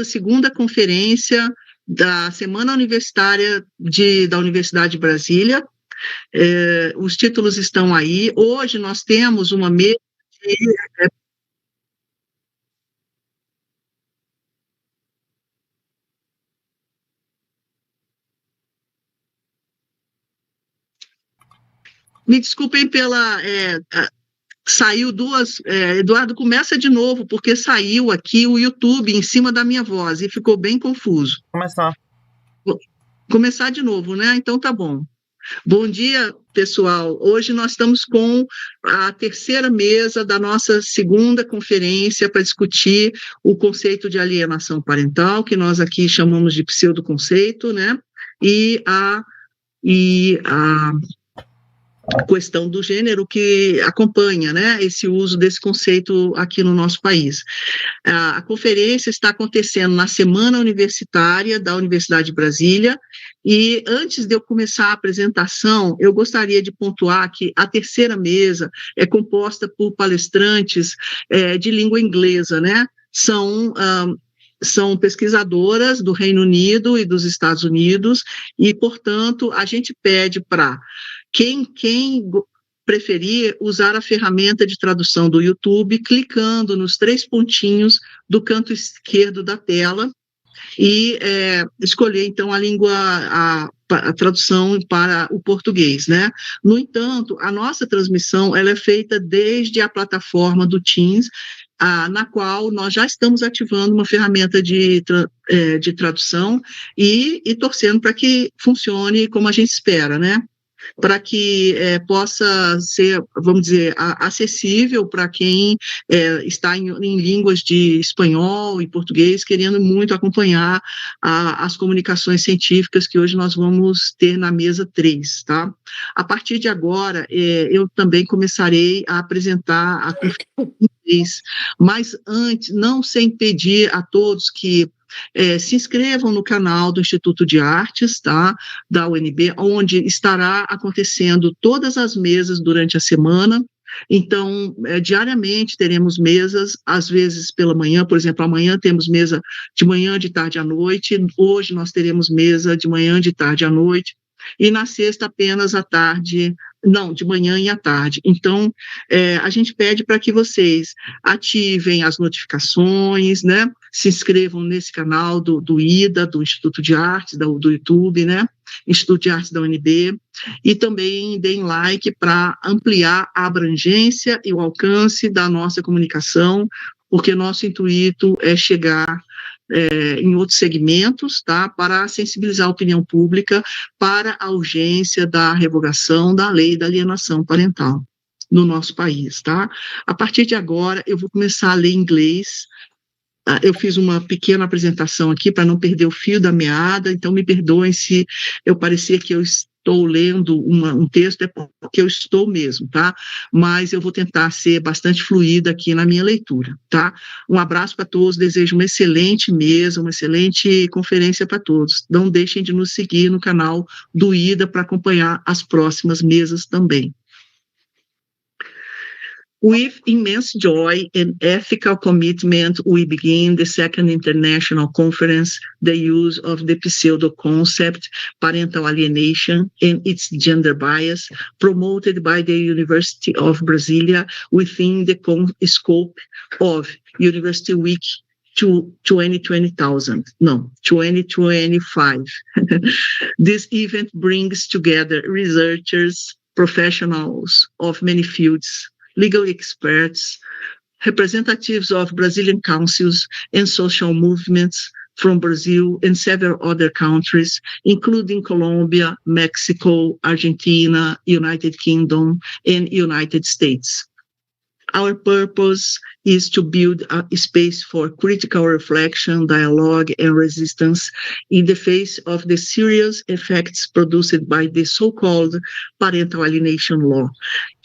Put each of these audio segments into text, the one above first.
segunda conferência da Semana Universitária da Universidade de Brasília. Os títulos estão aí. Hoje nós temos uma mesa de... Me desculpem pela... saiu duas... Eduardo, começa de novo, porque saiu aqui o YouTube em cima da minha voz e ficou bem confuso. Começar de novo, né? Então tá bom. Bom dia, pessoal. Hoje nós estamos com a terceira mesa da nossa segunda conferência para discutir o conceito de alienação parental, que nós aqui chamamos de Pseudo Conceito, né? E a questão do gênero que acompanha, né, esse uso desse conceito aqui no nosso país. A conferência está acontecendo na Semana Universitária da Universidade de Brasília, e antes de eu começar a apresentação, eu gostaria de pontuar que a terceira mesa é composta por palestrantes de língua inglesa, né, são pesquisadoras do Reino Unido e dos Estados Unidos, e, portanto, a gente pede para quem preferir usar a ferramenta de tradução do YouTube, clicando nos 3 pontinhos do canto esquerdo da tela e escolher, então, a língua, a tradução para o português, né? No entanto, a nossa transmissão ela é feita desde a plataforma do Teams, na qual nós já estamos ativando uma ferramenta de tradução e torcendo para que funcione como a gente espera, né? Para que possa ser, vamos dizer, acessível para quem está em línguas de espanhol e português, querendo muito acompanhar as comunicações científicas que hoje nós vamos ter na mesa 3, tá? A partir de agora, eu também começarei a apresentar a conferência, mas antes, não sem pedir a todos que se inscrevam no canal do Instituto de Artes, tá, da UNB, onde estará acontecendo todas as mesas durante a semana. Então, diariamente teremos mesas, às vezes pela manhã, por exemplo, amanhã temos mesa de manhã, de tarde à noite, hoje nós teremos mesa de manhã, de tarde à noite, e na sexta apenas à tarde, não, de manhã e à tarde. Então, a gente pede para que vocês ativem as notificações, né, se inscrevam nesse canal do IDA, do Instituto de Artes, do YouTube, né, Instituto de Artes da UNB, e também deem like para ampliar a abrangência e o alcance da nossa comunicação, porque nosso intuito é chegar em outros segmentos, tá, para sensibilizar a opinião pública para a urgência da revogação da lei da alienação parental no nosso país, tá? A partir de agora, eu vou começar a ler em inglês. Eu fiz uma pequena apresentação aqui para não perder o fio da meada, então me perdoem se eu parecer que eu estou lendo um texto, é porque eu estou mesmo, tá? Mas eu vou tentar ser bastante fluida aqui na minha leitura, tá? Um abraço para todos, desejo uma excelente mesa, uma excelente conferência para todos. Não deixem de nos seguir no canal do IDA para acompanhar as próximas mesas também. With immense joy and ethical commitment, we begin the second international conference, The Use of the Pseudo Concept, Parental Alienation and its Gender Bias, promoted by the University of Brasilia within the scope of University Week 2025. This event brings together researchers, professionals of many fields, legal experts, representatives of Brazilian councils and social movements from Brazil and several other countries, including Colombia, Mexico, Argentina, United Kingdom, and United States. Our purpose is to build a space for critical reflection, dialogue, and resistance in the face of the serious effects produced by the so-called parental alienation law,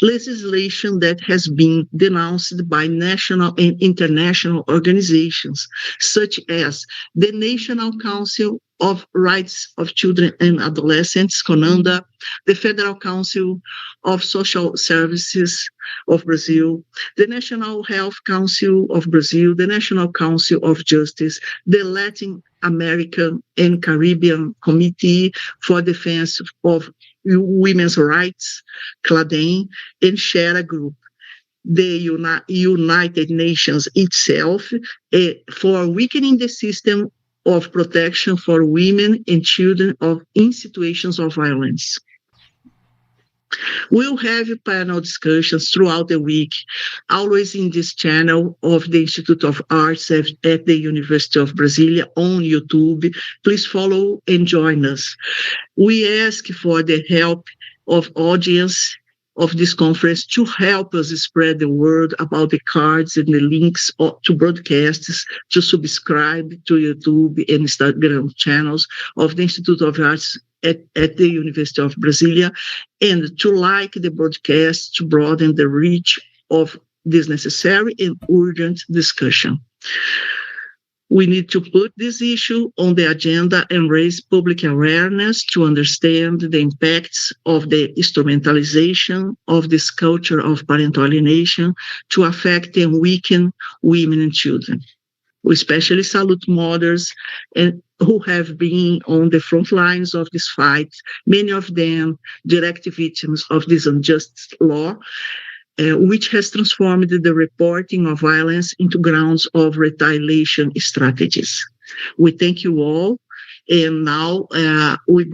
legislation that has been denounced by national and international organizations, such as the National Council of Rights of Children and Adolescents, CONANDA, the Federal Council of Social Services of Brazil, the National Health Council of Brazil, the National Council of Justice, the Latin American and Caribbean Committee for Defense of Women's Rights, CLADEM, and SHARA Group, the United Nations itself, for weakening the system of protection for women and children in situations of violence. We'll have panel discussions throughout the week, always in this channel of the Institute of Arts at the University of Brasilia on YouTube. Please follow and join us. We ask for the help of audience of this conference to help us spread the word about the cards and the links to broadcasts, to subscribe to YouTube and Instagram channels of the Institute of Arts at the University of Brasilia, and to like the broadcast to broaden the reach of this necessary and urgent discussion. We need to put this issue on the agenda and raise public awareness to understand the impacts of the instrumentalization of this culture of parental alienation to affect and weaken women and children. We especially salute mothers who have been on the front lines of this fight, many of them direct victims of this unjust law, which has transformed the reporting of violence into grounds of retaliation strategies. We thank you all, and now we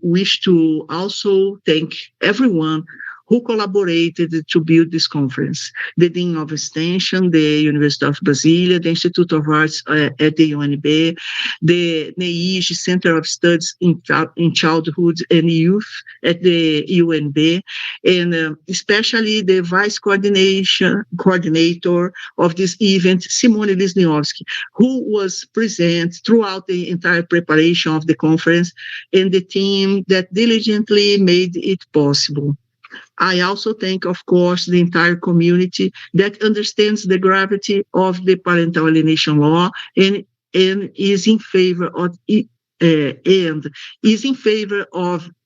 wish to also thank everyone who collaborated to build this conference. The Dean of Extension, the University of Brasilia, the Institute of Arts at the UNB, the NEIJ Center of Studies in Childhood and Youth at the UNB, and especially the Vice Coordinator of this event, SEMUNI Lisniowski, who was present throughout the entire preparation of the conference, and the team that diligently made it possible. I also thank, of course, the entire community that understands the gravity of the parental alienation law and is in favor of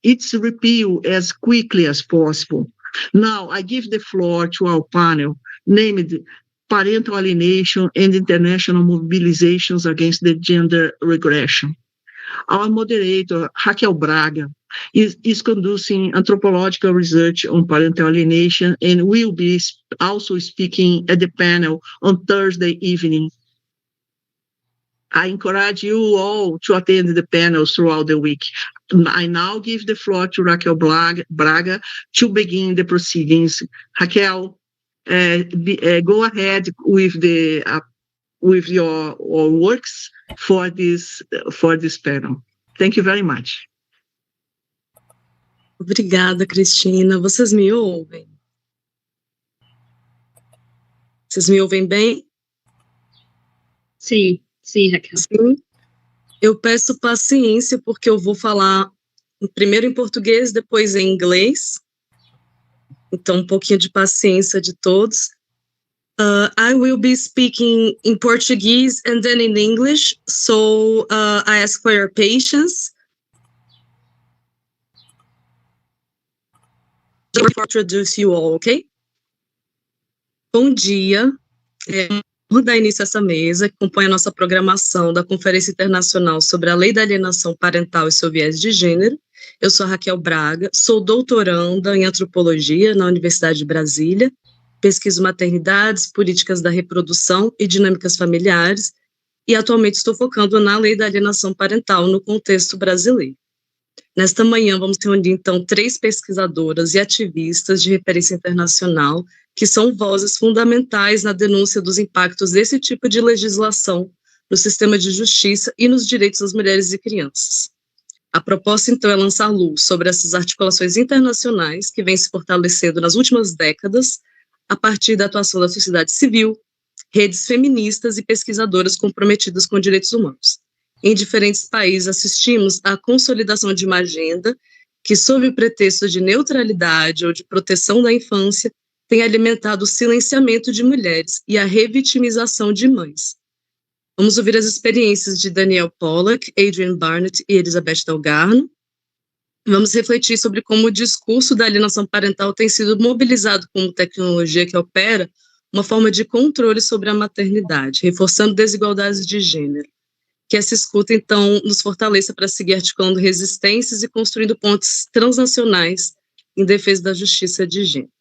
its repeal as quickly as possible. Now, I give the floor to our panel, named Parental Alienation and International Mobilizations Against the Gender Regression. Our moderator, Raquel Braga, is conducting anthropological research on parental alienation and will be also speaking at the panel on Thursday evening. I encourage you all to attend the panels throughout the week. I now give the floor to Raquel Braga to begin the proceedings. Raquel, go ahead with your works for this panel. Thank you very much. Obrigada, Cristina. Vocês me ouvem? Vocês me ouvem bem? Sim, Raquel. Sim. Eu peço paciência, porque eu vou falar primeiro em português, depois em inglês. Então, um pouquinho de paciência de todos. I will be speaking in Portuguese and then in English, so I ask for your patience. To introduce you all, ok? Bom dia. Vou dar início a essa mesa, que compõe a nossa programação da Conferência Internacional sobre a Lei da Alienação Parental e seu viés de gênero. Eu sou a Raquel Braga, sou doutoranda em antropologia na Universidade de Brasília, pesquiso maternidades, políticas da reprodução e dinâmicas familiares, e atualmente estou focando na Lei da Alienação Parental no contexto brasileiro. Nesta manhã, vamos reunir, então, 3 pesquisadoras e ativistas de referência internacional que são vozes fundamentais na denúncia dos impactos desse tipo de legislação no sistema de justiça e nos direitos das mulheres e crianças. A proposta, então, é lançar luz sobre essas articulações internacionais que vêm se fortalecendo nas últimas décadas a partir da atuação da sociedade civil, redes feministas e pesquisadoras comprometidas com direitos humanos. Em diferentes países, assistimos à consolidação de uma agenda que, sob o pretexto de neutralidade ou de proteção da infância, tem alimentado o silenciamento de mulheres e a revitimização de mães. Vamos ouvir as experiências de Danielle Pollack, Adrienne Barnett e Elizabeth Dalgarno. Vamos refletir sobre como o discurso da alienação parental tem sido mobilizado como tecnologia que opera uma forma de controle sobre a maternidade, reforçando desigualdades de gênero. Que essa escuta, então, nos fortaleça para seguir articulando resistências e construindo pontes transnacionais em defesa da justiça de gênero.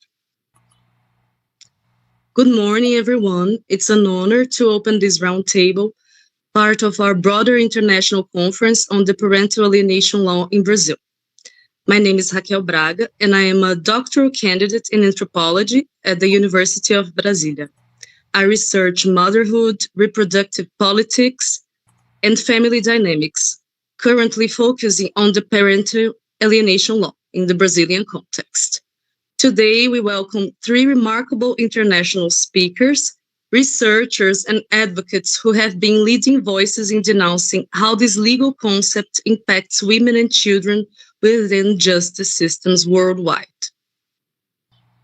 Good morning, everyone. It's an honor to open this roundtable, part of our broader international conference on the parental alienation law in Brazil. My name is Raquel Braga, and I am a doctoral candidate in anthropology at the University of Brasilia. I research motherhood, reproductive politics, and family dynamics, currently focusing on the parental alienation law in the Brazilian context. Today, we welcome three remarkable international speakers, researchers, and advocates who have been leading voices in denouncing how this legal concept impacts women and children within justice systems worldwide.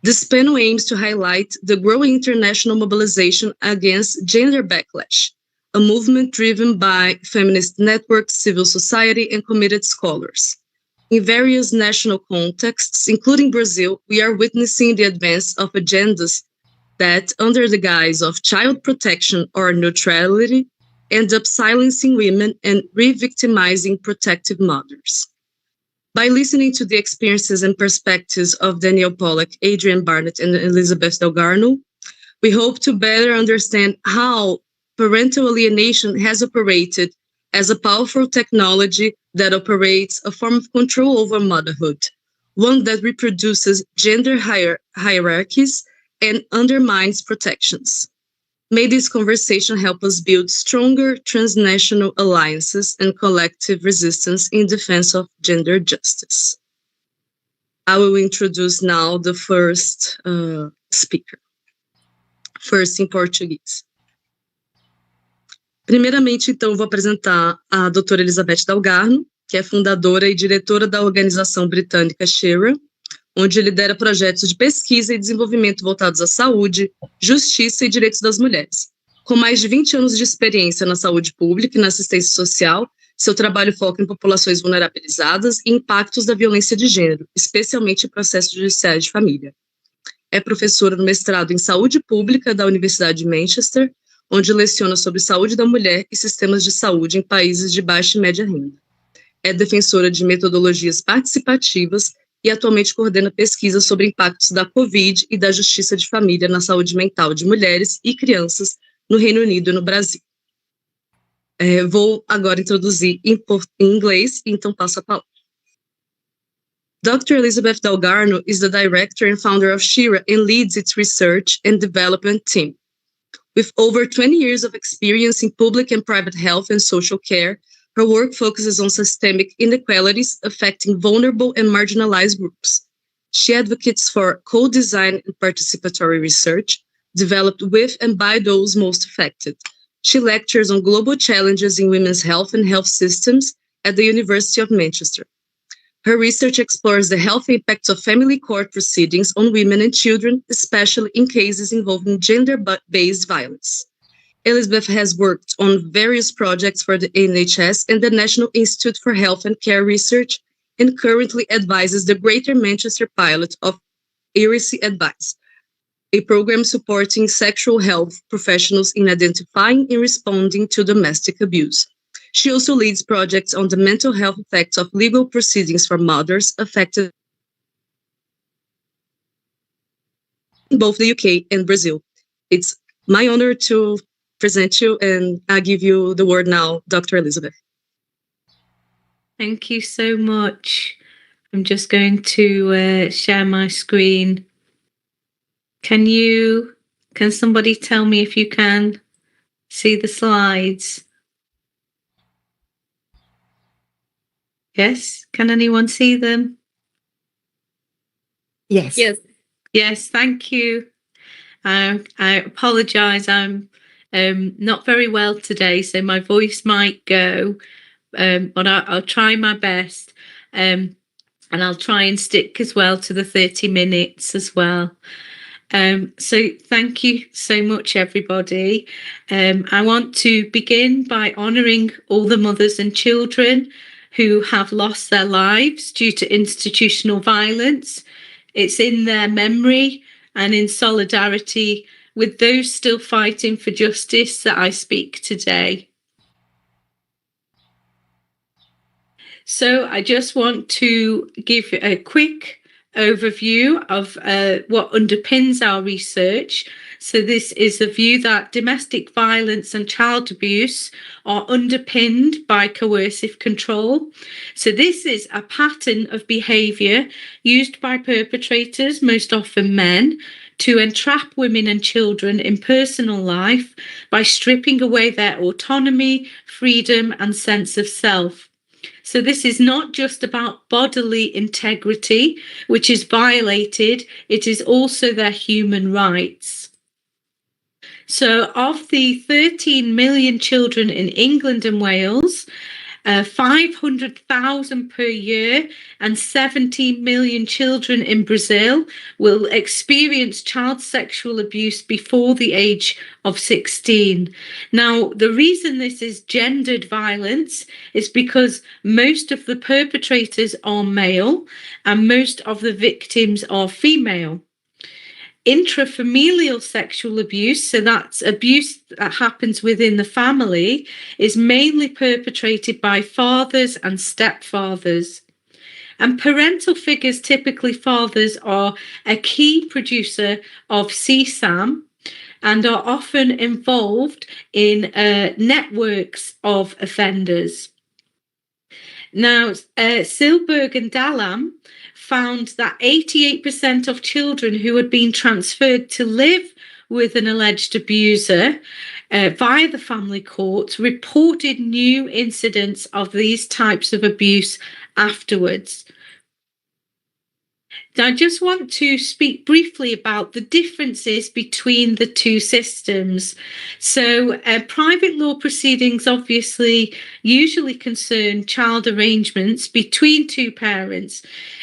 This panel aims to highlight the growing international mobilization against gender backlash, a movement driven by feminist networks, civil society, and committed scholars. In various national contexts, including Brazil, we are witnessing the advance of agendas that, under the guise of child protection or neutrality, end up silencing women and re-victimizing protective mothers. By listening to the experiences and perspectives of Danielle Pollack, Adrienne Barnett, and Elizabeth Dalgarno, we hope to better understand how parental alienation has operated as a powerful technology that operates a form of control over motherhood, one that reproduces gender hierarchies and undermines protections. May this conversation help us build stronger transnational alliances and collective resistance in defense of gender justice. I will introduce now the first speaker, first in Portuguese. Primeiramente, então, vou apresentar a doutora Elizabeth Dalgarno, que é fundadora e diretora da organização britânica SHARE, onde lidera projetos de pesquisa e desenvolvimento voltados à saúde, justiça e direitos das mulheres. Com mais de 20 anos de experiência na saúde pública e na assistência social, seu trabalho foca em populações vulnerabilizadas e impactos da violência de gênero, especialmente em processos judiciais de família. É professora no mestrado em saúde pública da Universidade de Manchester, onde leciona sobre saúde da mulher e sistemas de saúde em países de baixa e média renda. É defensora de metodologias participativas e atualmente coordena pesquisas sobre impactos da Covid e da justiça de família na saúde mental de mulheres e crianças no Reino Unido e no Brasil. Vou agora introduzir em inglês, então passo a palavra. Dr. Elizabeth Dalgarno is the director and founder of SHARE and leads its research and development team. With over 20 years of experience in public and private health and social care, her work focuses on systemic inequalities affecting vulnerable and marginalized groups. She advocates for co-design and participatory research developed with and by those most affected. She lectures on global challenges in women's health and health systems at the University of Manchester. Her research explores the health impacts of family court proceedings on women and children, especially in cases involving gender-based violence. Elizabeth has worked on various projects for the NHS and the National Institute for Health and Care Research, and currently advises the Greater Manchester pilot of Heresy Advice, a program supporting sexual health professionals in identifying and responding to domestic abuse. She also leads projects on the mental health effects of legal proceedings for mothers affected in both the UK and Brazil. It's my honor to present you, and I give you the word now, Dr. Elizabeth. Thank you so much. I'm just going to share my screen. Can somebody tell me if you can see the slides? Yes, can anyone see them? Yes. Yes, thank you. I apologize, I'm not very well today, so my voice might go, but I'll try my best, and I'll try and stick as well to the 30 minutes as well. So thank you so much, everybody. I want to begin by honouring all the mothers and children who have lost their lives due to institutional violence. It's in their memory and in solidarity with those still fighting for justice that I speak today. So I just want to give a quick overview of what underpins our research. So this is the view that domestic violence and child abuse are underpinned by coercive control. So this is a pattern of behaviour used by perpetrators, most often men, to entrap women and children in personal life by stripping away their autonomy, freedom, and sense of self. So this is not just about bodily integrity, which is violated, it is also their human rights. So of the 13 million children in England and Wales, 500,000 per year and 17 million children in Brazil will experience child sexual abuse before the age of 16. Now, the reason this is gendered violence is because most of the perpetrators are male and most of the victims are female. Intrafamilial sexual abuse, so that's abuse that happens within the family, is mainly perpetrated by fathers and stepfathers. And parental figures, typically fathers, are a key producer of CSAM and are often involved in networks of offenders. Now, Silberg and Dallam found that 88% of children who had been transferred to live with an alleged abuser via the family courts reported new incidents of these types of abuse afterwards. Now, I just want to speak briefly about the differences between the two systems. So private law proceedings obviously usually concern child arrangements between two parents,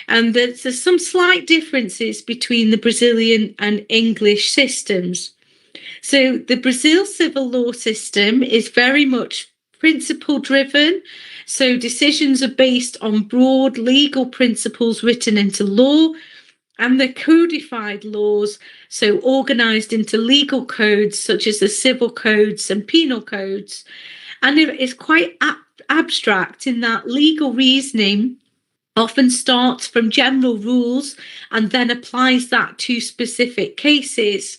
and there's some slight differences between the Brazilian and English systems. So the Brazil civil law system is very much principle driven. So decisions are based on broad legal principles written into law, and the codified laws, so organised into legal codes such as the civil codes and penal codes. And it is quite abstract in that legal reasoning often starts from general rules and then applies that to specific cases.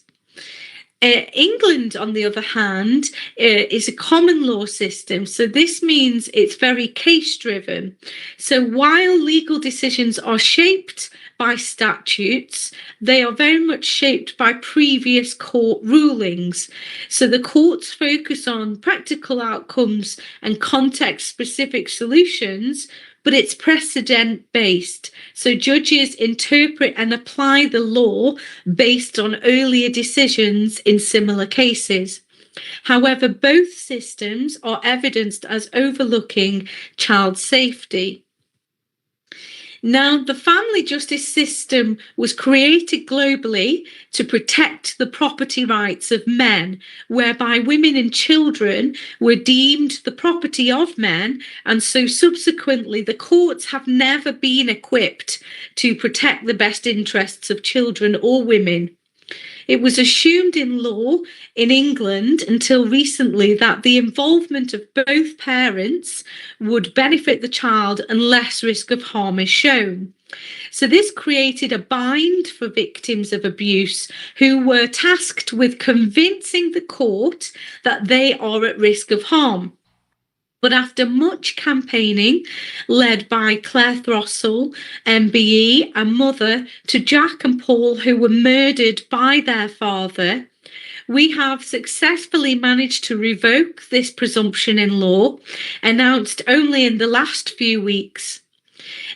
England, on the other hand, is a common law system. So this means it's very case-driven. So while legal decisions are shaped by statutes, they are very much shaped by previous court rulings. So the courts focus on practical outcomes and context-specific solutions, but it's precedent-based. So judges interpret and apply the law based on earlier decisions in similar cases. However, both systems are evidenced as overlooking child safety. Now, the family justice system was created globally to protect the property rights of men, whereby women and children were deemed the property of men, and so subsequently the courts have never been equipped to protect the best interests of children or women. It was assumed in law in England until recently that the involvement of both parents would benefit the child unless risk of harm is shown. So this created a bind for victims of abuse who were tasked with convincing the court that they are at risk of harm. But after much campaigning, led by Claire Throssell, MBE, and mother to Jack and Paul, who were murdered by their father, we have successfully managed to revoke this presumption in law, announced only in the last few weeks.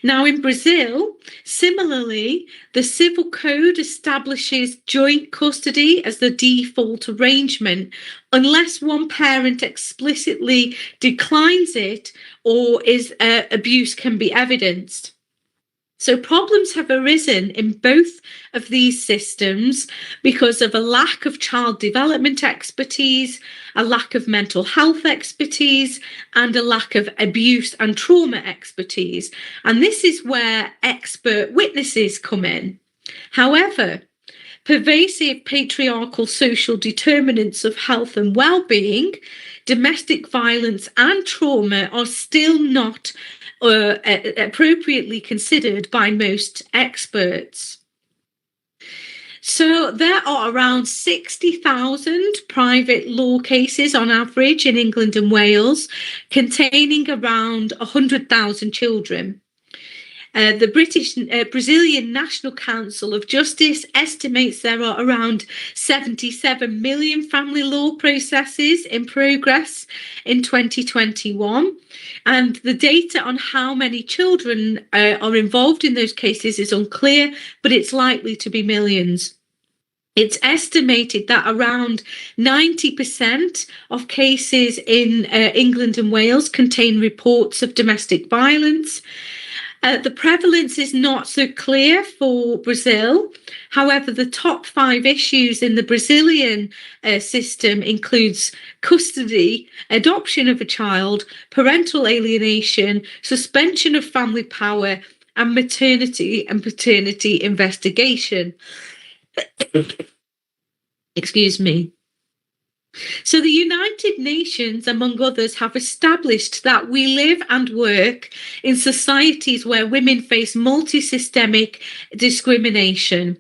Now, in Brazil, similarly, the Civil Code establishes joint custody as the default arrangement unless one parent explicitly declines it or abuse can be evidenced. So problems have arisen in both of these systems because of a lack of child development expertise, a lack of mental health expertise, and a lack of abuse and trauma expertise. And this is where expert witnesses come in. However, pervasive patriarchal social determinants of health and well-being, domestic violence and trauma are still not appropriately considered by most experts. So there are around 60,000 private law cases on average in England and Wales, containing around 100,000 children. The Brazilian National Council of Justice estimates there are around 77 million family law processes in progress in 2021. And the data on how many children are involved in those cases is unclear, but it's likely to be millions. It's estimated that around 90% of cases in England and Wales contain reports of domestic violence. The prevalence is not so clear for Brazil. However, the top 5 issues in the Brazilian system includes custody, adoption of a child, parental alienation, suspension of family power, and maternity and paternity investigation. Excuse me. So the United Nations, among others, have established that we live and work in societies where women face multi-systemic discrimination.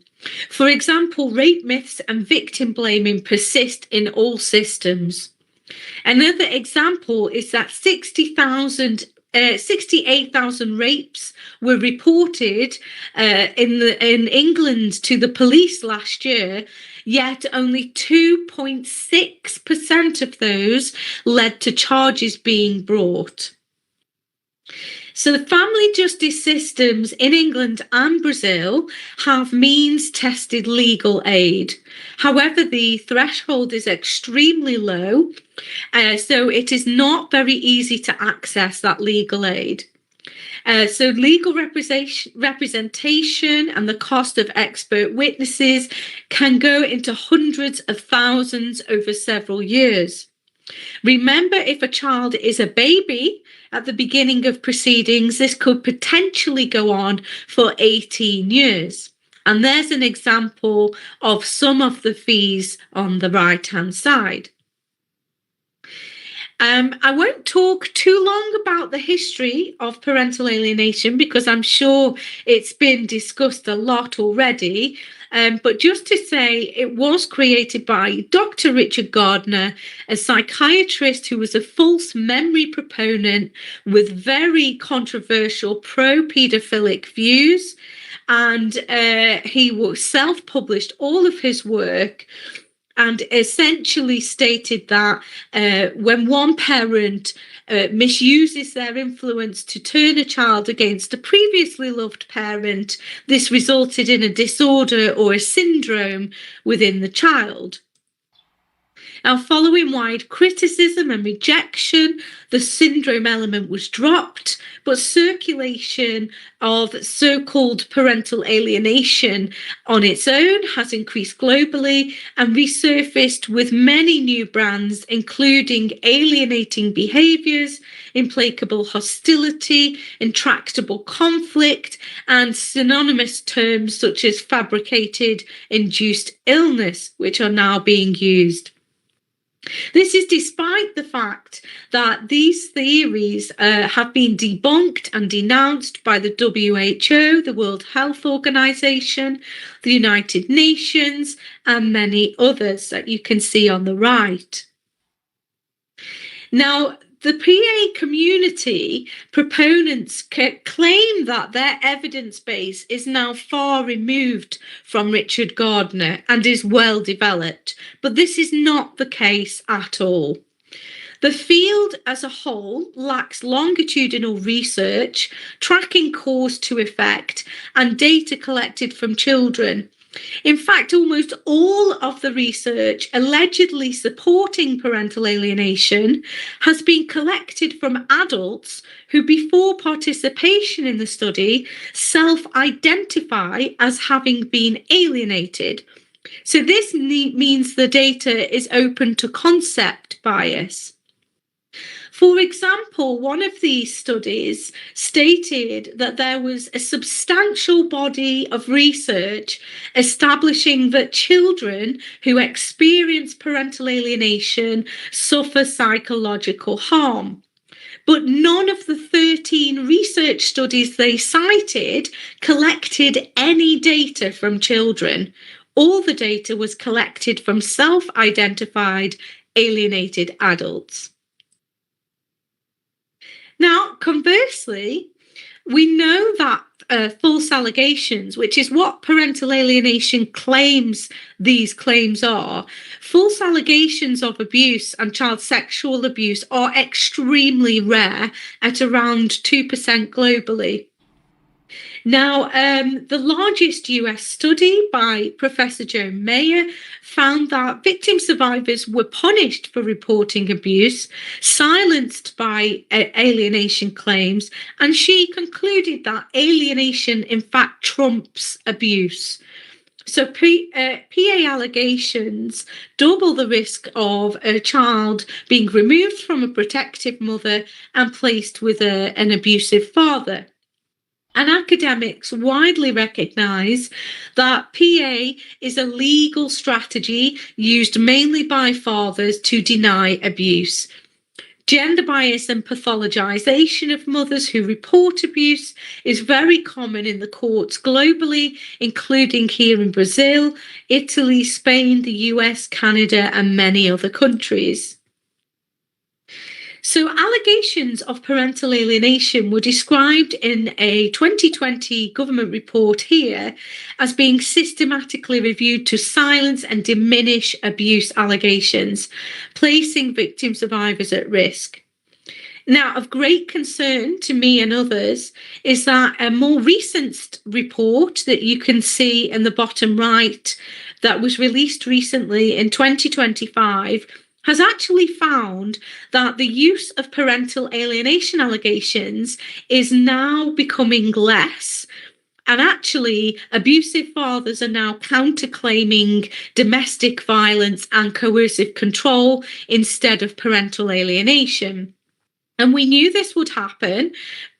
For example, rape myths and victim blaming persist in all systems. Another example is that 68,000 rapes were reported in England to the police last year, yet only 2.6% of those led to charges being brought. So the family justice systems in England and Brazil have means-tested legal aid. However, the threshold is extremely low, so it is not very easy to access that legal aid. So legal representation and the cost of expert witnesses can go into hundreds of thousands over several years. Remember, if a child is a baby at the beginning of proceedings, this could potentially go on for 18 years. And there's an example of some of the fees on the right-hand side. I won't talk too long about the history of parental alienation because I'm sure it's been discussed a lot already. But just to say, it was created by Dr. Richard Gardner, a psychiatrist who was a false memory proponent with very controversial pro-paedophilic views. And he self-published all of his work and essentially stated that when one parent misuses their influence to turn a child against a previously loved parent, this resulted in a disorder or a syndrome within the child. Now, following wide criticism and rejection, the syndrome element was dropped, but circulation of so-called parental alienation on its own has increased globally and resurfaced with many new brands, including alienating behaviours, implacable hostility, intractable conflict, and synonymous terms such as fabricated induced illness, which are now being used. This is despite the fact that these theories have been debunked and denounced by the WHO, the World Health Organization, the United Nations, and many others that you can see on the right. Now, the PA community proponents claim that their evidence base is now far removed from Richard Gardner and is well developed, but this is not the case at all. The field as a whole lacks longitudinal research, tracking cause to effect, and data collected from children. In fact, almost all of the research allegedly supporting parental alienation has been collected from adults who, before participation in the study, self-identify as having been alienated. So this means the data is open to concept bias. For example, one of these studies stated that there was a substantial body of research establishing that children who experience parental alienation suffer psychological harm. But none of the 13 research studies they cited collected any data from children. All the data was collected from self-identified alienated adults. Now, conversely, we know that false allegations, which is what parental alienation claims these claims are, false allegations of abuse and child sexual abuse are extremely rare at around 2% globally. Now, the largest US study by Professor Joan Mayer found that victim survivors were punished for reporting abuse, silenced by alienation claims, and she concluded that alienation, in fact, trumps abuse. So PA allegations double the risk of a child being removed from a protective mother and placed with an abusive father. And academics widely recognise that PA is a legal strategy used mainly by fathers to deny abuse. Gender bias and pathologisation of mothers who report abuse is very common in the courts globally, including here in Brazil, Italy, Spain, the US, Canada, and many other countries. So allegations of parental alienation were described in a 2020 government report here as being systematically reviewed to silence and diminish abuse allegations, placing victim survivors at risk. Now, of great concern to me and others is that a more recent report that you can see in the bottom right that was released recently in 2025 has actually found that the use of parental alienation allegations is now becoming less. And actually, abusive fathers are now counterclaiming domestic violence and coercive control instead of parental alienation. And we knew this would happen,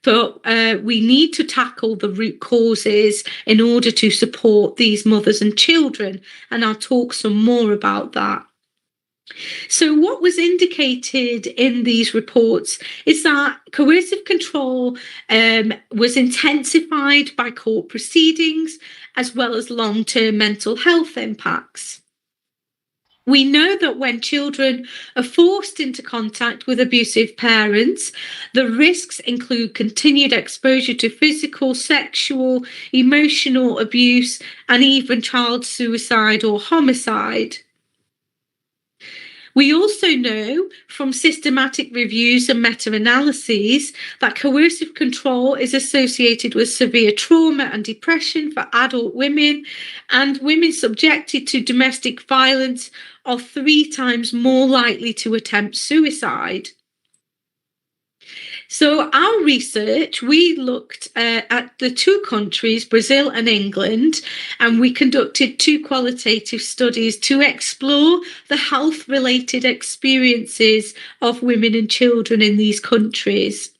but we need to tackle the root causes in order to support these mothers and children. And I'll talk some more about that. So what was indicated in these reports is that coercive control was intensified by court proceedings, as well as long-term mental health impacts. We know that when children are forced into contact with abusive parents, the risks include continued exposure to physical, sexual, emotional abuse, and even child suicide or homicide. We also know from systematic reviews and meta-analyses that coercive control is associated with severe trauma and depression for adult women, and women subjected to domestic violence are 3 times more likely to attempt suicide. So our research, we looked at the 2 countries, Brazil and England, and we conducted 2 qualitative studies to explore the health-related experiences of women and children in these countries.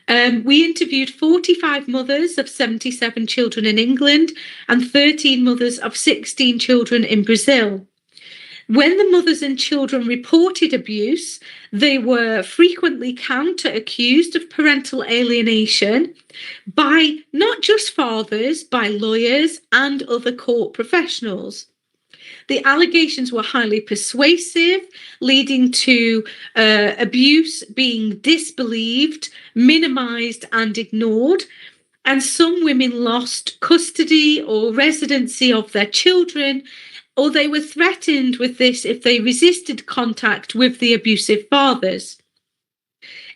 We interviewed 45 mothers of 77 children in England and 13 mothers of 16 children in Brazil. When the mothers and children reported abuse, they were frequently counter-accused of parental alienation by not just fathers, by lawyers and other court professionals. The allegations were highly persuasive, leading to abuse being disbelieved, minimised and ignored. And some women lost custody or residency of their children, or they were threatened with this if they resisted contact with the abusive fathers.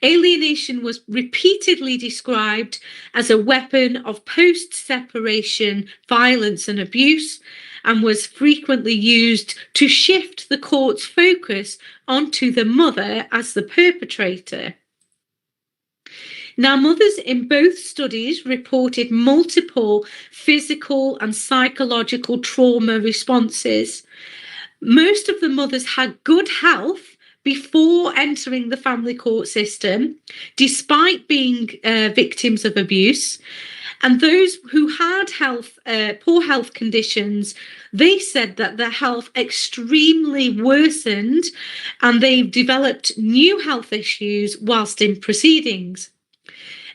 Alienation was repeatedly described as a weapon of post-separation violence and abuse, and was frequently used to shift the court's focus onto the mother as the perpetrator. Now, mothers in both studies reported multiple physical and psychological trauma responses. Most of the mothers had good health before entering the family court system, despite being victims of abuse. And those who had poor health conditions, they said that their health extremely worsened and they developed new health issues whilst in proceedings.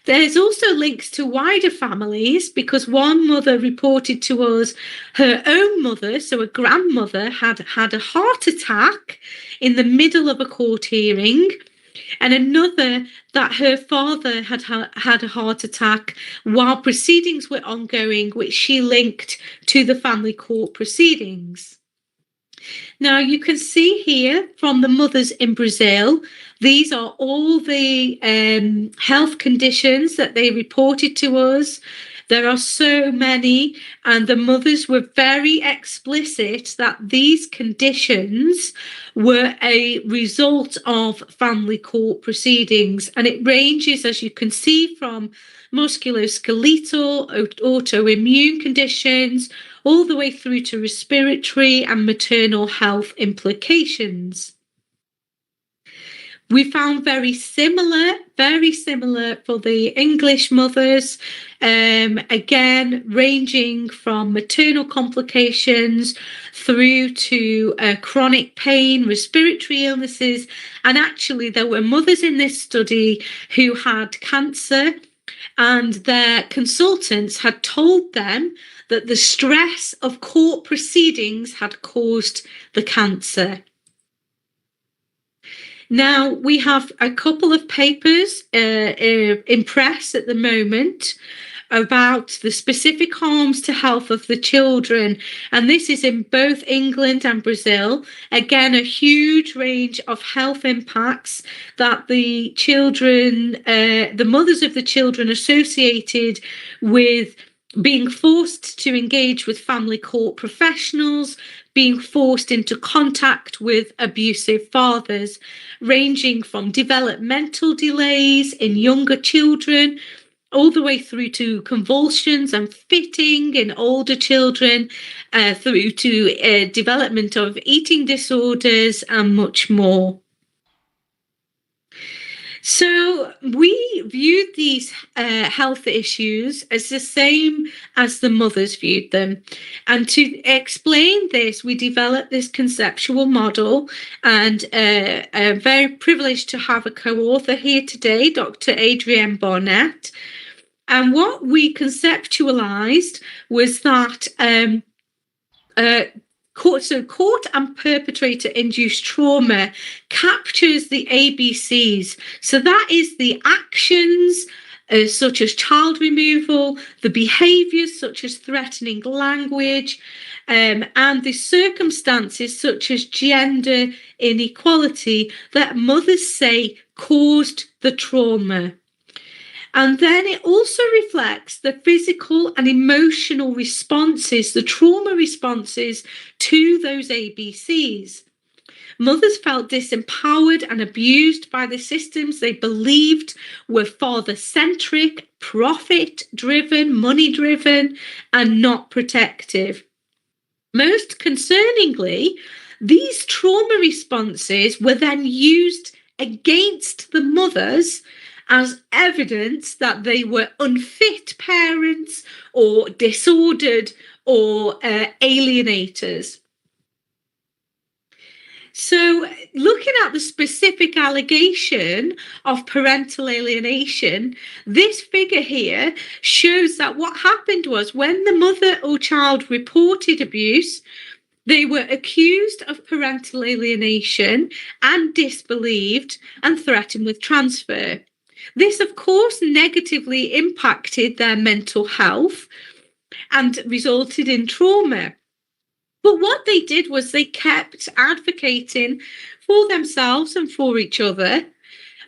There's also links to wider families, because one mother reported to us her own mother, so a grandmother, had a heart attack in the middle of a court hearing, and another that her father had a heart attack while proceedings were ongoing, which she linked to the family court proceedings. Now, you can see here from the mothers in Brazil, these are all the health conditions that they reported to us. There are so many, and the mothers were very explicit that these conditions were a result of family court proceedings. And it ranges, as you can see, from musculoskeletal, autoimmune conditions, all the way through to respiratory and maternal health implications. We found very similar for the English mothers, again, ranging from maternal complications through to chronic pain, respiratory illnesses. And actually, there were mothers in this study who had cancer, and their consultants had told them that the stress of court proceedings had caused the cancer. Now, we have a couple of papers in press at the moment about the specific harms to health of the children, and this is in both England and Brazil. Again, a huge range of health impacts that the children, the mothers of the children associated with being forced to engage with family court professionals, being forced into contact with abusive fathers, ranging from developmental delays in younger children, all the way through to convulsions and fitting in older children, through to development of eating disorders and much more. So we viewed these health issues as the same as the mothers viewed them. And to explain this, we developed this conceptual model, and I'm very privileged to have a co-author here today, Dr. Adrienne Barnett. And what we conceptualized was that court and perpetrator-induced trauma captures the ABCs. So that is the actions such as child removal, the behaviours such as threatening language, and the circumstances such as gender inequality that mothers say caused the trauma. And then it also reflects the physical and emotional responses, the trauma responses to those ABCs. Mothers felt disempowered and abused by the systems they believed were father-centric, profit-driven, money-driven, and not protective. Most concerningly, these trauma responses were then used against the mothers as evidence that they were unfit parents or disordered or alienators. So looking at the specific allegation of parental alienation, this figure here shows that what happened was when the mother or child reported abuse, they were accused of parental alienation and disbelieved and threatened with transfer. This, of course, negatively impacted their mental health and resulted in trauma. But what they did was they kept advocating for themselves and for each other,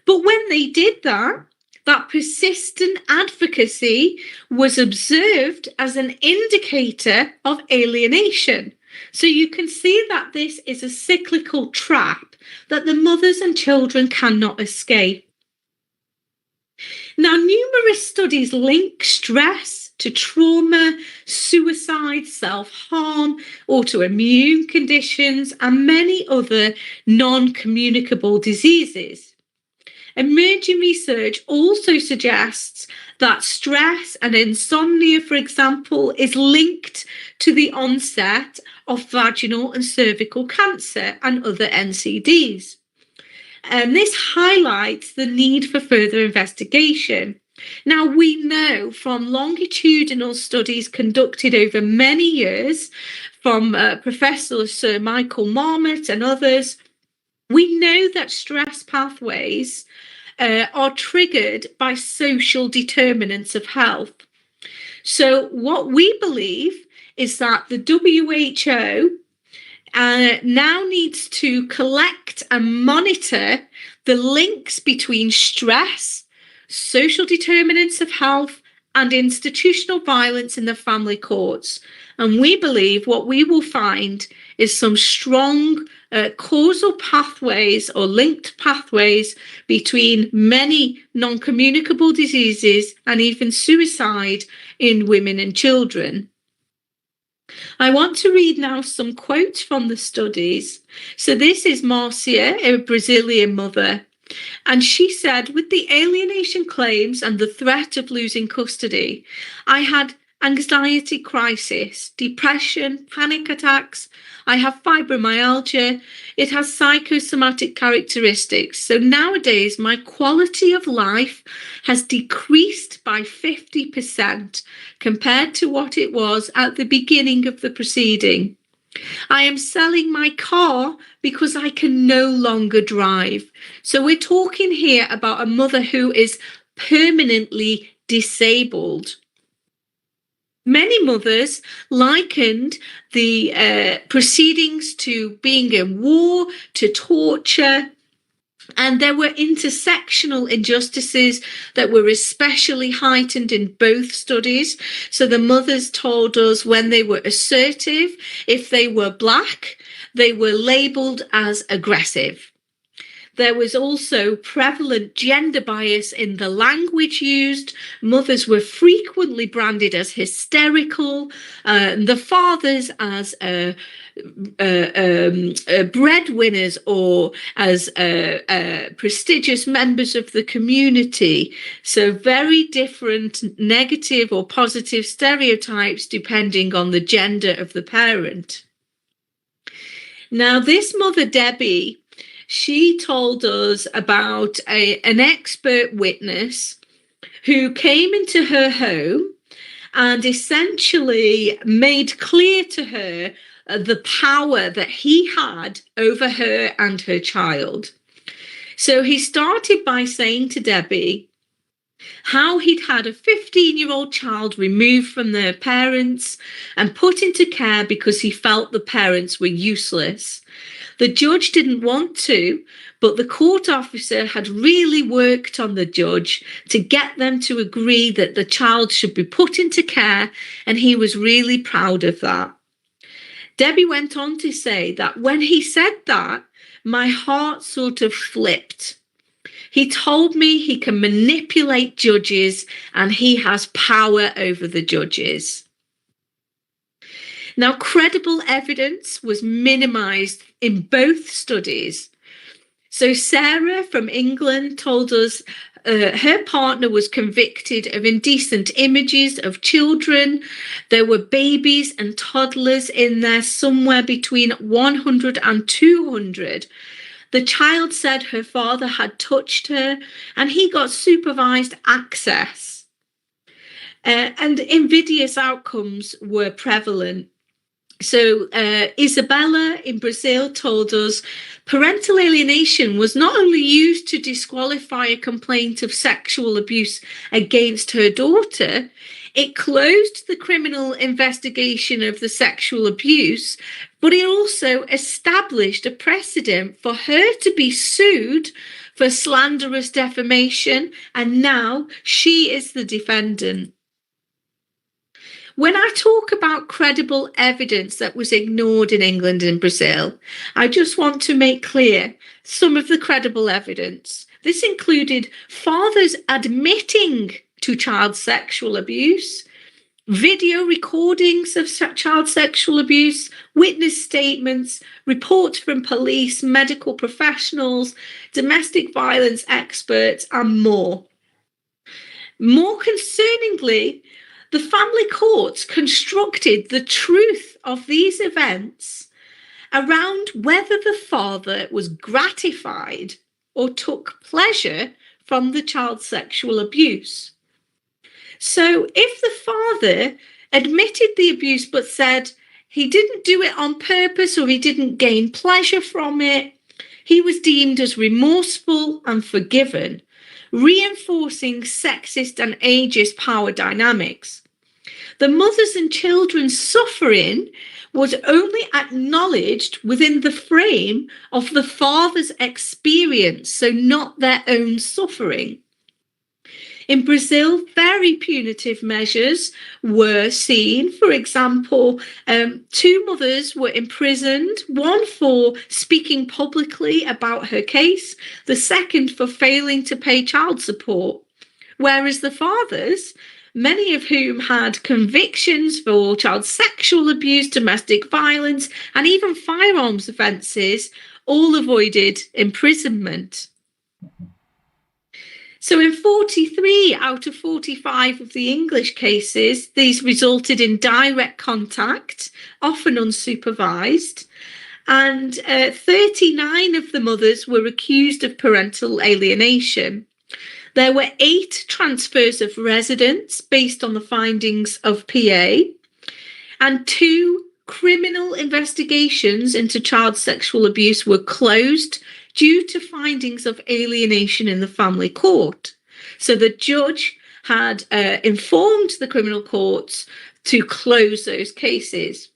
But when they did that, that persistent advocacy was observed as an indicator of alienation. So you can see that this is a cyclical trap that the mothers and children cannot escape. Now, numerous studies link stress to trauma, suicide, self-harm, autoimmune conditions, and many other non-communicable diseases. Emerging research also suggests that stress and insomnia, for example, is linked to the onset of vaginal and cervical cancer and other NCDs. And this highlights the need for further investigation. Now, we know from longitudinal studies conducted over many years from Professor Sir Michael Marmot and others, we know that stress pathways are triggered by social determinants of health. So what we believe is that the WHO now needs to collect and monitor the links between stress, social determinants of health, and institutional violence in the family courts. And we believe what we will find is some strong causal pathways or linked pathways between many non-communicable diseases and even suicide in women and children. I want to read now some quotes from the studies. So this is Marcia, a Brazilian mother, and she said, with the alienation claims and the threat of losing custody, I had anxiety crisis, depression, panic attacks. I have fibromyalgia. It has psychosomatic characteristics. So nowadays, my quality of life has decreased by 50% compared to what it was at the beginning of the proceeding. I am selling my car because I can no longer drive. So we're talking here about a mother who is permanently disabled. Many mothers likened the proceedings to being in war, to torture, and there were intersectional injustices that were especially heightened in both studies. So the mothers told us when they were assertive, if they were Black, they were labelled as aggressive. There was also prevalent gender bias in the language used. Mothers were frequently branded as hysterical, the fathers as breadwinners or as prestigious members of the community. So very different negative or positive stereotypes depending on the gender of the parent. Now, this mother, Debbie, she told us about an expert witness who came into her home and essentially made clear to her the power that he had over her and her child. So he started by saying to Debbie how he'd had a 15-year-old child removed from their parents and put into care because he felt the parents were useless. The judge didn't want to, but the court officer had really worked on the judge to get them to agree that the child should be put into care, and he was really proud of that. Debbie went on to say that when he said that, my heart sort of flipped. He told me he can manipulate judges and he has power over the judges. Now, credible evidence was minimised in both studies. So Sarah from England told us her partner was convicted of indecent images of children. There were babies and toddlers in there, somewhere between 100 and 200. The child said her father had touched her and he got supervised access. And invidious outcomes were prevalent. So Isabella in Brazil told us parental alienation was not only used to disqualify a complaint of sexual abuse against her daughter, it closed the criminal investigation of the sexual abuse, but it also established a precedent for her to be sued for slanderous defamation, and now she is the defendant. When I talk about credible evidence that was ignored in England and Brazil, I just want to make clear some of the credible evidence. This included fathers admitting to child sexual abuse, video recordings of child sexual abuse, witness statements, reports from police, medical professionals, domestic violence experts, and more. More concerningly, the family courts constructed the truth of these events around whether the father was gratified or took pleasure from the child's sexual abuse. So if the father admitted the abuse but said he didn't do it on purpose or he didn't gain pleasure from it, he was deemed as remorseful and forgiven, reinforcing sexist and ageist power dynamics. The mother's and children's suffering was only acknowledged within the frame of the father's experience, so not their own suffering. In Brazil, very punitive measures were seen. For example, 2 mothers were imprisoned, one for speaking publicly about her case, the second for failing to pay child support, whereas the fathers, many of whom had convictions for child sexual abuse, domestic violence, and even firearms offences, all avoided imprisonment. So in 43 out of 45 of the English cases, these resulted in direct contact, often unsupervised, and 39 of the mothers were accused of parental alienation. There were 8 transfers of residence based on the findings of PA, and 2 criminal investigations into child sexual abuse were closed due to findings of alienation in the family court. So the judge had informed the criminal courts to close those cases.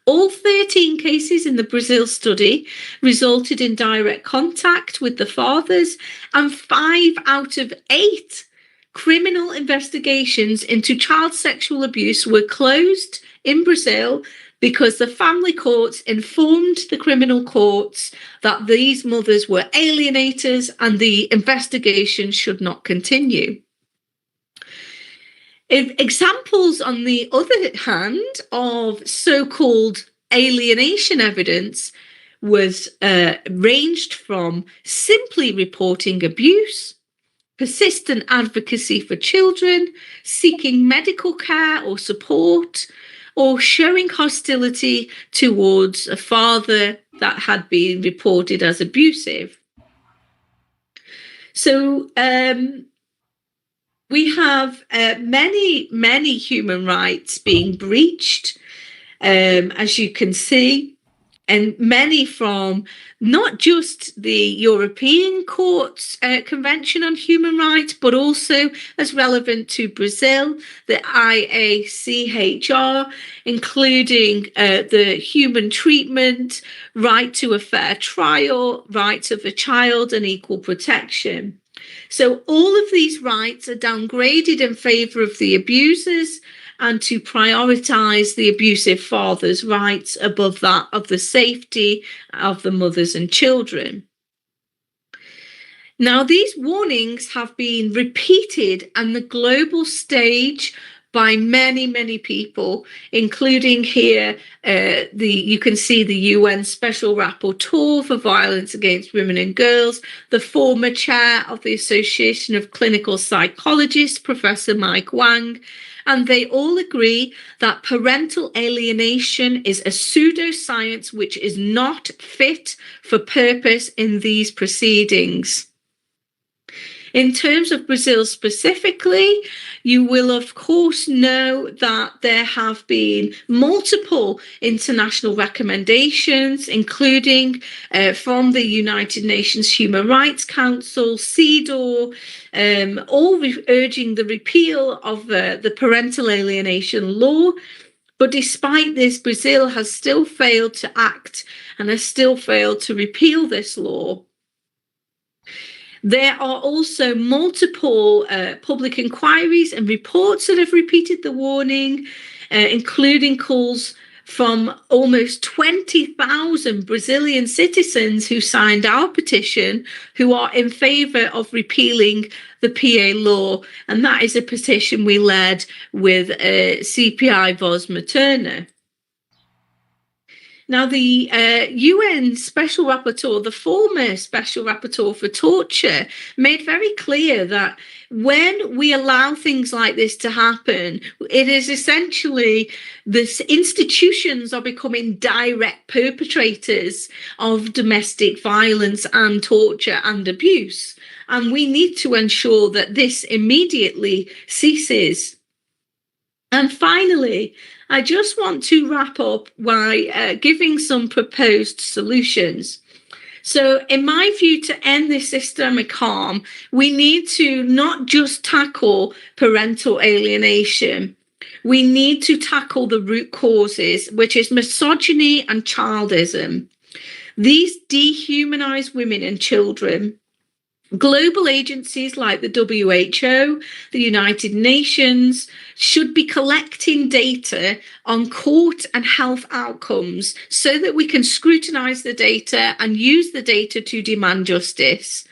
All 13 cases in the Brazil study resulted in direct contact with the fathers, and 5 out of 8 criminal investigations into child sexual abuse were closed in Brazil because the family courts informed the criminal courts that these mothers were alienators and the investigation should not continue. Examples, on the other hand, of so-called alienation evidence was ranged from simply reporting abuse, persistent advocacy for children, seeking medical care or support, or showing hostility towards a father that had been reported as abusive. So we have many human rights being breached, as you can see, and many from not just the European Court's Convention on Human Rights, but also as relevant to Brazil, the IACHR, including the human treatment, right to a fair trial, rights of the child, and equal protection. So all of these rights are downgraded in favour of the abusers, and to prioritise the abusive father's rights above that of the safety of the mothers and children. Now, these warnings have been repeated on the global stage by many people, including here, you can see the UN Special Rapporteur for Violence Against Women and Girls, the former chair of the Association of Clinical Psychologists, Professor Mike Wang, and they all agree that parental alienation is a pseudoscience which is not fit for purpose in these proceedings. In terms of Brazil specifically, you will of course know that there have been multiple international recommendations, including from the United Nations Human Rights Council, CEDAW, all urging the repeal of the parental alienation law. But despite this, Brazil has still failed to act and has still failed to repeal this law. There are also multiple public inquiries and reports that have repeated the warning, including calls from almost 20,000 Brazilian citizens who signed our petition, who are in favour of repealing the PA law. And that is a petition we led with CPI Voz Materna. Now, the UN Special Rapporteur, the former Special Rapporteur for Torture, made very clear that when we allow things like this to happen, it is essentially the institutions are becoming direct perpetrators of domestic violence and torture and abuse. And we need to ensure that this immediately ceases. And finally, I just want to wrap up by giving some proposed solutions. So in my view, to end this systemic harm, we need to not just tackle parental alienation. We need to tackle the root causes, which is misogyny and childism. These dehumanize women and children. Global agencies like the WHO, the United Nations, should be collecting data on court and health outcomes so that we can scrutinize the data and use the data to demand justice.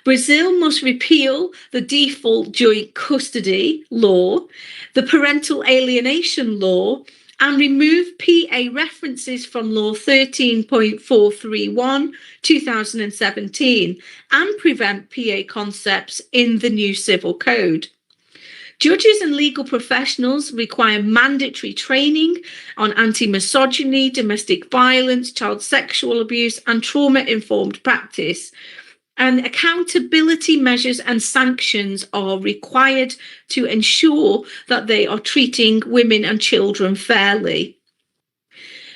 Brazil must repeal the default joint custody law, the parental alienation law, and remove PA references from Law 13.431, 2017, and prevent PA concepts in the new Civil Code. Judges and legal professionals require mandatory training on anti-misogyny, domestic violence, child sexual abuse, and trauma-informed practice. And accountability measures and sanctions are required to ensure that they are treating women and children fairly.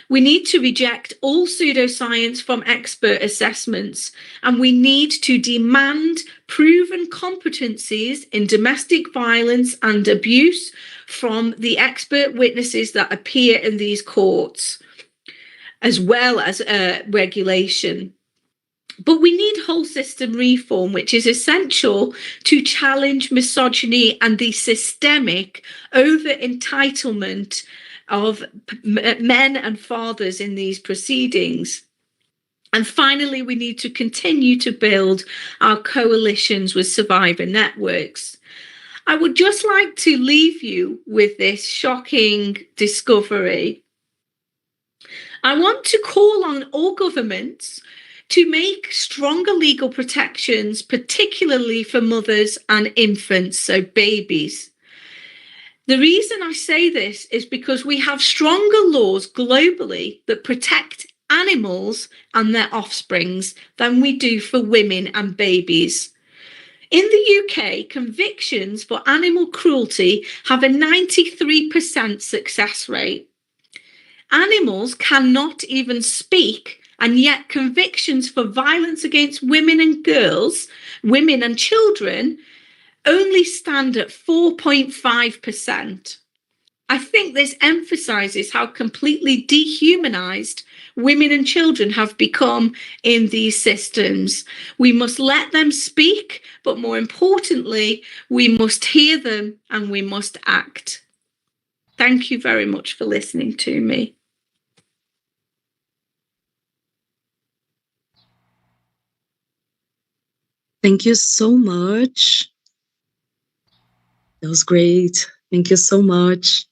We need to reject all pseudoscience from expert assessments, and we need to demand proven competencies in domestic violence and abuse from the expert witnesses that appear in these courts, as well as regulation. But we need whole system reform, which is essential to challenge misogyny and the systemic over-entitlement of men and fathers in these proceedings. And finally, we need to continue to build our coalitions with survivor networks. I would just like to leave you with this shocking discovery. I want to call on all governments to make stronger legal protections, particularly for mothers and infants, so babies. The reason I say this is because we have stronger laws globally that protect animals and their offsprings than we do for women and babies. In the UK, convictions for animal cruelty have a 93% success rate. Animals cannot even speak, and yet convictions for violence against women and girls, women and children, only stand at 4.5%. I think this emphasizes how completely dehumanized women and children have become in these systems. We must let them speak, but more importantly, we must hear them and we must act. Thank you very much for listening to me. Thank you so much. That was great. Thank you so much.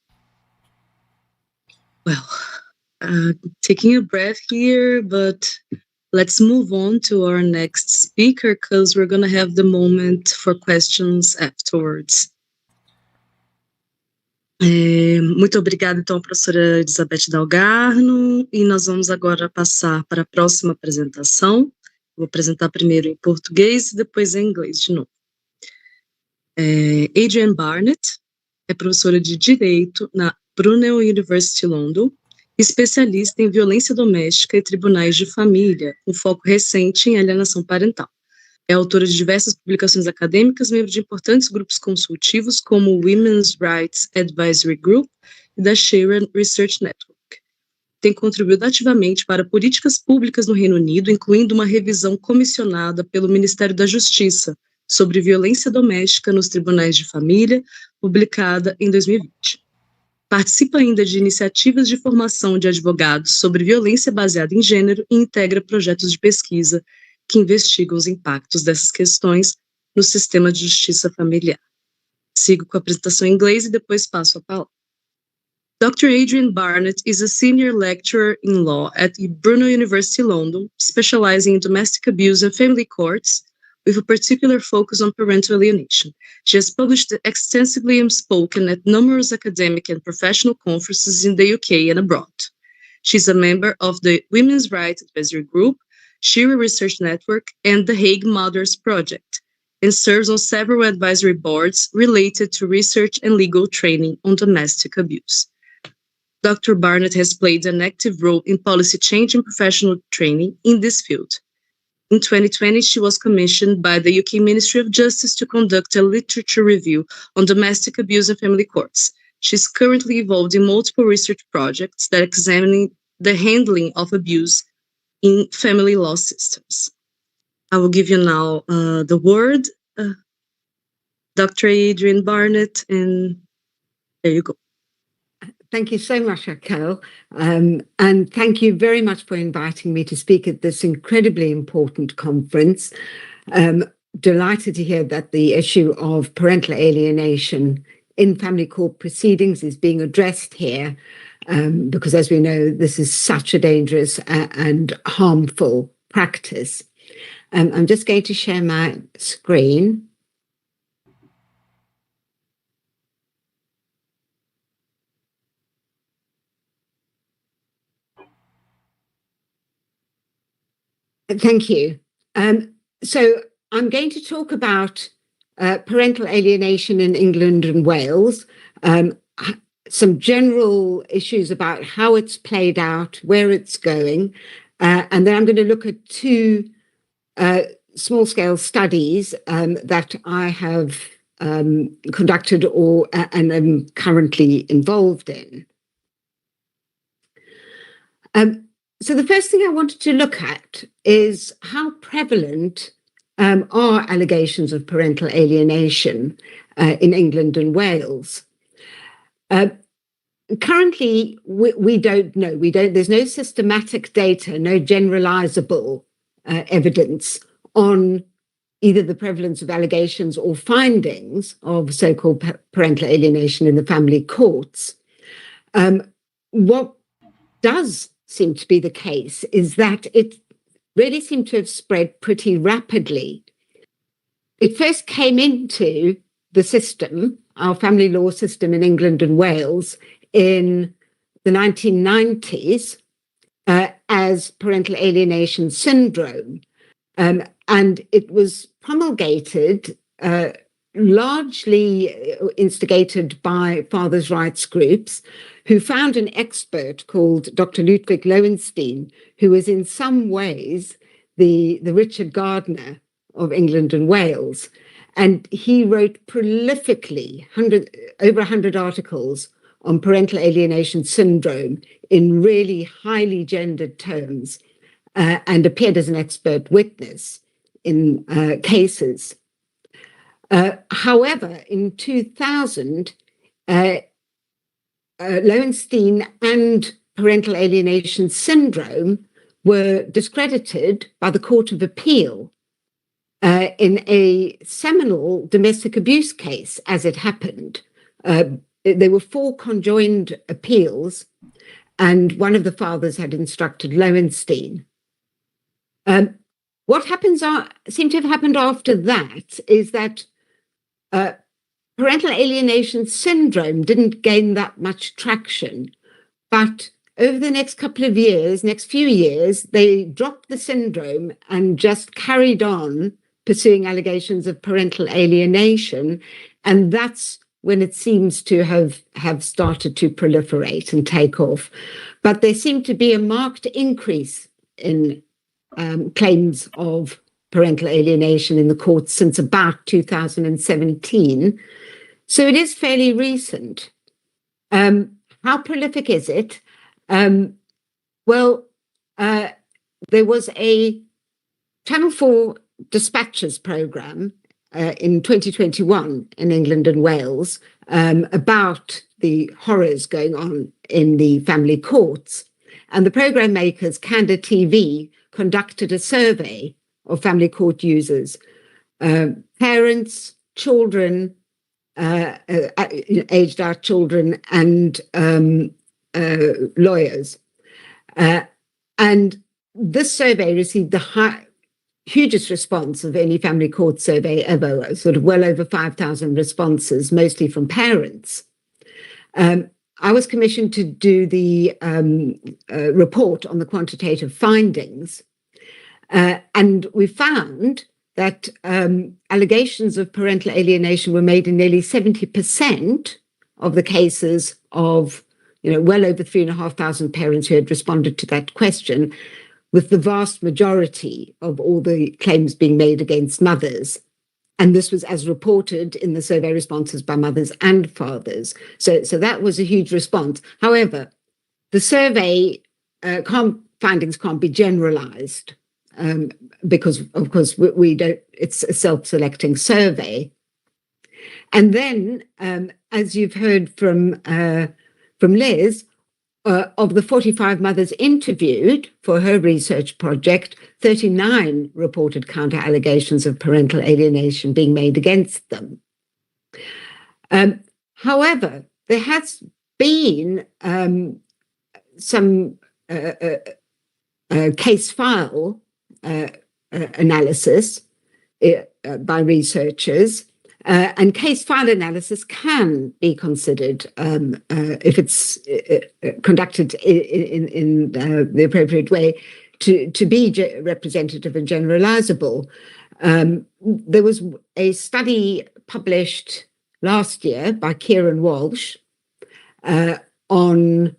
Well, taking a breath here, but let's move on to our next speaker because we're going to have the moment for questions afterwards. Muito obrigada, então, professora Elizabeth Dalgarno, e nós vamos agora passar para a próxima apresentação. Vou apresentar primeiro em português e depois em inglês de novo. Adrienne Barnett é professora de Direito na Brunel University London, especialista em violência doméstica e tribunais de família, com foco recente em alienação parental. É autora de diversas publicações acadêmicas, membro de importantes grupos consultivos como o Women's Rights Advisory Group e da Sharon Research Network. tem contribuído ativamente para políticas públicas no Reino Unido, incluindo uma revisão comissionada pelo Ministério da Justiça sobre violência doméstica nos tribunais de família, publicada em 2020. Participa ainda de iniciativas de formação de advogados sobre violência baseada em gênero e integra projetos de pesquisa que investigam os impactos dessas questões no sistema de justiça familiar. Sigo com a apresentação em inglês e depois passo a palavra. Dr. Adrienne Barnett is a senior lecturer in law at Brunel University, London, specializing in domestic abuse and family courts, with a particular focus on parental alienation. She has published extensively and spoken at numerous academic and professional conferences in the UK and abroad. She's a member of the Women's Rights Advisory Group, Shira Research Network, and the Hague Mothers Project, and serves on several advisory boards related to research and legal training on domestic abuse. Dr. Barnett has played an active role in policy change and professional training in this field. In 2020, she was commissioned by the UK Ministry of Justice to conduct a literature review on domestic abuse and family courts. She's currently involved in multiple research projects that examine the handling of abuse in family law systems. I will give you now the word, Dr. Adrienne Barnett, and there you go. Thank you so much, Raquel, and thank you very much for inviting me to speak at this incredibly important conference. Delighted to hear that the issue of parental alienation in family court proceedings is being addressed here, because as we know, this is such a dangerous and harmful practice. I'm just going to share my screen. Thank you. So I'm going to talk about parental alienation in England and Wales, some general issues about how it's played out, where it's going, and then I'm going to look at two small-scale studies that I have conducted and am currently involved in. So the first thing I wanted to look at is how prevalent are allegations of parental alienation in England and Wales. Currently, we don't know. There's no systematic data, no generalizable evidence on either the prevalence of allegations or findings of so-called parental alienation in the family courts. What does seem to be the case is that it really seemed to have spread pretty rapidly. It first came into the system, our family law system in England and Wales, in the 1990s as parental alienation syndrome. And it was promulgated, largely instigated by fathers' rights groups, who found an expert called Dr. Ludwig Lowenstein, who was in some ways the Richard Gardner of England and Wales. And he wrote prolifically, over 100 articles on parental alienation syndrome in really highly gendered terms, and appeared as an expert witness in cases. However, in 2000, Lowenstein and parental alienation syndrome were discredited by the Court of Appeal in a seminal domestic abuse case, as it happened. There were 4 conjoined appeals, and one of the fathers had instructed Lowenstein. What seemed to have happened after that is that parental alienation syndrome didn't gain that much traction, but over the next few years, they dropped the syndrome and just carried on pursuing allegations of parental alienation, and that's when it seems to have started to proliferate and take off. But there seemed to be a marked increase in claims of parental alienation in the courts since about 2017. So it is fairly recent. How prolific is it? Well, there was a Channel 4 dispatches program in 2021 in England and Wales about the horrors going on in the family courts. And the program makers, Candid TV, conducted a survey of family court users, parents, children, aged out children, and lawyers. And this survey received the hugest response of any family court survey ever, sort of well over 5,000 responses, mostly from parents. I was commissioned to do the report on the quantitative findings, and we found that allegations of parental alienation were made in nearly 70% of the cases of, well over 3,500 parents who had responded to that question, with the vast majority of all the claims being made against mothers. And this was as reported in the survey responses by mothers and fathers. So that was a huge response. However, the survey findings can't be generalized because, of course, we don't. It's a self-selecting survey. And then, as you've heard from Liz, of the 45 mothers interviewed for her research project, 39 reported counter-allegations of parental alienation being made against them. However, there has been some case file analysis by researchers. And case file analysis can be considered if it's conducted in the appropriate way to be representative and generalizable. There was a study published last year by Kieran Walsh on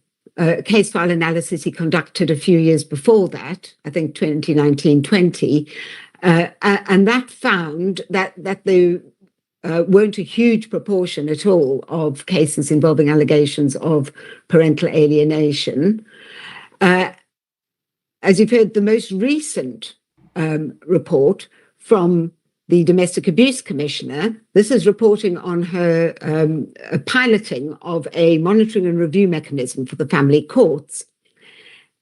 case file analysis he conducted a few years before that, I think 2019-20, and that found that there weren't a huge proportion at all of cases involving allegations of parental alienation. As you've heard, the most recent report from the Domestic Abuse Commissioner, this is reporting on her piloting of a monitoring and review mechanism for the family courts.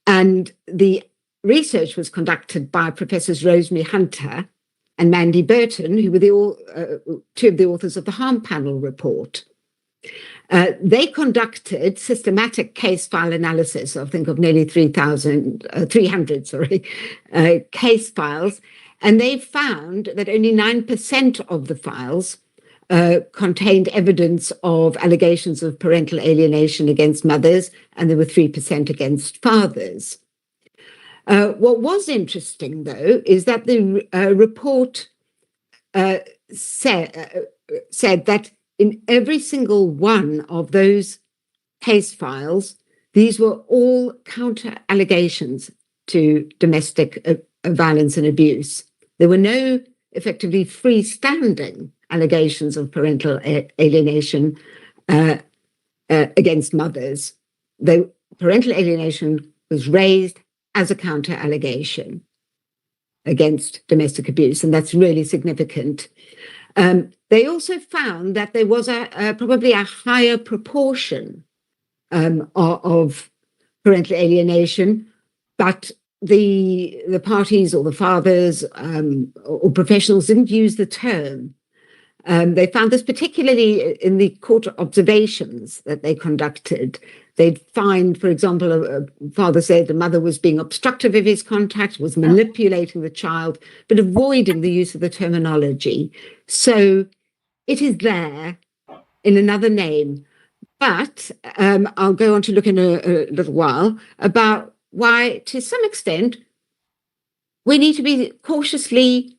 And the research was conducted by Professors Rosemary Hunter and Mandy Burton, who were two of the authors of the Harm Panel report. They conducted systematic case file analysis, I think of nearly 300 case files, and they found that only 9% of the files contained evidence of allegations of parental alienation against mothers, and there were 3% against fathers. What was interesting, though, is that the report said that in every single one of those case files, these were all counter allegations to domestic violence and abuse. There were no effectively freestanding allegations of parental alienation against mothers. The parental alienation was raised as a counter allegation against domestic abuse, and that's really significant. They also found that there was probably a higher proportion of parental alienation, but the parties or the fathers or professionals didn't use the term. They found this particularly in the court observations that they conducted. They'd find, for example, a father said the mother was being obstructive of his contact, was manipulating the child, but avoiding the use of the terminology. So it is there in another name. But I'll go on to look in a little while about why, to some extent, we need to be cautiously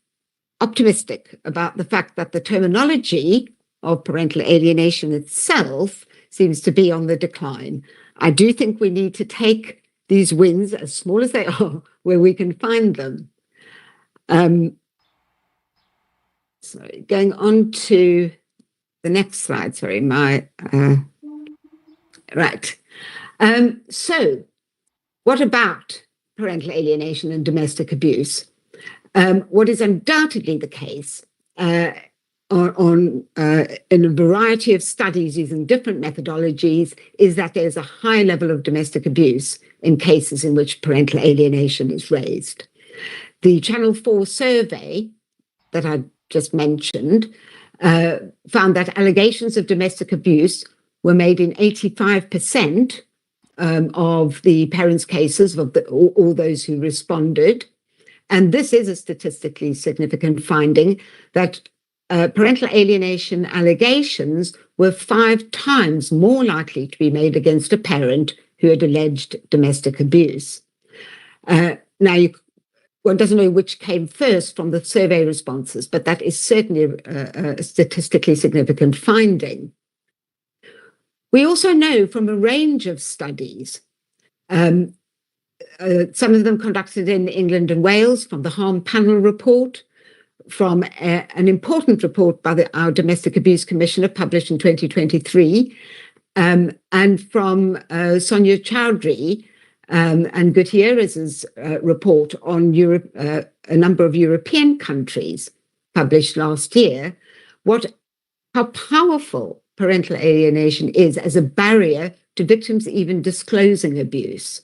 optimistic about the fact that the terminology of parental alienation itself seems to be on the decline. I do think we need to take these wins, as small as they are, where we can find them. Sorry, going on to the next slide. Sorry, right. So What about parental alienation and domestic abuse? What is undoubtedly the case in a variety of studies using different methodologies is that there's a high level of domestic abuse in cases in which parental alienation is raised. The Channel 4 survey that I just mentioned found that allegations of domestic abuse were made in 85% of the parents' cases, of all those who responded. And this is a statistically significant finding, that parental alienation allegations were 5 times more likely to be made against a parent who had alleged domestic abuse. Now, one doesn't know which came first from the survey responses, but that is certainly a statistically significant finding. We also know from a range of studies, some of them conducted in England and Wales, from the Harm Panel report, from an important report by our Domestic Abuse Commissioner published in 2023, and from Sonia Chowdhury and Gutierrez's report on Europe, a number of European countries published last year, how powerful parental alienation is as a barrier to victims even disclosing abuse.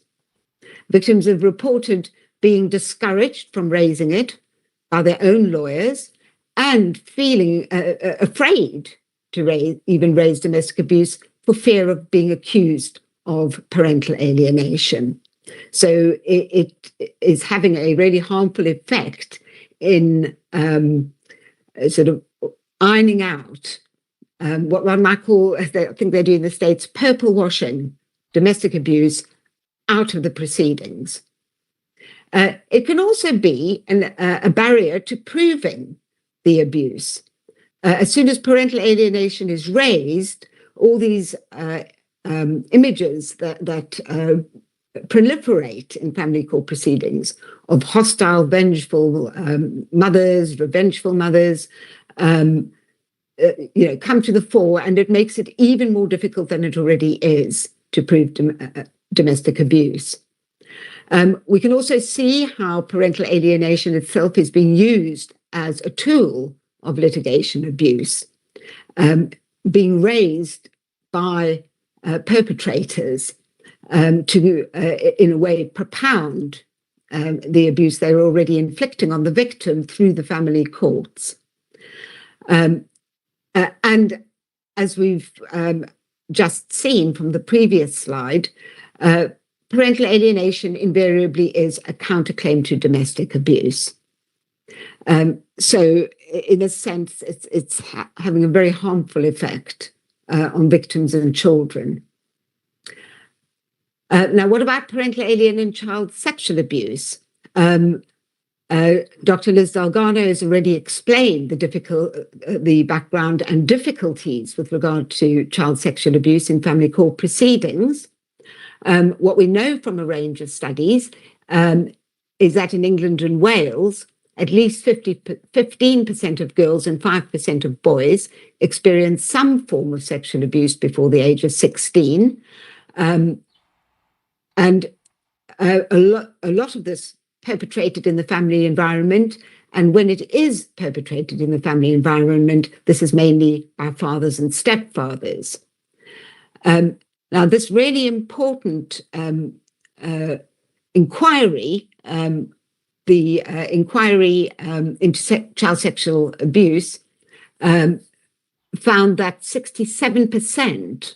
Victims have reported being discouraged from raising it by their own lawyers and feeling afraid to even raise domestic abuse for fear of being accused of parental alienation. So it is having a really harmful effect in sort of ironing out what one might call, I think they do in the States, purple washing domestic abuse out of the proceedings. It can also be a barrier to proving the abuse. As soon as parental alienation is raised, all these images that proliferate in family court proceedings of hostile, vengeful mothers, revengeful mothers, come to the fore, and it makes it even more difficult than it already is to prove domestic abuse. We can also see how parental alienation itself is being used as a tool of litigation abuse, being raised by perpetrators to, in a way, propound the abuse they're already inflicting on the victim through the family courts. And as we've just seen from the previous slide, parental alienation invariably is a counterclaim to domestic abuse. So in a sense, it's having a very harmful effect on victims and children. Now, what about parental alien and child sexual abuse? Dr. Liz Dalgarno has already explained the background and difficulties with regard to child sexual abuse in family court proceedings. What we know from a range of studies is that in England and Wales, at least 15% of girls and 5% of boys experience some form of sexual abuse before the age of 16. And a lot of this perpetrated in the family environment. And when it is perpetrated in the family environment, this is mainly by fathers and stepfathers. Now, this really important inquiry, the inquiry into child sexual abuse, found that 67%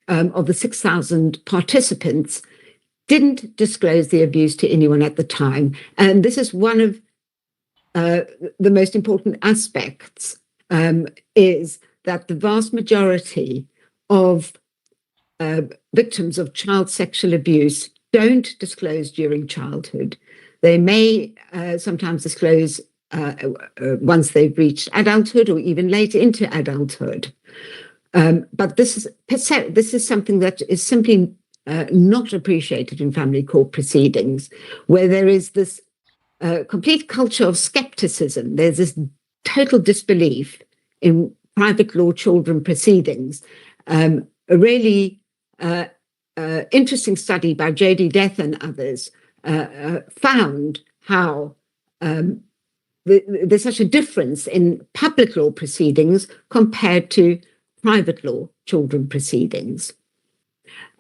of the 6,000 participants didn't disclose the abuse to anyone at the time. And this is one of the most important aspects, is that the vast majority of victims of child sexual abuse don't disclose during childhood. They may sometimes disclose once they've reached adulthood or even later into adulthood. But this is something that is simply not appreciated in family court proceedings, where there is this complete culture of skepticism. There's this total disbelief in private law children proceedings, a really interesting study by J.D. Death and others found how there's such a difference in public law proceedings compared to private law children proceedings.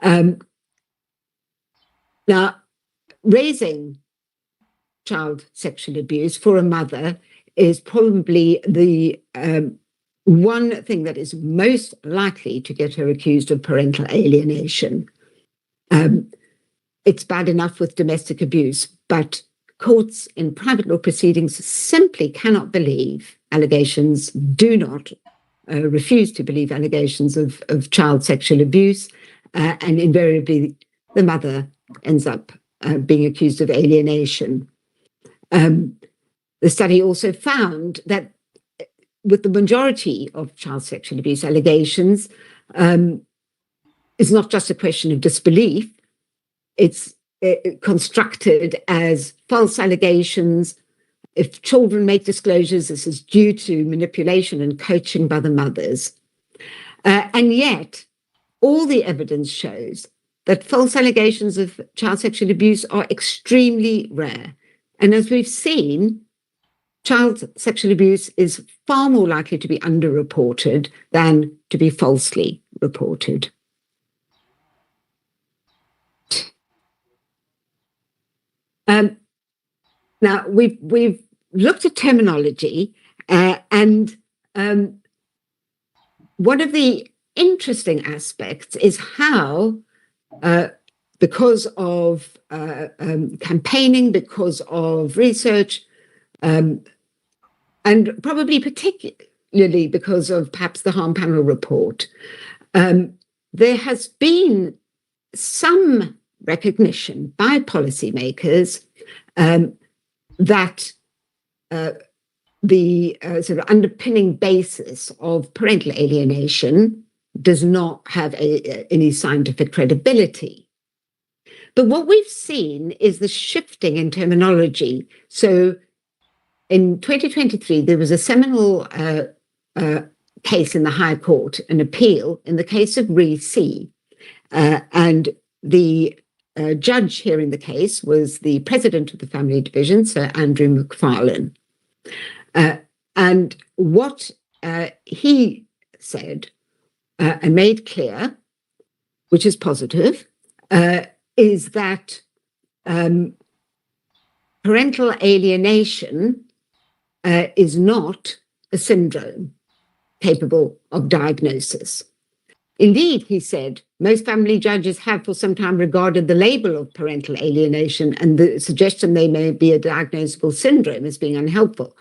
Now, raising child sexual abuse for a mother is probably the one thing that is most likely to get her accused of parental alienation. It's bad enough with domestic abuse, but courts in private law proceedings simply cannot believe allegations, do not refuse to believe allegations of child sexual abuse, and invariably the mother ends up being accused of alienation. The study also found that with the majority of child sexual abuse allegations, it's not just a question of disbelief, it's constructed as false allegations. If children make disclosures, this is due to manipulation and coaching by the mothers. And yet, all the evidence shows that false allegations of child sexual abuse are extremely rare. And as we've seen, child sexual abuse is far more likely to be underreported than to be falsely reported. Now, we've looked at terminology, and one of the interesting aspects is how, because of campaigning, because of research, and probably particularly because of perhaps the Harm Panel report, there has been some recognition by policymakers that the sort of underpinning basis of parental alienation does not have any scientific credibility. But what we've seen is the shifting in terminology. So in 2023, there was a seminal case in the High Court, an appeal in the case of Re C. And the judge hearing the case was the president of the Family Division, Sir Andrew McFarlane. And what he said and made clear, which is positive, is that parental alienation is not a syndrome capable of diagnosis. Indeed, he said, most family judges have for some time regarded the label of parental alienation and the suggestion they may be a diagnosable syndrome as being unhelpful.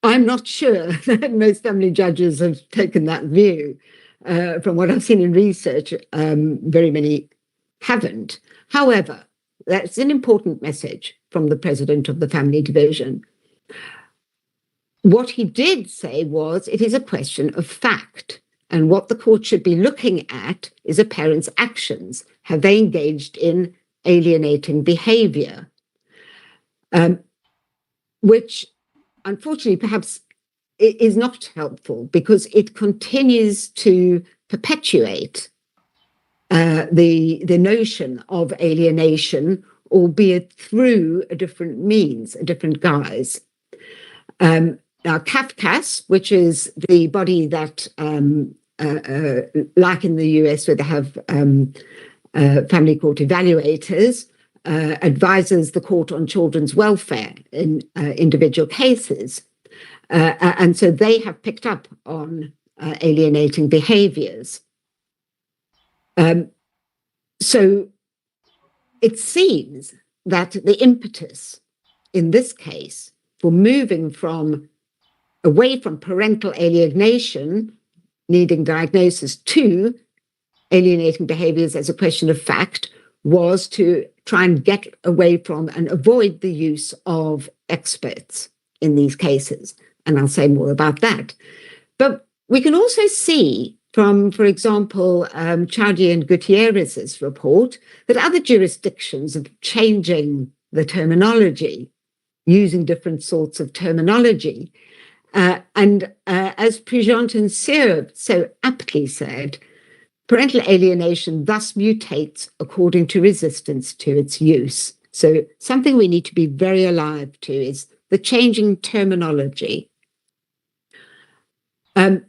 I'm not sure that most family judges have taken that view. From what I've seen in research, very many haven't. However, that's an important message from the president of the Family Division. What he did say was it is a question of fact. And what the court should be looking at is a parent's actions. Have they engaged in alienating behavior? Which, unfortunately, perhaps is not helpful because it continues to perpetuate the notion of alienation, albeit through a different means, a different guise. Now, CAFCAS, which is the body that like in the US where they have family court evaluators, advises the court on children's welfare in individual cases. And so they have picked up on alienating behaviors. So it seems that the impetus in this case for moving away from parental alienation, needing diagnosis, to alienating behaviors as a question of fact was to try and get away from and avoid the use of experts in these cases. And I'll say more about that. But we can also see from, for example, Chowdhury and Gutierrez's report that other jurisdictions are changing the terminology, using different sorts of terminology. And as Prigent and Cyr so aptly said, Parental alienation thus mutates according to resistance to its use. So something we need to be very alive to is the changing terminology. Now,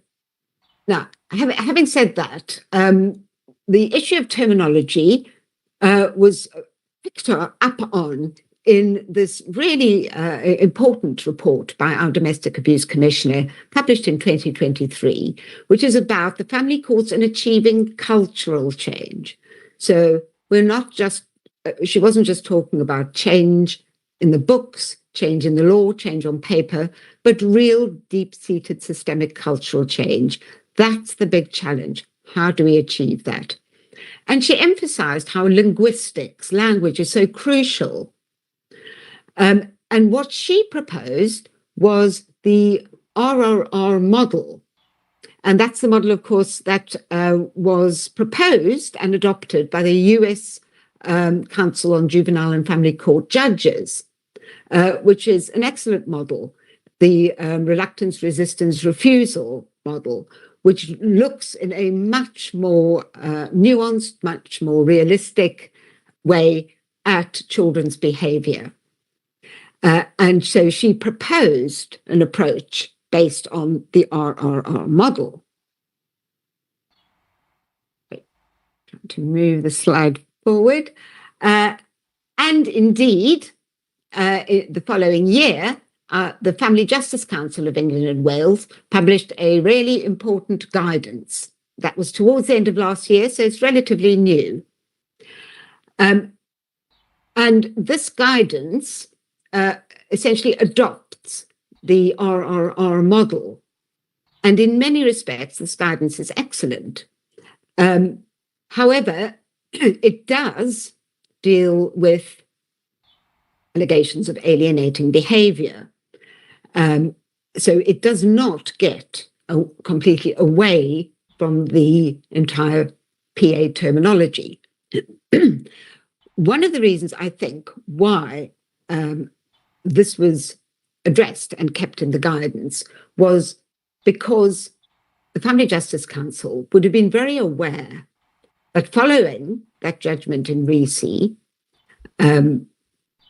having said that, the issue of terminology was picked up on in this really important report by our Domestic Abuse Commissioner, published in 2023, which is about the family courts and achieving cultural change. So we're not just, she wasn't just talking about change in the books, change in the law, change on paper, but real deep-seated systemic cultural change. That's the big challenge. How do we achieve that? And she emphasized how linguistics, language, is so crucial. And what she proposed was the RRR model. And that's the model, of course, that was proposed and adopted by the US Council on Juvenile and Family Court Judges, which is an excellent model, the reluctance, resistance, refusal model, which looks in a much more nuanced, much more realistic way at children's behavior. And so she proposed an approach based on the RRR model. Trying to move the slide forward. And indeed, the following year, the Family Justice Council of England and Wales published a really important guidance. That was towards the end of last year, so it's relatively new. And this guidance essentially adopts the RRR model. And in many respects, this guidance is excellent. However, it does deal with allegations of alienating behavior. So it does not get completely away from the entire PA terminology. One of the reasons, I think, why this was addressed and kept in the guidance was because the Family Justice Council would have been very aware that following that judgment in Risi,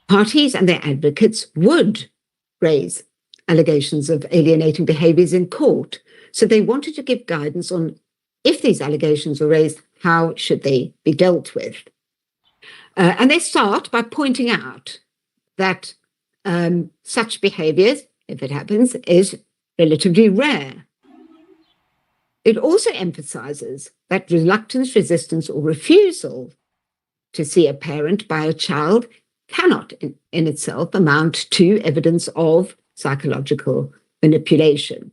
parties and their advocates would raise allegations of alienating behaviours in court. So they wanted to give guidance on if these allegations were raised, how should they be dealt with? And they start by pointing out that such behaviours, if it happens, is relatively rare. It also emphasises that reluctance, resistance, or refusal to see a parent by a child cannot in itself amount to evidence of psychological manipulation.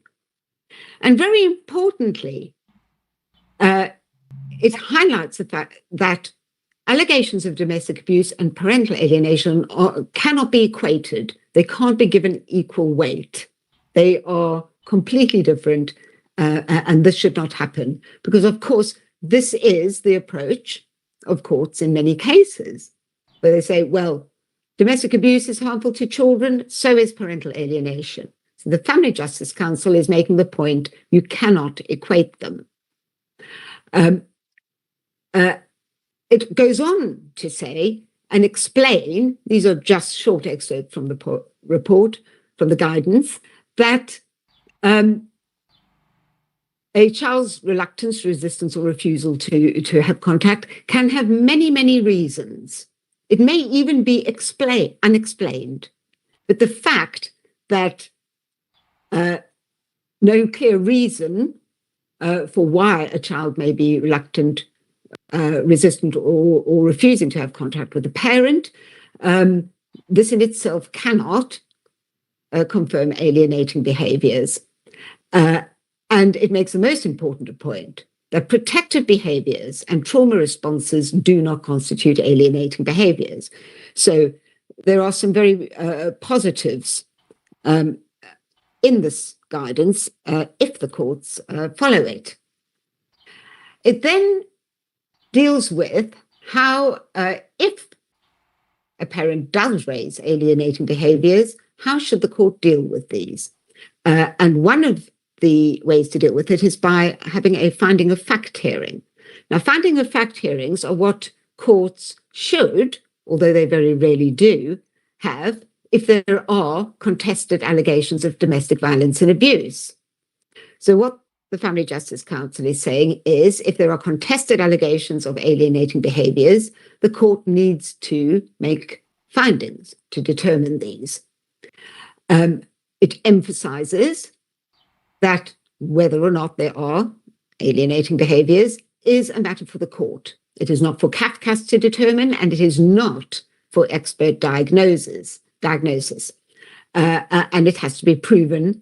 And very importantly, it highlights the fact that allegations of domestic abuse and parental alienation cannot be equated. They can't be given equal weight. They are completely different, and this should not happen because, of course, this is the approach of courts in many cases, where they say, well, domestic abuse is harmful to children, so is parental alienation. So the Family Justice Council is making the point you cannot equate them. It goes on to say and explain, these are just short excerpts from the report, from the guidance, that a child's reluctance, resistance, or refusal to have contact can have many, many reasons. It may even be unexplained. But the fact that no clear reason for why a child may be reluctant, resistant, or refusing to have contact with a parent, this in itself cannot confirm alienating behaviours. And it makes the most important point that protective behaviours and trauma responses do not constitute alienating behaviours. So there are some very positives in this guidance if the courts follow it. It then deals with how, if a parent does raise alienating behaviours, how should the court deal with these? And one of the ways to deal with it is by having a finding of fact hearing. Now, finding of fact hearings are what courts should, although they very rarely do, have if there are contested allegations of domestic violence and abuse. So what the Family Justice Council is saying is if there are contested allegations of alienating behaviours, the court needs to make findings to determine these. It emphasises that whether or not there are alienating behaviours is a matter for the court. It is not for CAFCAS to determine, and it is not for expert diagnosis. And it has to be proven.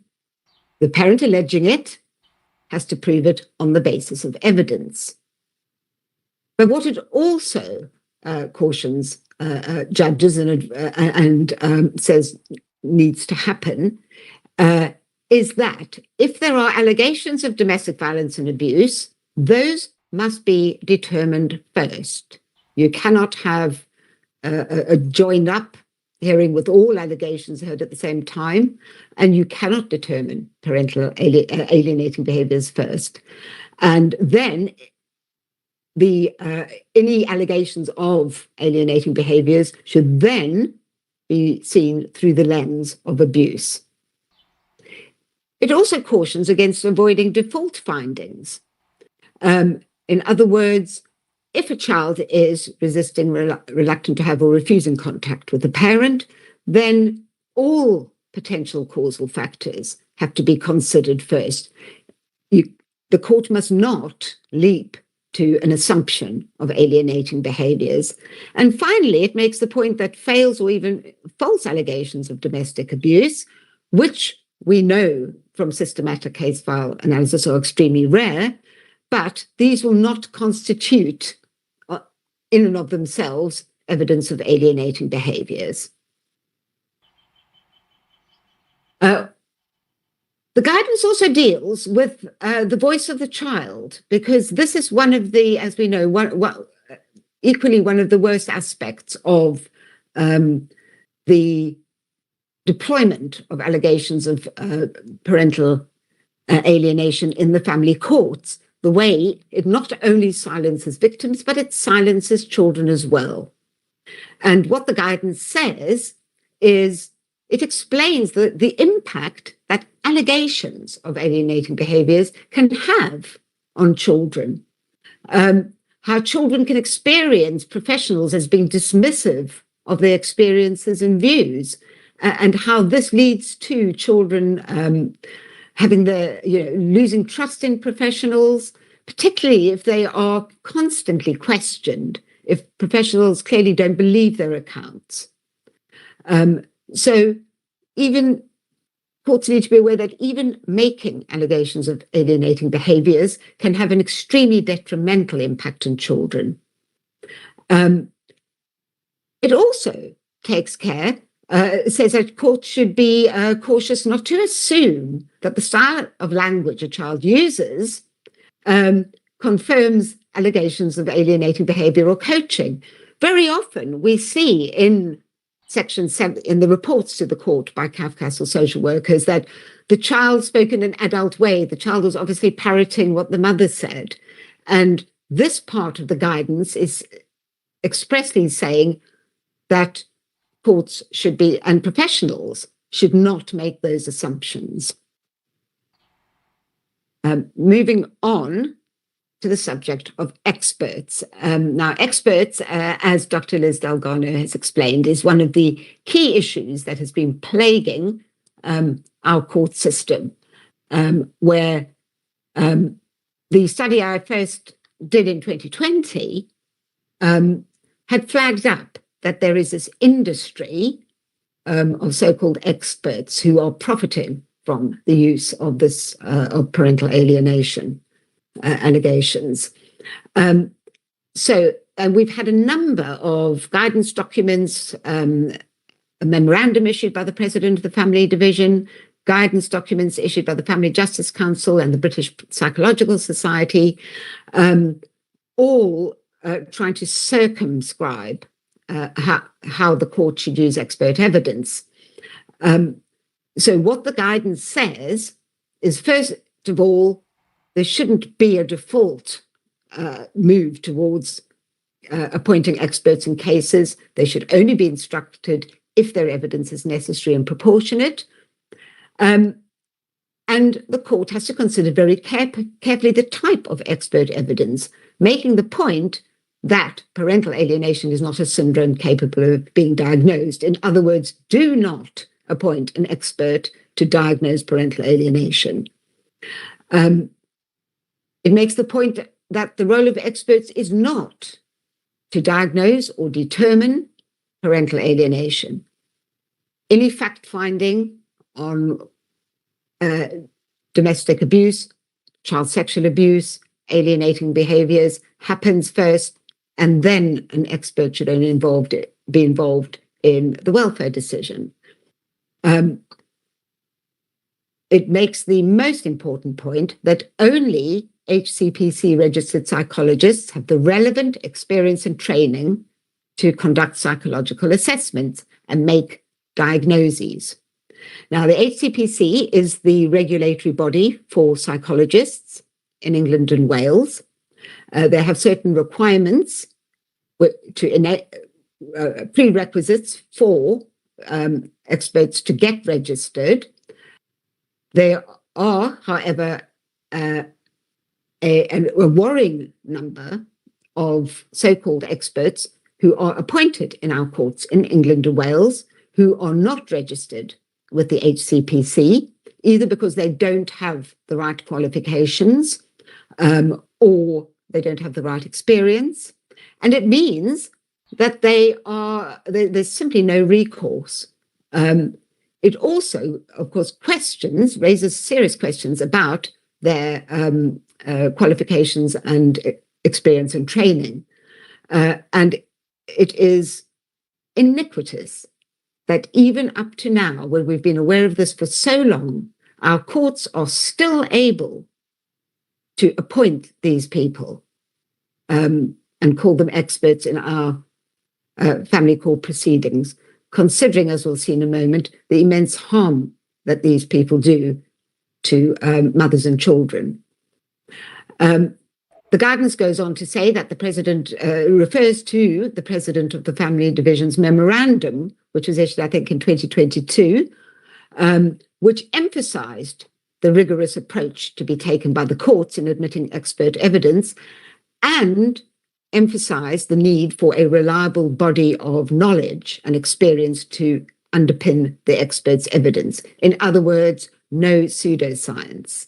The parent alleging it has to prove it on the basis of evidence. But what it also cautions judges and says needs to happen is that if there are allegations of domestic violence and abuse, those must be determined first. You cannot have a joined up hearing with all allegations heard at the same time, and you cannot determine parental alienating behaviours first. And then any allegations of alienating behaviours should then be seen through the lens of abuse. It also cautions against avoiding default findings. In other words, if a child is resisting, reluctant to have or refusing contact with a parent, then all potential causal factors have to be considered first. The court must not leap to an assumption of alienating behaviours. And finally, it makes the point that fails or even false allegations of domestic abuse, which we know from systematic case file analysis are extremely rare, but these will not constitute in and of themselves evidence of alienating behaviours. The guidance also deals with the voice of the child, because this is one of the, as we know, equally one of the worst aspects of the deployment of allegations of parental alienation in the family courts, the way it not only silences victims, but it silences children as well. And what the guidance says is it explains the impact that allegations of alienating behaviours can have on children, how children can experience professionals as being dismissive of their experiences and views, and how this leads to children having losing trust in professionals, particularly if they are constantly questioned, if professionals clearly don't believe their accounts. So even courts need to be aware that even making allegations of alienating behaviours can have an extremely detrimental impact on children. It also takes care, says that courts should be cautious not to assume that the style of language a child uses confirms allegations of alienating behaviour or coaching. Very often we see in Section 7, in the reports to the court by CAFCAS or social workers, that the child spoke in an adult way. The child was obviously parroting what the mother said. And this part of the guidance is expressly saying that courts should be, and professionals should not make those assumptions. Moving on to the subject of experts. Now, experts, as Dr. Liz Dalgarno has explained, is one of the key issues that has been plaguing our court system, where the study I first did in 2020 had flagged up that there is this industry of so-called experts who are profiting from the use of this of parental alienation allegations. And we've had a number of guidance documents, a memorandum issued by the President of the Family Division, guidance documents issued by the Family Justice Council and the British Psychological Society, all trying to circumscribe how the court should use expert evidence. So what the guidance says is, first of all, there shouldn't be a default move towards appointing experts in cases. They should only be instructed if their evidence is necessary and proportionate. And the court has to consider very carefully the type of expert evidence, making the point that parental alienation is not a syndrome capable of being diagnosed. In other words, do not appoint an expert to diagnose parental alienation. It makes the point that the role of experts is not to diagnose or determine parental alienation. Any fact-finding on domestic abuse, child sexual abuse, alienating behaviors happens first, and then an expert should only be involved in the welfare decision. It makes the most important point that only HCPC registered psychologists have the relevant experience and training to conduct psychological assessments and make diagnoses. Now, the HCPC is the regulatory body for psychologists in England and Wales. They have certain requirements prerequisites for experts to get registered. There are, however, a worrying number of so-called experts who are appointed in our courts in England and Wales who are not registered with the HCPC, either because they don't have the right qualifications or they don't have the right experience. And it means that there's simply no recourse. It also, of course, raises serious questions about their qualifications and experience and training. And it is iniquitous that even up to now, when we've been aware of this for so long, our courts are still able to appoint these people and call them experts in our family court proceedings, considering, as we'll see in a moment, the immense harm that these people do to mothers and children. The guidance goes on to say that the president refers to the president of the Family Division's memorandum, which was issued, I think, in 2022, which emphasized the rigorous approach to be taken by the courts in admitting expert evidence and emphasized the need for a reliable body of knowledge and experience to underpin the expert's evidence. In other words, no pseudoscience.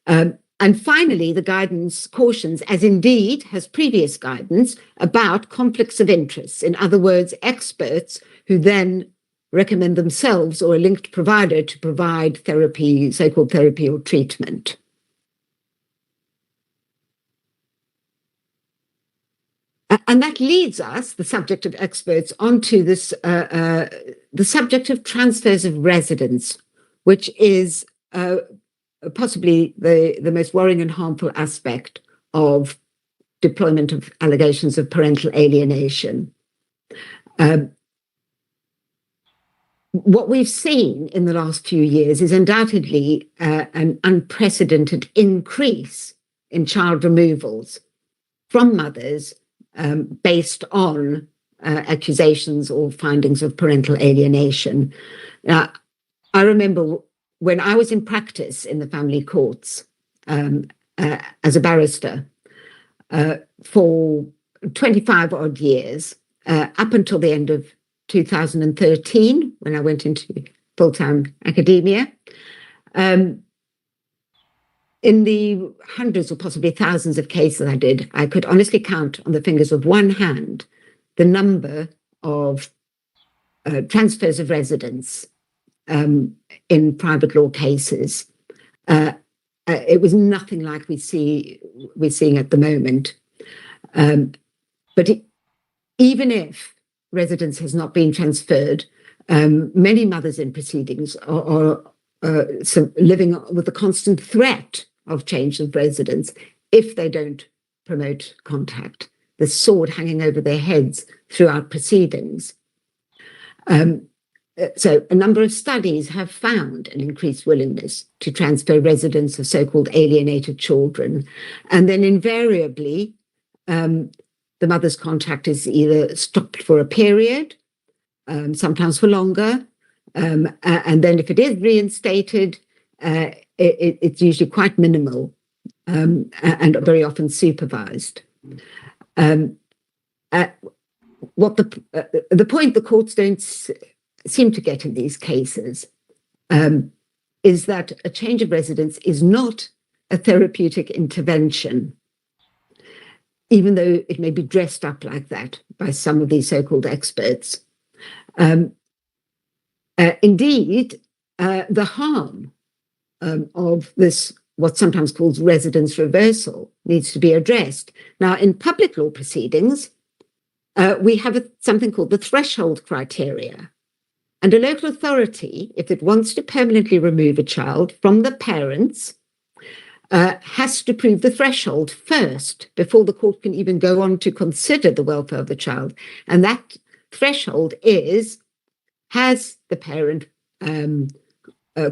And finally, the guidance cautions, as indeed has previous guidance, about conflicts of interest. In other words, experts who then recommend themselves or a linked provider to provide therapy, so-called therapy or treatment. And that leads us, the subject of experts, onto this, the subject of transfers of residence, which is possibly the most worrying and harmful aspect of deployment of allegations of parental alienation. What we've seen in the last few years is undoubtedly an unprecedented increase in child removals from mothers based on accusations or findings of parental alienation. Now, I remember when I was in practice in the family courts as a barrister for 25 odd years, up until the end of 2013, when I went into full-time academia, in the hundreds or possibly thousands of cases I did, I could honestly count on the fingers of one hand the number of transfers of residence in private law cases. It was nothing like we're seeing at the moment. But even if residence has not been transferred, many mothers in proceedings are living with the constant threat of change of residence if they don't promote contact, the sword hanging over their heads throughout proceedings. So a number of studies have found an increased willingness to transfer residence of so-called alienated children. And then invariably, the mother's contact is either stopped for a period, sometimes for longer, and then if it is reinstated, it's usually quite minimal and very often supervised. What the point the courts don't seem to get in these cases is that a change of residence is not a therapeutic intervention, even though it may be dressed up like that by some of these so-called experts. Indeed, the harm of this, what's sometimes called residence reversal, needs to be addressed. Now, in public law proceedings, we have something called the threshold criteria. And a local authority, if it wants to permanently remove a child from the parents, has to prove the threshold first before the court can even go on to consider the welfare of the child. And that threshold is, has the parent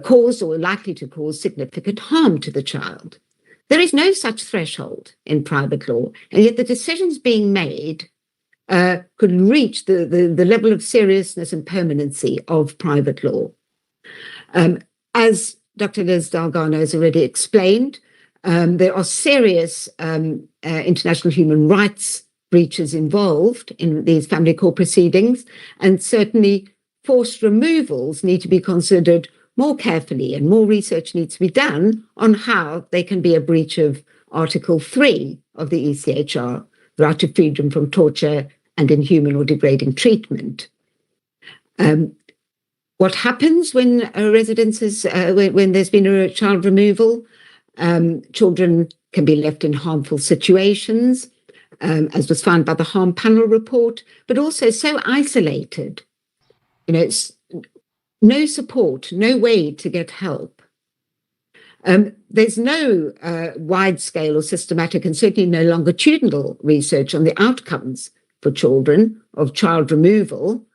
caused or likely to cause significant harm to the child? There is no such threshold in private law, and yet the decisions being made could reach the level of seriousness and permanency of private law. As Dr. Liz Dalgarno has already explained, there are serious international human rights breaches involved in these family court proceedings, and certainly forced removals need to be considered more carefully, and more research needs to be done on how they can be a breach of Article 3 of the ECHR, the right to freedom from torture and inhuman or degrading treatment. What happens when when there's been a child removal? Children can be left in harmful situations, as was found by the Harm Panel report, but also so isolated. It's no support, no way to get help. There's no wide-scale or systematic, and certainly no longitudinal research on the outcomes for children of child removal.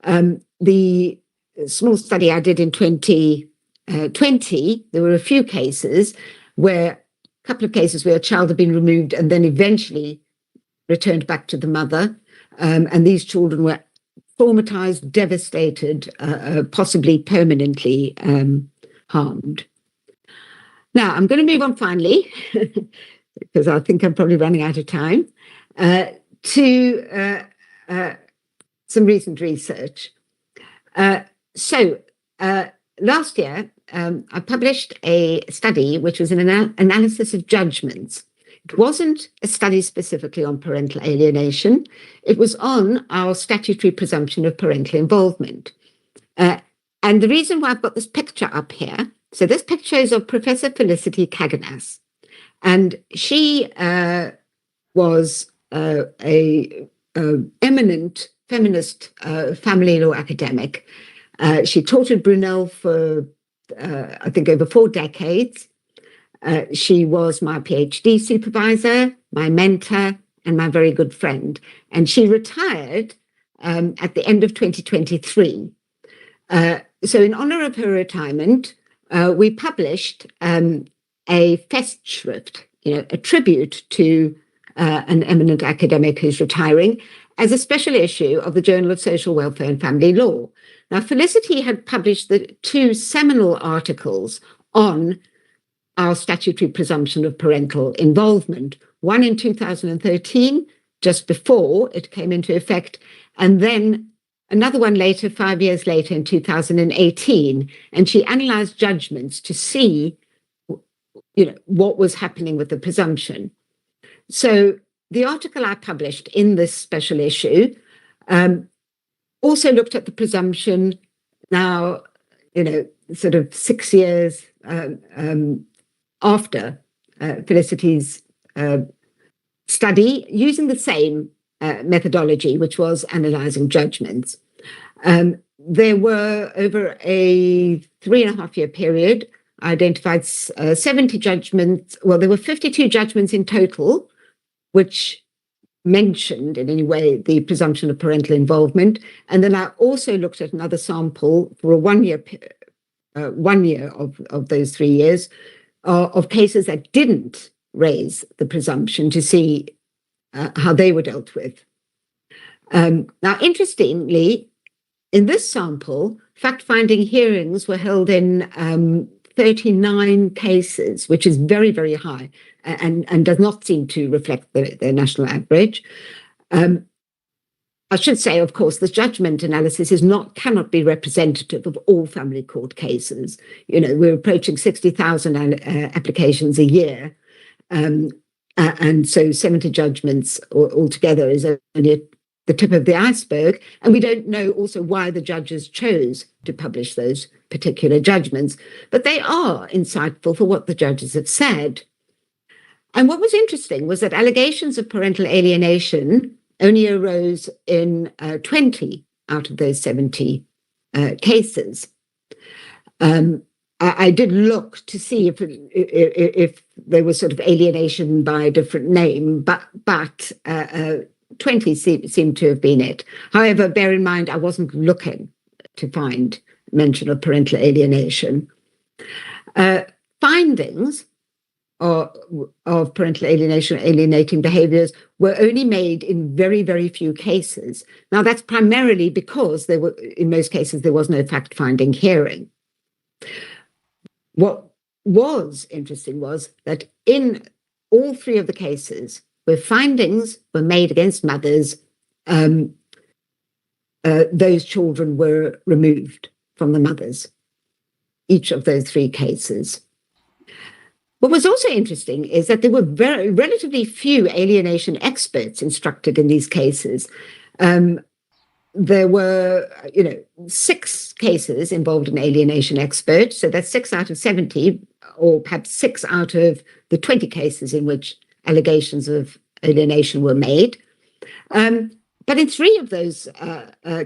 The small study I did in 2020, there were a few cases a couple of cases where a child had been removed and then eventually returned back to the mother. And these children were traumatized, devastated, possibly permanently harmed. Now, I'm going to move on finally, because I think I'm probably running out of time, to some recent research. Last year, I published a study which was an analysis of judgments. It wasn't a study specifically on parental alienation. It was on our statutory presumption of parental involvement. And the reason why I've got this picture up here, so this picture is of Professor Felicity Kaganas, and she was a eminent feminist family law academic. She taught at Brunel for, I think, over 4 decades. She was my PhD supervisor, my mentor, and my very good friend. And she retired at the end of 2023. So in honor of her retirement, we published a Festschrift, a tribute to an eminent academic who's retiring, as a special issue of the Journal of Social Welfare and Family Law. Now, Felicity had published the 2 seminal articles on our statutory presumption of parental involvement, one in 2013, just before it came into effect, and then another one later, 5 years later, in 2018. And she analysed judgments to see, what was happening with the presumption. So the article I published in this special issue also looked at the presumption now, sort of 6 years after Felicity's study, using the same methodology, which was analysing judgments. There were, over a 3.5-year period, identified 70 judgments. Well, there were 52 judgments in total, which mentioned in any way the presumption of parental involvement. And then I also looked at another sample for a 1 year of those 3 years of cases that didn't raise the presumption to see how they were dealt with. Now, interestingly, in this sample, fact-finding hearings were held in 39 cases, which is very, very high and does not seem to reflect the national average. I should say, of course, the judgment analysis cannot be representative of all family court cases. You know, we're approaching 60,000 applications a year, and so 70 judgments altogether is only the tip of the iceberg, and we don't know also why the judges chose to publish those particular judgments, but they are insightful for what the judges have said. And what was interesting was that allegations of parental alienation only arose in 20 out of those 70 cases. I did look to see if there was sort of alienation by a different name, but 20 seemed to have been it. However, bear in mind, I wasn't looking to find mention of parental alienation. Findings of parental alienation, alienating behaviours, were only made in very, very few cases. Now, that's primarily because in most cases, there was no fact-finding hearing. What was interesting was that in all three of the cases where findings were made against mothers, those children were removed from the mothers, each of those three cases. What was also interesting is that there were relatively few alienation experts instructed in these cases. There were, 6 cases involved an alienation expert, so that's 6 out of 70, or perhaps 6 out of the 20 cases in which allegations of alienation were made. But in 3 of those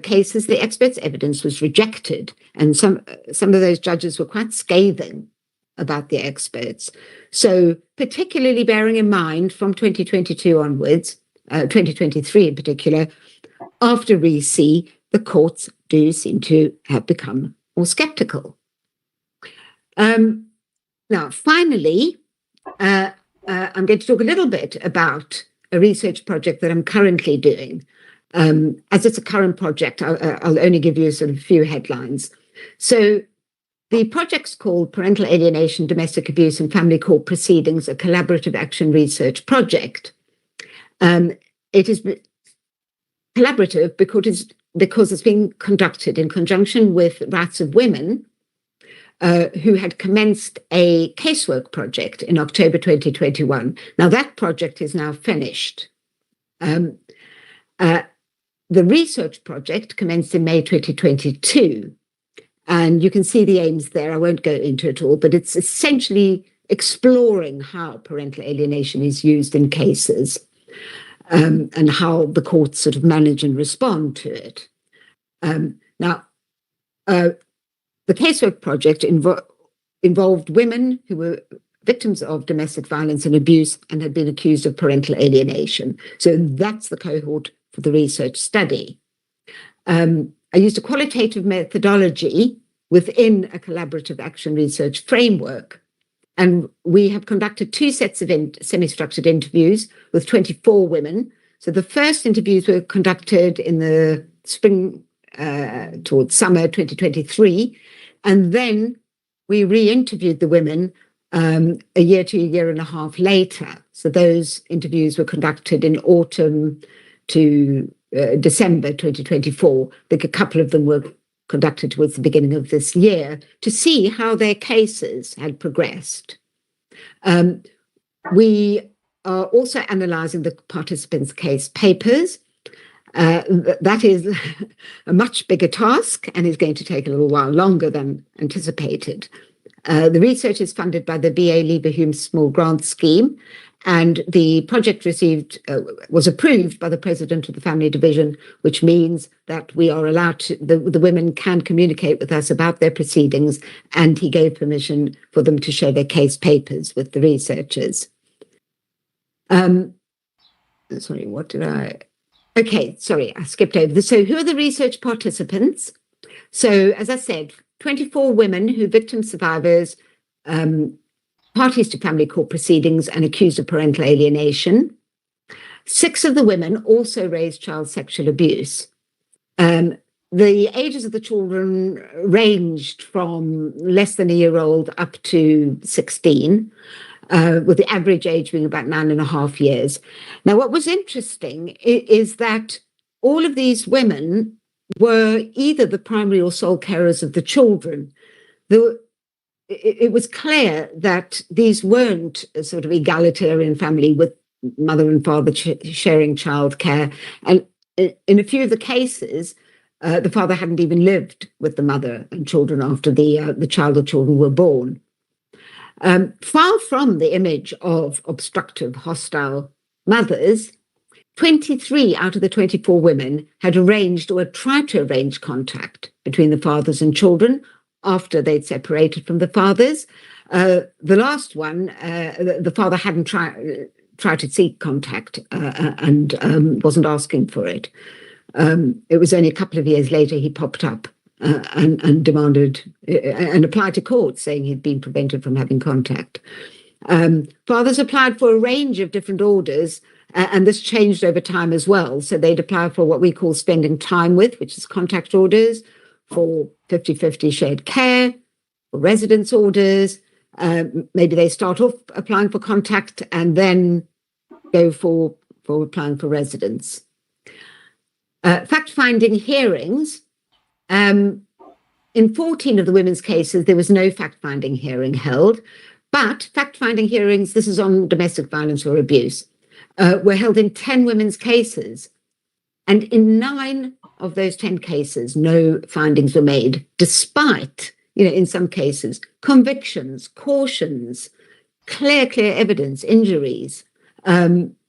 cases, the expert's evidence was rejected, and some of those judges were quite scathing about the experts. So particularly bearing in mind from 2022 onwards, 2023 in particular, after REC, the courts do seem to have become more sceptical. Now, finally, I'm going to talk a little bit about a research project that I'm currently doing. As it's a current project, I'll only give you sort of a few headlines. So the project's called Parental Alienation, Domestic Abuse and Family Court Proceedings, a Collaborative Action Research Project. It is collaborative because it's being conducted in conjunction with Rights of Women, who had commenced a casework project in October 2021. Now, that project is now finished. The research project commenced in May 2022. And you can see the aims there. I won't go into it all, but it's essentially exploring how parental alienation is used in cases and how the courts sort of manage and respond to it. Now, the casework project involved women who were victims of domestic violence and abuse and had been accused of parental alienation. So that's the cohort for the research study. I used a qualitative methodology within a collaborative action research framework, and we have conducted 2 sets of semi-structured interviews with 24 women. So the first interviews were conducted in the spring towards summer 2023, and then we re-interviewed the women a year to a year and a half later. So those interviews were conducted in autumn to December 2024. I think a couple of them were conducted towards the beginning of this year to see how their cases had progressed. We are also analysing the participants' case papers. That is a much bigger task and is going to take a little while longer than anticipated. The research is funded by the BA Lieberhuhm Small Grant Scheme, and the project was approved by the president of the Family Division, which means that we are allowed to, the women can communicate with us about their proceedings, and he gave permission for them to share their case papers with the researchers. sorry, what did I... Okay, sorry, I skipped over this. So who are the research participants? So, as I said, 24 women who victim survivors, parties to family court proceedings and accused of parental alienation. 6 of the women also raised child sexual abuse. The ages of the children ranged from less than a year old up to 16, with the average age being about 9.5 years. Now, what was interesting is that all of these women were either the primary or sole carers of the children. It was clear that these weren't a sort of egalitarian family with mother and father sharing childcare. And in a few of the cases, the father hadn't even lived with the mother and children after the child or children were born. Far from the image of obstructive, hostile mothers, 23 out of the 24 women had arranged or had tried to arrange contact between the fathers and children after they'd separated from the fathers. The last one, the father hadn't tried to seek contact and wasn't asking for it. It was only a couple of years later he popped up and demanded and applied to court saying he'd been prevented from having contact. Fathers applied for a range of different orders, and this changed over time as well. So they'd apply for what we call spending time with, which is contact orders, for 50-50 shared care, for residence orders. Maybe they start off applying for contact and then go for applying for residence. Fact-finding hearings. In 14 of the women's cases, there was no fact-finding hearing held, but fact-finding hearings, this is on domestic violence or abuse, were held in 10 women's cases. And in 9 of those 10 cases, no findings were made, despite, in some cases, convictions, cautions, clear evidence, injuries. Once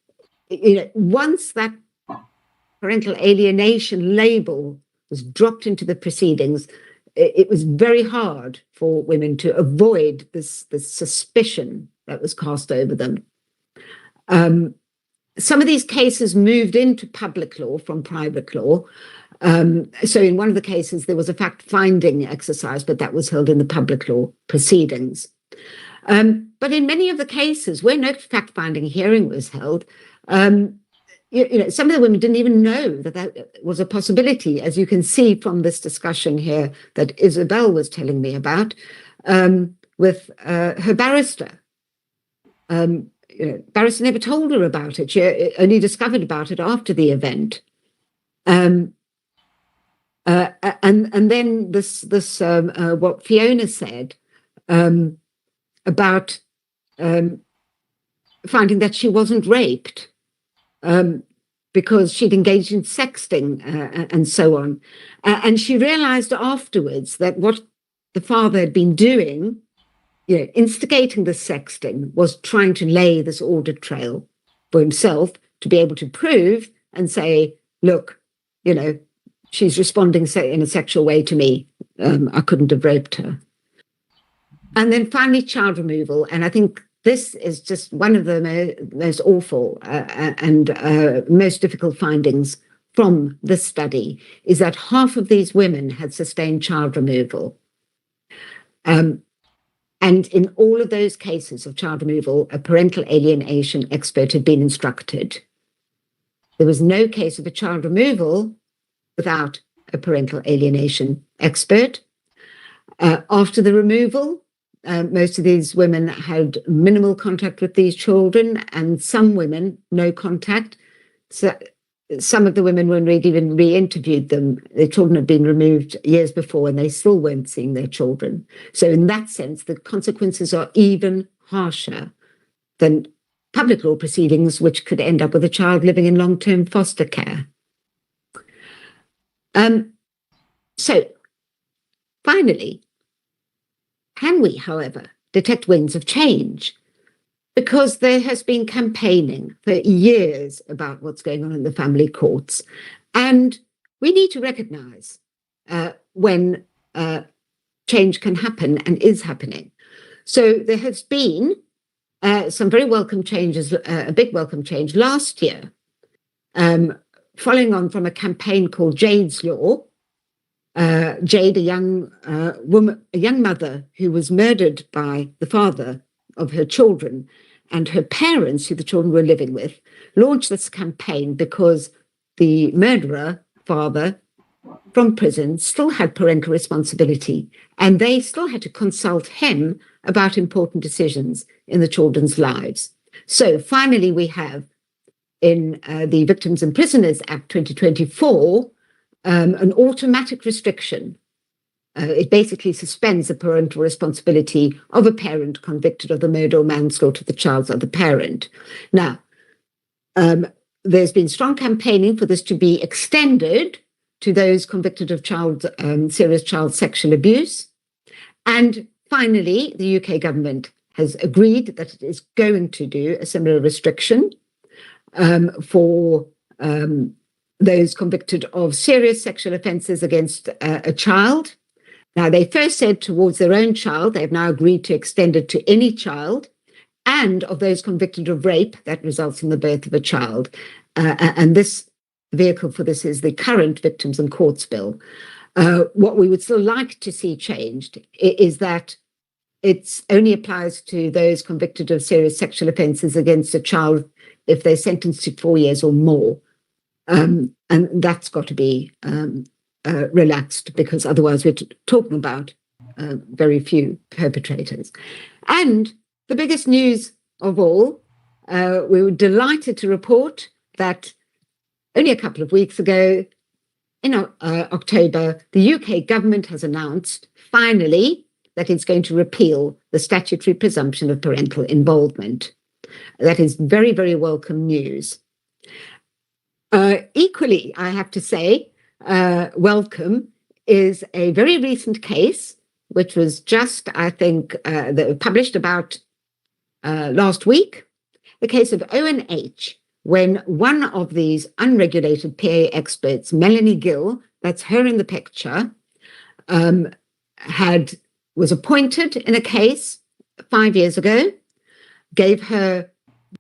that parental alienation label was dropped into the proceedings, it was very hard for women to avoid this suspicion that was cast over them. Some of these cases moved into public law from private law. So in one of the cases, there was a fact-finding exercise, but that was held in the public law proceedings. But in many of the cases where no fact-finding hearing was held, some of the women didn't even know that was a possibility, as you can see from this discussion here that Isabel was telling me about with her barrister. Barrister never told her about it. She only discovered about it after the event. And then this what Fiona said about finding that she wasn't raped because she'd engaged in sexting and so on. And she realized afterwards that what the father had been doing, instigating the sexting, was trying to lay this audit trail for himself to be able to prove and say, look, she's responding in a sexual way to me. I couldn't have raped her. And then finally, child removal. And I think this is just one of the most awful and most difficult findings from this study, is that half of these women had sustained child removal. And in all of those cases of child removal, a parental alienation expert had been instructed. There was no case of a child removal without a parental alienation expert. After the removal, most of these women had minimal contact with these children, and some women, no contact. So some of the women, when we'd even re-interviewed them, their children had been removed years before and they still weren't seeing their children. So in that sense, the consequences are even harsher than public law proceedings, which could end up with a child living in long-term foster care. So finally, can we, however, detect winds of change? Because there has been campaigning for years about what's going on in the family courts. And we need to recognize when change can happen and is happening. So there has been some very welcome changes, a big welcome change last year following on from a campaign called Jade's Law. Jade, a young mother who was murdered by the father of her children, and her parents, who the children were living with, launched this campaign because the murderer father from prison still had parental responsibility, and they still had to consult him about important decisions in the children's lives. So finally, we have in the Victims and Prisoners Act 2024 an automatic restriction. It basically suspends the parental responsibility of a parent convicted of the murder or manslaughter of the child's other parent. Now, there's been strong campaigning for this to be extended to those convicted of serious child sexual abuse. And finally, the UK government has agreed that it is going to do a similar restriction for those convicted of serious sexual offences against a child. Now, they first said towards their own child. They've now agreed to extend it to any child, and of those convicted of rape that results in the birth of a child. And this vehicle for this is the current Victims and Courts Bill. What we would still like to see changed is that it only applies to those convicted of serious sexual offences against a child if they're sentenced to 4 years or more. And that's got to be relaxed, because otherwise we're talking about very few perpetrators. And the biggest news of all, we were delighted to report that only a couple of weeks ago, in October, the UK government has announced, finally, that it's going to repeal the statutory presumption of parental involvement. That is very, very welcome news. Equally, I have to say, welcome is a very recent case, which was just, I think, published about last week, the case of O&H, when one of these unregulated PA experts, Melanie Gill, that's her in the picture, was appointed in a case 5 years ago, gave her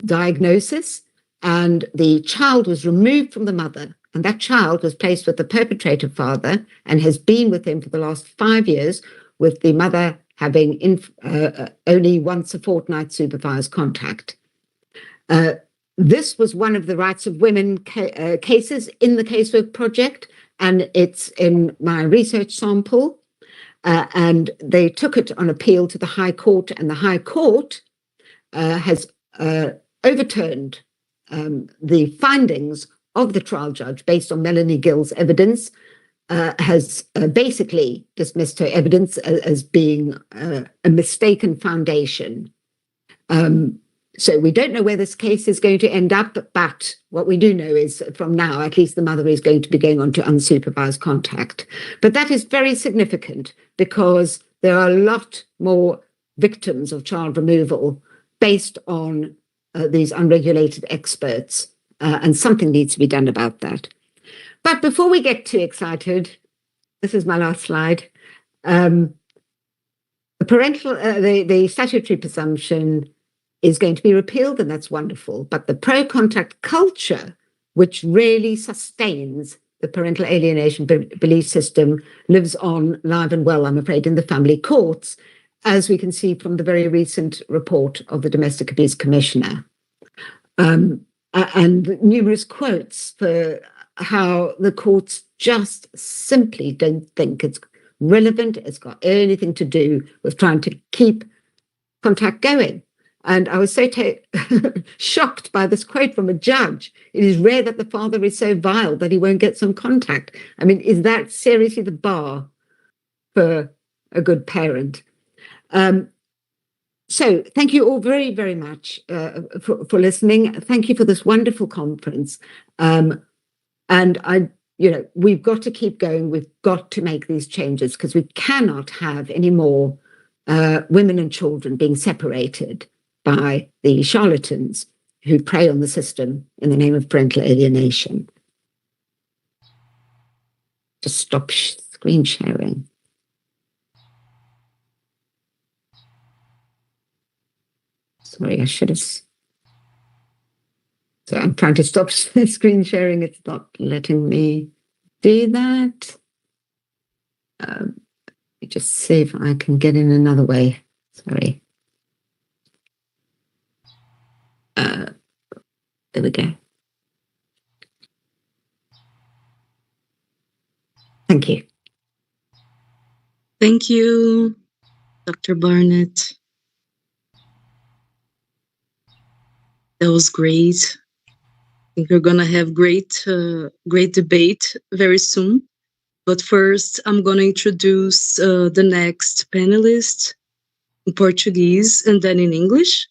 diagnosis, and the child was removed from the mother, and that child was placed with the perpetrator father and has been with him for the last 5 years, with the mother having only once a fortnight supervised contact. This was one of the rights of women cases in the Casework Project, and it's in my research sample. And they took it on appeal to the High Court, and the High Court has overturned the findings of the trial judge based on Melanie Gill's evidence, has basically dismissed her evidence as being a mistaken foundation. So we don't know where this case is going to end up, but what we do know is from now, at least the mother is going to be going on to unsupervised contact. But that is very significant because there are a lot more victims of child removal based on these unregulated experts, and something needs to be done about that. But before we get too excited, this is my last slide. The statutory presumption is going to be repealed, and that's wonderful. But the pro-contact culture, which really sustains the parental alienation belief system, lives on live and well, I'm afraid, in the family courts, as we can see from the very recent report of the Domestic Abuse Commissioner. And numerous quotes for how the courts just simply don't think it's relevant, it's got anything to do with trying to keep contact going. And I was so shocked by this quote from a judge. It is rare that the father is so vile that he won't get some contact. I mean, is that seriously the bar for a good parent? So thank you all very, very much for listening. Thank you for this wonderful conference. And we've got to keep going. We've got to make these changes because we cannot have any more women and children being separated by the charlatans who prey on the system in the name of parental alienation. Just stop screen sharing. Sorry, I should have. So I'm trying to stop screen sharing. It's not letting me do that. Let me just see if I can get in another way. Sorry. There we go. Thank you. Thank you, Dr. Barnett. That was great. I think we're gonna have great debate very soon. But first, I'm gonna introduce the next panelist in Portuguese and then in English.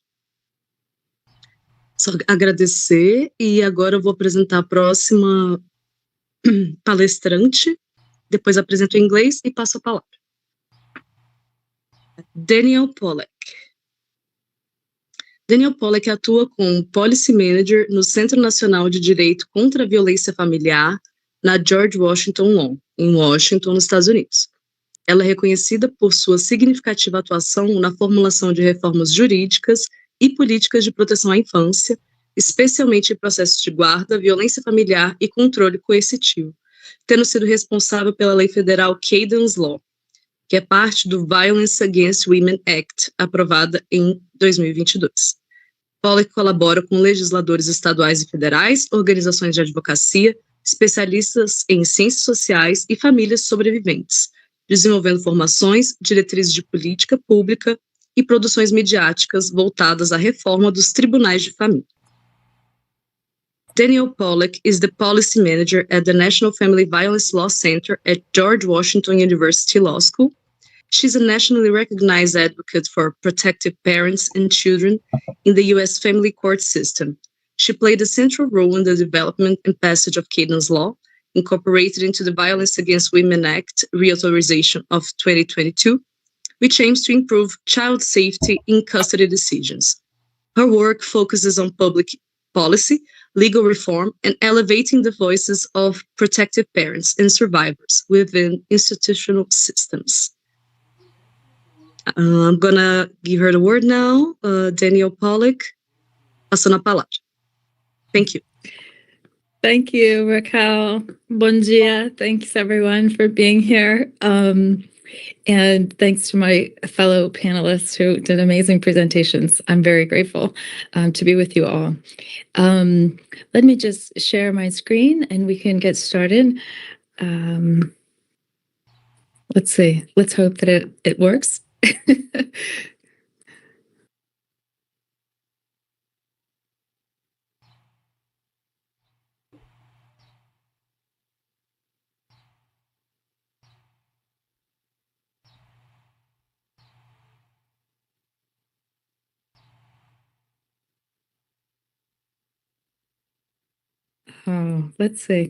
Só agradecer e agora eu vou apresentar a próxima palestrante. Depois apresento em inglês e passo a palavra. Danielle Pollack. Danielle Pollack atua como Policy Manager no Centro Nacional de Direito contra a Violência Familiar na George Washington Law, em Washington, nos Estados Unidos. Ela é reconhecida por sua significativa atuação na formulação de reformas jurídicas e políticas de proteção à infância, especialmente em processos de guarda, violência familiar e controle coercitivo, tendo sido responsável pela lei federal Cadence Law, que é parte do Violence Against Women Act, aprovada em 2022. Pollack colabora com legisladores estaduais e federais, organizações de advocacia, especialistas em ciências sociais e famílias sobreviventes, desenvolvendo formações, diretrizes de política pública e produções midiáticas voltadas à reforma dos tribunais de família. Danielle Pollack is the policy manager at the National Family Violence Law Center at George Washington University Law School. She's a nationally recognized advocate for protective parents and children in the U.S. family court system. She played a central role in the development and passage of Cadence Law, incorporated into the Violence Against Women Act reauthorization of 2022, which aims to improve child safety in custody decisions. Her work focuses on public policy, legal reform, and elevating the voices of protective parents and survivors within institutional systems. I'm gonna give her the word now, Danielle Pollack. Passando a palavra. Thank you. Thank you, Raquel. Bom dia. Thanks, everyone, for being here. And thanks to my fellow panelists who did amazing presentations. I'm very grateful to be with you all. Let me just share my screen and we can get started. Let's see. Let's hope that it works. Oh, let's see.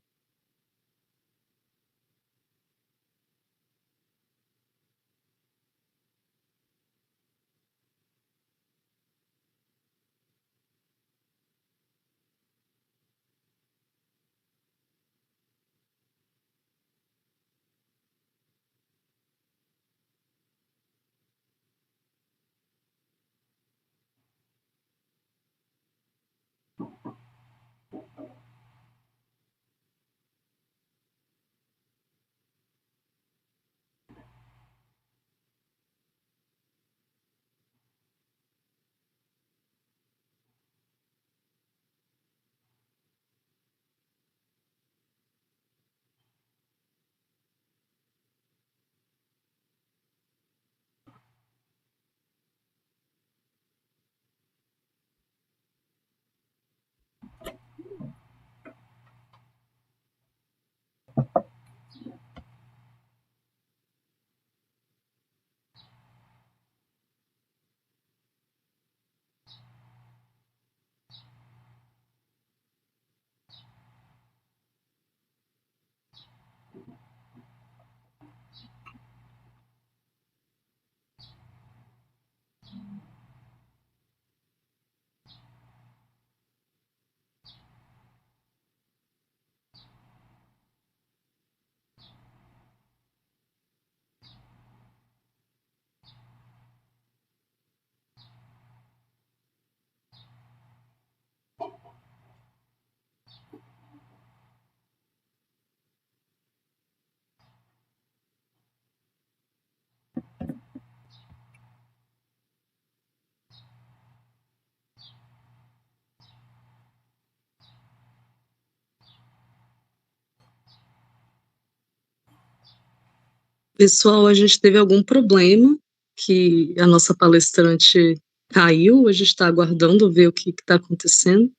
Pessoal, a gente teve algum problema, que a nossa palestrante caiu, a gente está aguardando ver o que está acontecendo.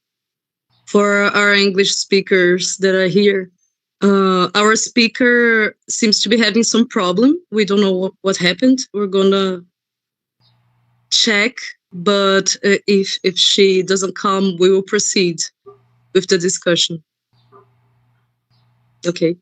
For our English speakers that are here, our speaker seems to be having some problem. We don't know what happened. We're gonna check, but if she doesn't come, we will proceed with the discussion. Okay.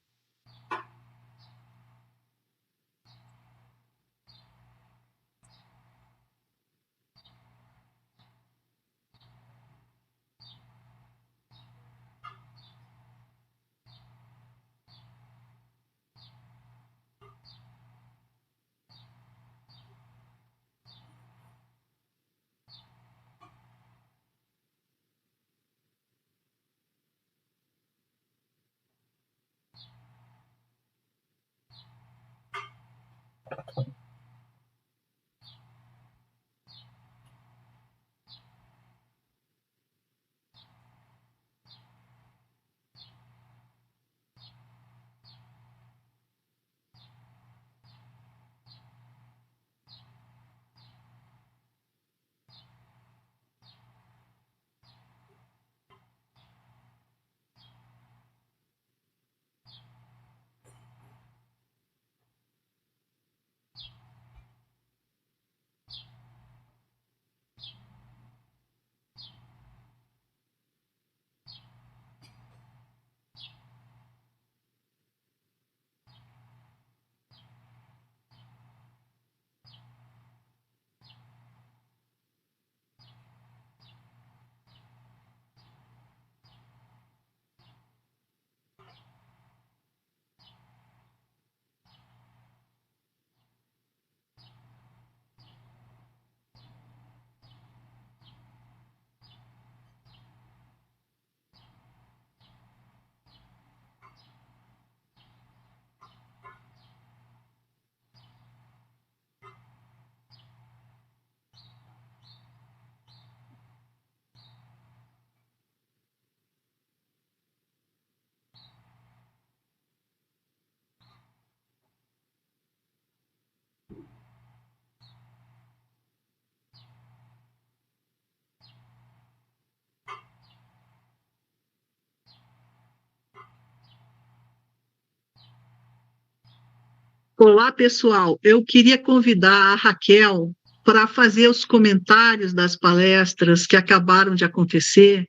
Olá, pessoal. Eu queria convidar a Raquel para fazer os comentários das palestras que acabaram de acontecer,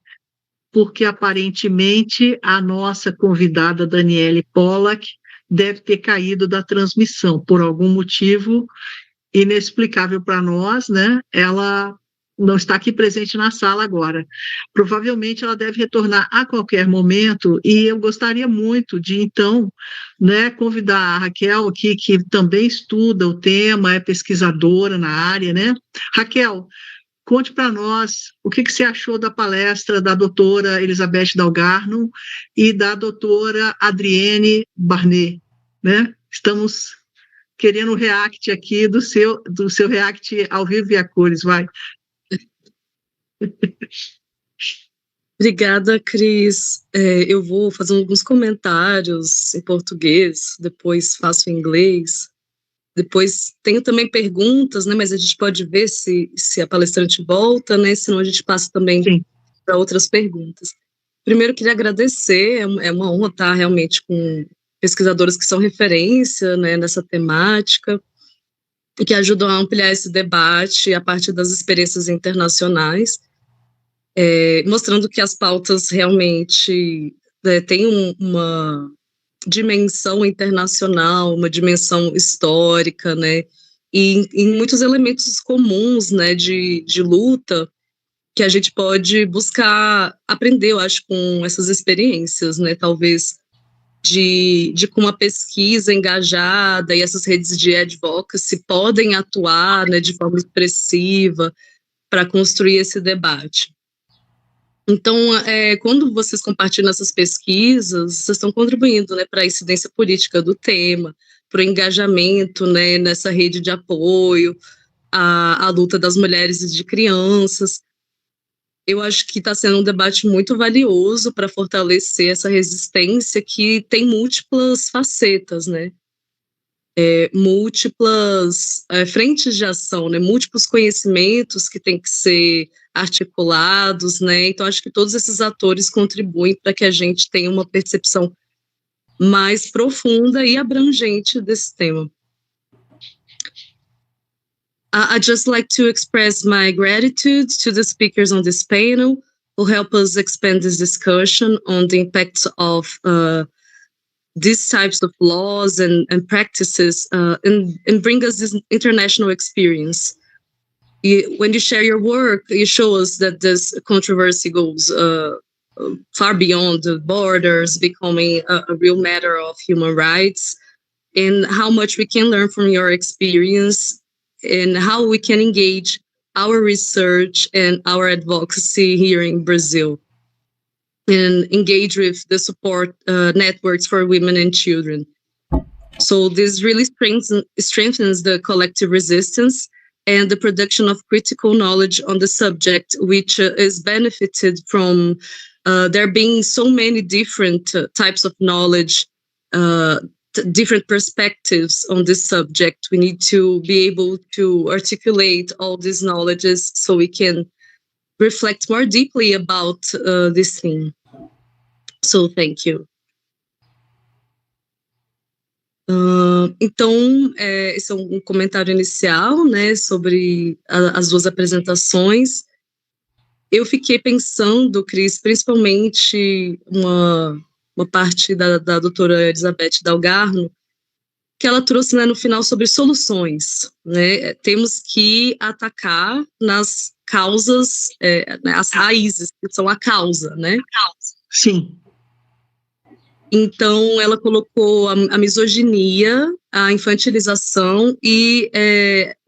porque aparentemente a nossa convidada Danielle Pollack deve ter caído da transmissão por algum motivo inexplicável para nós, né? Ela não está aqui presente na sala agora. Provavelmente ela deve retornar a qualquer momento e eu gostaria muito de, então, né, convidar a Raquel aqui, que também estuda o tema, é pesquisadora na área, né? Raquel, conte para nós o que você achou da palestra da doutora Elizabeth Dalgarno e da doutora Adrienne Barnett, né? Estamos querendo o react aqui do seu react ao vivo e a cores, vai. Obrigada, Cris. Eu vou fazer alguns comentários em português, depois faço em inglês. Depois tenho também perguntas, né? Mas a gente pode ver se a palestrante volta, né? Senão a gente passa também para outras perguntas. Primeiro, queria agradecer, é uma honra estar realmente com pesquisadores que são referência, né, nessa temática e que ajudam a ampliar esse debate a partir das experiências internacionais, mostrando que as pautas realmente têm uma dimensão internacional, uma dimensão histórica, né, e em muitos elementos comuns, né, de luta que a gente pode buscar aprender, eu acho, com essas experiências, né, talvez de como a pesquisa engajada e essas redes de advocacy podem atuar, né, de forma expressiva para construir esse debate. Então, quando vocês compartilham essas pesquisas, vocês estão contribuindo, né, para a incidência política do tema, para o engajamento, né, nessa rede de apoio à luta das mulheres e de crianças. Eu acho que está sendo um debate muito valioso para fortalecer essa resistência que tem múltiplas facetas, né? múltiplas frentes de ação, né? Múltiplos conhecimentos que têm que ser articulados, né? Então, acho que todos esses atores contribuem para que a gente tenha uma percepção mais profunda e abrangente desse tema. I'd just like to express my gratitude to the speakers on this panel who help us expand this discussion on the impacts of these types of laws and practices and bring us this international experience. When you share your work, you show us that this controversy goes far beyond the borders, becoming a real matter of human rights, and how much we can learn from your experience and how we can engage our research and our advocacy here in Brazil and engage with the support networks for women and children. So this really strengthens the collective resistance and the production of critical knowledge on the subject, which is benefited from there being so many different types of knowledge, different perspectives on this subject. We need to be able to articulate all these knowledges so we can reflect more deeply about this theme. So, thank you. Então, esse é um comentário inicial, né, sobre as duas apresentações. Eu fiquei pensando, Cris, principalmente uma parte da doutora Elizabeth Dalgarno, que ela trouxe, né, no final sobre soluções, né? Temos que atacar nas causas, as raízes, que são a causa, né? Sim. Então, ela colocou a misoginia, a infantilização e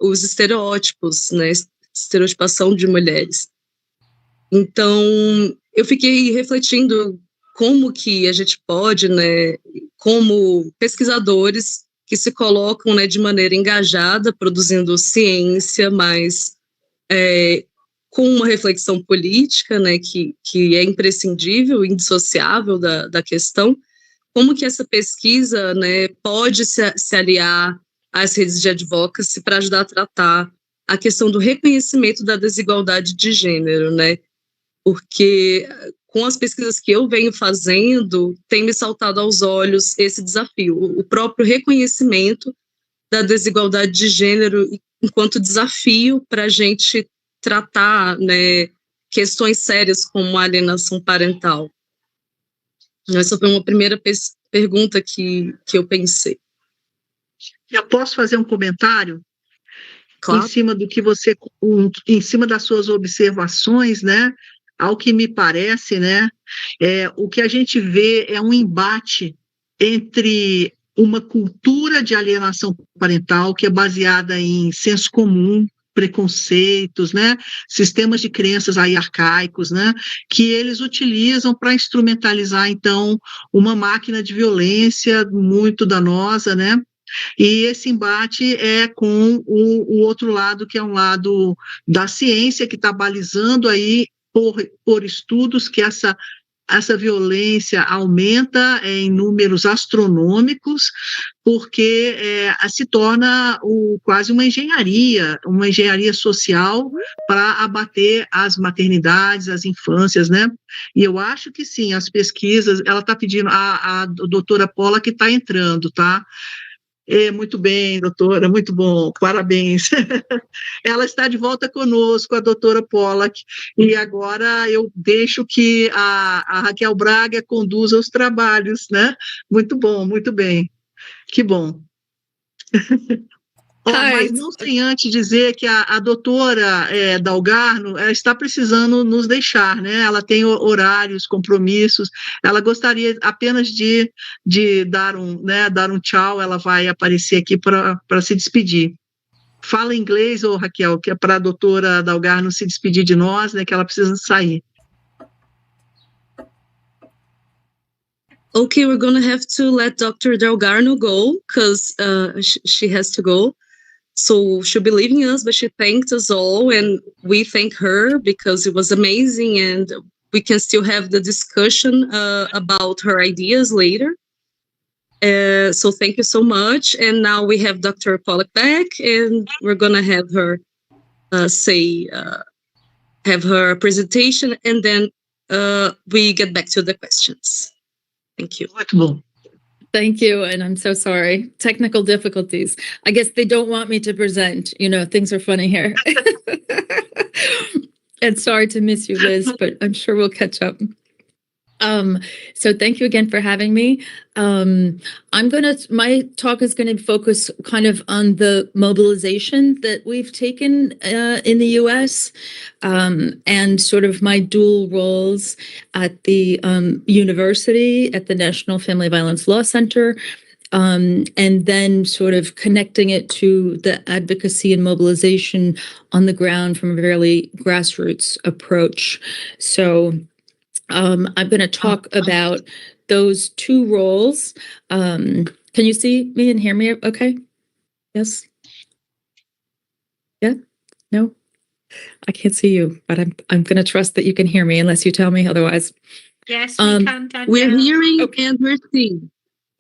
os estereótipos, né? Estereotipação de mulheres. Então, eu fiquei refletindo como que a gente pode, né, como pesquisadores que se colocam, né, de maneira engajada, produzindo ciência, mas com uma reflexão política, né, que é imprescindível, indissociável da questão, como que essa pesquisa, né, pode se aliar às redes de advocacy para ajudar a tratar a questão do reconhecimento da desigualdade de gênero, né, porque com as pesquisas que eu venho fazendo, tem me saltado aos olhos esse desafio, o próprio reconhecimento da desigualdade de gênero enquanto desafio para a gente tratar, né, questões sérias como a alienação parental. Essa foi uma primeira pergunta que eu pensei. Eu posso fazer um comentário? Claro. Em cima do que em cima das suas observações, né? Ao que me parece, né, o que a gente vê é um embate entre uma cultura de alienação parental que é baseada em senso comum, preconceitos, né, sistemas de crenças aí arcaicos, né, que eles utilizam para instrumentalizar, então, uma máquina de violência muito danosa, né, e esse embate é com o outro lado, que é um lado da ciência, que está balizando aí por estudos que essa violência aumenta em números astronômicos, porque se torna quase uma engenharia social para abater as maternidades, as infâncias, né? E eu acho que sim, as pesquisas, ela está pedindo, a doutora Pollack está entrando, tá? Muito bem, doutora, muito bom, parabéns. Ela está de volta conosco, a doutora Pollack, e agora eu deixo que a Raquel Braga conduza os trabalhos, né? Muito bom, muito bem, que bom. Mas não sem antes dizer que a doutora Dalgarno está precisando nos deixar, né? Ela tem horários, compromissos, ela gostaria apenas de dar um tchau, ela vai aparecer aqui para se despedir. Fala em inglês, Raquel, que é para a doutora Dalgarno se despedir de nós, né? Que ela precisa sair. Okay, we're going to have to let Dr. Dalgarno go, because she has to go. So she'll be leaving us, but she thanked us all, and we thank her because it was amazing, and we can still have the discussion about her ideas later. So thank you so much. And now we have Dr. Pollack back, and we're gonna have her have her presentation, and then we get back to the questions. Thank you. Thank you, and I'm so sorry. Technical difficulties. I guess they don't want me to present. You know, things are funny here. And sorry to miss you, Liz, but I'm sure we'll catch up. So thank you again for having me. My talk is gonna focus kind of on the mobilization that we've taken in the US, and sort of my dual roles at the university, at the National Family Violence Law Center, and then sort of connecting it to the advocacy and mobilization on the ground from a very grassroots approach. So I'm going to talk about those two roles. Can you see me and hear me okay? Yes? Yeah? No? I can't see you, but I'm going to trust that you can hear me unless you tell me otherwise. Yes, we can, Danielle. We're hearing and we're seeing.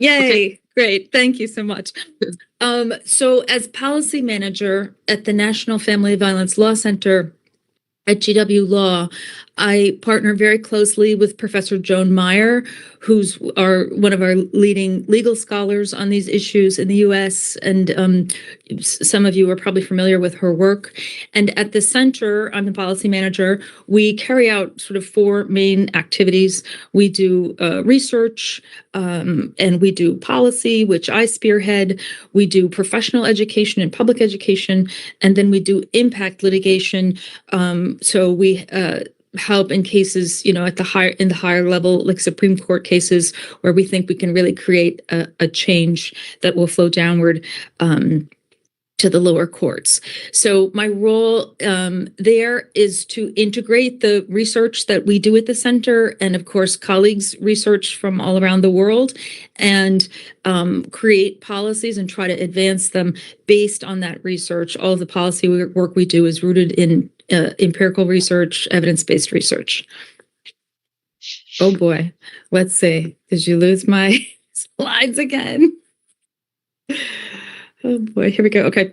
Yay! Okay. Great. Thank you so much. So as policy manager at the National Family Violence Law Center at GW Law, I partner very closely with Professor Joan Meyer, who's one of our leading legal scholars on these issues in the U.S., and some of you are probably familiar with her work. And at the center, I'm the policy manager. We carry out sort of four main activities. We do research, and we do policy, which I spearhead. We do professional education and public education, and then we do impact litigation. So we help in cases, you know, at the higher level, like Supreme Court cases, where we think we can really create a change that will flow downward to the lower courts. So my role there is to integrate the research that we do at the center, and of course colleagues' research from all around the world, and create policies and try to advance them based on that research. All of the policy work we do is rooted in empirical research, evidence-based research. Oh boy, let's see. Did you lose my slides again? Oh boy, here we go. Okay.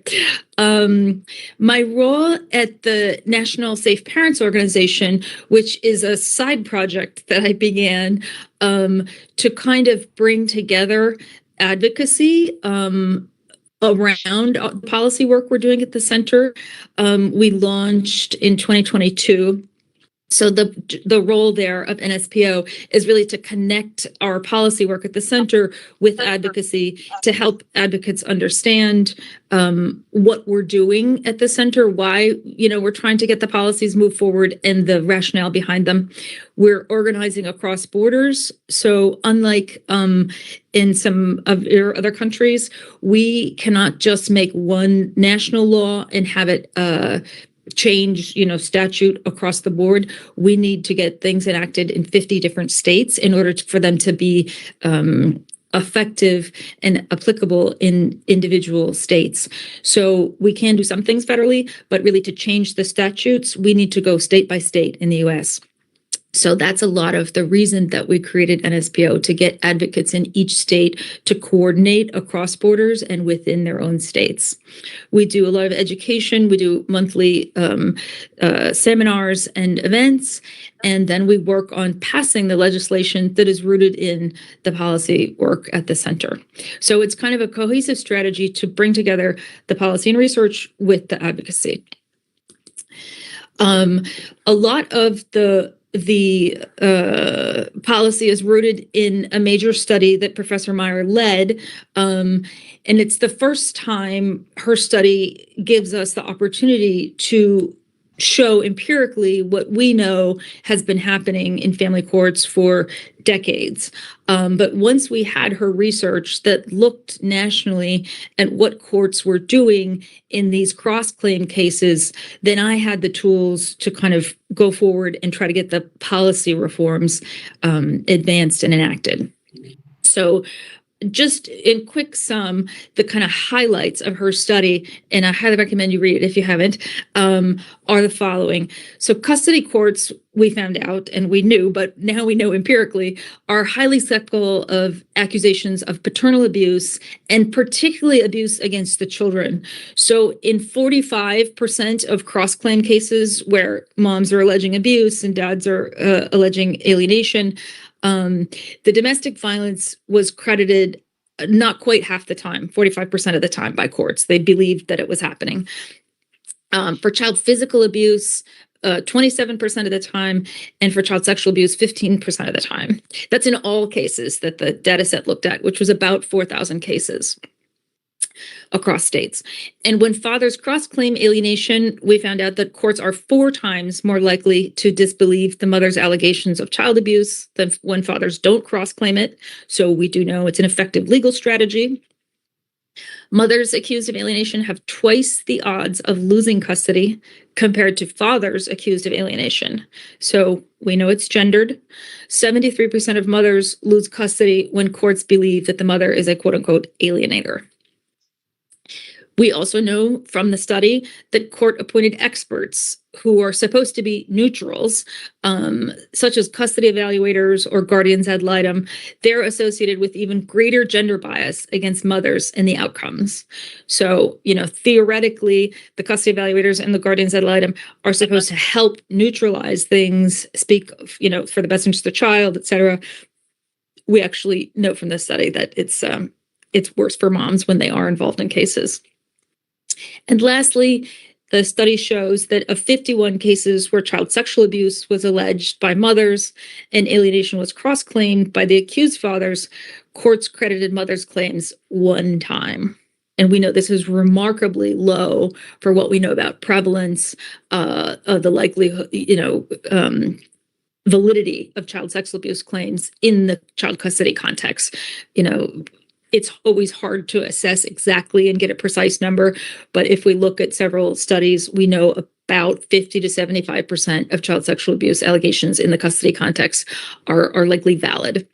My role at the National Safe Parents Organization, which is a side project that I began to kind of bring together advocacy around policy work we're doing at the center. We launched in 2022. So the role there of NSPO is really to connect our policy work at the center with advocacy to help advocates understand what we're doing at the center, why, you know, we're trying to get the policies move forward and the rationale behind them. We're organizing across borders. So unlike in some of your other countries, we cannot just make one national law and have it change, you know, statute across the board. We need to get things enacted in 50 different states in order for them to be effective and applicable in individual states. So we can do some things federally, but really to change the statutes, we need to go state by state in the US. So that's a lot of the reason that we created NSPO, to get advocates in each state to coordinate across borders and within their own states. We do a lot of education. We do monthly seminars and events, and then we work on passing the legislation that is rooted in the policy work at the center. So it's kind of a cohesive strategy to bring together the policy and research with the advocacy. A lot of the policy is rooted in a major study that Professor Meyer led, and it's the first time her study gives us the opportunity to show empirically what we know has been happening in family courts for decades. But once we had her research that looked nationally at what courts were doing in these cross-claim cases, then I had the tools to kind of go forward and try to get the policy reforms advanced and enacted. So just in quick sum, the kind of highlights of her study, and I highly recommend you read it if you haven't, are the following. So custody courts, we found out, and we knew, but now we know empirically, are highly skeptical of accusations of paternal abuse, and particularly abuse against the children. So in 45% of cross-claim cases where moms are alleging abuse and dads are alleging alienation, the domestic violence was credited not quite half the time, 45% of the time by courts. They believed that it was happening. For child physical abuse, 27% of the time, and for child sexual abuse, 15% of the time. That's in all cases that the data set looked at, which was about 4,000 cases across states. And when fathers cross-claim alienation, we found out that courts are 4 times more likely to disbelieve the mother's allegations of child abuse than when fathers don't cross-claim it. So we do know it's an effective legal strategy. Mothers accused of alienation have twice the odds of losing custody compared to fathers accused of alienation. So we know it's gendered. 73% of mothers lose custody when courts believe that the mother is a quote-unquote alienator. We also know from the study that court-appointed experts who are supposed to be neutrals, such as custody evaluators or guardians ad litem, they're associated with even greater gender bias against mothers in the outcomes. So, theoretically, the custody evaluators and the guardians ad litem are supposed to help neutralize things, speak, for the best interest of the child, et cetera. We actually know from this study that it's worse for moms when they are involved in cases. And lastly, the study shows that of 51 cases where child sexual abuse was alleged by mothers and alienation was cross-claimed by the accused fathers, courts credited mothers' claims 1 time. And we know this is remarkably low for what we know about prevalence, of the likelihood, validity of child sexual abuse claims in the child custody context. It's always hard to assess exactly and get a precise number, but if we look at several studies, we know about 50 to 75% of child sexual abuse allegations in the custody context are likely valid,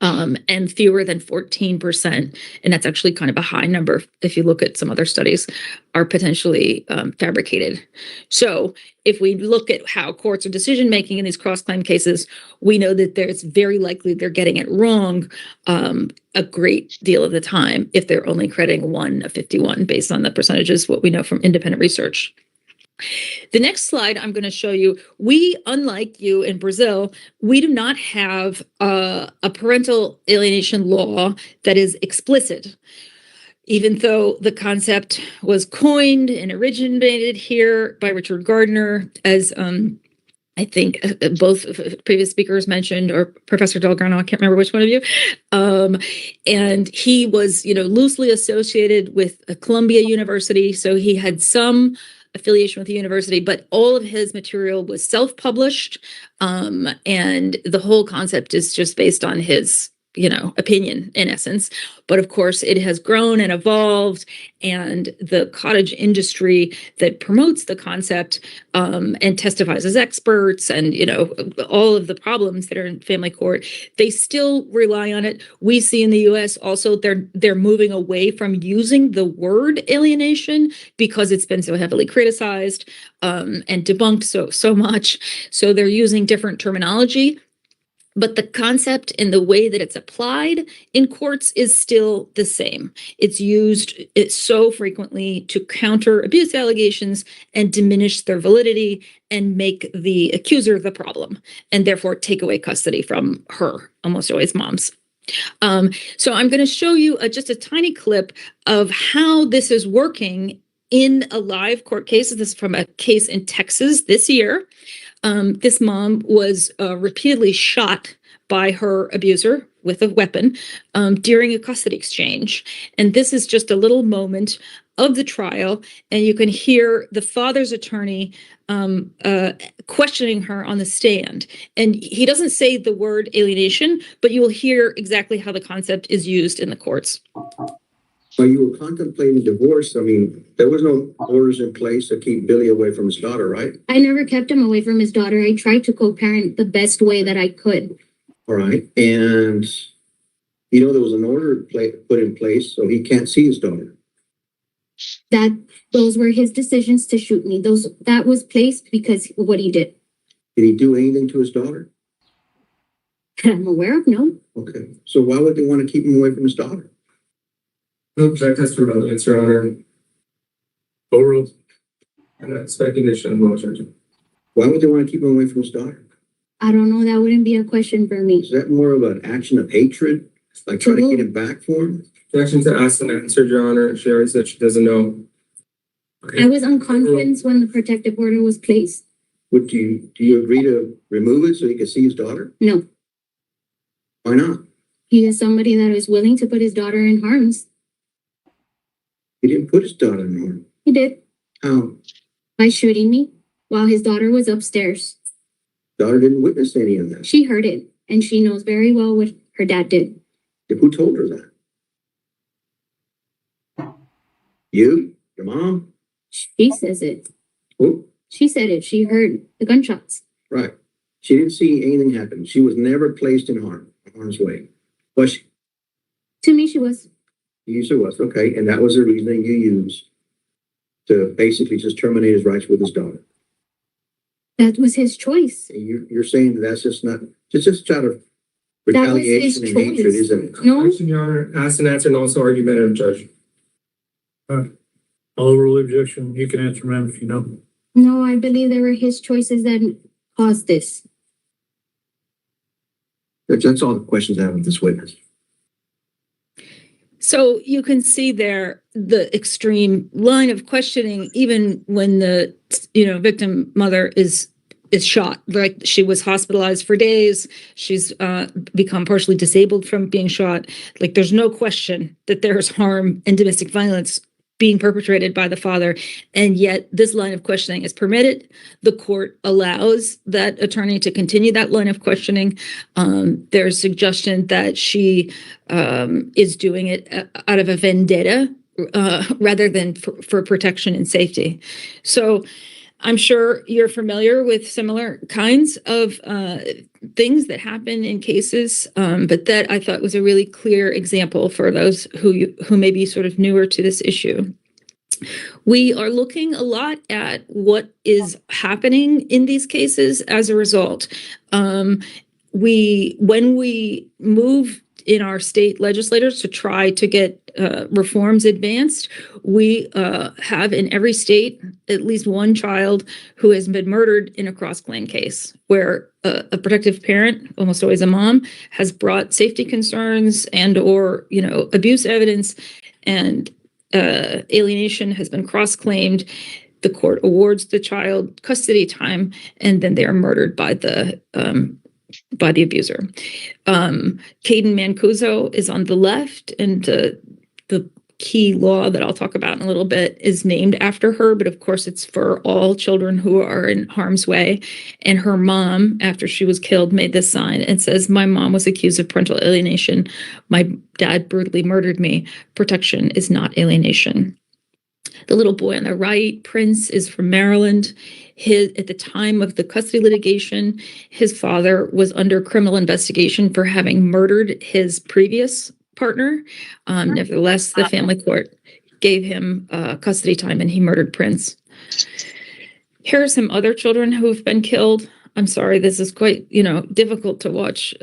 and fewer than 14%, and that's actually kind of a high number if you look at some other studies, are potentially fabricated. So if we look at how courts are decision-making in these cross-claim cases, we know that it's very likely they're getting it wrong a great deal of the time if they're only crediting 1 of 51 based on the percentages, what we know from independent research. The next slide I'm going to show you, we, unlike you in Brazil, we do not have a parental alienation law that is explicit, even though the concept was coined and originated here by Richard Gardner, as I think both previous speakers mentioned, or Professor Dalgarno, I can't remember which one of you. And he was, loosely associated with Columbia University, so he had some affiliation with the university, but all of his material was self-published, and the whole concept is just based on his opinion in essence. But of course, it has grown and evolved, and the cottage industry that promotes the concept and testifies as experts, and all of the problems that are in family court, they still rely on it. We see in the U.S. also they're moving away from using the word alienation because it's been so heavily criticized and debunked so much. So they're using different terminology. But the concept and the way that it's applied in courts is still the same. It's used so frequently to counter abuse allegations and diminish their validity and make the accuser the problem, and therefore take away custody from her, almost always moms. So I'm going to show you just a tiny clip of how this is working in a live court case. This is from a case in Texas this year. This mom was repeatedly shot by her abuser with a weapon during a custody exchange. And this is just a little moment of the trial. And you can hear the father's attorney questioning her on the stand. And he doesn't say the word alienation, but you will hear exactly how the concept is used in the courts. So you were contemplating divorce. I mean, there was no orders in place to keep Billy away from his daughter, right? I never kept him away from his daughter. I tried to co-parent the best way that I could. All right. And You know, there was an order put in place, so he can't see his daughter. Those were his decisions to shoot me. That was placed because of what he did. Did he do anything to his daughter? That I'm aware of, no. Okay. So why would they want to keep him away from his daughter? No, that has to relevance, Your Honor. Overruled. And speculation of law, Judge. Why would they want to keep him away from his daughter? I don't know. That wouldn't be a question for me. Is that more of an action of hatred? Like trying to get him back for him? Objection to ask and answer, Your Honor. She already said she doesn't know. Okay. I was unconscious when the protective order was placed. Do you agree to remove it so he can see his daughter? No. Why not? He is somebody that is willing to put his daughter in harms. He didn't put his daughter in harm. He did. How? By shooting me while his daughter was upstairs. Daughter didn't witness any of that. She heard it, and she knows very well what her dad did. Who told her that? You? Your mom? She says it. Who? She said it. She heard the gunshots. Right. She didn't see anything happen. She was never placed in harm's way. Was she? To me, she was. You said was. Okay. And that was the reasoning you used to basically just terminate his rights with his daughter. That was his choice. And you're saying that that's just not, it's just out of retaliation and hatred, isn't it? No. Objection, Your Honor. Ask and answer and also argumentative, Judge. I'll overrule the objection. You can answer, ma'am, if you know. No, I believe they were his choices that caused this. That's all the questions I have with this witness. So you can see there the extreme line of questioning, even when the victim mother is shot. Like, she was hospitalized for days. She's become partially disabled from being shot. Like, there's no question that there's harm and domestic violence being perpetrated by the father, and yet this line of questioning is permitted. The court allows that attorney to continue that line of questioning. There's suggestion that she is doing it out of a vendetta rather than for protection and safety. So I'm sure you're familiar with similar kinds of things that happen in cases, but that I thought was a really clear example for those who may be sort of newer to this issue. We are looking a lot at what is happening in these cases as a result. When we move in our state legislators to try to get reforms advanced, we have in every state at least one child who has been murdered in a cross-claim case, where a protective parent, almost always a mom, has brought safety concerns and or abuse evidence, and alienation has been cross-claimed. The court awards the child custody time, and then they are murdered by the abuser. Caden Mancuso is on the left, and the key law that I'll talk about in a little bit is named after her, but of course it's for all children who are in harm's way. And her mom, after she was killed, made this sign. It says, "My mom was accused of parental alienation. My dad brutally murdered me. Protection is not alienation." The little boy on the right, Prince, is from Maryland. At the time of the custody litigation, his father was under criminal investigation for having murdered his previous partner. Nevertheless, the family court gave him custody time, and he murdered Prince. Here are some other children who have been killed. I'm sorry, this is quite, difficult to watch.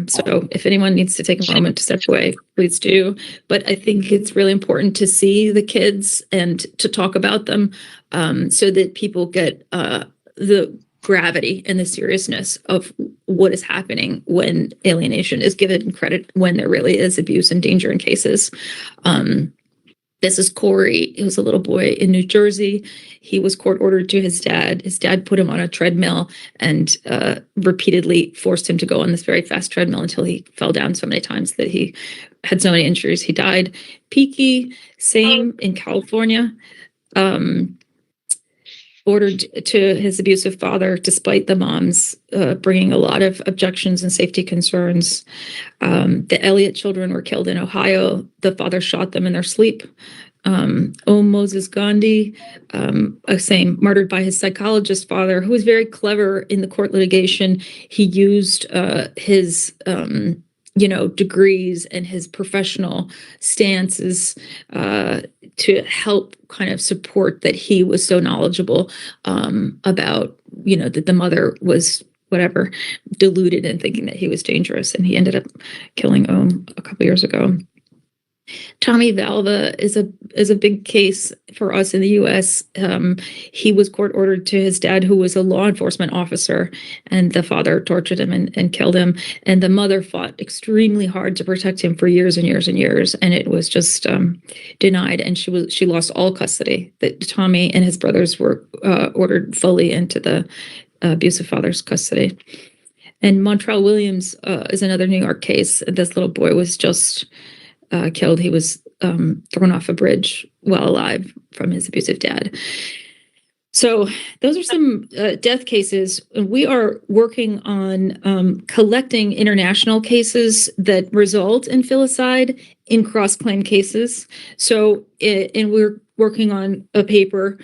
So if anyone needs to take a moment to step away, please do. But I think it's really important to see the kids and to talk about them so that people get the gravity and the seriousness of what is happening when alienation is given credit when there really is abuse and danger in cases. This is Corey. He was a little boy in New Jersey. He was court ordered to his dad. His dad put him on a treadmill and repeatedly forced him to go on this very fast treadmill until he fell down so many times that he had so many injuries. He died. Peaky, same in California. Ordered to his abusive father, despite the mom's bringing a lot of objections and safety concerns. The Elliott children were killed in Ohio. The father shot them in their sleep. Moses Gandhi, same, murdered by his psychologist father, who was very clever in the court litigation. He used his degrees and his professional stances to help kind of support that he was so knowledgeable about, that the mother was whatever, deluded in thinking that he was dangerous, and he ended up killing Ohm a couple years ago. Tommy Valva is a big case for us in the U.S. He was court ordered to his dad, who was a law enforcement officer, and the father tortured him and killed him. And the mother fought extremely hard to protect him for years and years and years, and it was just denied. And she lost all custody. That Tommy and his brothers were ordered fully into the abusive father's custody. And Montrell Williams is another New York case. This little boy was just killed. He was thrown off a bridge while alive from his abusive dad. So those are some death cases. We are working on collecting international cases that result in filicide in cross-claim cases. So, and we're working on a paper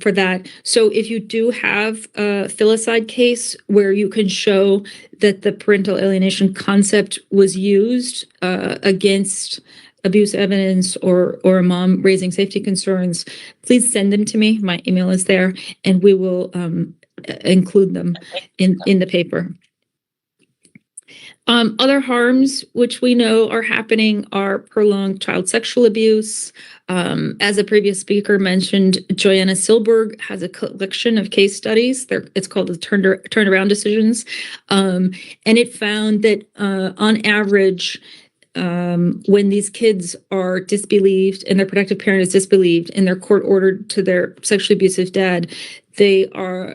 for that. So if you do have a filicide case where you can show that the parental alienation concept was used against abuse evidence or a mom raising safety concerns, please send them to me. My email is there, and we will include them in the paper. Other harms which we know are happening are prolonged child sexual abuse. As a previous speaker mentioned, Joanna Silberg has a collection of case studies. It's called the turnaround decisions. And it found that on average, when these kids are disbelieved and their protective parent is disbelieved and they're court ordered to their sexually abusive dad, they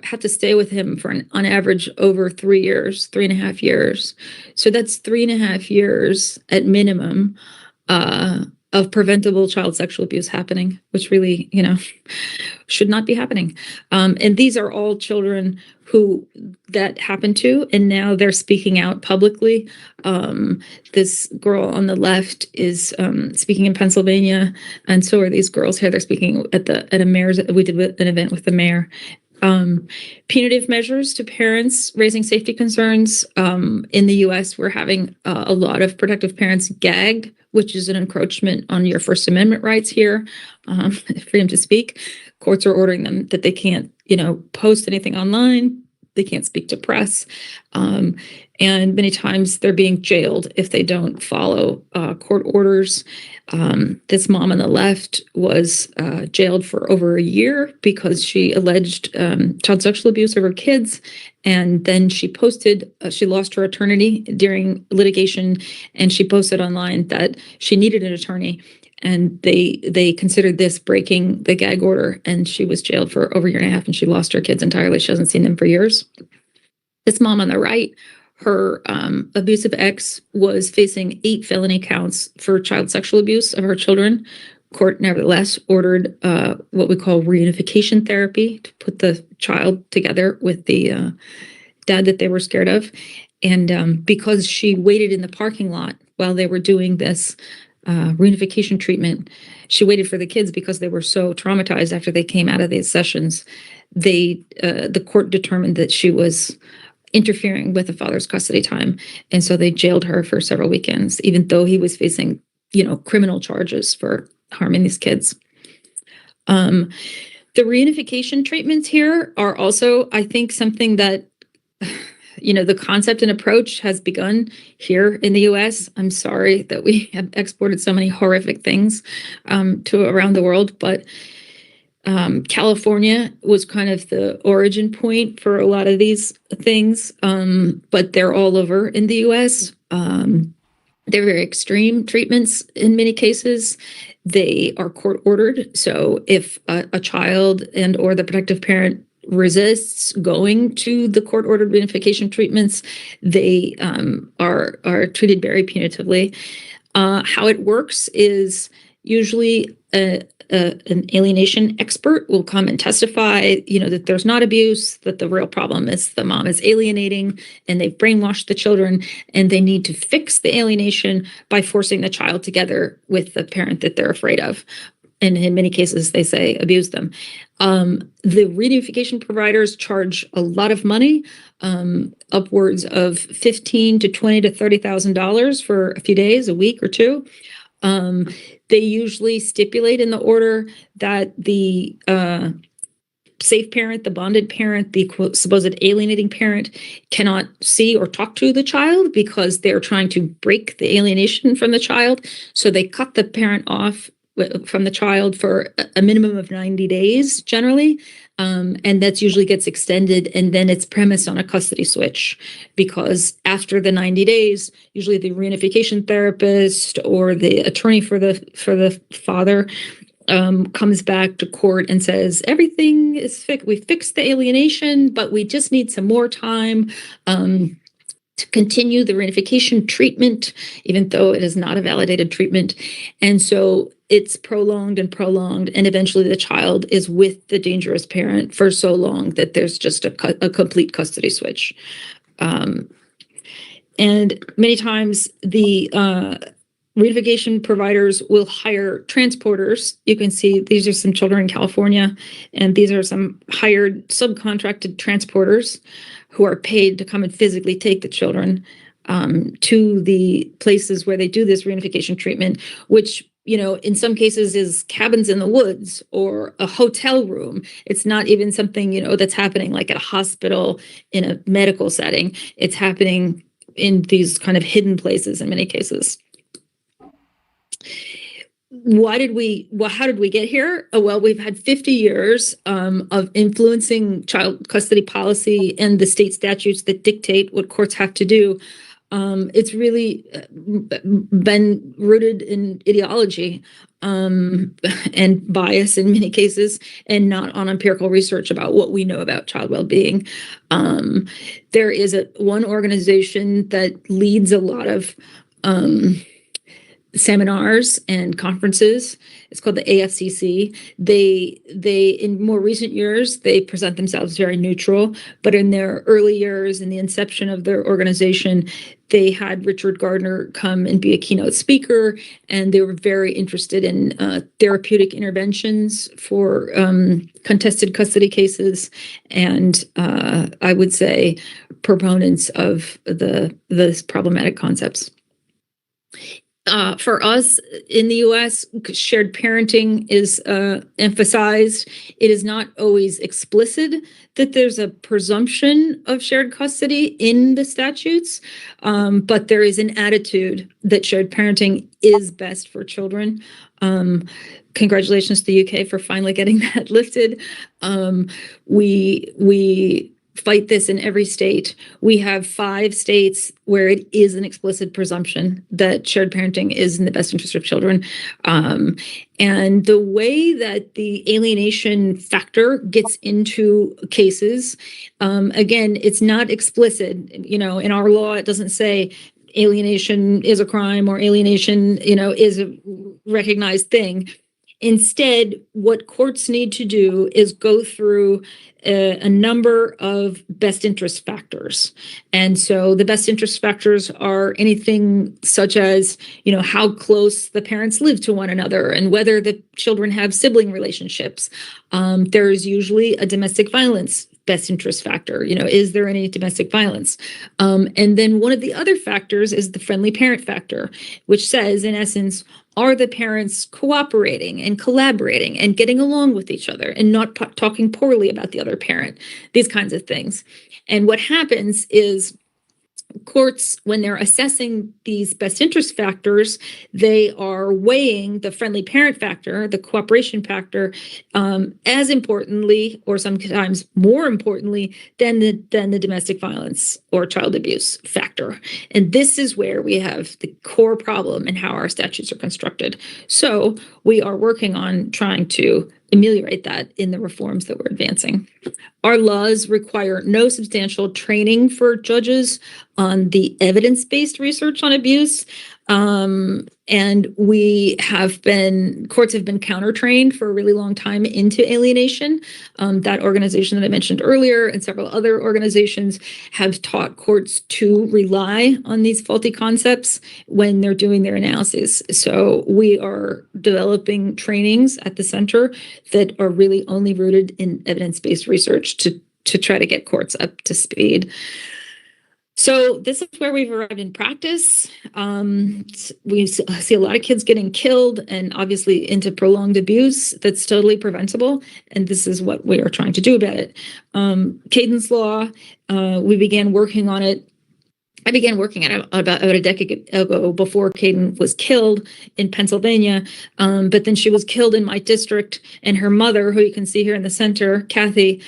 have to stay with him for on average over 3 years, 3.5 years. So that's 3.5 years at minimum of preventable child sexual abuse happening, which really, should not be happening. And these are all children who that happened to, and now they're speaking out publicly. This girl on the left is speaking in Pennsylvania, and so are these girls here. They're speaking at a mayor's. We did an event with the mayor. Punitive measures to parents raising safety concerns. In the U.S., we're having a lot of protective parents gagged, which is an encroachment on your First Amendment rights here, freedom to speak. Courts are ordering them that they can't, post anything online. They can't speak to press. And many times they're being jailed if they don't follow court orders. This mom on the left was jailed for over a year because she alleged child sexual abuse of her kids. And then she posted, she lost her attorney during litigation, and she posted online that she needed an attorney. And they considered this breaking the gag order, and she was jailed for over a year and a half, and she lost her kids entirely. She hasn't seen them for years. This mom on the right, her abusive ex was facing 8 felony counts for child sexual abuse of her children. Court nevertheless ordered what we call reunification therapy to put the child together with the dad that they were scared of. And because she waited in the parking lot while they were doing this reunification treatment, she waited for the kids because they were so traumatized after they came out of these sessions. The court determined that she was interfering with the father's custody time, and so they jailed her for several weekends, even though he was facing, criminal charges for harming these kids. The reunification treatments here are also, I think, something that the concept and approach has begun here in the U.S. I'm sorry that we have exported so many horrific things to around the world, but California was kind of the origin point for a lot of these things, but they're all over in the U.S. They're very extreme treatments in many cases. They are court ordered. So if a child and or the protective parent resists going to the court-ordered reunification treatments, they are treated very punitively. How it works is usually an alienation expert will come and testify, that there's not abuse, that the real problem is the mom is alienating and they've brainwashed the children, and they need to fix the alienation by forcing the child together with the parent that they're afraid of. and in many cases, they say abuse them. The reunification providers charge a lot of money, upwards of $15,000 to $20,000 to $30,000 for a few days, a week or two. They usually stipulate in the order that the safe parent, the bonded parent, the supposed alienating parent cannot see or talk to the child because they're trying to break the alienation from the child. So they cut the parent off from the child for a minimum of 90 days generally. And that usually gets extended, and then it's premised on a custody switch, because after the 90 days, usually the reunification therapist or the attorney for the father comes back to court and says, everything is fixed. We fixed the alienation, but we just need some more time to continue the reunification treatment, even though it is not a validated treatment. And so it's prolonged, and eventually the child is with the dangerous parent for so long that there's just a complete custody switch. And many times the reunification providers will hire transporters. You can see these are some children in California, and these are some hired subcontracted transporters who are paid to come and physically take the children to the places where they do this reunification treatment, which, you know, in some cases is cabins in the woods or a hotel room. It's not even something, you know, that's happening like at a hospital in a medical setting. It's happening in these kind of hidden places in many cases. How did we get here? Well, we've had 50 years of influencing child custody policy and the state statutes that dictate what courts have to do. It's really been rooted in ideology and bias in many cases, and not on empirical research about what we know about child well-being. There is one organization that leads a lot of seminars and conferences. It's called the AFCC. They in more recent years, they present themselves very neutral, but in their early years, in the inception of their organization, they had Richard Gardner come and be a keynote speaker, and they were very interested in therapeutic interventions for contested custody cases, and I would say proponents of the problematic concepts. For us in the U.S., shared parenting is emphasized. It is not always explicit that there's a presumption of shared custody in the statutes, but there is an attitude that shared parenting is best for children. Congratulations to the UK for finally getting that lifted. We fight this in every state. We have 5 states where it is an explicit presumption that shared parenting is in the best interest of children. And the way that the alienation factor gets into cases, again, it's not explicit. You know, in our law, it doesn't say alienation is a crime or alienation, you know, is a recognized thing. Instead, what courts need to do is go through a number of best interest factors. And so the best interest factors are anything such as, you know, how close the parents live to one another and whether the children have sibling relationships. There's usually a domestic violence best interest factor. You know, is there any domestic violence? And then one of the other factors is the friendly parent factor, which says, in essence, are the parents cooperating and collaborating and getting along with each other and not talking poorly about the other parent? These kinds of things. And what happens is courts, when they're assessing these best interest factors, they are weighing the friendly parent factor, the cooperation factor, as importantly, or sometimes more importantly, than the domestic violence or child abuse factor. And this is where we have the core problem in how our statutes are constructed. So we are working on trying to ameliorate that in the reforms that we're advancing. Our laws require no substantial training for judges on the evidence-based research on abuse. And courts have been counter-trained for a really long time into alienation. That organization that I mentioned earlier and several other organizations have taught courts to rely on these faulty concepts when they're doing their analysis. So we are developing trainings at the center that are really only rooted in evidence-based research to try to get courts up to speed. So this is where we've arrived in practice. We see a lot of kids getting killed and obviously into prolonged abuse that's totally preventable. And this is what we are trying to do about it. Caden's Law, we began working on it. I began working on it about a decade ago before Caden was killed in Pennsylvania. But then she was killed in my district, and her mother, who you can see here in the center, Kathy,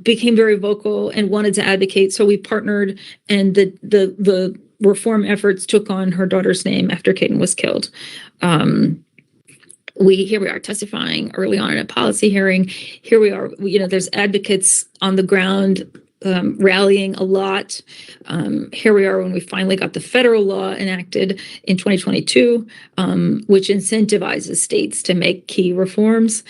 became very vocal and wanted to advocate. So we partnered, and the reform efforts took on her daughter's name after Caden was killed. Here we are testifying early on in a policy hearing. Here we are, there's advocates on the ground rallying a lot. Here we are when we finally got the federal law enacted in 2022, which incentivizes states to make key reforms.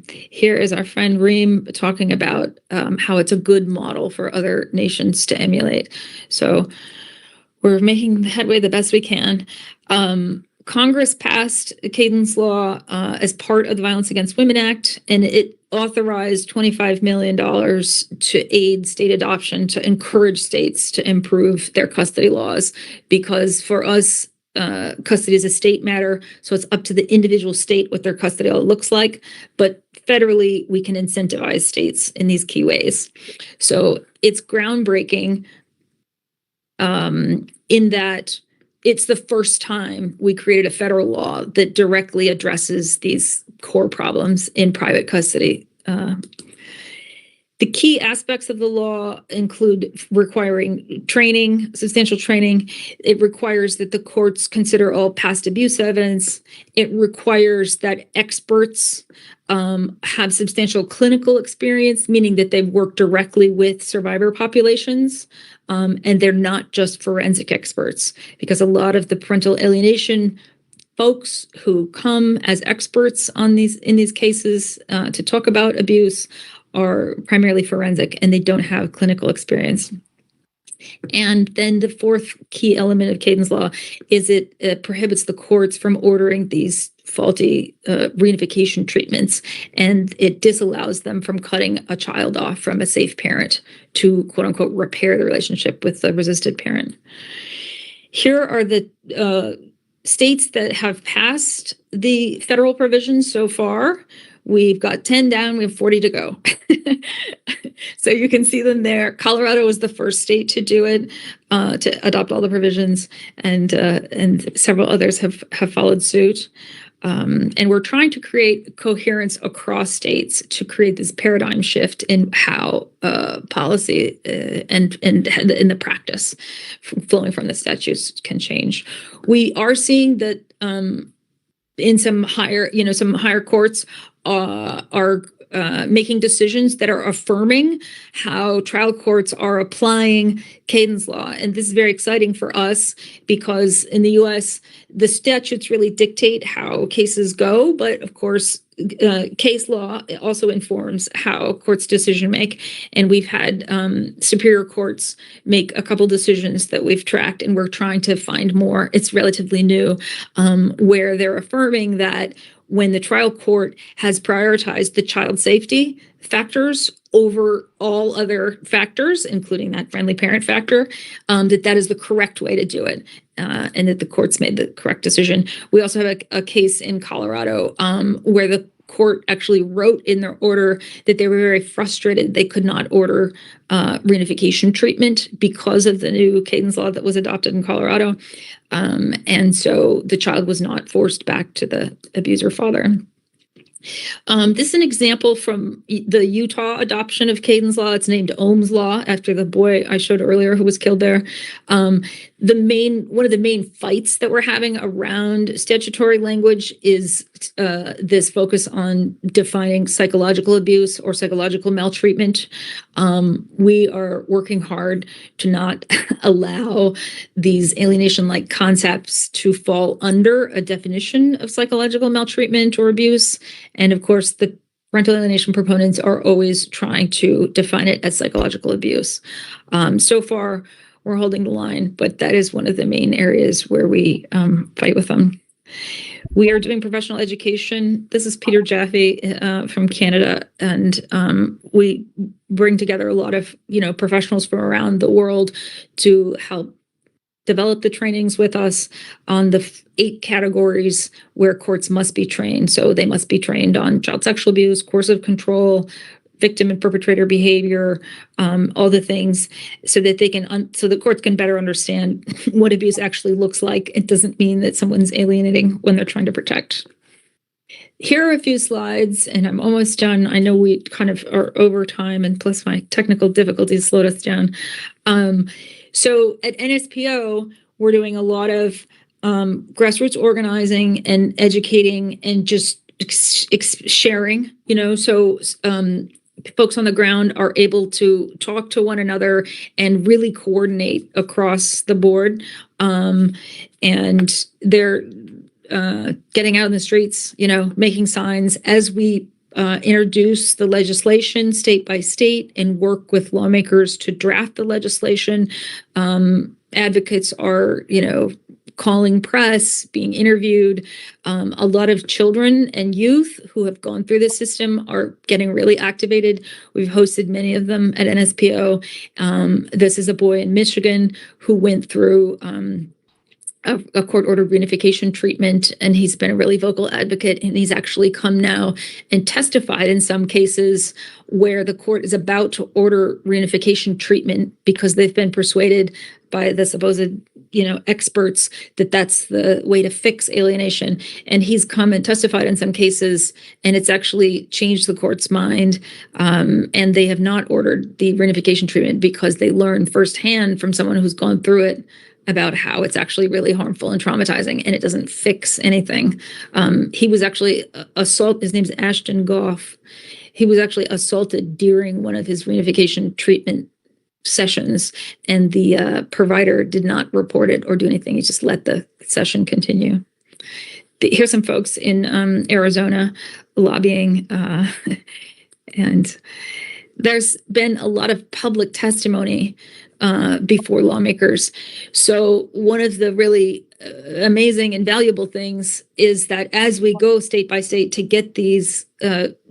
Here is our friend Reem talking about how it's a good model for other nations to emulate. So we're making headway the best we can. Congress passed Caden's Law as part of the Violence Against Women Act, and it authorized $25 million to aid state adoption, to encourage states to improve their custody laws, because for us, custody is a state matter, so it's up to the individual state what their custody law looks like. But federally, we can incentivize states in these key ways. So it's groundbreaking in that it's the first time we created a federal law that directly addresses these core problems in private custody. The key aspects of the law include requiring training, substantial training. It requires that the courts consider all past abuse evidence. It requires that experts have substantial clinical experience, meaning that they've worked directly with survivor populations. And they're not just forensic experts, because a lot of the parental alienation folks who come as experts in these cases to talk about abuse are primarily forensic, and they don't have clinical experience. And then the fourth key element of Caden's Law is it prohibits the courts from ordering these faulty reunification treatments, and it disallows them from cutting a child off from a safe parent to, quote unquote, repair the relationship with the resisted parent. Here are the states that have passed the federal provisions so far. We've got 10 down, we have 40 to go. So you can see them there. Colorado was the first state to do it, to adopt all the provisions, and several others have followed suit. And we're trying to create coherence across states to create this paradigm shift in how policy and in the practice flowing from the statutes can change. We are seeing that in some higher courts are making decisions that are affirming how trial courts are applying Caden's Law. And this is very exciting for us, because in the US, the statutes really dictate how cases go. But of course, case law also informs how courts decision make. And we've had superior courts make a couple decisions that we've tracked, and we're trying to find more. It's relatively new, where they're affirming that when the trial court has prioritized the child safety factors over all other factors, including that friendly parent factor, that is the correct way to do it, and that the courts made the correct decision. We also have a case in Colorado where the court actually wrote in their order that they were very frustrated they could not order reunification treatment because of the new Caden's Law that was adopted in Colorado. And so the child was not forced back to the abuser father. This is an example from the Utah adoption of Caden's Law. It's named Ohm's Law after the boy I showed earlier who was killed there. one of the main fights that we're having around statutory language is this focus on defining psychological abuse or psychological maltreatment. We are working hard to not allow these alienation-like concepts to fall under a definition of psychological maltreatment or abuse. And of course, the parental alienation proponents are always trying to define it as psychological abuse. So far, we're holding the line, but that is one of the main areas where we fight with them. We are doing professional education. This is Peter Jaffe from Canada, and we bring together a lot of professionals from around the world to help develop the trainings with us on the 8 categories where courts must be trained. So they must be trained on child sexual abuse, coercive control, victim and perpetrator behavior, all the things, so that they can, so the courts can better understand what abuse actually looks like. It doesn't mean that someone's alienating when they're trying to protect. Here are a few slides, and I'm almost done. I know we kind of are over time, and plus my technical difficulties slowed us down. So at NSPO, we're doing a lot of grassroots organizing and educating and just sharing, so folks on the ground are able to talk to one another and really coordinate across the board. And they're getting out in the streets, making signs as we introduce the legislation state by state and work with lawmakers to draft the legislation. Advocates are, calling press, being interviewed. A lot of children and youth who have gone through the system are getting really activated. We've hosted many of them at NSPO. This is a boy in Michigan who went through a court-ordered reunification treatment, and he's been a really vocal advocate, and he's actually come now and testified in some cases where the court is about to order reunification treatment because they've been persuaded by the supposed, experts that that's the way to fix alienation. And he's come and testified in some cases, and it's actually changed the court's mind. And they have not ordered the reunification treatment because they learned firsthand from someone who's gone through it about how it's actually really harmful and traumatizing, and it doesn't fix anything. He was actually assaulted. His name's Ashton Goff. He was actually assaulted during one of his reunification treatment sessions, and the provider did not report it or do anything. He just let the session continue. Here's some folks in Arizona lobbying, and there's been a lot of public testimony before lawmakers. So one of the really amazing and valuable things is that as we go state by state to get these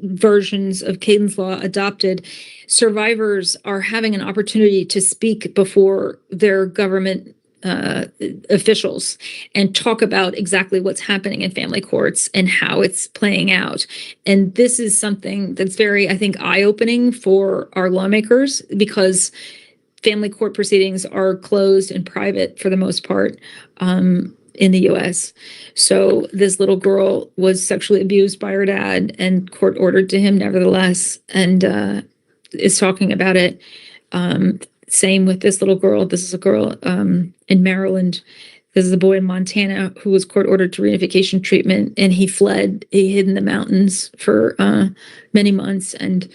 versions of Caden's Law adopted, survivors are having an opportunity to speak before their government officials and talk about exactly what's happening in family courts and how it's playing out. And this is something that's very, I think, eye-opening for our lawmakers, because family court proceedings are closed and private for the most part in the U.S. So this little girl was sexually abused by her dad, and court ordered to him nevertheless, and is talking about it. Same with this little girl. This is a girl in Maryland. This is a boy in Montana who was court ordered to reunification treatment, and he fled. He hid in the mountains for many months and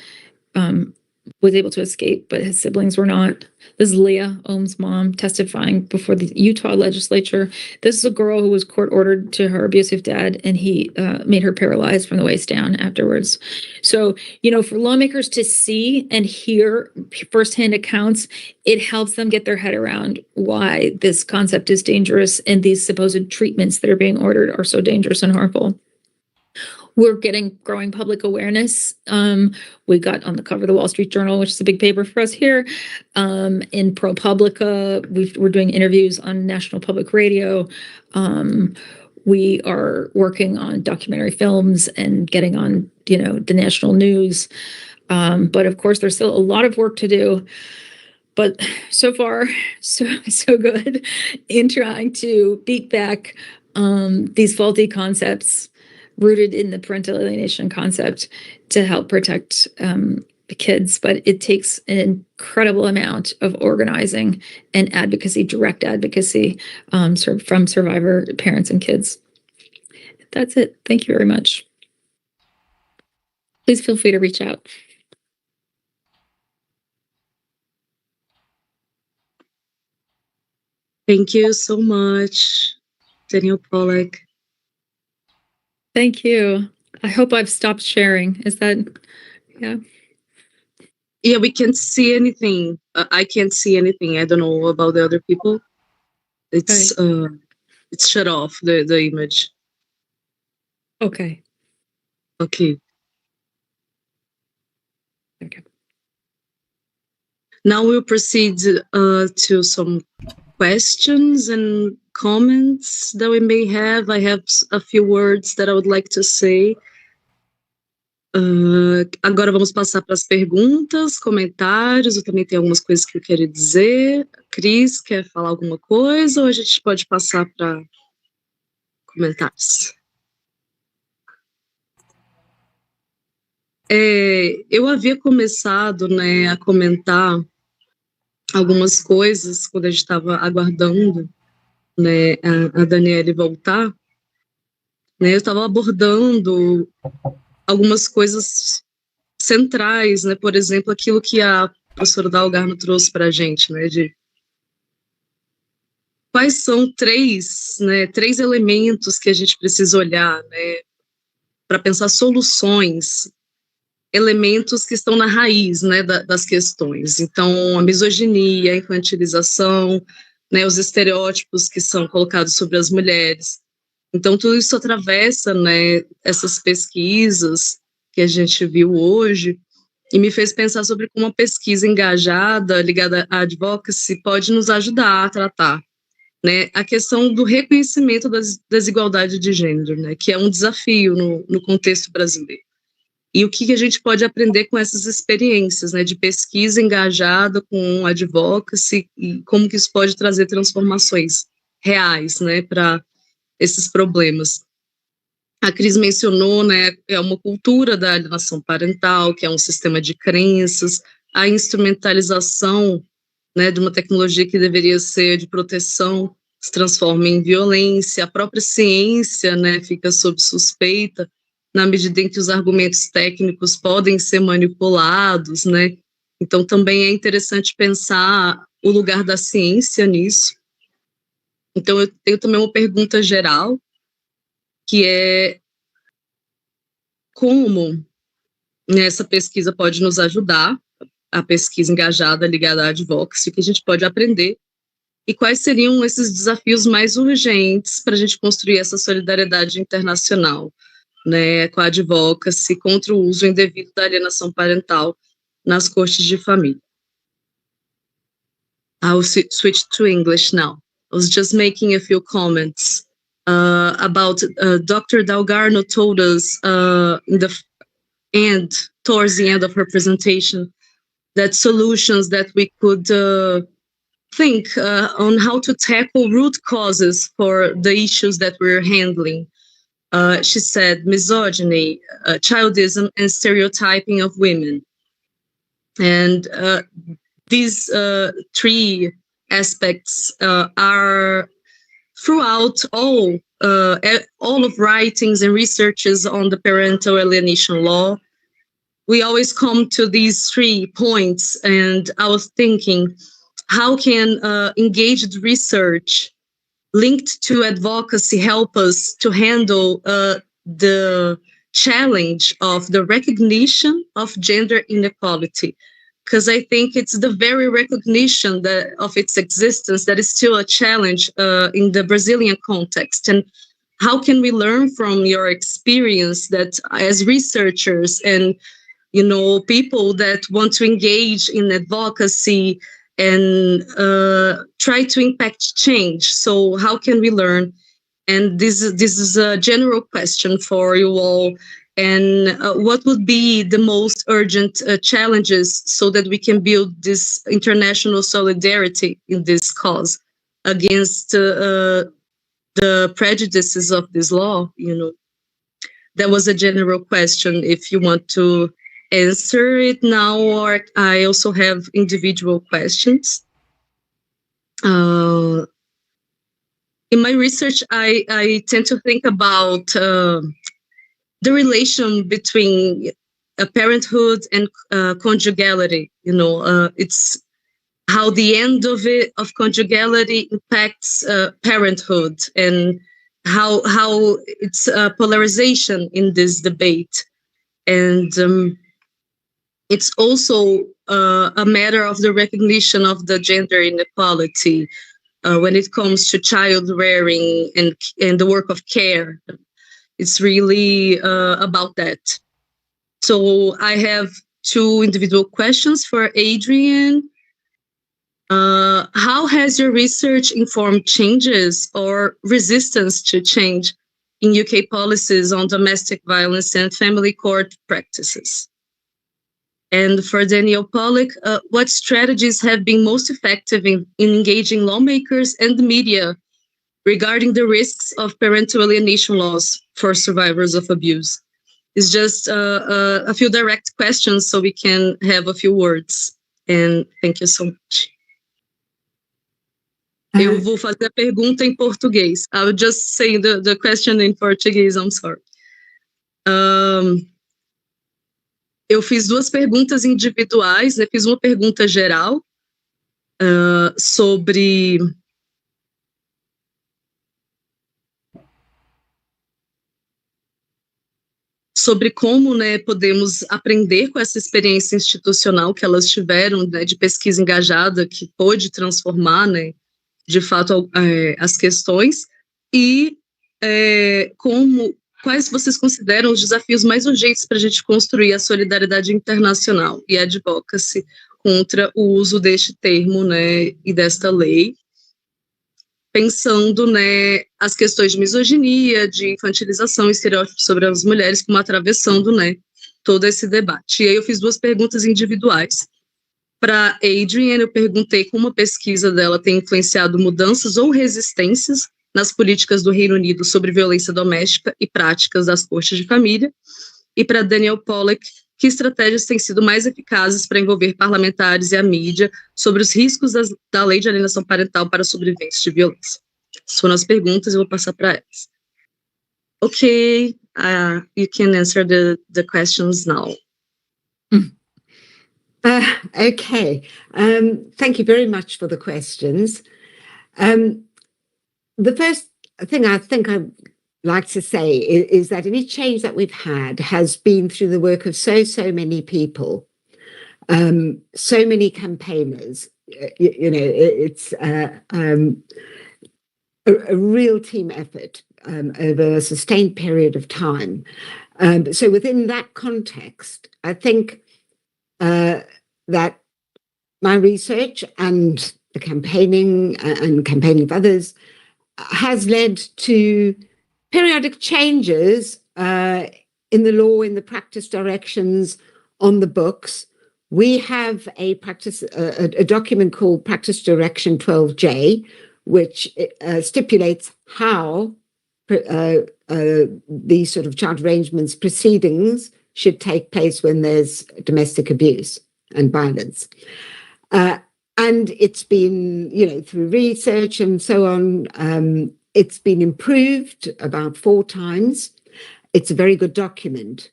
was able to escape, but his siblings were not. This is Leah, Ohm's mom, testifying before the Utah legislature. This is a girl who was court ordered to her abusive dad, and he made her paralyzed from the waist down afterwards. So, for lawmakers to see and hear firsthand accounts, it helps them get their head around why this concept is dangerous and these supposed treatments that are being ordered are so dangerous and harmful. We're getting growing public awareness. We got on the cover of the Wall Street Journal, which is a big paper for us here. In ProPublica, we're doing interviews on National Public Radio. We are working on documentary films and getting on, the national news. But of course, there's still a lot of work to do. But so far, so good in trying to beat back these faulty concepts rooted in the parental alienation concept to help protect the kids, but it takes an incredible amount of organizing and advocacy, direct advocacy, from survivor parents and kids. That's it. Thank you very much. Please feel free to reach out. Thank you so much, Danielle Pollack. Thank you. I hope I've stopped sharing. Is that, yeah? Yeah, we can't see anything. I can't see anything. I don't know about the other people. It's shut off, the image. Okay. Okay. Okay. Now we'll proceed to some questions and comments that we may have. I have a few words that I would like to say. Agora vamos passar para as perguntas, comentários. Eu também tenho algumas coisas que eu quero dizer. Cris, quer falar alguma coisa ou a gente pode passar para comentários? Eu havia começado, né, a comentar algumas coisas quando a gente estava aguardando, né, a Danielle voltar, né, eu estava abordando algumas coisas centrais, né, por exemplo, aquilo que a professora Dalgarno trouxe para a gente, né, de quais são três elementos que a gente precisa olhar, né, para pensar soluções, elementos que estão na raiz, né, das questões. Então, a misoginia, a infantilização, né, os estereótipos que são colocados sobre as mulheres. Então, tudo isso atravessa, né, essas pesquisas que a gente viu hoje e me fez pensar sobre como uma pesquisa engajada, ligada à advocacy, pode nos ajudar a tratar, né, a questão do reconhecimento das desigualdades de gênero, né, que é um desafio no contexto brasileiro. E o que a gente pode aprender com essas experiências, né, de pesquisa engajada com advocacy e como que isso pode trazer transformações reais, né, para esses problemas. A Cris mencionou, né, é uma cultura da alienação parental, que é um sistema de crenças, a instrumentalização, né, de uma tecnologia que deveria ser de proteção se transforma em violência, a própria ciência, né, fica sob suspeita, na medida em que os argumentos técnicos podem ser manipulados, né? Então, também é interessante pensar o lugar da ciência nisso. Então, eu tenho também uma pergunta geral, que é como, né, essa pesquisa pode nos ajudar, a pesquisa engajada ligada à advocacy, o que a gente pode aprender, e quais seriam esses desafios mais urgentes para a gente construir essa solidariedade internacional, né, com a advocacy contra o uso indevido da alienação parental nas cortes de família. I'll switch to English now. I was just making a few comments about Dr. Dalgarno told us towards the end of her presentation, that solutions that we could think on how to tackle root causes for the issues that we're handling. She said misogyny, childism, and stereotyping of women. And these three aspects are throughout all of writings and researches on the parental alienation law. We always come to these 3 points, and I was thinking, how can engaged research linked to advocacy help us to handle the challenge of the recognition of gender inequality? Because I think it's the very recognition of its existence that is still a challenge in the Brazilian context. And how can we learn from your experience that as researchers and, you know, people that want to engage in advocacy and try to impact change? So how can we learn? And this is a general question for you all. And what would be the most urgent challenges so that we can build this international solidarity in this cause against the prejudices of this law? You know, that was a general question. If you want to answer it now, or I also have individual questions. In my research, I tend to think about the relation between parenthood and conjugality. It's how the end of conjugality impacts parenthood, and how it's a polarization in this debate. And it's also a matter of the recognition of the gender inequality when it comes to child rearing and the work of care. It's really about that. So I have two individual questions for Adrienne. How has your research informed changes or resistance to change in UK policies on domestic violence and family court practices? And for Danielle Pollack, what strategies have been most effective in engaging lawmakers and the media regarding the risks of parental alienation laws for survivors of abuse? It's just a few direct questions so we can have a few words. And thank you so much. Eu vou fazer a pergunta em português. I'll just say the question in Portuguese, I'm sorry. Eu fiz duas perguntas individuais, né? Fiz uma pergunta geral sobre como, né, podemos aprender com essa experiência institucional que elas tiveram, né, de pesquisa engajada, que pôde transformar, né, de fato, as questões, e quais vocês consideram os desafios mais urgentes para a gente construir a solidariedade internacional e a advocacy contra o uso deste termo, né, e desta lei, pensando, né, as questões de misoginia, de infantilização e estereótipos sobre as mulheres, como atravessando, né, todo esse debate. E aí eu fiz duas perguntas individuais. Para Adrienne, eu perguntei como a pesquisa dela tem influenciado mudanças ou resistências nas políticas do Reino Unido sobre violência doméstica e práticas das cortes de família. E para Danielle Pollack, que estratégias têm sido mais eficazes para envolver parlamentares e a mídia sobre os riscos da lei de alienação parental para sobreviventes de violência? Essas foram as perguntas, eu vou passar para elas. Okay, you can answer the questions now. Okay, thank you very much for the questions. The first thing I think I'd like to say is that any change that we've had has been through the work of so many people, so many campaigners. It's a real team effort over a sustained period of time. So within that context, I think that my research and the campaigning and campaigning of others has led to periodic changes in the law, in the practice directions, on the books. We have a document called Practice Direction 12J, which stipulates how these sort of child arrangements proceedings should take place when there's domestic abuse and violence. And it's been, through research and so on, it's been improved about 4 times. It's a very good document.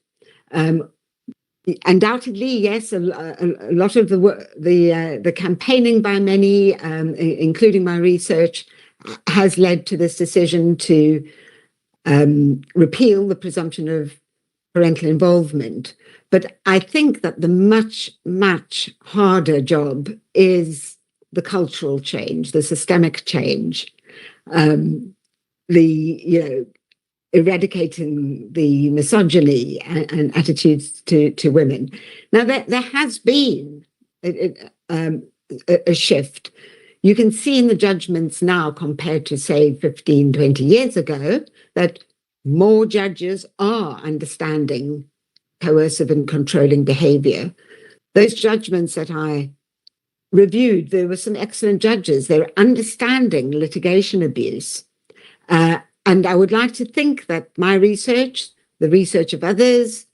Undoubtedly, yes, a lot of the campaigning by many, including my research, has led to this decision to repeal the presumption of parental involvement. But I think that the much harder job is the cultural change, the systemic change, eradicating the misogyny and attitudes to women. Now, there has been a shift. You can see in the judgments now compared to, say, 15, 20 years ago, that more judges are understanding coercive and controlling behavior. Those judgments that I reviewed, there were some excellent judges. They're understanding litigation abuse. And I would like to think that my research, the research of others,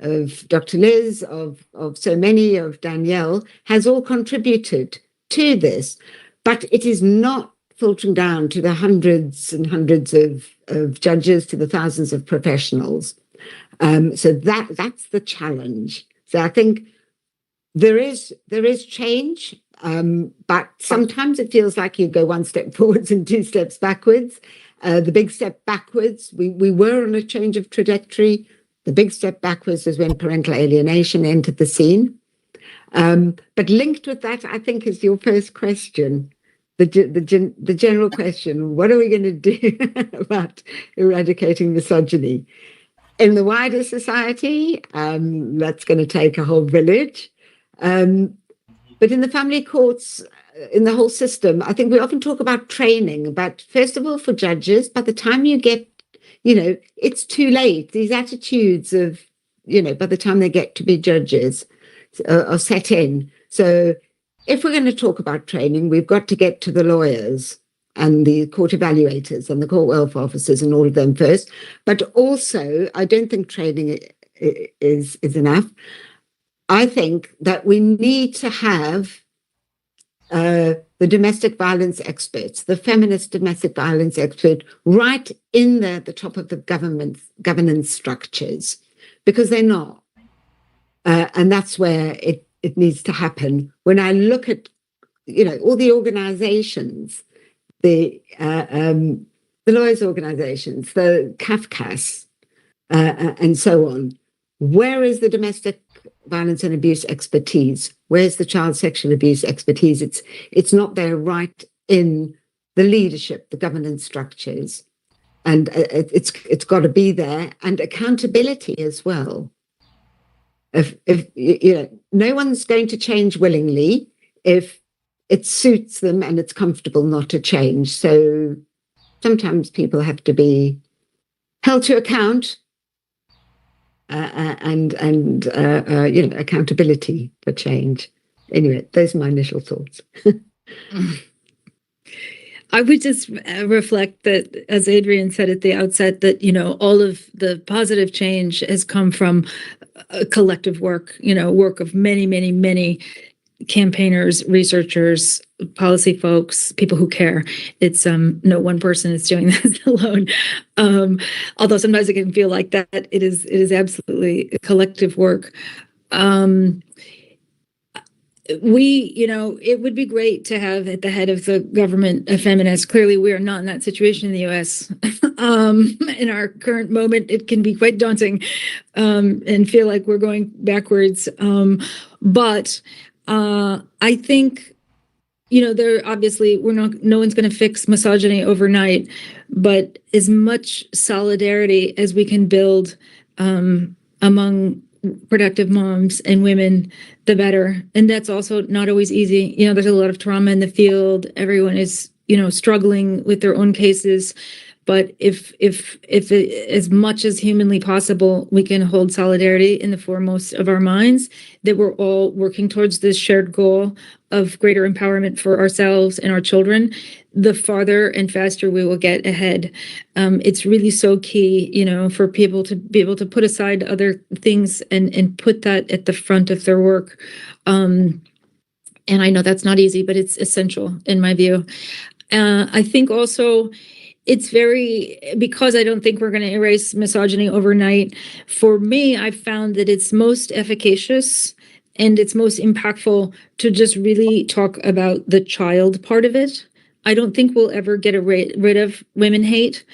of Dr. Liz, of so many, of Danielle, has all contributed to this. But it is not filtering down to the hundreds and hundreds of judges, to the thousands of professionals. So that's the challenge. So I think there is change, but sometimes it feels like you go one step forwards and two steps backwards. The big step backwards, we were on a change of trajectory. The big step backwards is when parental alienation entered the scene. But linked with that, I think, is your first question, the general question: what are we going to do about eradicating misogyny in the wider society? That's going to take a whole village. But in the family courts, in the whole system, I think we often talk about training, but first of all, for judges, by the time you get, it's too late. These attitudes of, by the time they get to be judges are set in. So if we're going to talk about training, we've got to get to the lawyers and the court evaluators and the court welfare officers and all of them first. But also, I don't think training is enough. I think that we need to have the domestic violence experts, the feminist domestic violence expert, right in there at the top of the governance structures, because they're not. And that's where it needs to happen. When I look at, all the organizations, the lawyers' organizations, the CAFCAS, and so on, where is the domestic violence and abuse expertise? Where's the child sexual abuse expertise? It's not there, right in the leadership, the governance structures, and it's got to be there, and accountability as well. If no one's going to change willingly if it suits them and it's comfortable not to change. So sometimes people have to be held to account. And accountability for change. Anyway, those are my initial thoughts. I would just reflect that, as Adrienne said at the outset, that, all of the positive change has come from a collective work, work of many, many, many campaigners, researchers, policy folks, people who care. It's no one person is doing this alone. Although sometimes it can feel like that. It is absolutely a collective work. It would be great to have at the head of the government a feminist. Clearly, we are not in that situation in the U.S. In our current moment, it can be quite daunting and feel like we're going backwards. But I think, there obviously no one's going to fix misogyny overnight, but as much solidarity as we can build among productive moms and women, the better. And that's also not always easy. There's a lot of trauma in the field. Everyone is, struggling with their own cases. But if as much as humanly possible, we can hold solidarity in the foremost of our minds, that we're all working towards this shared goal of greater empowerment for ourselves and our children, the farther and faster we will get ahead. It's really so key, for people to be able to put aside other things and put that at the front of their work. And I know that's not easy, but it's essential in my view. I think also, it's because I don't think we're going to erase misogyny overnight. For me, I've found that it's most efficacious and it's most impactful to just really talk about the child part of it. I don't think we'll ever get rid of women hate.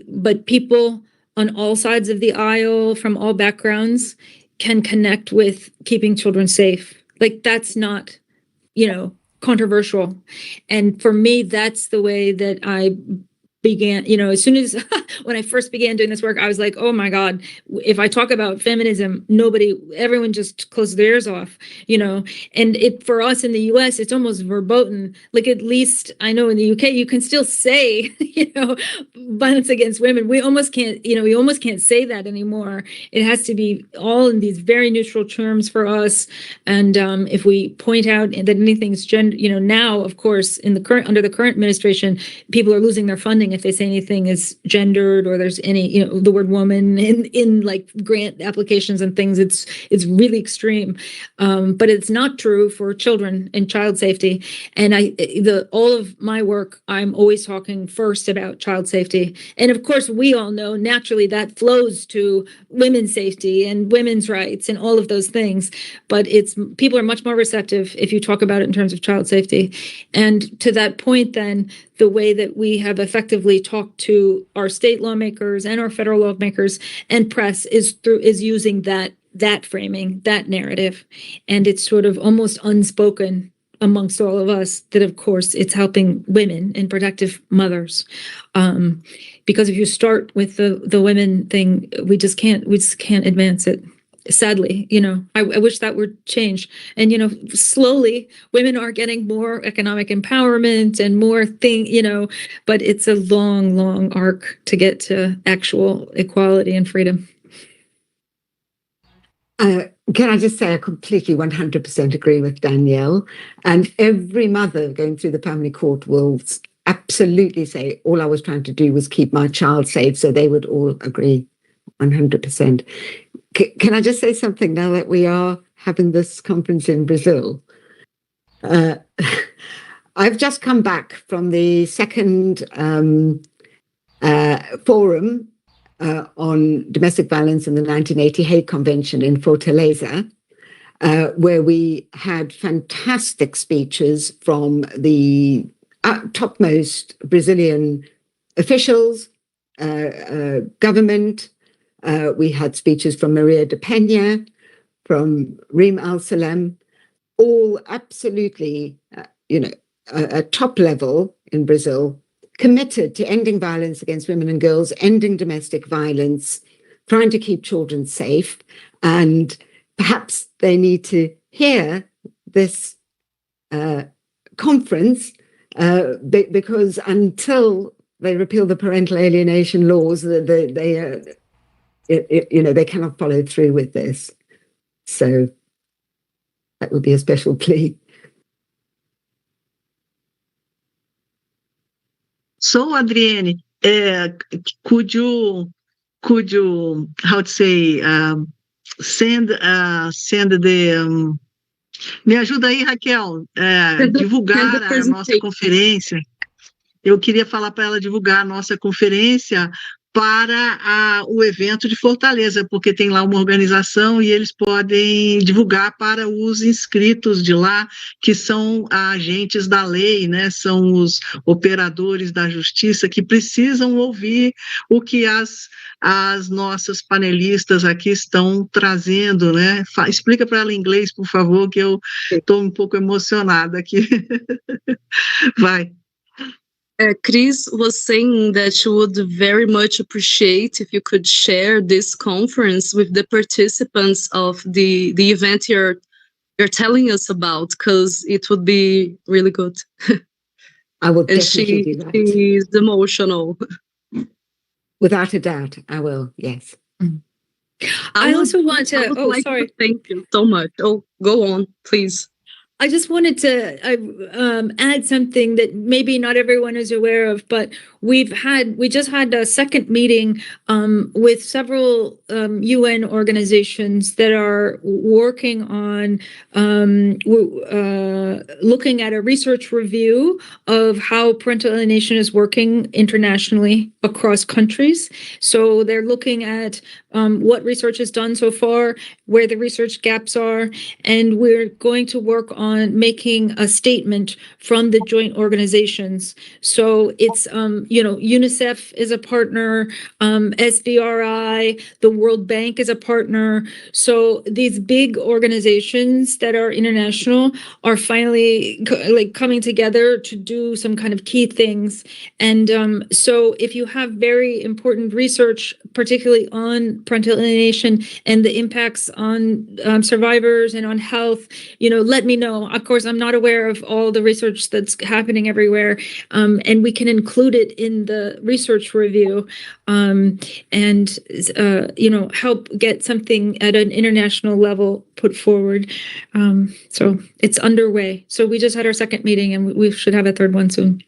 But people on all sides of the aisle, from all backgrounds, can connect with keeping children safe. Like, that's not, controversial. And for me, that's the way that I began, as soon as when I first began doing this work, I was like, oh my God, if I talk about feminism, everyone just closes their ears off, and for us in the US, it's almost verboten. Like, at least I know in the UK, you can still say, violence against women. We almost can't say that anymore. It has to be all in these very neutral terms for us. And if we point out that anything's gender, now, of course, under the current administration, people are losing their funding if they say anything is gender gendered or there's any, the word woman in like grant applications and things. It's really extreme. But it's not true for children and child safety. And all of my work, I'm always talking first about child safety. And of course, we all know naturally that flows to women's safety and women's rights and all of those things. But people are much more receptive if you talk about it in terms of child safety. And to that point, then, the way that we have effectively talked to our state lawmakers and our federal lawmakers and press is using that framing, that narrative. And it's sort of almost unspoken amongst all of us that, of course, it's helping women and protective mothers. Because if you start with the women thing, we just can't advance it. Sadly, I wish that would change. And, slowly women are getting more economic empowerment and more but it's a long, long arc to get to actual equality and freedom. Can I just say I completely 100% agree with Danielle, and every mother going through the family court will absolutely say, all I was trying to do was keep my child safe. So they would all agree 100%. Can I just say something now that we are having this conference in Brazil? I've just come back from the second forum on domestic violence in the 1980 Hague Convention in Fortaleza, where we had fantastic speeches from the topmost Brazilian officials, government. We had speeches from Maria de Penha, from Reem Al-Salam, all absolutely, at top level in Brazil, committed to ending violence against women and girls, ending domestic violence, trying to keep children safe. And perhaps they need to hear this conference because until they repeal the parental alienation laws, they cannot follow through with this. So that would be a special plea. So, Adrienne, could you how to say, send the... me ajuda aí, Raquel, divulgar a nossa conferência. Eu queria falar para ela divulgar a nossa conferência para o evento de Fortaleza, porque tem lá uma organização e eles podem divulgar para os inscritos de lá, que são agentes da lei, né? São os operadores da justiça que precisam ouvir o que as nossas panelistas aqui estão trazendo, né? Explica para ela em inglês, por favor, que eu estou um pouco emocionada aqui. Vai. Chris was saying that she would very much appreciate if you could share this conference with the participants of the event you're telling us about, because it would be really good. I will definitely do that. She is emotional. Without a doubt, I will, yes. I also want to, thank you so much. Oh, go on, please. I just wanted to add something that maybe not everyone is aware of, but we just had a second meeting with several UN organizations that are working on looking at a research review of how parental alienation is working internationally across countries. So they're looking at what research is done so far, where the research gaps are, and we're going to work on making a statement from the joint organizations. So it's, UNICEF is a partner, SVRI, the World Bank is a partner. So these big organizations that are international are finally coming together to do some kind of key things. And so if you have very important research, particularly on parental alienation and the impacts on survivors and on health, let me know. Of course, I'm not aware of all the research that's happening everywhere, and we can include it in the research review and help get something at an international level put forward. So it's underway. So we just had our second meeting, and we should have a third one soon.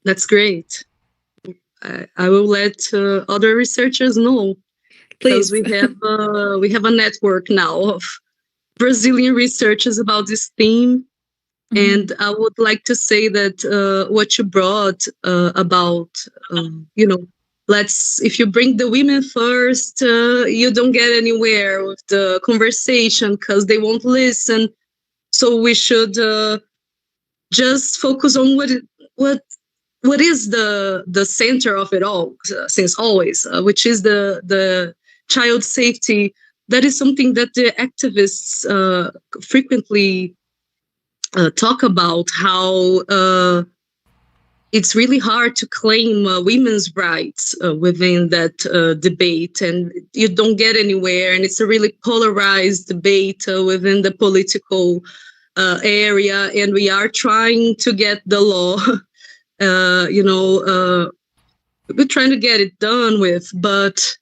That's great. I will let other researchers know. Please. Because we have a network now of Brazilian researchers about this theme. And I would like to say that what you brought about, if you bring the women first, you don't get anywhere with the conversation because they won't listen. So we should just focus on what is the center of it all, since always, which is the child safety. That is something that the activists frequently talk about, how it's really hard to claim women's rights within that debate, and you don't get anywhere, and it's a really polarized debate within the political area, and we are trying to get the law, we're trying to get it done with, but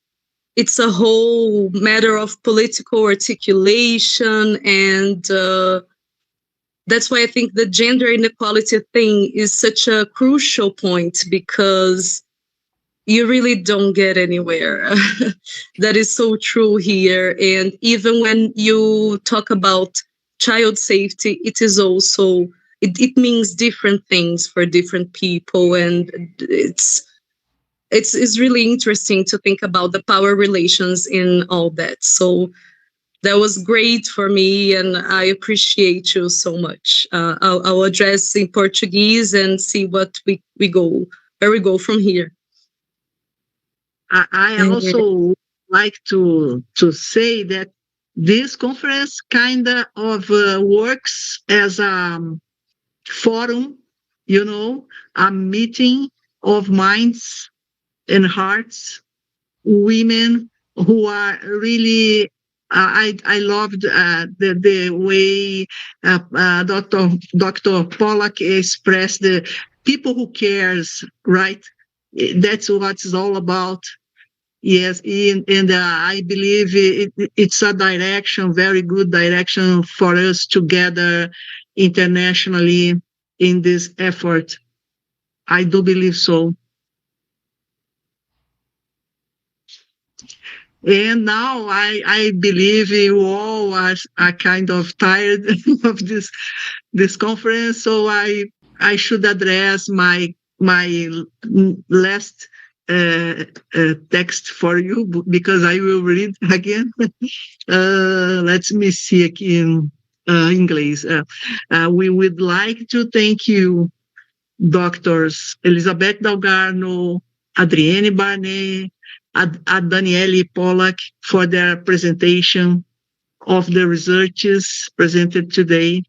it's a whole matter of political articulation, and that's why I think the gender inequality thing is such a crucial point, because you really don't get anywhere. That is so true here. And even when you talk about child safety, it is also, it means different things for different people. And it's really interesting to think about the power relations in all that. So that was great for me, and I appreciate you so much. I'll address in Portuguese and see what we go from here. I also like to say that this conference kind of works as a forum, a meeting of minds and hearts, women who are really. I loved the way Dr. Pollack expressed the people who cares, right? That's what it's all about. Yes, and I believe it's a direction, very good direction for us to gather internationally in this effort. I do believe so. And now I believe you all are kind of tired of this conference, so I should address my last text for you, because I will read again. Let me see aqui in English. We would like to thank you, Doctors Elizabeth Dalgarno, Adrienne Barnett, Danielle Pollack, for their presentation of the researches presented today.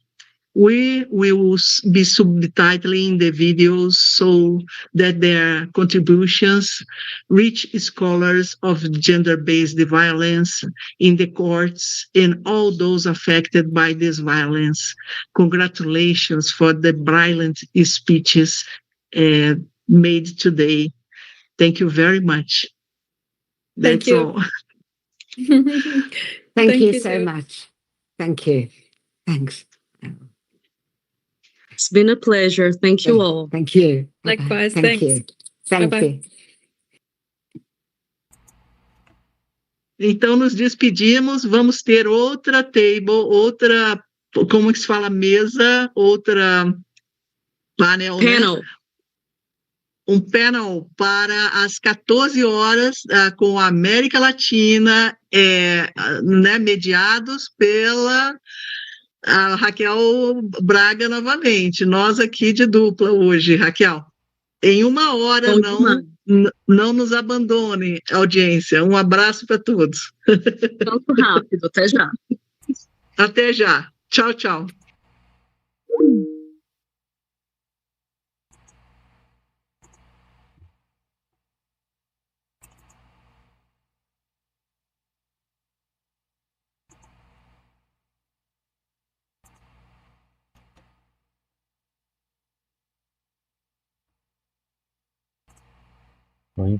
We will be subtitling the videos so that their contributions reach scholars of gender-based violence in the courts and all those affected by this violence. Congratulations for the brilliant speeches made today. Thank you very much. Thank you. All. Thank you so much. Thank you. Thanks. It's been a pleasure. Thank you all. Thank you. Likewise. Thank Thanks. you. Thank Bye-bye. you. Então, nos despedimos. Vamos ter outra table, outra, como que se fala, mesa, outra panel, Panel. né? Um panel para as 14 horas com a América Latina, né, mediados pela Raquel Braga novamente. Nós aqui de dupla hoje, Raquel. Em 1 hora, não nos abandone, audiência. Um abraço para todos. Tanto rápido, até já. Até já. Tchau, tchau. Oi.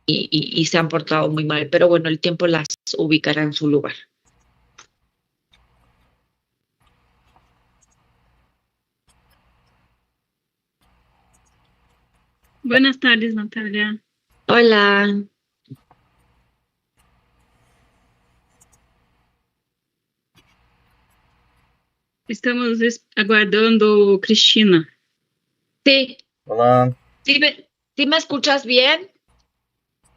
y se han portado muy mal. Pero bueno, el tiempo las ubicará en su lugar. Buenas tardes, Natalia. Hola. Estamos aguardando Cristina. Sí. Hola. ¿Sí me escuchas bien?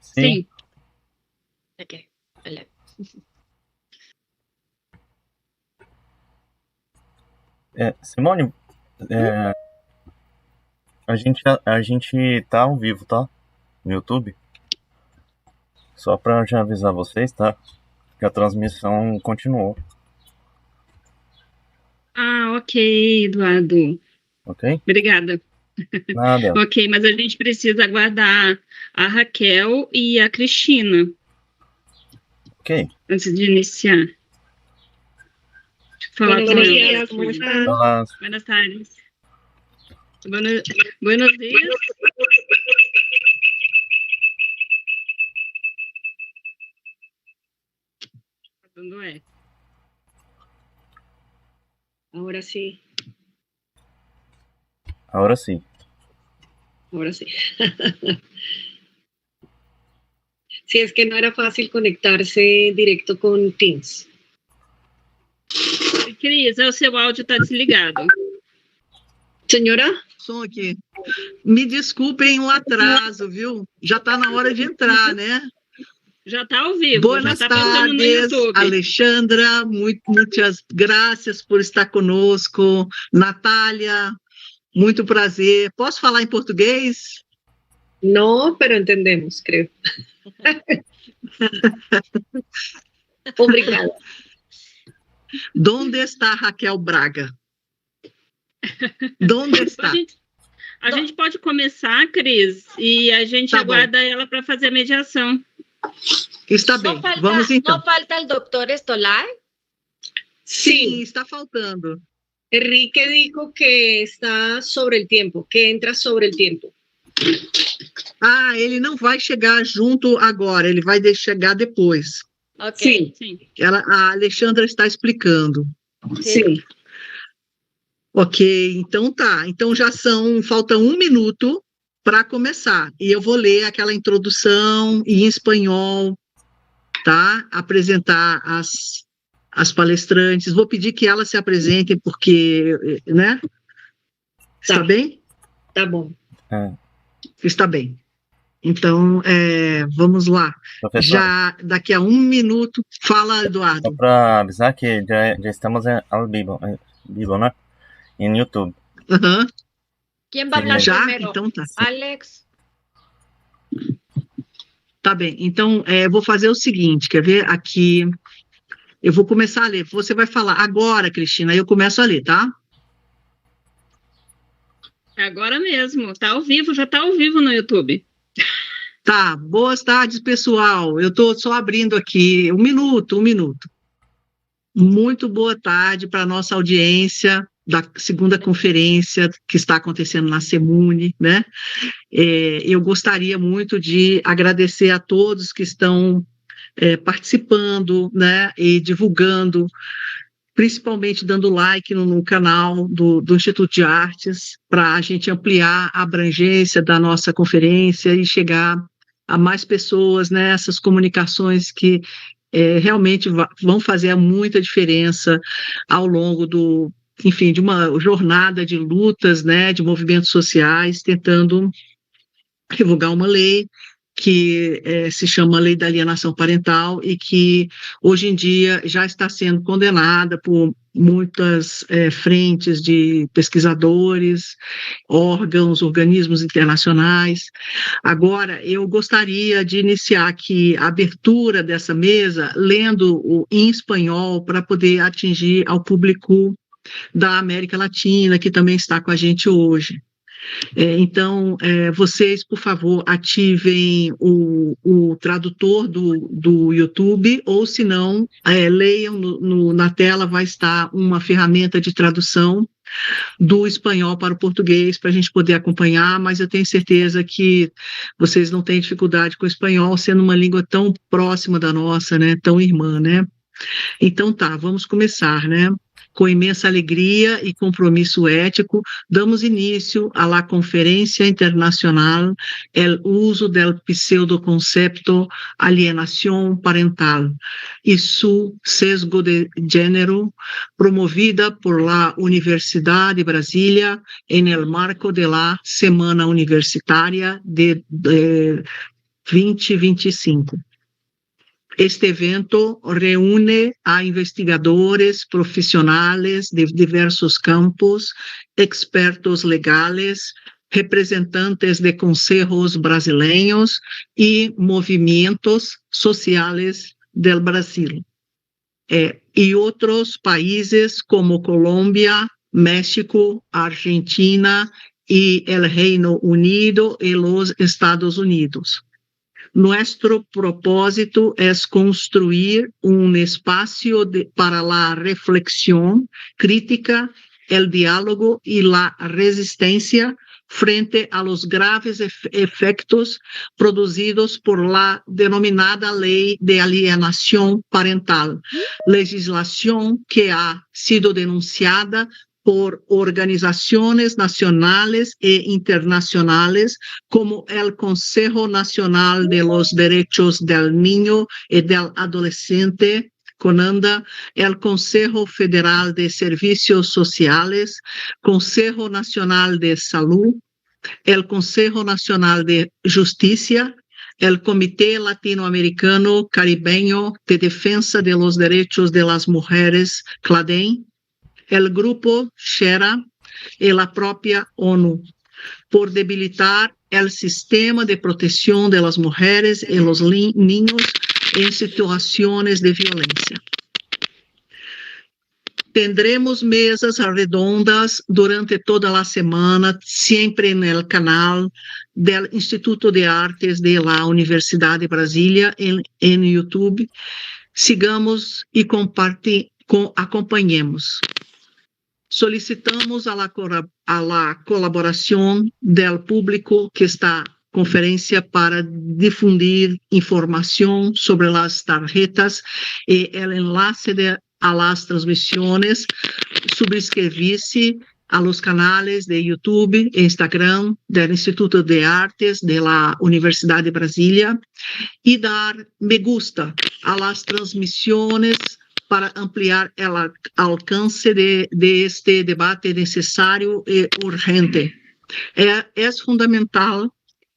Sí. Ok, hola. Simone, a gente tá ao vivo, tá? No YouTube. Só pra já avisar vocês, tá? Que a transmissão continuou. Ah, ok, Eduardo. Ok? Obrigada. Nada. Ok, mas a gente precisa aguardar a Raquel e a Cristina. Ok. Antes de iniciar. Deixa eu falar com elas. Olá. Buenas tardes. Buenos dias. Dando eco. Ahora sí. Ahora sí. Ahora sí. Sí, es que no era fácil conectarse directo con Teams. Cris, o seu áudio está desligado. Senhora? Som aqui. Me desculpem o atraso, viu? Já está na hora de entrar, né? Já está ao vivo. Buenas já tá passando no tardes, YouTube. Alexandra, muitas graças por estar conosco. Natália, muito prazer. Posso falar em português? No, pero entendemos, creo. Obrigada. Onde está Raquel Braga? Onde está? A gente pode começar, Cris, e a gente aguarda ela para fazer a mediação. Está bem, vamos então. ¿No falta el doctor Estolar? Sim, está faltando. Enrique dijo que está sobre el tiempo, que entra sobre el tiempo. Ah, ele não vai chegar junto agora, ele vai chegar depois. Ok. Sim. A Alexandra está explicando. Sim. Ok, então tá. Então falta 1 minuto para começar. E eu vou ler aquela introdução em espanhol, tá? Apresentar as palestrantes. Vou pedir que elas se apresentem, porque, né? Está bem? Tá bom. Está bem. Então, vamos lá. Professor. Já daqui a 1 minuto, fala, Eduardo. Só para avisar que já estamos ao vivo, né? Em YouTube. Uhum. ¿Quién va a hablar Já? primero? Então tá. Alex. Tá bem. Então, vou fazer o seguinte, quer ver? Aqui, eu vou começar a ler. Você vai falar agora, Cristina, aí eu começo a ler, tá? Agora mesmo. Tá ao vivo, já está ao vivo no YouTube. Tá. Boas tardes, pessoal. Eu estou só abrindo aqui. 1 minuto. Muito boa tarde para a nossa audiência da segunda conferência que está acontecendo na SEMUNI, né? Eu gostaria muito de agradecer a todos que estão participando, né, e divulgando, principalmente dando like no canal do Instituto de Artes, para a gente ampliar a abrangência da nossa conferência e chegar a mais pessoas, né, essas comunicações que realmente vão fazer muita diferença ao longo de uma jornada de lutas, né, de movimentos sociais, tentando revogar uma lei que se chama Lei da Alienação Parental e que hoje em dia já está sendo condenada por muitas frentes de pesquisadores, organismos internacionais. Agora, eu gostaria de iniciar aqui a abertura dessa mesa lendo em espanhol para poder atingir ao público da América Latina, que também está com a gente hoje. Então, vocês, por favor, ativem o tradutor do YouTube, ou se não, leiam na tela, vai estar uma ferramenta de tradução do espanhol para o português, para a gente poder acompanhar, mas eu tenho certeza que vocês não têm dificuldade com o espanhol, sendo uma língua tão próxima da nossa, né, tão irmã, né? Então tá, vamos começar, né? Com imensa alegria e compromisso ético, damos início à Conferência Internacional El uso del Pseudo Conceito Alienação Parental e su sesgo de gênero, promovida por la Universidad de Brasília en el marco de la Semana Universitária de 2025. Este evento reúne a investigadores profissionais de diversos campos, expertos legais, representantes de conselhos brasileiros e movimentos sociais do Brasil, e outros países como Colômbia, México, Argentina e o Reino Unido e os Estados Unidos. Nuestro propósito es construir un espacio para la reflexión crítica, el diálogo y la resistencia frente a los graves efectos produzidos por la denominada Ley de Alienación Parental, legislación que ha sido denunciada por organizaciones nacionales e internacionales como el Consejo Nacional de los Derechos del Niño y del Adolescente, CONANDA, el Consejo Federal de Servicios Sociales, Consejo Nacional de Salud, el Consejo Nacional de Justicia, el Comité Latino-Americano Caribeño de Defensa de los Derechos de las Mujeres, CLADEM, el Grupo SHERA y la propia ONU, por debilitar el sistema de protección de las mujeres y los niños en situaciones de violencia. Tendremos mesas redondas durante toda la semana, siempre en el canal del Instituto de Artes de la Universidad de Brasilia en YouTube. Sigamos y acompañemos. Solicitamos a la colaboración del público que está conferência para difundir informação sobre as tarjetas e o enlace a las transmissões, subscrever-se a los canales de YouTube e Instagram do Instituto de Artes de la Universidad de Brasilia e dar me gusta a las transmissões para ampliar o alcance de este debate necessário e urgente. É fundamental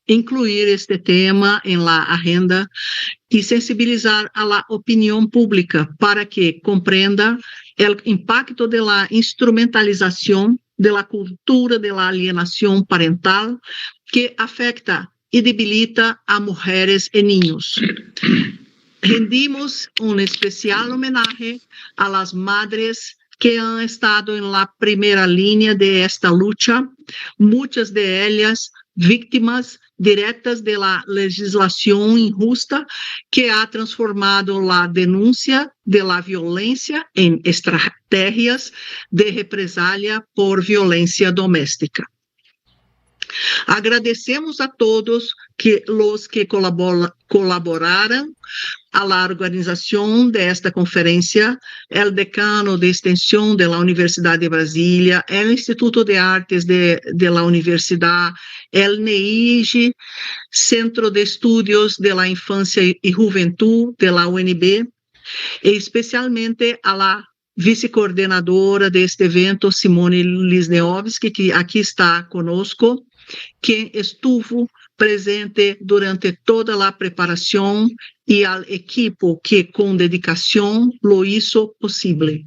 incluir este tema em la agenda e sensibilizar a la opinião pública para que compreenda o impacto de la instrumentalização de la cultura de la alienação parental que afecta e debilita a mulheres e niños. Rendimos especial homenaje a las madres que han estado en la primera línea de esta lucha, muchas de ellas víctimas directas de la legislación injusta que ha transformado la denuncia de la violencia en estrategias de represalia por violencia doméstica. Agradecemos a todos los que colaboraram a la organización de esta conferencia, el decano de extensión de la Universidad de Brasilia, el Instituto de Artes de la Universidad, el NEIG, Centro de Estudios de la Infancia y Juventud de la UNB, e especialmente a la vice-coordenadora de este evento, SEMUNI Lisneovski, que aqui está conosco, quem estuvo presente durante toda a preparação e ao equipo que com dedicação lo hizo possível.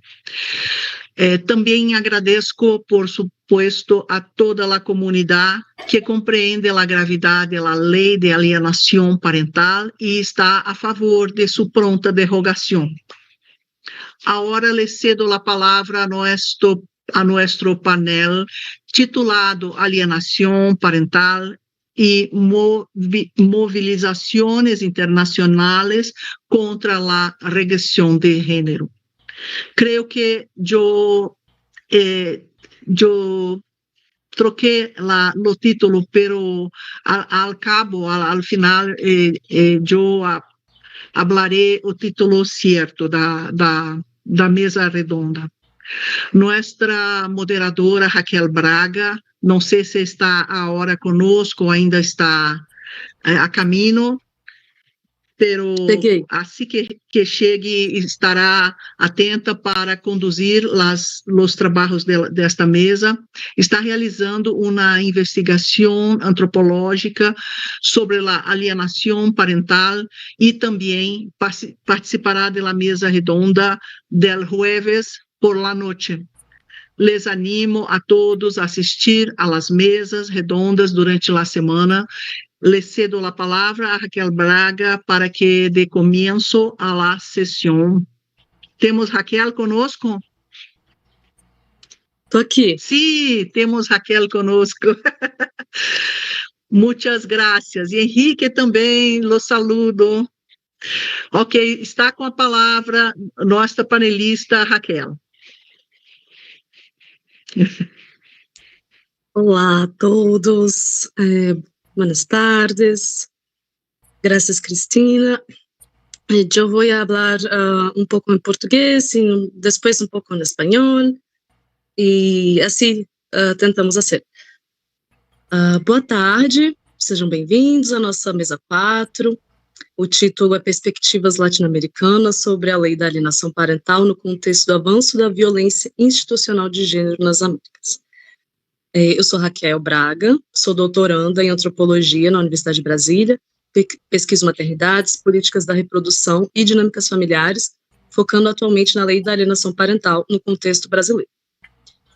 Também agradeço, por supuesto, a toda a comunidade que compreende a gravidade da lei de alienação parental e está a favor de sua pronta derrogação. Agora le cedo a palavra a nosso panel, titulado Alienação Parental e mobilizações internacionais contra a regressão de gênero. Creo que yo troqué lo título, pero al cabo, al final, yo hablaré o título cierto da mesa redonda. Nuestra moderadora Raquel Braga, não sei se está agora conosco, ainda está a caminho, pero assim que chegue estará atenta para conduzir os trabalhos desta mesa. Está realizando uma investigação antropológica sobre a alienação parental e também participará da mesa redonda del jueves por la noche. Les animo a todos a assistir a las mesas redondas durante a semana. Le cedo a palavra a Raquel Braga para que dê começo a la sessão. Temos Raquel conosco? Estou aqui. Sim, temos Raquel conosco. Muitas graças. E Henrique também, lo saludo. Ok, está com a palavra nossa panelista Raquel. Olá a todos. Buenas tardes. Gracias, Cristina. Eu vou falar um pouco em português e depois um pouco em espanhol. E assim tentamos fazer. Boa tarde, sejam bem-vindos à nossa mesa 4. O título é Perspectivas latino-americanas sobre a lei da alienação parental no contexto do avanço da violência institucional de gênero nas Américas. Eu sou Raquel Braga, sou doutoranda em antropologia na Universidade de Brasília, pesquiso maternidades, políticas da reprodução e dinâmicas familiares, focando atualmente na lei da alienação parental no contexto brasileiro.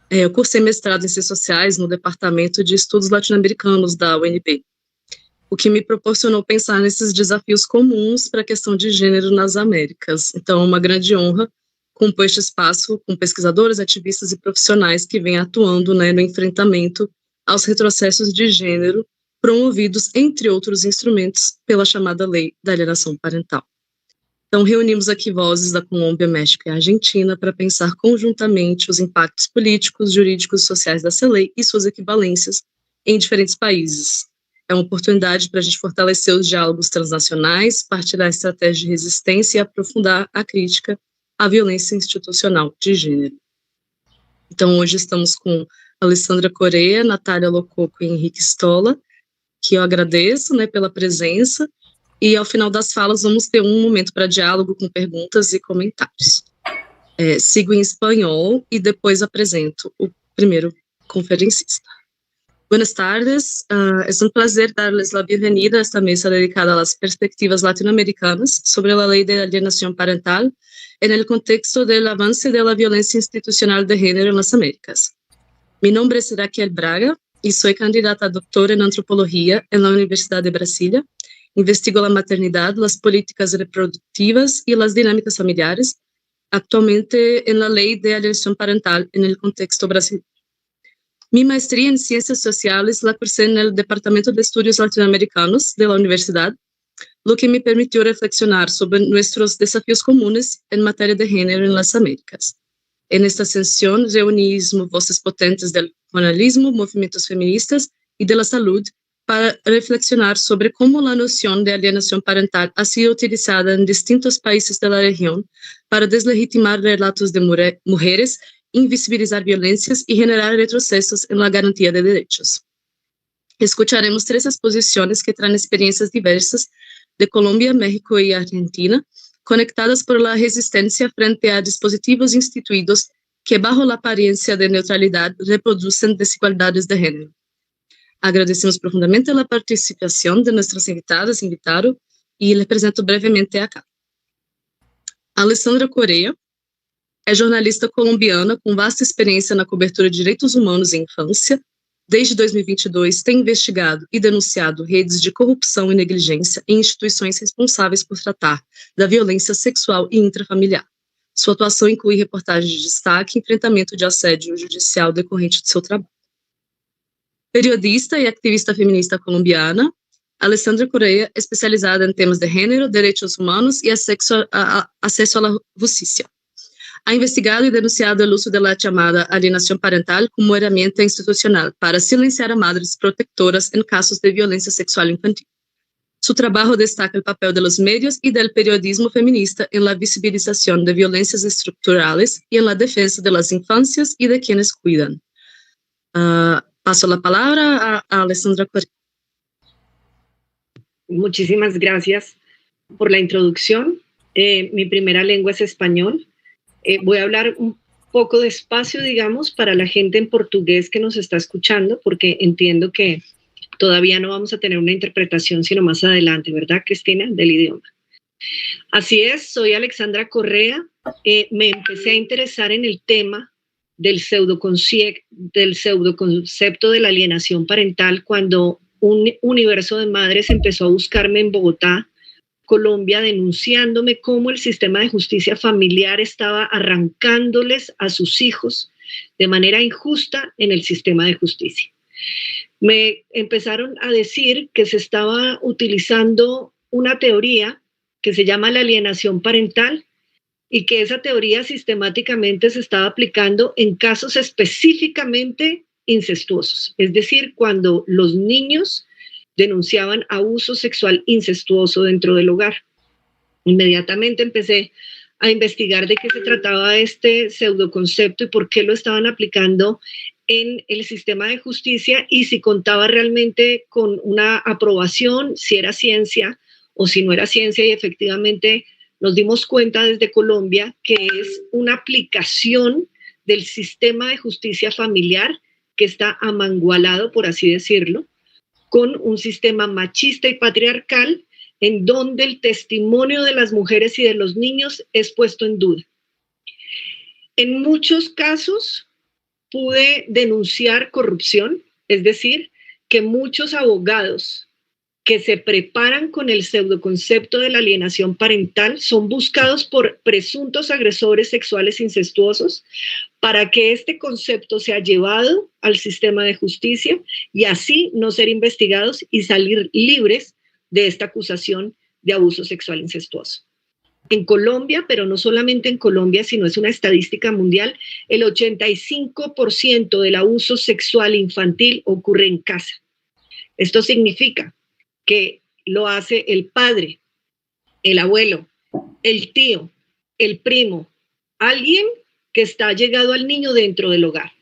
Eu cursei mestrado em Ciências Sociais no Departamento de Estudos Latino-Americanos da UNB, o que me proporcionou pensar nesses desafios comuns para a questão de gênero nas Américas. Então, é uma grande honra compor este espaço com pesquisadores, ativistas e profissionais que vêm atuando, no enfrentamento aos retrocessos de gênero promovidos, entre outros instrumentos, pela chamada Lei da Alienação Parental. Então, reunimos aqui vozes da Colômbia, México e Argentina para pensar conjuntamente os impactos políticos, jurídicos e sociais dessa lei e suas equivalências em diferentes países. É uma oportunidade para a gente fortalecer os diálogos transnacionais, partilhar estratégias de resistência e aprofundar a crítica à violência institucional de gênero. Então, hoje estamos com Alessandra Correa, Natália Lococo e Henrique Stolla, que eu agradeço, pela presença, e ao final das falas vamos ter um momento para diálogo com perguntas e comentários. Sigo em espanhol e depois apresento o primeiro conferencista. Buenas tardes, es un placer darles la bienvenida a esta mesa dedicada a las perspectivas latinoamericanas sobre la ley de alienación parental en el contexto del avance de la violencia institucional de género en las Américas. Mi nombre es Raquel Braga y soy candidata a doctora en antropología en la Universidad de Brasilia. Investigo la maternidad, las políticas reproductivas y las dinámicas familiares, actualmente en la ley de alienación parental en el contexto brasileño. Mi maestría en Ciencias Sociales la cursé en el Departamento de Estudios Latinoamericanos de la Universidad, lo que me permitió reflexionar sobre nuestros desafíos comunes en materia de género en las Américas. En esta sesión reunimos voces potentes del colonialismo, movimientos feministas y de la salud para reflexionar sobre cómo la noción de alienación parental ha sido utilizada en distintos países de la región para deslegitimar relatos de mujeres, invisibilizar violencias y generar retrocesos en la garantía de derechos. Escucharemos 3 exposiciones que traen experiencias diversas de Colombia, México y Argentina, conectadas por la resistencia frente a dispositivos instituidos que, bajo la apariencia de neutralidad, reproducen desigualdades de género. Agradecemos profundamente la participación de nuestras invitadas, invitado, y les presento brevemente acá. Alessandra Correa é jornalista colombiana com vasta experiência na cobertura de direitos humanos em infância. Desde 2022, tem investigado e denunciado redes de corrupção e negligência em instituições responsáveis por tratar da violência sexual e intrafamiliar. Sua atuação inclui reportagens de destaque e enfrentamento de assédio judicial decorrente de seu trabalho. periodista y activista feminista colombiana. Alessandra Correa, especializada en temas de género, derechos humanos y acceso a la justicia. Ha investigado y denunciado el uso de la llamada alienación parental como herramienta institucional para silenciar a madres protectoras en casos de violencia sexual infantil. Su trabajo destaca el papel de los medios y del periodismo feminista en la visibilización de violencias estructurales y en la defensa de las infancias y de quienes cuidan. Paso la palabra a Alessandra Correa. Muchísimas gracias por la introducción. Mi primera lengua es español. Voy a hablar un poco despacio, digamos, para la gente en portugués que nos está escuchando, porque entiendo que todavía no vamos a tener una interpretación, sino más adelante, ¿verdad, Cristina? Del idioma. Así es, soy Alexandra Correa. Me empecé a interesar en el tema del pseudoconcepto de la alienación parental cuando un universo de madres empezó a buscarme en Bogotá, Colombia, denunciándome cómo el sistema de justicia familiar estaba arrancándoles a sus hijos de manera injusta en el sistema de justicia. Me empezaron a decir que se estaba utilizando una teoría que se llama la alienación parental y que esa teoría sistemáticamente se estaba aplicando en casos específicamente incestuosos, es decir, cuando los niños denunciaban abuso sexual incestuoso dentro del hogar. Inmediatamente empecé a investigar de qué se trataba este pseudoconcepto y por qué lo estaban aplicando en el sistema de justicia y si contaba realmente con una aprobación, si era ciencia o si no era ciencia, y efectivamente nos dimos cuenta desde Colombia que es una aplicación del sistema de justicia familiar que está amangualado, por así decirlo, con un sistema machista y patriarcal en donde el testimonio de las mujeres y de los niños es puesto en duda. En muchos casos pude denunciar corrupción, es decir, que muchos abogados que se preparan con el pseudoconcepto de la alienación parental son buscados por presuntos agresores sexuales incestuosos para que este concepto sea llevado al sistema de justicia y así no ser investigados y salir libres de esta acusación de abuso sexual incestuoso. En Colombia, pero no solamente en Colombia, sino es una estadística mundial, el 85% del abuso sexual infantil ocurre en casa. Esto significa que lo hace el padre, el abuelo, el tío, el primo, alguien que está llegado al niño dentro del hogar.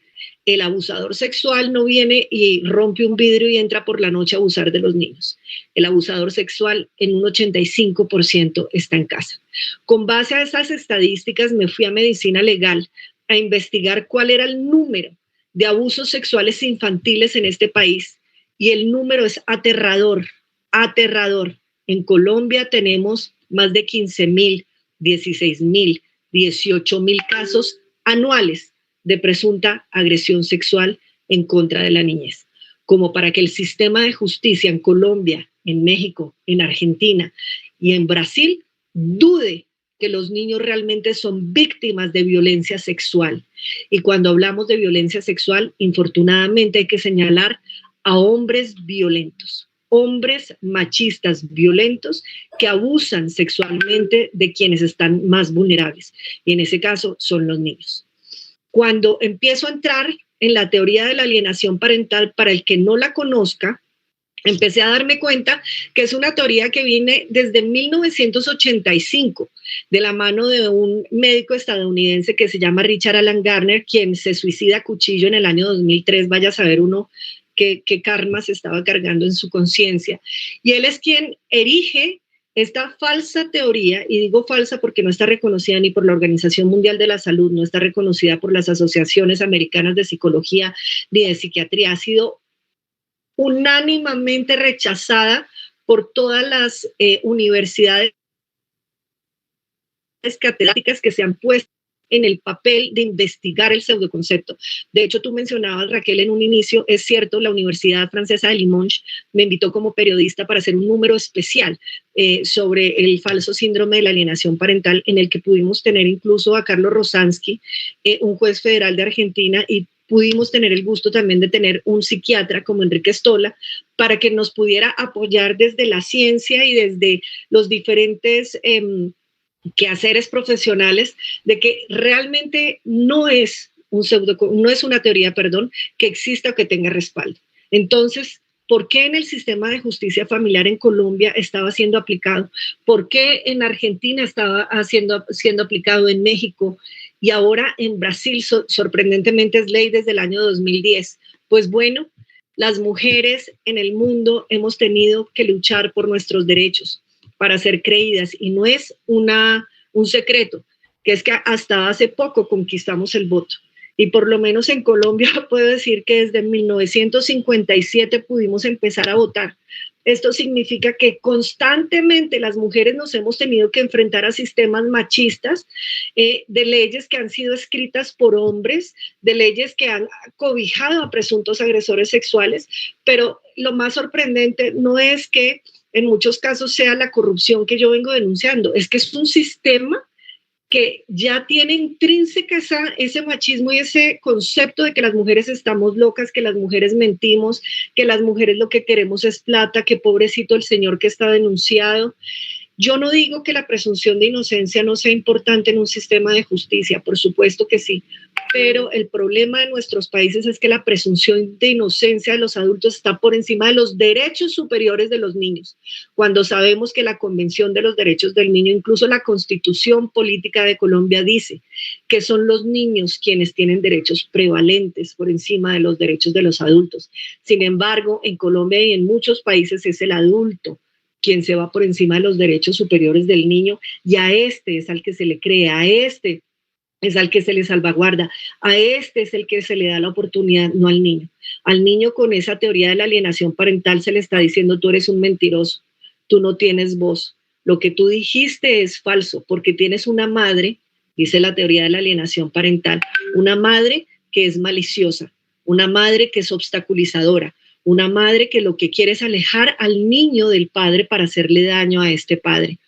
El abusador sexual no viene y rompe un vidrio y entra por la noche a abusar de los niños. El abusador sexual en un 85% está en casa. Con base a esas estadísticas me fui a medicina legal a investigar cuál era el número de abusos sexuales infantiles en este país y el número es aterrador, aterrador. En Colombia tenemos más de 15.000, 16.000, 18.000 casos anuales de presunta agresión sexual en contra de la niñez, como para que el sistema de justicia en Colombia, en México, en Argentina y en Brasil dude que los niños realmente son víctimas de violencia sexual. Y cuando hablamos de violencia sexual, infortunadamente hay que señalar a hombres violentos, hombres machistas violentos que abusan sexualmente de quienes están más vulnerables. Y en ese caso son los niños. Cuando empiezo a entrar en la teoría de la alienación parental, para el que no la conozca, empecé a darme cuenta que es una teoría que viene desde 1985, de la mano de un médico estadounidense que se llama Richard Alan Garner, quien se suicida a cuchillo en el año 2003, vaya a saber uno qué karma se estaba cargando en su conciencia. Y él es quien erige esta falsa teoría, y digo falsa porque no está reconocida ni por la Organización Mundial de la Salud, no está reconocida por las asociaciones americanas de psicología ni de psiquiatría, ha sido unánimemente rechazada por todas las universidades catedráticas que se han puesto en el papel de investigar el pseudoconcepto. De hecho, tú mencionabas, Raquel, en un inicio, es cierto, la Universidad Francesa de Limoges me invitó como periodista para hacer un número especial sobre el falso síndrome de la alienación parental, en el que pudimos tener incluso a Carlos Rosansky, un juez federal de Argentina, y pudimos tener el gusto también de tener un psiquiatra como Enrique Stola para que nos pudiera apoyar desde la ciencia y desde los diferentes quehaceres profesionales de que realmente no es una teoría, que exista o que tenga respaldo. Entonces, ¿por qué en el sistema de justicia familiar en Colombia estaba siendo aplicado? ¿Por qué en Argentina estaba siendo aplicado, en México? Y ahora en Brasil, sorprendentemente, es ley desde el año 2010. Pues bueno, las mujeres en el mundo hemos tenido que luchar por nuestros derechos para ser creídas, y no es un secreto, que es que hasta hace poco conquistamos el voto. Y por lo menos en Colombia puedo decir que desde 1957 pudimos empezar a votar. Esto significa que constantemente las mujeres nos hemos tenido que enfrentar a sistemas machistas, de leyes que han sido escritas por hombres, de leyes que han cobijado a presuntos agresores sexuales, pero lo más sorprendente no es que en muchos casos sea la corrupción que yo vengo denunciando, es que es un sistema que ya tiene intrínseca ese machismo y ese concepto de que las mujeres estamos locas, que las mujeres mentimos, que las mujeres lo que queremos es plata, que pobrecito el señor que está denunciado. Yo no digo que la presunción de inocencia no sea importante en un sistema de justicia, por supuesto que sí, pero el problema de nuestros países es que la presunción de inocencia de los adultos está por encima de los derechos superiores de los niños, cuando sabemos que la Convención de los Derechos del Niño, incluso la Constitución Política de Colombia, dice que son los niños quienes tienen derechos prevalentes por encima de los derechos de los adultos. Sin embargo, en Colombia y en muchos países es el adulto quien se va por encima de los derechos superiores del niño, y a este es al que se le cree, a este es al que se le salvaguarda, a este es el que se le da la oportunidad, no al niño. Al niño, con esa teoría de la alienación parental, se le está diciendo: tú eres un mentiroso, tú no tienes voz, lo que tú dijiste es falso, porque tienes una madre, dice la teoría de la alienación parental, una madre que es maliciosa, una madre que es obstaculizadora, una madre que lo que quiere es alejar al niño del padre para hacerle daño a este padre,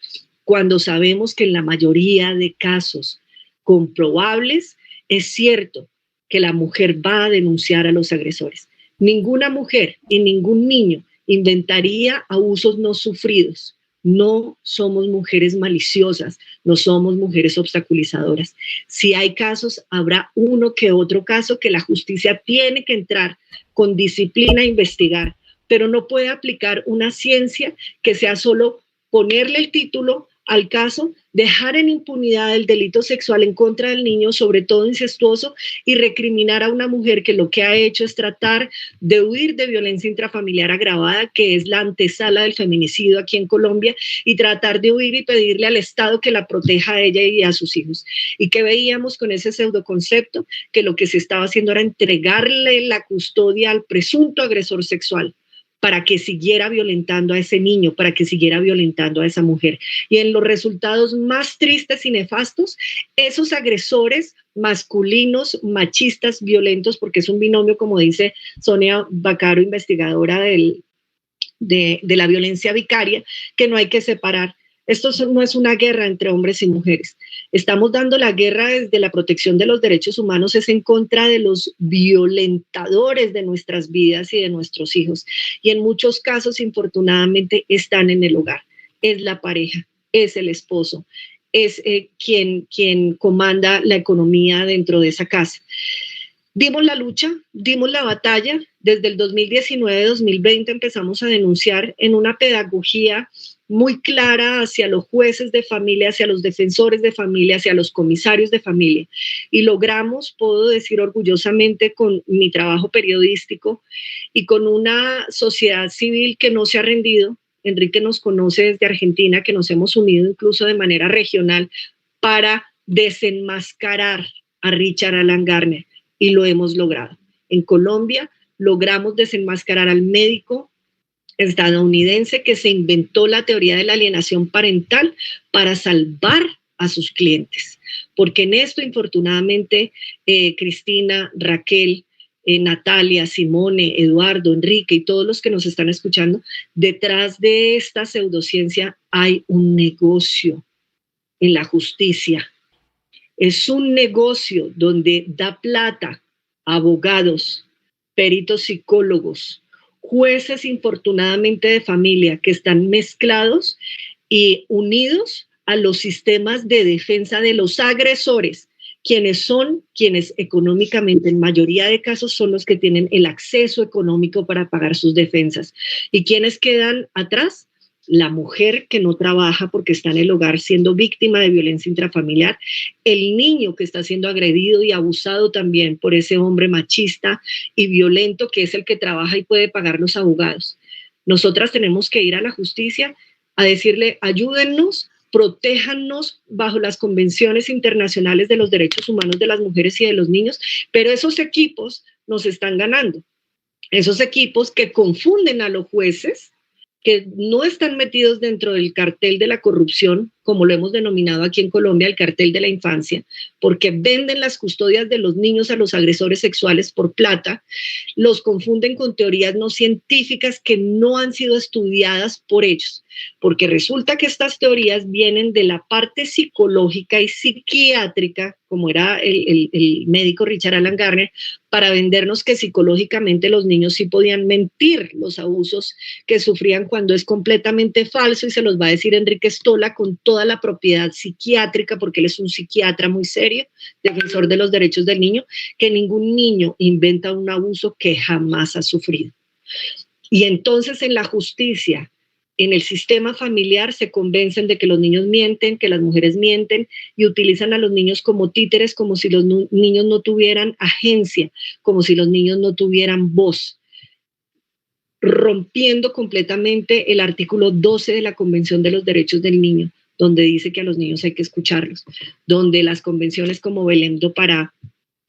cuando sabemos que en la mayoría de casos comprobables es cierto que la mujer va a denunciar a los agresores. Ninguna mujer y ningún niño inventaría abusos no sufridos. No somos mujeres maliciosas, no somos mujeres obstaculizadoras. Si hay casos, habrá uno que otro caso que la justicia tiene que entrar con disciplina a investigar, pero no puede aplicar una ciencia que sea solo ponerle el título al caso, dejar en impunidad el delito sexual en contra del niño, sobre todo incestuoso, y recriminar a una mujer que lo que ha hecho es tratar de huir de violencia intrafamiliar agravada, que es la antesala del feminicidio aquí en Colombia, y tratar de huir y pedirle al Estado que la proteja a ella y a sus hijos. Y que veíamos con ese pseudoconcepto, que lo que se estaba haciendo era entregarle la custodia al presunto agresor sexual, para que siguiera violentando a ese niño, para que siguiera violentando a esa mujer. Y en los resultados más tristes y nefastos, esos agresores masculinos, machistas, violentos, porque es un binomio, como dice Sonia Bacaro, investigadora de la violencia vicaria, que no hay que separar. Esto no es una guerra entre hombres y mujeres. Estamos dando la guerra desde la protección de los derechos humanos, es en contra de los violentadores de nuestras vidas y de nuestros hijos. Y en muchos casos, infortunadamente, están en el hogar. Es la pareja, es el esposo, es quien comanda la economía dentro de esa casa. Dimos la lucha, dimos la batalla. Desde el 2019-2020 empezamos a denunciar en una pedagogía muy clara hacia los jueces de familia, hacia los defensores de familia, hacia los comisarios de familia. Y logramos, puedo decir orgullosamente, con mi trabajo periodístico y con una sociedad civil que no se ha rendido. Enrique nos conoce desde Argentina, que nos hemos unido incluso de manera regional para desenmascarar a Richard Alan Garner, y lo hemos logrado. En Colombia logramos desenmascarar al médico estadounidense que se inventó la teoría de la alienación parental para salvar a sus clientes. Porque en esto, infortunadamente, Cristina, Raquel, Natalia, Simone, Eduardo, Enrique y todos los que nos están escuchando, detrás de esta pseudociencia hay un negocio en la justicia. Es un negocio donde da plata abogados, peritos psicólogos, jueces infortunadamente de familia que están mezclados y unidos a los sistemas de defensa de los agresores, quienes económicamente, en mayoría de casos, son los que tienen el acceso económico para pagar sus defensas. ¿Y quiénes quedan atrás? La mujer que no trabaja porque está en el hogar siendo víctima de violencia intrafamiliar, el niño que está siendo agredido y abusado también por ese hombre machista y violento que es el que trabaja y puede pagar los abogados. Nosotras tenemos que ir a la justicia a decirle, ayúdennos, protéjannos bajo las convenciones internacionales de los derechos humanos de las mujeres y de los niños, pero esos equipos nos están ganando. Esos equipos que confunden a los jueces, que no están metidos dentro del cartel de la corrupción, como lo hemos denominado aquí en Colombia, el cartel de la infancia, porque venden las custodias de los niños a los agresores sexuales por plata, los confunden con teorías no científicas que no han sido estudiadas por ellos, porque resulta que estas teorías vienen de la parte psicológica y psiquiátrica, como era el médico Richard Alan Garner, para vendernos que psicológicamente los niños sí podían mentir los abusos que sufrían, cuando es completamente falso, y se los va a decir Enrique Stola con toda la propiedad psiquiátrica, porque él es un psiquiatra muy serio, defensor de los derechos del niño, que ningún niño inventa un abuso que jamás ha sufrido. Y entonces en la justicia, en el sistema familiar, se convencen de que los niños mienten, que las mujeres mienten, y utilizan a los niños como títeres, como si los niños no tuvieran agencia, como si los niños no tuvieran voz, rompiendo completamente el artículo 12 de la Convención de los Derechos del Niño, donde dice que a los niños hay que escucharlos, donde las convenciones como Belém do Pará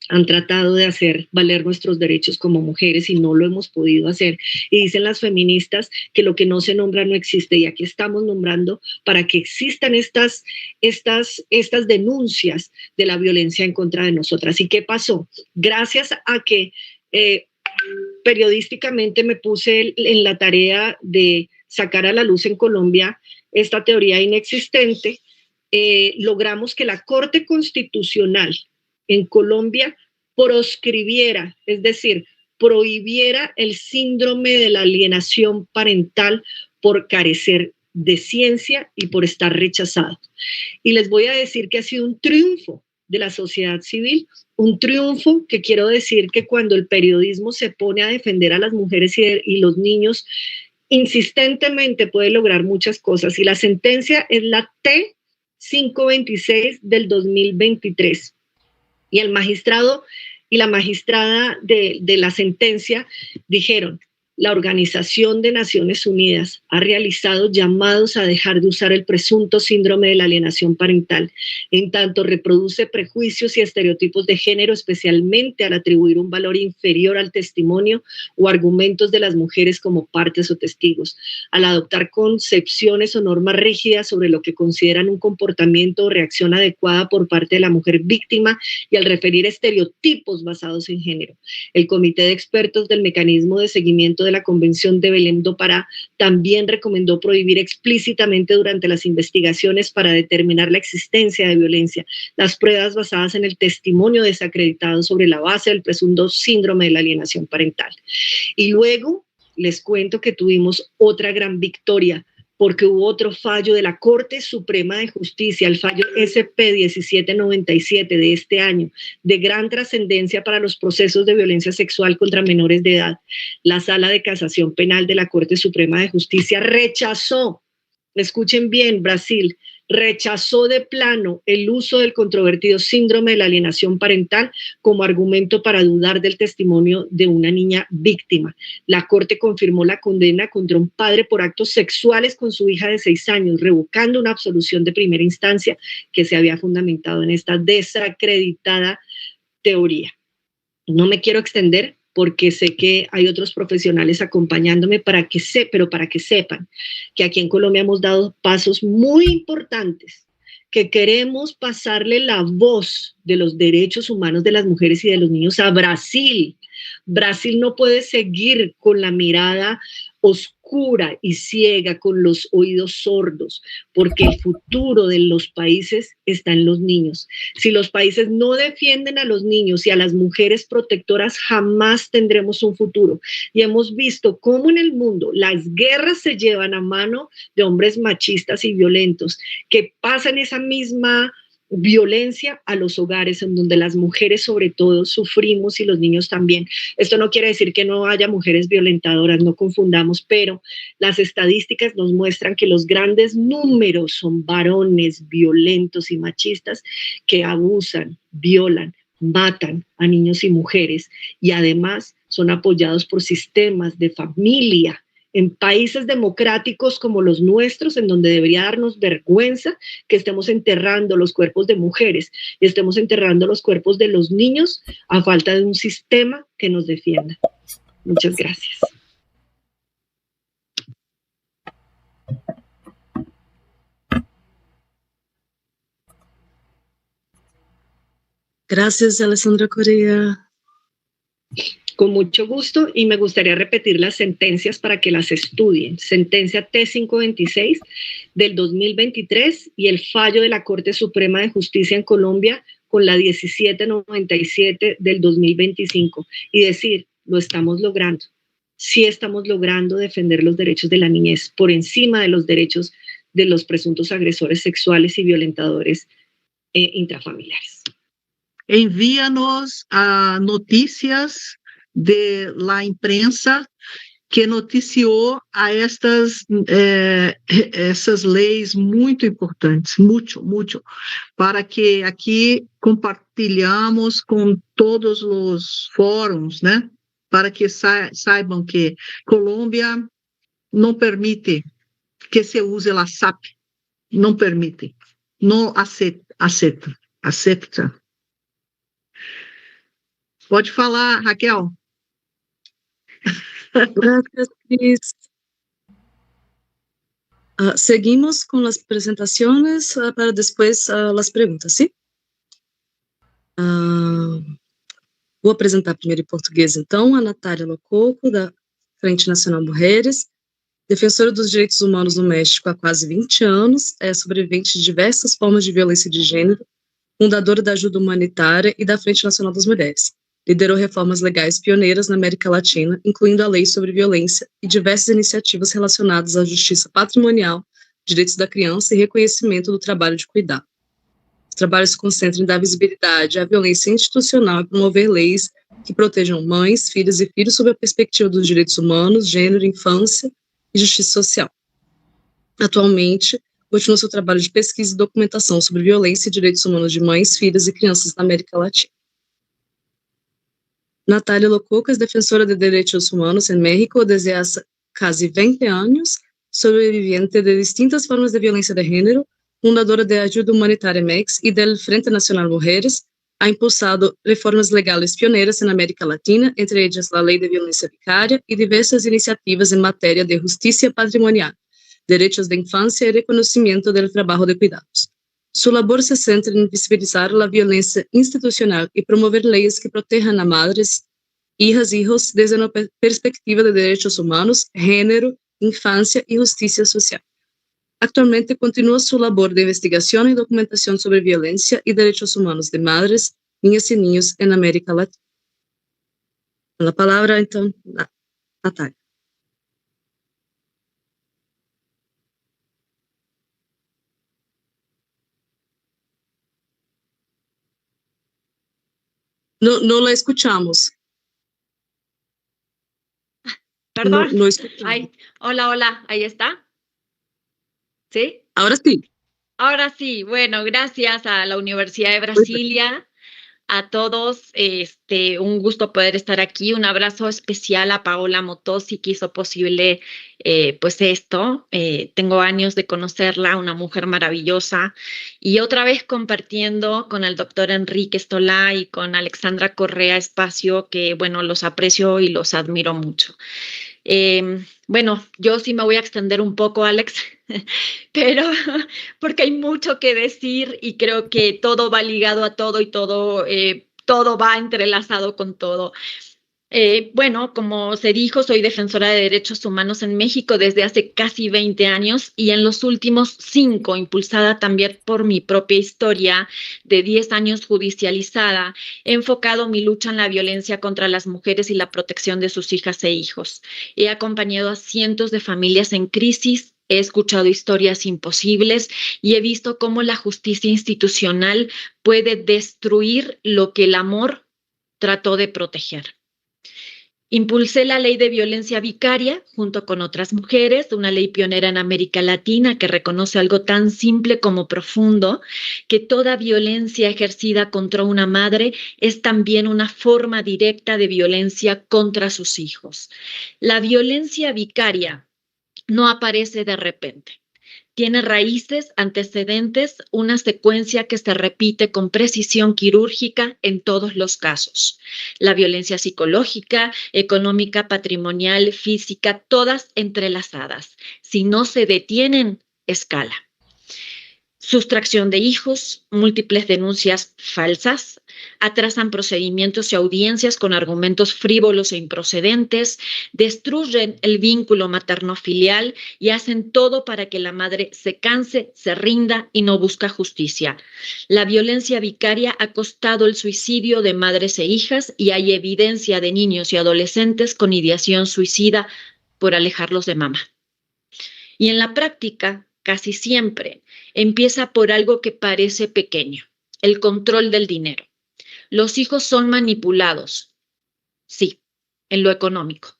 han tratado de hacer valer nuestros derechos como mujeres y no lo hemos podido hacer. Y dicen las feministas que lo que no se nombra no existe, y aquí estamos nombrando para que existan estas denuncias de la violencia en contra de nosotras. ¿Y qué pasó? Gracias a que periodísticamente me puse en la tarea de sacar a la luz en Colombia esta teoría inexistente, logramos que la Corte Constitucional en Colombia proscribiera, es decir, prohibiera el síndrome de la alienación parental por carecer de ciencia y por estar rechazado. Y les voy a decir que ha sido un triunfo de la sociedad civil, un triunfo que quiero decir que cuando el periodismo se pone a defender a las mujeres y los niños, insistentemente puede lograr muchas cosas. Y la sentencia es la T-526 del 2023. Y el magistrado y la magistrada de la sentencia dijeron: la Organización de Naciones Unidas ha realizado llamados a dejar de usar el presunto síndrome de la alienación parental, en tanto reproduce prejuicios y estereotipos de género, especialmente al atribuir un valor inferior al testimonio o argumentos de las mujeres como partes o testigos, al adoptar concepciones o normas rígidas sobre lo que consideran un comportamiento o reacción adecuada por parte de la mujer víctima y al referir estereotipos basados en género. El Comité de Expertos del Mecanismo de Seguimiento de la Convención de Belém do Pará también recomendó prohibir explícitamente durante las investigaciones para determinar la existencia de violencia las pruebas basadas en el testimonio desacreditado sobre la base del presunto síndrome de la alienación parental. Y luego les cuento que tuvimos otra gran victoria, porque hubo otro fallo de la Corte Suprema de Justicia, el fallo SP 1797 de este año, de gran trascendencia para los procesos de violencia sexual contra menores de edad. La Sala de Casación Penal de la Corte Suprema de Justicia rechazó, escuchen bien, Brasil, rechazó de plano el uso del controvertido síndrome de la alienación parental como argumento para dudar del testimonio de una niña víctima. La Corte confirmó la condena contra un padre por actos sexuales con su hija de 6 años, revocando una absolución de primera instancia que se había fundamentado en esta desacreditada teoría. No me quiero extender porque sé que hay otros profesionales acompañándome para que sepan que aquí en Colombia hemos dado pasos muy importantes, que queremos pasarle la voz de los derechos humanos de las mujeres y de los niños a Brasil. Brasil no puede seguir con la mirada oscura y ciega, con los oídos sordos, porque el futuro de los países está en los niños. Si los países no defienden a los niños y a las mujeres protectoras, jamás tendremos un futuro. Y hemos visto cómo en el mundo las guerras se llevan a mano de hombres machistas y violentos, que pasan esa misma violencia a los hogares, en donde las mujeres sobre todo sufrimos y los niños también. Esto no quiere decir que no haya mujeres violentadoras, no confundamos, pero las estadísticas nos muestran que los grandes números son varones violentos y machistas que abusan, violan, matan a niños y mujeres, y además son apoyados por sistemas de familia en países democráticos como los nuestros, en donde debería darnos vergüenza que estemos enterrando los cuerpos de mujeres y estemos enterrando los cuerpos de los niños a falta de un sistema que nos defienda. Muchas gracias. Gracias, Alessandra Correa. Con mucho gusto, y me gustaría repetir las sentencias para que las estudien. Sentencia T526 del 2023 y el fallo de la Corte Suprema de Justicia en Colombia con la 1797 del 2025. Y decir, lo estamos logrando. Sí estamos logrando defender los derechos de la niñez por encima de los derechos de los presuntos agresores sexuales y violentadores intrafamiliares. Envíanos a noticias de la imprensa que noticiou a essas leis muito importantes, muito, para que aqui compartilhamos com todos os fóruns, né? Para que saibam que Colômbia não permite que se use a SAP, não permite, não aceita. Pode falar, Raquel. Gracias, Cris. Seguimos con las presentaciones para después las preguntas, ¿sí? Vou apresentar primeiro em português, então, a Natália Lococo, da Frente Nacional Mulheres, defensora dos direitos humanos no México há quase 20 anos, é sobrevivente de diversas formas de violência de gênero, fundadora da ajuda humanitária e da Frente Nacional das Mulheres. Liderou reformas legais pioneiras na América Latina, incluindo a lei sobre violência e diversas iniciativas relacionadas à justiça patrimonial, direitos da criança e reconhecimento do trabalho de cuidado. Os trabalhos se concentram em dar visibilidade à violência institucional e promover leis que protejam mães, filhas e filhos sob a perspectiva dos direitos humanos, gênero, infância e justiça social. Atualmente, continua seu trabalho de pesquisa e documentação sobre violência e direitos humanos de mães, filhas e crianças na América Latina. Natália Lococo es defensora de derechos humanos en México desde hace casi 20 años, sobreviviente de distintas formas de violencia de género, fundadora de Ayuda Humanitaria MEX y del Frente Nacional Mujeres, ha impulsado reformas legales pioneras en América Latina, entre ellas la Ley de Violencia Vicaria y diversas iniciativas en materia de justicia patrimonial, derechos de infancia y reconocimiento del trabajo de cuidados. Su labor se centra en visibilizar la violencia institucional y promover leyes que protejan a madres, hijas, hijos desde una perspectiva de derechos humanos, género, infancia y justicia social. Actualmente continúa su labor de investigación y documentación sobre violencia y derechos humanos de madres, niñas y niños en América Latina. Con la palabra, entonces, Natalia. No la escuchamos. Perdón. No escuchamos. Ay, hola, ahí está. ¿Sí? Ahora sí. Ahora sí, bueno, gracias a la Universidad de Brasilia, a todos, un gusto poder estar aquí, un abrazo especial a Paola Motosi que hizo posible pues esto, tengo años de conocerla, una mujer maravillosa, y otra vez compartiendo con el doctor Enrique Stolá y con Alexandra Correa espacio que, bueno, los aprecio y los admiro mucho. Bueno, yo sí me voy a extender un poco, Alex, pero porque hay mucho que decir y creo que todo va ligado a todo y todo va entrelazado con todo. Bueno, como se dijo, soy defensora de derechos humanos en México desde hace casi 20 años y en los últimos 5, impulsada también por mi propia historia de 10 años judicializada, he enfocado mi lucha en la violencia contra las mujeres y la protección de sus hijas e hijos. He acompañado a cientos de familias en crisis. He escuchado historias imposibles y he visto cómo la justicia institucional puede destruir lo que el amor trató de proteger. Impulsé la ley de violencia vicaria junto con otras mujeres, una ley pionera en América Latina que reconoce algo tan simple como profundo, que toda violencia ejercida contra una madre es también una forma directa de violencia contra sus hijos. La violencia vicaria no aparece de repente. Tiene raíces, antecedentes, una secuencia que se repite con precisión quirúrgica en todos los casos. La violencia psicológica, económica, patrimonial, física, todas entrelazadas. Si no se detienen, escala. Sustracción de hijos, múltiples denuncias falsas, atrasan procedimientos y audiencias con argumentos frívolos e improcedentes, destruyen el vínculo materno-filial y hacen todo para que la madre se canse, se rinda y no busca justicia. La violencia vicaria ha costado el suicidio de madres e hijas y hay evidencia de niños y adolescentes con ideación suicida por alejarlos de mamá. Y en la práctica, casi siempre, empieza por algo que parece pequeño, el control del dinero. Los hijos son manipulados, sí, en lo económico.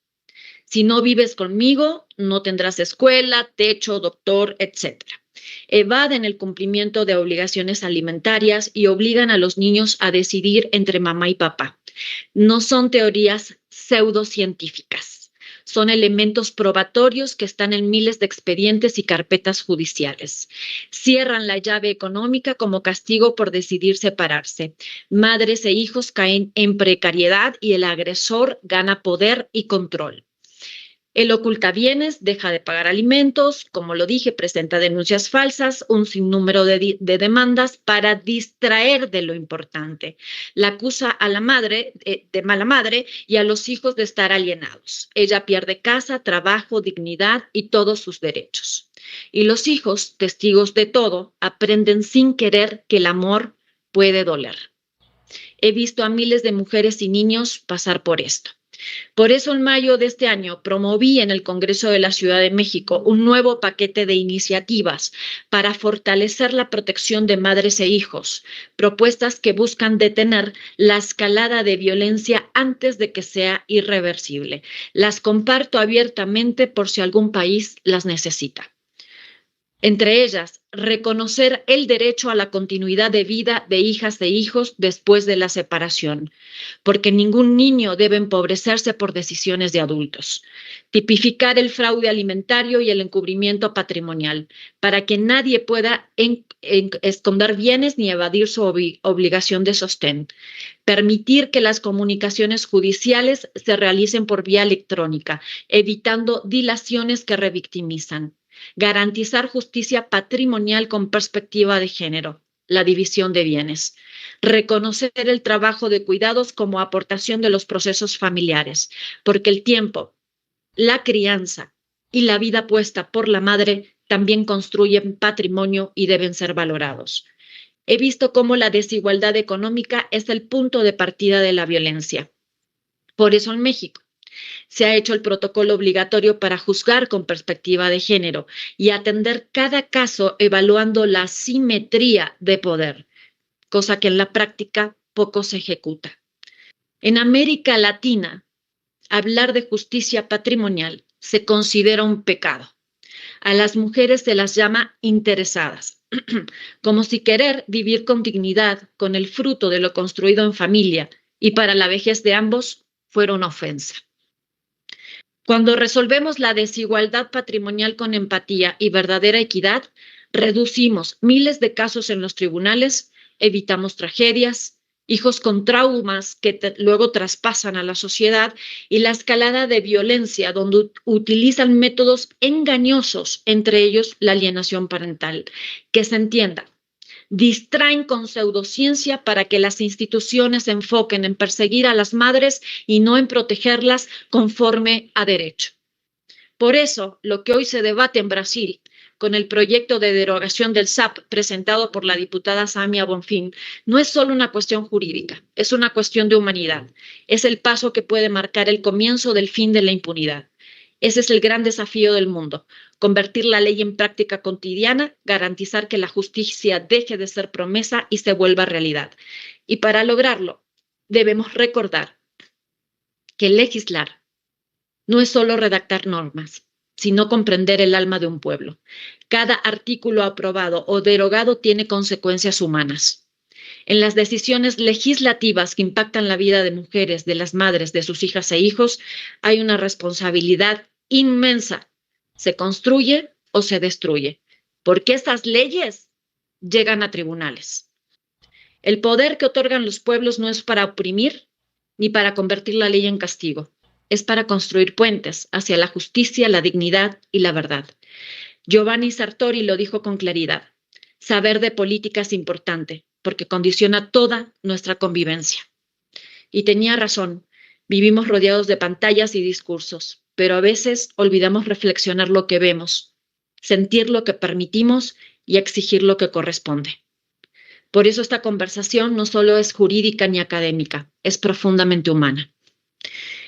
Si no vives conmigo, no tendrás escuela, techo, doctor, etc. Evaden el cumplimiento de obligaciones alimentarias y obligan a los niños a decidir entre mamá y papá. No son teorías pseudocientíficas. Son elementos probatorios que están en miles de expedientes y carpetas judiciales. Cierran la llave económica como castigo por decidir separarse. Madres e hijos caen en precariedad y el agresor gana poder y control. Él oculta bienes, deja de pagar alimentos, como lo dije, presenta denuncias falsas, un sinnúmero de demandas para distraer de lo importante. La acusa a la madre de mala madre y a los hijos de estar alienados. Ella pierde casa, trabajo, dignidad y todos sus derechos. Y los hijos, testigos de todo, aprenden sin querer que el amor puede doler. He visto a miles de mujeres y niños pasar por esto. Por eso, en mayo de este año, promoví en el Congreso de la Ciudad de México un nuevo paquete de iniciativas para fortalecer la protección de madres e hijos, propuestas que buscan detener la escalada de violencia antes de que sea irreversible. Las comparto abiertamente por si algún país las necesita. Entre ellas, reconocer el derecho a la continuidad de vida de hijas e hijos después de la separación, porque ningún niño debe empobrecerse por decisiones de adultos. Tipificar el fraude alimentario y el encubrimiento patrimonial, para que nadie pueda esconder bienes ni evadir su obligación de sostén. Permitir que las comunicaciones judiciales se realicen por vía electrónica, evitando dilaciones que revictimizan. Garantizar justicia patrimonial con perspectiva de género, la división de bienes. Reconocer el trabajo de cuidados como aportación de los procesos familiares, porque el tiempo, la crianza y la vida puesta por la madre también construyen patrimonio y deben ser valorados. He visto cómo la desigualdad económica es el punto de partida de la violencia. Por eso en México se ha hecho el protocolo obligatorio para juzgar con perspectiva de género y atender cada caso evaluando la simetría de poder, cosa que en la práctica poco se ejecuta. En América Latina, hablar de justicia patrimonial se considera un pecado. A las mujeres se las llama interesadas, como si querer vivir con dignidad, con el fruto de lo construido en familia y para la vejez de ambos fuera una ofensa. Cuando resolvemos la desigualdad patrimonial con empatía y verdadera equidad, reducimos miles de casos en los tribunales, evitamos tragedias, hijos con traumas que luego traspasan a la sociedad y la escalada de violencia donde utilizan métodos engañosos, entre ellos la alienación parental. Que se entienda, distraen con pseudociencia para que las instituciones se enfoquen en perseguir a las madres y no en protegerlas conforme a derecho. Por eso, lo que hoy se debate en Brasil, con el proyecto de derogación del SAP presentado por la diputada Samia Bonfim, no es solo una cuestión jurídica, es una cuestión de humanidad. Es el paso que puede marcar el comienzo del fin de la impunidad. Ese es el gran desafío del mundo, convertir la ley en práctica cotidiana, garantizar que la justicia deje de ser promesa y se vuelva realidad. Y para lograrlo, debemos recordar que legislar no es solo redactar normas, sino comprender el alma de un pueblo. Cada artículo aprobado o derogado tiene consecuencias humanas. En las decisiones legislativas que impactan la vida de mujeres, de las madres, de sus hijas e hijos, hay una responsabilidad inmensa. Se construye o se destruye, porque estas leyes llegan a tribunales. El poder que otorgan los pueblos no es para oprimir ni para convertir la ley en castigo. Es para construir puentes hacia la justicia, la dignidad y la verdad. Giovanni Sartori lo dijo con claridad. Saber de política es importante porque condiciona toda nuestra convivencia. Y tenía razón, vivimos rodeados de pantallas y discursos, pero a veces olvidamos reflexionar lo que vemos, sentir lo que permitimos y exigir lo que corresponde. Por eso esta conversación no solo es jurídica ni académica, es profundamente humana.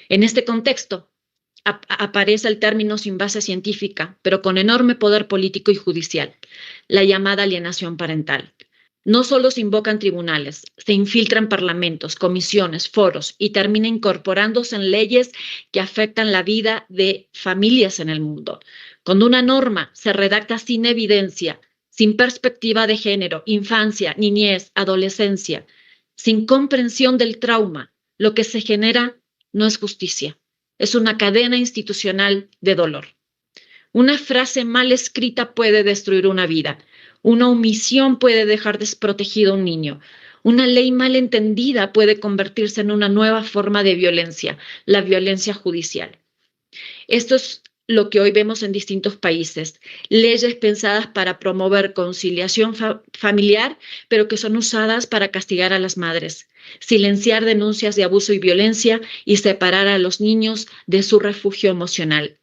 En este contexto, aparece el término sin base científica, pero con enorme poder político y judicial, la llamada alienación parental. No solo se invocan tribunales, se infiltran parlamentos, comisiones, foros y termina incorporándose en leyes que afectan la vida de familias en el mundo. Cuando una norma se redacta sin evidencia, sin perspectiva de género, infancia, niñez, adolescencia, sin comprensión del trauma, lo que se genera no es justicia, es una cadena institucional de dolor. Una frase mal escrita puede destruir una vida, una omisión puede dejar desprotegido a un niño, una ley mal entendida puede convertirse en una nueva forma de violencia, la violencia judicial. Esto es lo que hoy vemos en distintos países, leyes pensadas para promover conciliación familiar, pero que son usadas para castigar a las madres, silenciar denuncias de abuso y violencia y separar a los niños de su refugio emocional.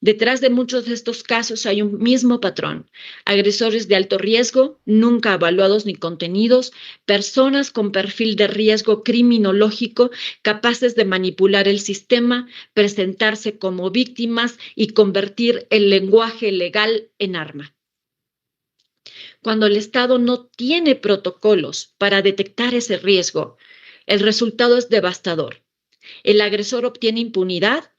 Detrás de muchos de estos casos hay un mismo patrón, agresores de alto riesgo, nunca evaluados ni contenidos, personas con perfil de riesgo criminológico capaces de manipular el sistema, presentarse como víctimas y convertir el lenguaje legal en arma. Cuando el Estado no tiene protocolos para detectar ese riesgo, el resultado es devastador. El agresor obtiene impunidad,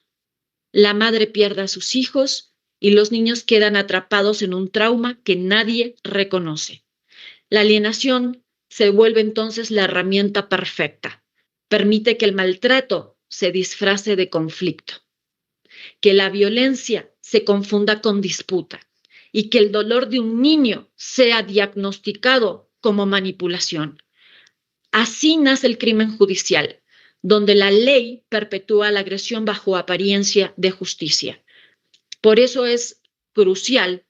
la madre pierde a sus hijos y los niños quedan atrapados en un trauma que nadie reconoce. La alienación se vuelve entonces la herramienta perfecta. Permite que el maltrato se disfrace de conflicto, que la violencia se confunda con disputa y que el dolor de un niño sea diagnosticado como manipulación. Así nace el crimen judicial, donde la ley perpetúa la agresión bajo apariencia de justicia. Por eso es crucial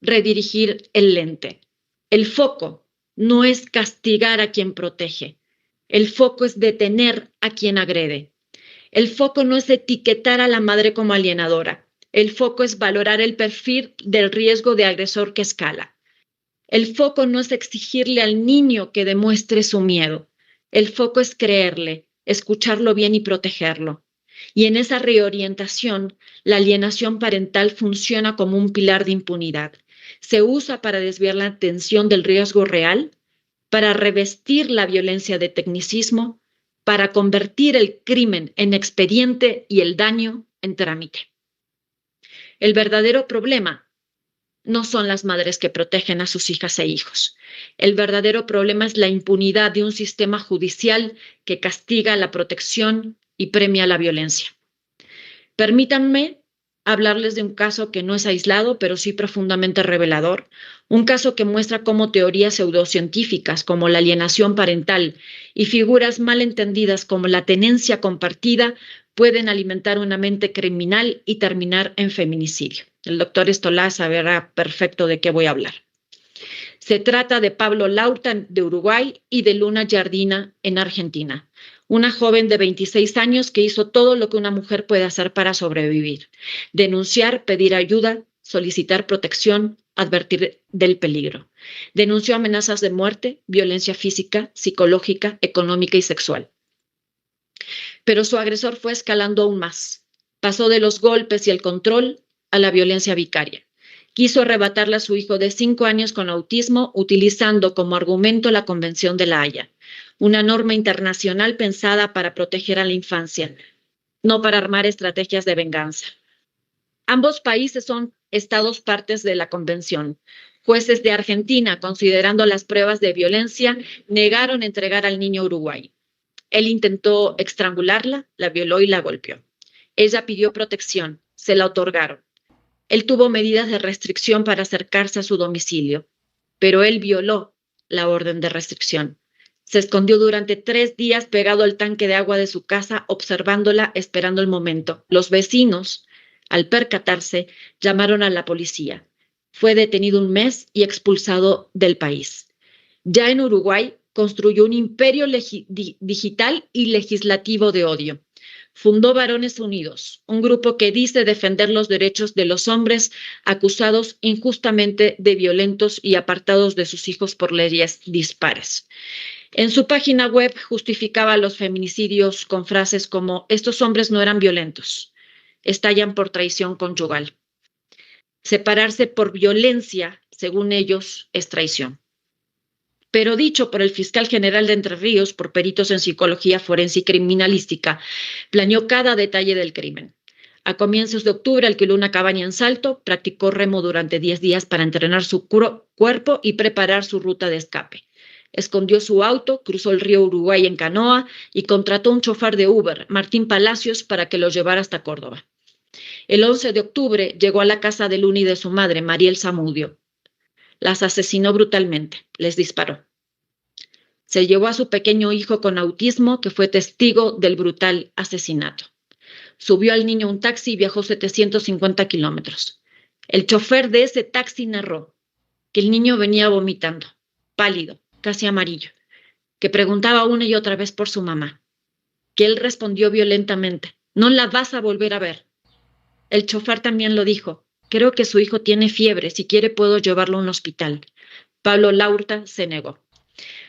redirigir el lente. El foco no es castigar a quien protege, el foco es detener a quien agrede. El foco no es etiquetar a la madre como alienadora, el foco es valorar el perfil del riesgo de agresor que escala. El foco no es exigirle al niño que demuestre su miedo, el foco es creerle, escucharlo bien y protegerlo. Y en esa reorientación, la alienación parental funciona como un pilar de impunidad. Se usa para desviar la atención del riesgo real, para revestir la violencia de tecnicismo, para convertir el crimen en expediente y el daño en trámite. El verdadero problema no son las madres que protegen a sus hijas e hijos. El verdadero problema es la impunidad de un sistema judicial que castiga la protección y premia la violencia. Permítanme hablarles de un caso que no es aislado, pero sí profundamente revelador, un caso que muestra cómo teorías pseudocientíficas como la alienación parental y figuras mal entendidas como la tenencia compartida pueden alimentar una mente criminal y terminar en feminicidio. El doctor Estolá sabrá perfecto de qué voy a hablar. Se trata de Pablo Laurta de Uruguay y de Luna Giardina en Argentina, una joven de 26 años que hizo todo lo que una mujer puede hacer para sobrevivir: denunciar, pedir ayuda, solicitar protección, advertir del peligro. Denunció amenazas de muerte, violencia física, psicológica, económica y sexual. Pero su agresor fue escalando aún más. Pasó de los golpes y el control a la violencia vicaria. Quiso arrebatarle a su hijo de 5 años con autismo utilizando como argumento la Convención de la Haya, una norma internacional pensada para proteger a la infancia, no para armar estrategias de venganza. Ambos países son estados partes de la Convención. Jueces de Argentina, considerando las pruebas de violencia, negaron entregar al niño a Uruguay. Él intentó estrangularla, la violó y la golpeó. Ella pidió protección, se la otorgaron. Él tuvo medidas de restricción para acercarse a su domicilio, pero él violó la orden de restricción. Se escondió durante 3 días pegado al tanque de agua de su casa, observándola, esperando el momento. Los vecinos, al percatarse, llamaron a la policía. Fue detenido 1 mes y expulsado del país. Ya en Uruguay, construyó un imperio digital y legislativo de odio. Fundó Varones Unidos, un grupo que dice defender los derechos de los hombres acusados injustamente de violentos y apartados de sus hijos por leyes dispares. En su página web justificaba los feminicidios con frases como: estos hombres no eran violentos, estallan por traición conyugal. Separarse por violencia, según ellos, es traición. Pero dicho por el fiscal general de Entre Ríos, por peritos en psicología forense y criminalística, planeó cada detalle del crimen. A comienzos de octubre alquiló una cabaña en Salto, practicó remo durante 10 días para entrenar su cuerpo y preparar su ruta de escape. Escondió su auto, cruzó el río Uruguay en canoa y contrató un chofer de Uber, Martín Palacios, para que lo llevara hasta Córdoba. El 11 de octubre llegó a la casa de Luna y de su madre, Mariel Zamudio. Las asesinó brutalmente, les disparó. Se llevó a su pequeño hijo con autismo, que fue testigo del brutal asesinato. Subió al niño a un taxi y viajó 750 kilómetros. El chofer de ese taxi narró que el niño venía vomitando, pálido, casi amarillo, que preguntaba una y otra vez por su mamá, que él respondió violentamente: no la vas a volver a ver. El chofer también lo dijo: creo que su hijo tiene fiebre, si quiere puedo llevarlo a un hospital. Pablo Laurta se negó.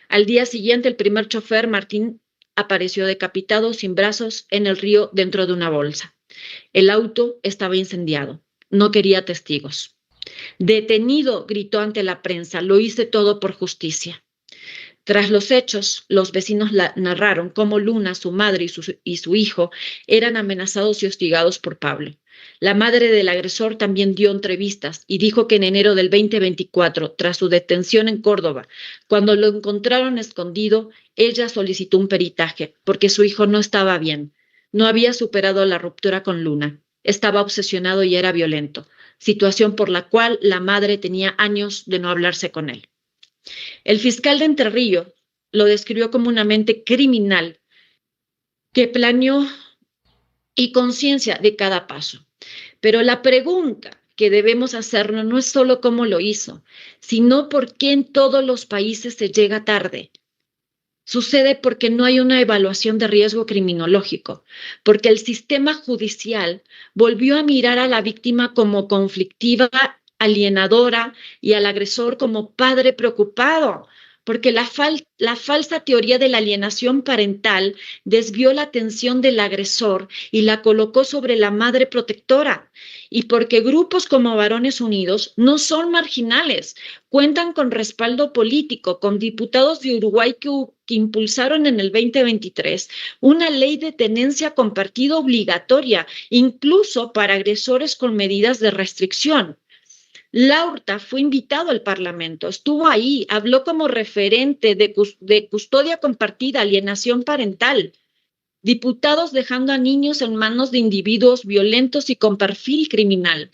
Al día siguiente, el primer chofer, Martín, apareció decapitado, sin brazos, en el río dentro de una bolsa. El auto estaba incendiado. No quería testigos. Detenido, gritó ante la prensa: lo hice todo por justicia. Tras los hechos, los vecinos narraron cómo Luna, su madre y su hijo eran amenazados y hostigados por Pablo. La madre del agresor también dio entrevistas y dijo que en enero del 2024, tras su detención en Córdoba, cuando lo encontraron escondido, ella solicitó un peritaje porque su hijo no estaba bien. No había superado la ruptura con Luna. Estaba obsesionado y era violento, situación por la cual la madre tenía años de no hablarse con él. El fiscal de Entre Ríos lo describió como una mente criminal que planeó y conciencia de cada paso. Pero la pregunta que debemos hacernos no es solo cómo lo hizo, sino por qué en todos los países se llega tarde. Sucede porque no hay una evaluación de riesgo criminológico, porque el sistema judicial volvió a mirar a la víctima como conflictiva, alienadora, y al agresor como padre preocupado, porque la falsa teoría de la alienación parental desvió la atención del agresor y la colocó sobre la madre protectora, y porque grupos como Varones Unidos no son marginales, cuentan con respaldo político, con diputados de Uruguay que impulsaron en el 2023 una ley de tenencia compartida obligatoria, incluso para agresores con medidas de restricción. Laurta fue invitado al Parlamento, estuvo ahí, habló como referente de custodia compartida, alienación parental. Diputados dejando a niños en manos de individuos violentos y con perfil criminal.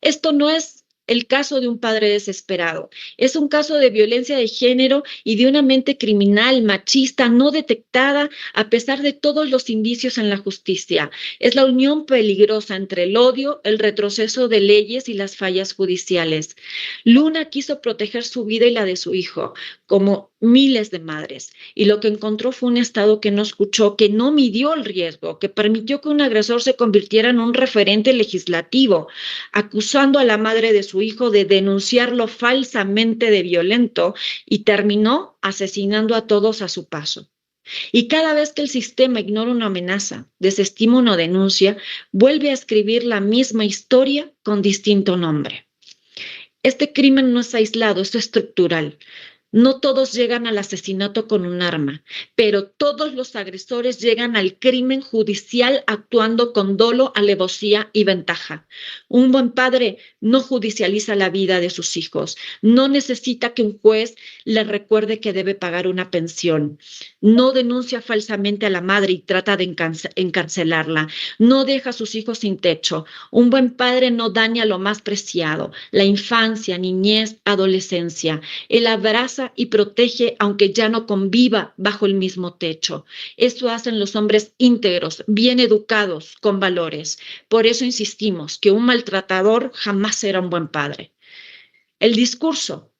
Esto no es el caso de un padre desesperado. Es un caso de violencia de género y de una mente criminal, machista, no detectada a pesar de todos los indicios en la justicia. Es la unión peligrosa entre el odio, el retroceso de leyes y las fallas judiciales. Luna quiso proteger su vida y la de su hijo, como miles de madres, y lo que encontró fue un Estado que no escuchó, que no midió el riesgo, que permitió que un agresor se convirtiera en un referente legislativo, acusando a la madre de su hijo de denunciarlo falsamente de violento y terminó asesinando a todos a su paso. Y cada vez que el sistema ignora una amenaza, desestima una denuncia, vuelve a escribir la misma historia con distinto nombre. Este crimen no es aislado, es estructural. No todos llegan al asesinato con un arma, pero todos los agresores llegan al crimen judicial actuando con dolo, alevosía y ventaja. Un buen padre no judicializa la vida de sus hijos, no necesita que un juez le recuerde que debe pagar una pensión, no denuncia falsamente a la madre y trata de encarcelarla, no deja a sus hijos sin techo. Un buen padre no daña lo más preciado, la infancia, niñez, adolescencia. Él abraza y protege aunque ya no conviva bajo el mismo techo. Eso hacen los hombres íntegros, bien educados, con valores. Por eso insistimos que un maltratador jamás será un buen padre. El discurso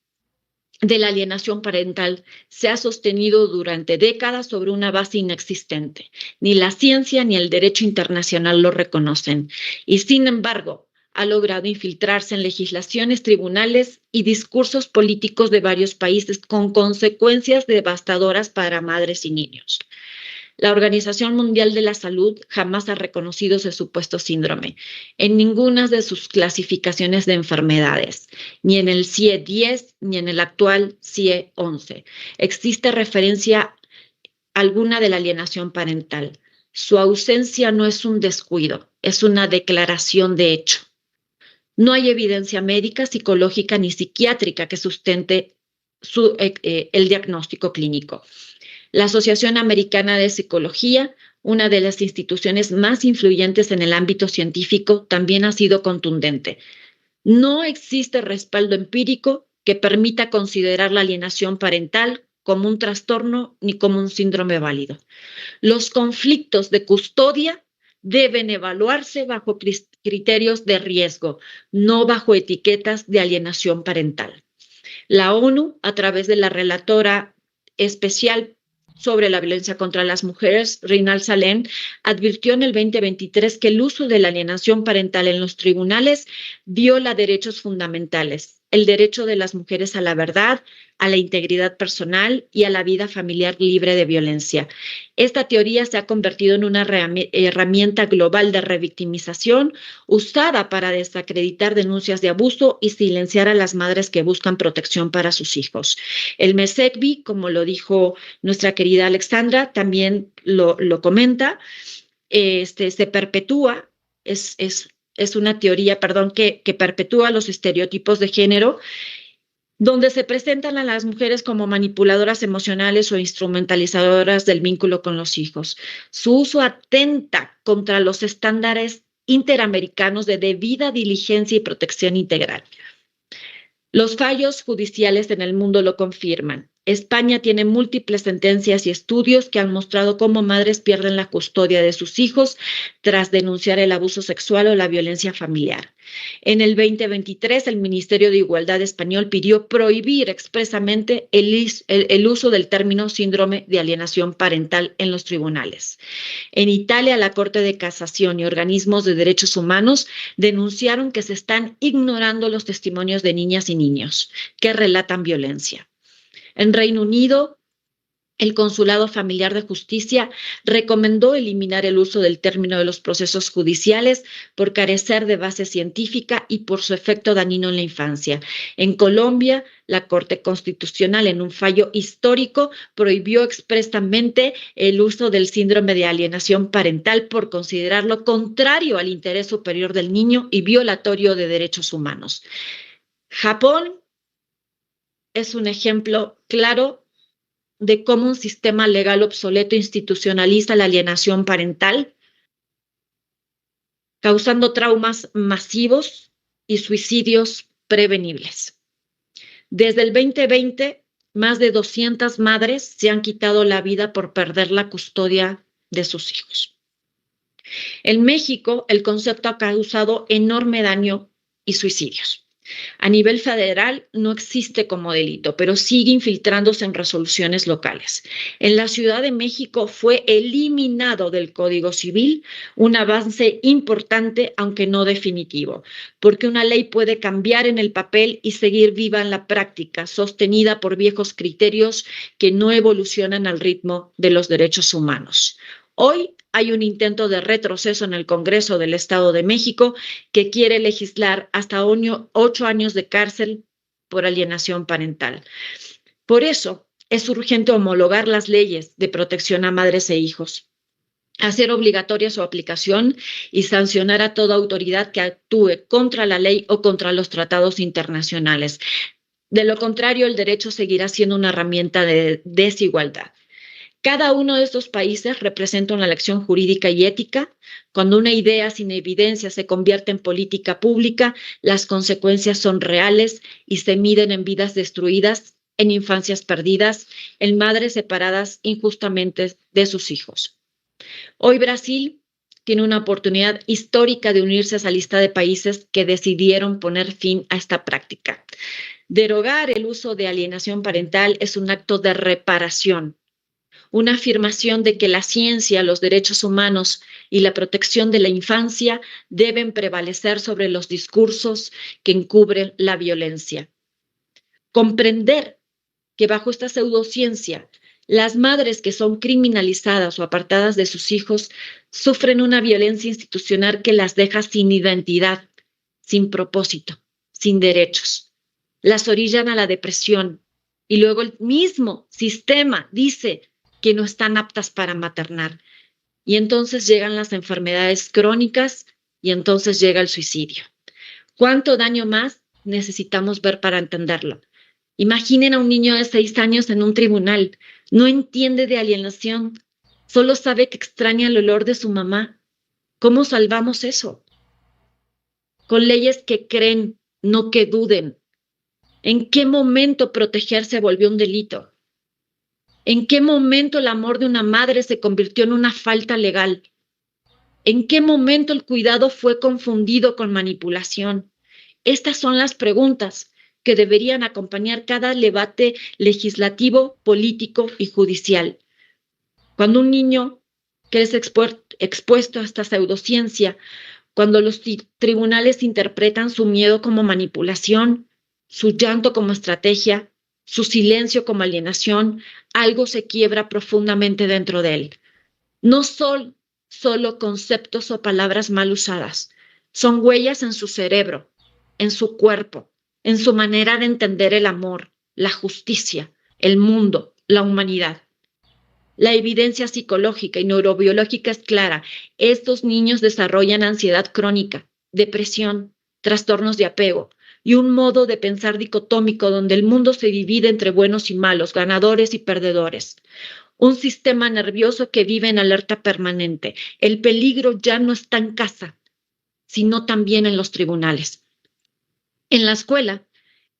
de la alienación parental se ha sostenido durante décadas sobre una base inexistente. Ni la ciencia ni el derecho internacional lo reconocen. Y sin embargo, ha logrado infiltrarse en legislaciones, tribunales y discursos políticos de varios países con consecuencias devastadoras para madres y niños. La Organización Mundial de la Salud jamás ha reconocido ese supuesto síndrome en ninguna de sus clasificaciones de enfermedades, ni en el CIE 10 ni en el actual CIE 11. Existe referencia alguna de la alienación parental. Su ausencia no es un descuido, es una declaración de hecho. No hay evidencia médica, psicológica ni psiquiátrica que sustente el diagnóstico clínico. La Asociación Americana de Psicología, una de las instituciones más influyentes en el ámbito científico, también ha sido contundente. No existe respaldo empírico que permita considerar la alienación parental como un trastorno ni como un síndrome válido. Los conflictos de custodia deben evaluarse bajo criterios de riesgo, no bajo etiquetas de alienación parental. La ONU, a través de la relatora especial sobre la violencia contra las mujeres, Rinal Salem, advirtió en el 2023 que el uso de la alienación parental en los tribunales viola derechos fundamentales, el derecho de las mujeres a la verdad, a la integridad personal y a la vida familiar libre de violencia. Esta teoría se ha convertido en una herramienta global de revictimización usada para desacreditar denuncias de abuso y silenciar a las madres que buscan protección para sus hijos. El MESECBI, como lo dijo nuestra querida Alexandra, también lo comenta, se perpetúa, es una teoría, que perpetúa los estereotipos de género, donde se presentan a las mujeres como manipuladoras emocionales o instrumentalizadoras del vínculo con los hijos. Su uso atenta contra los estándares interamericanos de debida diligencia y protección integral. Los fallos judiciales en el mundo lo confirman. España tiene múltiples sentencias y estudios que han mostrado cómo madres pierden la custodia de sus hijos tras denunciar el abuso sexual o la violencia familiar. En el 2023, el Ministerio de Igualdad español pidió prohibir expresamente el uso del término síndrome de alienación parental en los tribunales. En Italia, la Corte de Casación y organismos de derechos humanos denunciaron que se están ignorando los testimonios de niñas y niños que relatan violencia. En Reino Unido, el Consulado Familiar de Justicia recomendó eliminar el uso del término de los procesos judiciales por carecer de base científica y por su efecto dañino en la infancia. En Colombia, la Corte Constitucional, en un fallo histórico, prohibió expresamente el uso del síndrome de alienación parental por considerarlo contrario al interés superior del niño y violatorio de derechos humanos. Japón es un ejemplo claro de cómo un sistema legal obsoleto institucionaliza la alienación parental, causando traumas masivos y suicidios prevenibles. Desde el 2020, más de 200 madres se han quitado la vida por perder la custodia de sus hijos. En México, el concepto ha causado enorme daño y suicidios. A nivel federal no existe como delito, pero sigue infiltrándose en resoluciones locales. En la Ciudad de México fue eliminado del Código Civil, un avance importante, aunque no definitivo, porque una ley puede cambiar en el papel y seguir viva en la práctica, sostenida por viejos criterios que no evolucionan al ritmo de los derechos humanos. Hoy hay un intento de retroceso en el Congreso del Estado de México que quiere legislar hasta 8 años de cárcel por alienación parental. Por eso es urgente homologar las leyes de protección a madres e hijos, hacer obligatoria su aplicación y sancionar a toda autoridad que actúe contra la ley o contra los tratados internacionales. De lo contrario, el derecho seguirá siendo una herramienta de desigualdad. Cada uno de estos países representa una lección jurídica y ética. Cuando una idea sin evidencia se convierte en política pública, las consecuencias son reales y se miden en vidas destruidas, en infancias perdidas, en madres separadas injustamente de sus hijos. Hoy Brasil tiene una oportunidad histórica de unirse a esa lista de países que decidieron poner fin a esta práctica. Derogar el uso de alienación parental es un acto de reparación, una afirmación de que la ciencia, los derechos humanos y la protección de la infancia deben prevalecer sobre los discursos que encubren la violencia. Comprender que bajo esta pseudociencia, las madres que son criminalizadas o apartadas de sus hijos sufren una violencia institucional que las deja sin identidad, sin propósito, sin derechos. Las orillan a la depresión y luego el mismo sistema dice que no están aptas para maternar. Y entonces llegan las enfermedades crónicas y entonces llega el suicidio. ¿Cuánto daño más necesitamos ver para entenderlo? Imaginen a un niño de 6 años en un tribunal. No entiende de alienación. Solo sabe que extraña el olor de su mamá. ¿Cómo salvamos eso? Con leyes que creen, no que duden. ¿En qué momento protegerse volvió un delito? ¿En qué momento el amor de una madre se convirtió en una falta legal? ¿En qué momento el cuidado fue confundido con manipulación? Estas son las preguntas que deberían acompañar cada debate legislativo, político y judicial. Cuando un niño que es expuesto a esta pseudociencia, cuando los tribunales interpretan su miedo como manipulación, su llanto como estrategia, su silencio como alienación, algo se quiebra profundamente dentro de él. No son solo conceptos o palabras mal usadas, son huellas en su cerebro, en su cuerpo, en su manera de entender el amor, la justicia, el mundo, la humanidad. La evidencia psicológica y neurobiológica es clara. Estos niños desarrollan ansiedad crónica, depresión, trastornos de apego, y un modo de pensar dicotómico donde el mundo se divide entre buenos y malos, ganadores y perdedores. Un sistema nervioso que vive en alerta permanente. El peligro ya no está en casa, sino también en los tribunales. En la escuela,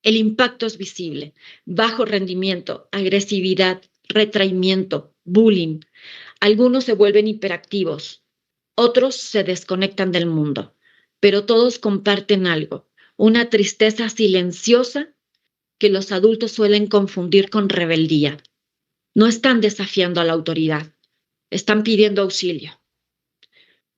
el impacto es visible. Bajo rendimiento, agresividad, retraimiento, bullying. Algunos se vuelven hiperactivos, otros se desconectan del mundo, pero todos comparten algo. Una tristeza silenciosa que los adultos suelen confundir con rebeldía. No están desafiando a la autoridad, están pidiendo auxilio.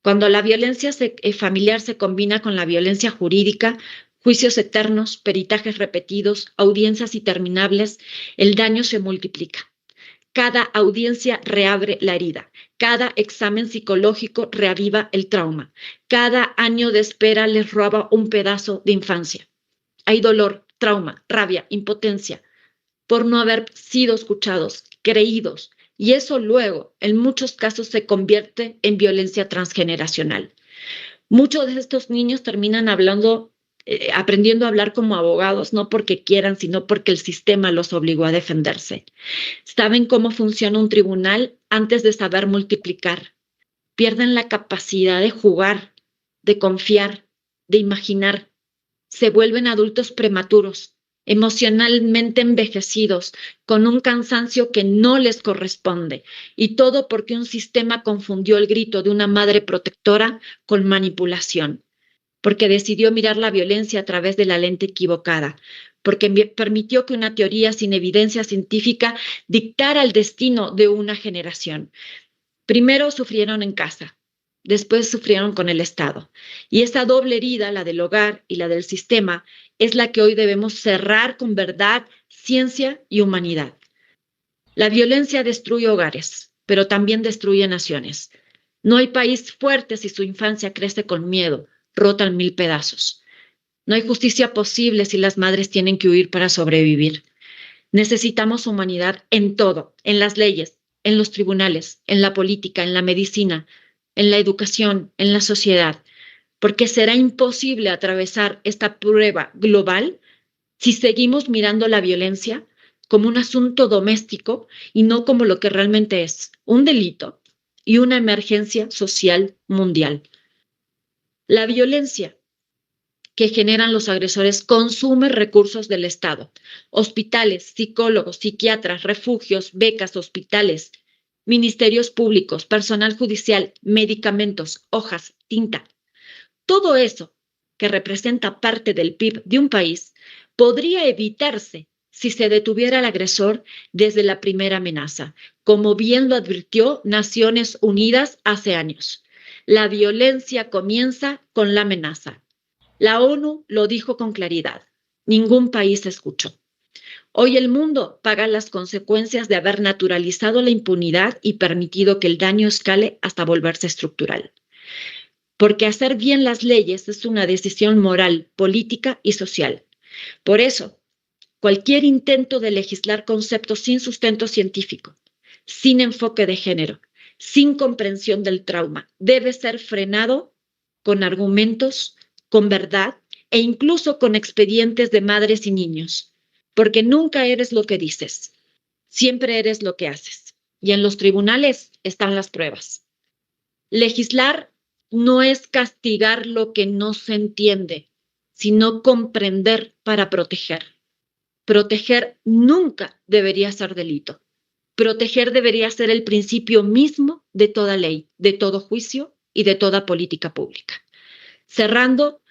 Cuando la violencia familiar se combina con la violencia jurídica, juicios eternos, peritajes repetidos, audiencias interminables, el daño se multiplica. Cada audiencia reabre la herida. Cada examen psicológico reaviva el trauma. Cada año de espera les roba un pedazo de infancia. Hay dolor, trauma, rabia, impotencia por no haber sido escuchados, creídos. Y eso luego, en muchos casos, se convierte en violencia transgeneracional. Muchos de estos niños terminan aprendiendo a hablar como abogados, no porque quieran, sino porque el sistema los obligó a defenderse. Saben cómo funciona un tribunal antes de saber multiplicar. Pierden la capacidad de jugar, de confiar, de imaginar. se vuelven adultos prematuros, emocionalmente envejecidos, con un cansancio que no les corresponde, y todo porque un sistema confundió el grito de una madre protectora con manipulación, porque decidió mirar la violencia a través de la lente equivocada, porque permitió que una teoría sin evidencia científica dictara el destino de una generación. Primero sufrieron en casa, después sufrieron con el Estado. Y esa doble herida, la del hogar y la del sistema, es la que hoy debemos cerrar con verdad, ciencia y humanidad. La violencia destruye hogares, pero también destruye naciones. No hay país fuerte si su infancia crece con miedo, rota en 1000 pedazos. No hay justicia posible si las madres tienen que huir para sobrevivir. Necesitamos humanidad en todo, en las leyes, en los tribunales, en la política, en la medicina, en la educación, en la sociedad, porque será imposible atravesar esta prueba global si seguimos mirando la violencia como un asunto doméstico y no como lo que realmente es, un delito y una emergencia social mundial. La violencia que generan los agresores consume recursos del Estado, hospitales, psicólogos, psiquiatras, refugios, becas, hospitales, ministerios públicos, personal judicial, medicamentos, hojas, tinta. Todo eso que representa parte del PIB de un país podría evitarse si se detuviera al agresor desde la primera amenaza, como bien lo advirtió Naciones Unidas hace años. La violencia comienza con la amenaza. La ONU lo dijo con claridad. Ningún país escuchó. Hoy el mundo paga las consecuencias de haber naturalizado la impunidad y permitido que el daño escale hasta volverse estructural. Porque hacer bien las leyes es una decisión moral, política y social. Por eso, cualquier intento de legislar conceptos sin sustento científico, sin enfoque de género, sin comprensión del trauma, debe ser frenado con argumentos, con verdad e incluso con expedientes de madres y niños, porque nunca eres lo que dices, siempre eres lo que haces. Y en los tribunales están las pruebas. Legislar no es castigar lo que no se entiende, sino comprender para proteger. Proteger nunca debería ser delito. Proteger debería ser el principio mismo de toda ley, de todo juicio y de toda política pública. Cerrando,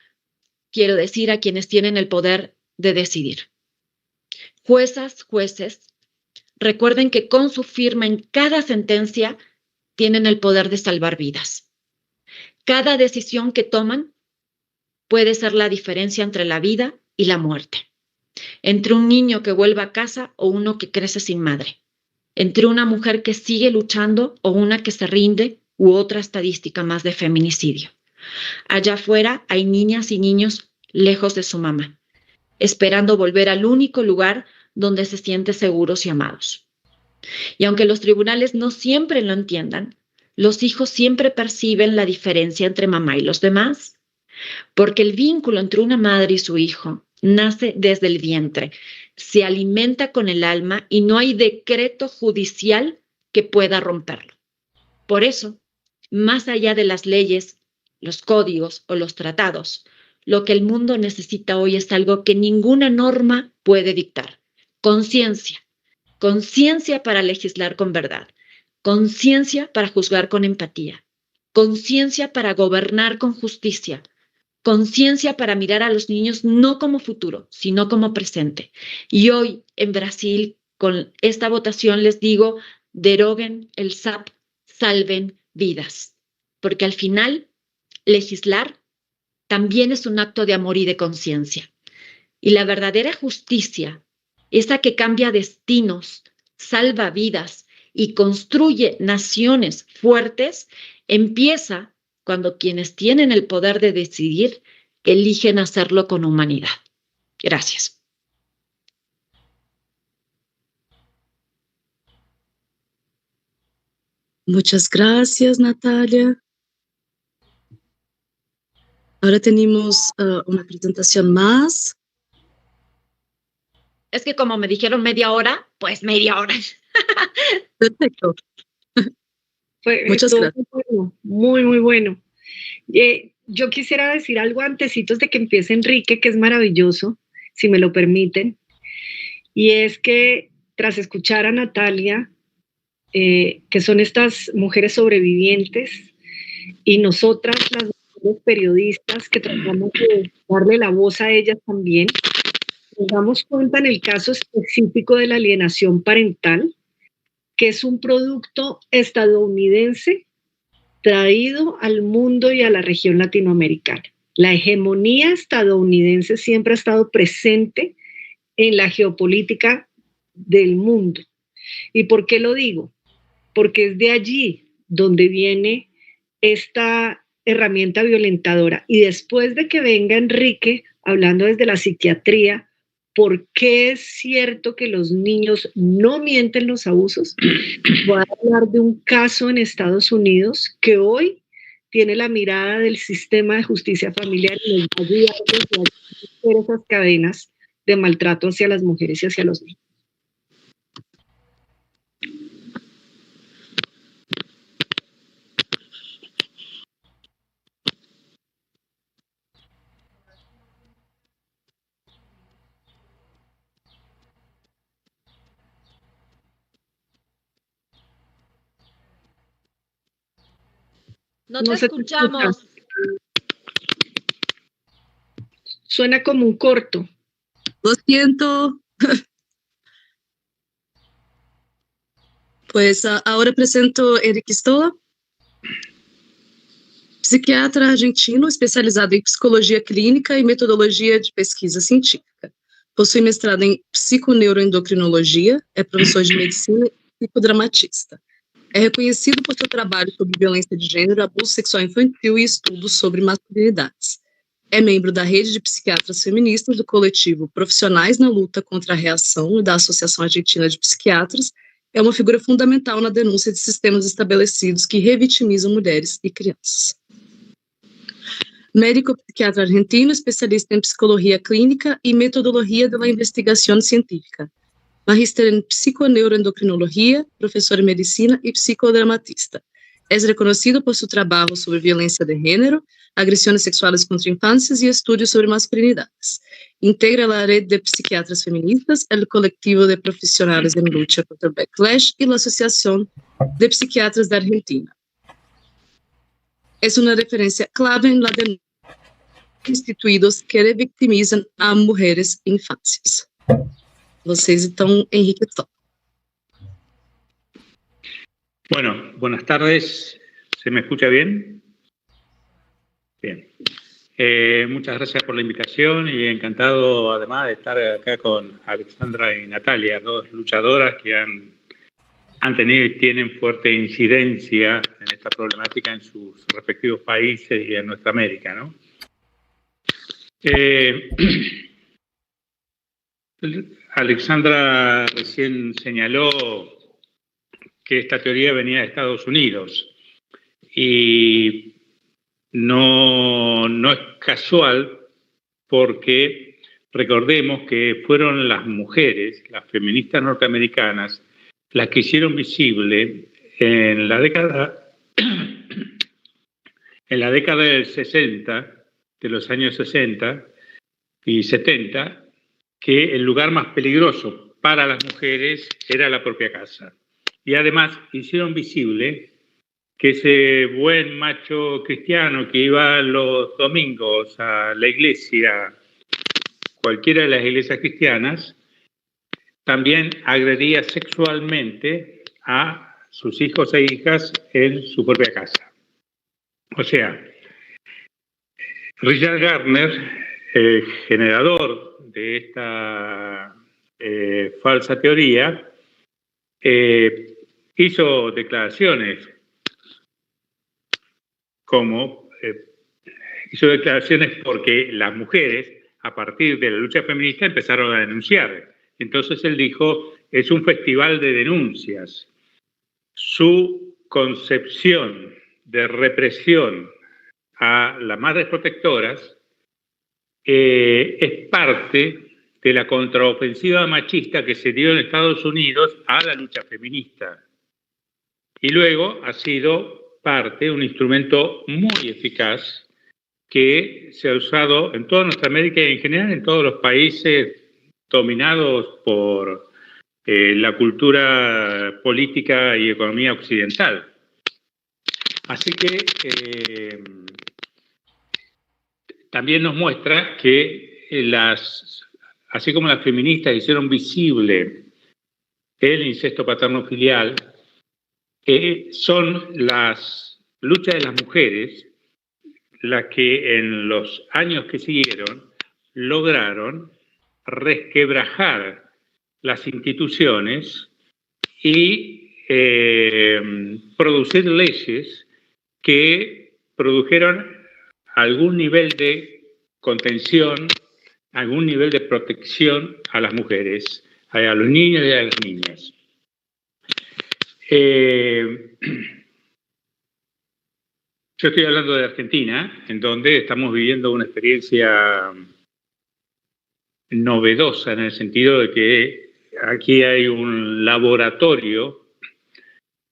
quiero decir a quienes tienen el poder de decidir. Juezas, jueces, recuerden que con su firma en cada sentencia tienen el poder de salvar vidas. Cada decisión que toman puede ser la diferencia entre la vida y la muerte, entre un niño que vuelve a casa o uno que crece sin madre, entre una mujer que sigue luchando o una que se rinde u otra estadística más de feminicidio. Allá afuera hay niñas y niños lejos de su mamá, esperando volver al único lugar donde se sienten seguros y amados. Y aunque los tribunales no siempre lo entiendan, los hijos siempre perciben la diferencia entre mamá y los demás, porque el vínculo entre una madre y su hijo nace desde el vientre, se alimenta con el alma y no hay decreto judicial que pueda romperlo. Por eso, más allá de las leyes, los códigos o los tratados, lo que el mundo necesita hoy es algo que ninguna norma puede dictar. Conciencia. Conciencia para legislar con verdad. Conciencia para juzgar con empatía. Conciencia para gobernar con justicia. Conciencia para mirar a los niños no como futuro, sino como presente. Y hoy en Brasil, con esta votación les digo, deroguen el SAP, salven vidas. Porque al final, legislar también es un acto de amor y de conciencia. Y la verdadera justicia, esa que cambia destinos, salva vidas y construye naciones fuertes, empieza cuando quienes tienen el poder de decidir eligen hacerlo con humanidad. Gracias. Muchas gracias, Natalia. Ahora tenemos una presentación más. Es que como me dijeron media hora, pues media hora. Perfecto. Muchas gracias. Muy bueno. yo quisiera decir algo antecitos de que empiece Enrique, que es maravilloso, si me lo permiten, y es que tras escuchar a Natalia, que son estas mujeres sobrevivientes, y nosotras, las mujeres periodistas, que tratamos de darle la voz a ellas también, nos damos cuenta en el caso específico de la alienación parental, que es un producto estadounidense traído al mundo y a la región latinoamericana. La hegemonía estadounidense siempre ha estado presente en la geopolítica del mundo. ¿Y por qué lo digo? Porque es de allí donde viene esta herramienta violentadora. Y después de que venga Enrique, hablando desde la psiquiatría, ¿por qué es cierto que los niños no mienten los abusos? Voy a hablar de un caso en Estados Unidos que hoy tiene la mirada del sistema de justicia familiar y nos va a ayudar a romper esas cadenas de maltrato hacia las mujeres y hacia los niños. No te escuchamos. Suena como un corto. Lo siento. Pues ahora presento Eric Stola, psiquiatra argentino especializado em psicologia clínica e metodologia de pesquisa científica. Possui mestrado em psiconeuroendocrinologia, é professor de medicina e psicodramatista. É reconhecido por seu trabalho sobre violência de gênero, abuso sexual infantil e estudos sobre masculinidades. É membro da rede de psiquiatras feministas do coletivo Profissionais na Luta contra a Reação e da Associação Argentina de Psiquiatras. É uma figura fundamental na denúncia de sistemas estabelecidos que revitimizam mulheres e crianças. Médico psiquiatra argentino, especialista em psicologia clínica e metodologia da investigação científica. Magíster em psiconeuroendocrinologia, professor de medicina e psicodramatista. É reconhecido por seu trabalho sobre violência de gênero, agressões sexuais contra infâncias e estudos sobre masculinidades. Integra a rede de psiquiatras feministas, o coletivo de profissionais em luta contra o backlash e a Associação de Psiquiatras da Argentina. É uma referência clave na denúncia de instituídos que revictimizam a mulheres e infâncias. Vocês estão enriquecidos. Bueno, buenas tardes. ¿Se me escucha bien? Bien. Muchas gracias por la invitación y encantado además de estar acá con Alexandra y Natalia, dos luchadoras que han tenido y tienen fuerte incidencia en esta problemática en sus respectivos países y en nuestra América, ¿no? Alexandra recién señaló que esta teoría venía de Estados Unidos y no es casual porque recordemos que fueron las mujeres, las feministas norteamericanas, las que hicieron visible en la década del 60, de los años 60 y 70, que el lugar más peligroso para las mujeres era la propia casa. Y además hicieron visible que ese buen macho cristiano que iba los domingos a la iglesia, cualquiera de las iglesias cristianas, también agredía sexualmente a sus hijos e hijas en su propia casa. O sea, Richard Gardner, el generador de esta falsa teoría, hizo declaraciones porque las mujeres, a partir de la lucha feminista, empezaron a denunciar. Entonces él dijo, es un festival de denuncias. Su concepción de represión a las madres protectoras es parte de la contraofensiva machista que se dio en Estados Unidos a la lucha feminista. Y luego ha sido parte, un instrumento muy eficaz que se ha usado en toda nuestra América y en general en todos los países dominados por la cultura política y economía occidental. Así que también nos muestra que así como las feministas hicieron visible el incesto paterno-filial, son las luchas de las mujeres las que en los años que siguieron lograron resquebrajar las instituciones y producir leyes que produjeron algún nivel de contención, algún nivel de protección a las mujeres, a los niños y a las niñas. Yo estoy hablando de Argentina, en donde estamos viviendo una experiencia novedosa en el sentido de que aquí hay un laboratorio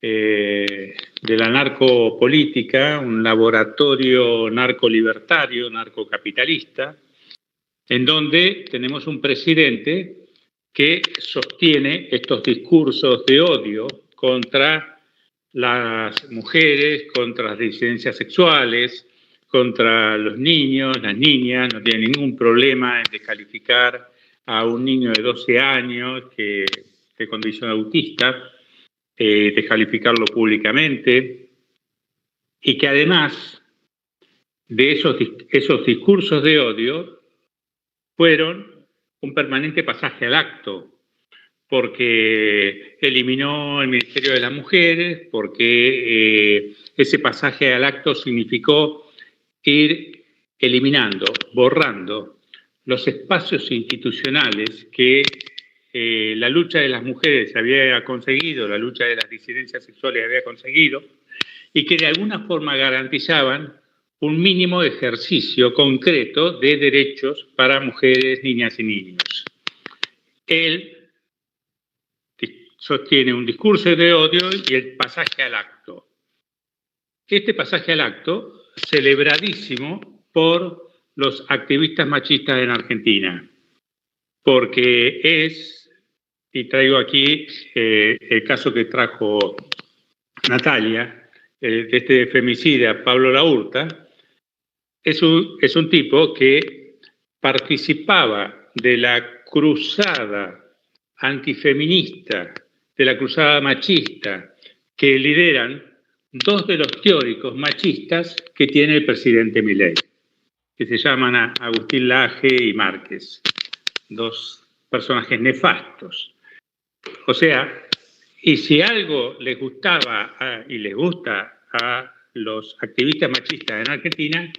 de la narcopolítica, un laboratorio narcolibertario, narcocapitalista, en donde tenemos un presidente que sostiene estos discursos de odio contra las mujeres, contra las disidencias sexuales, contra los niños, las niñas. No tiene ningún problema en descalificar a un niño de 12 años que de condición autista, descalificarlo públicamente, y que además de esos discursos de odio fueron un permanente pasaje al acto, porque eliminó el Ministerio de las Mujeres, porque ese pasaje al acto significó ir eliminando, borrando los espacios institucionales que la lucha de las mujeres había conseguido, la lucha de las disidencias sexuales había conseguido, y que de alguna forma garantizaban un mínimo ejercicio concreto de derechos para mujeres, niñas y niños. Él sostiene un discurso de odio y el pasaje al acto. Este pasaje al acto, celebradísimo por los activistas machistas en Argentina, porque es, y traigo aquí el caso que trajo Natalia, de este femicida Pablo Laurta, es un tipo que participaba de la cruzada antifeminista, de la cruzada machista, que lideran dos de los teóricos machistas que tiene el presidente Milei, que se llaman Agustín Laje y Márquez, dos personajes nefastos. O sea, y si algo les gustaba y les gusta a los activistas machistas en Argentina,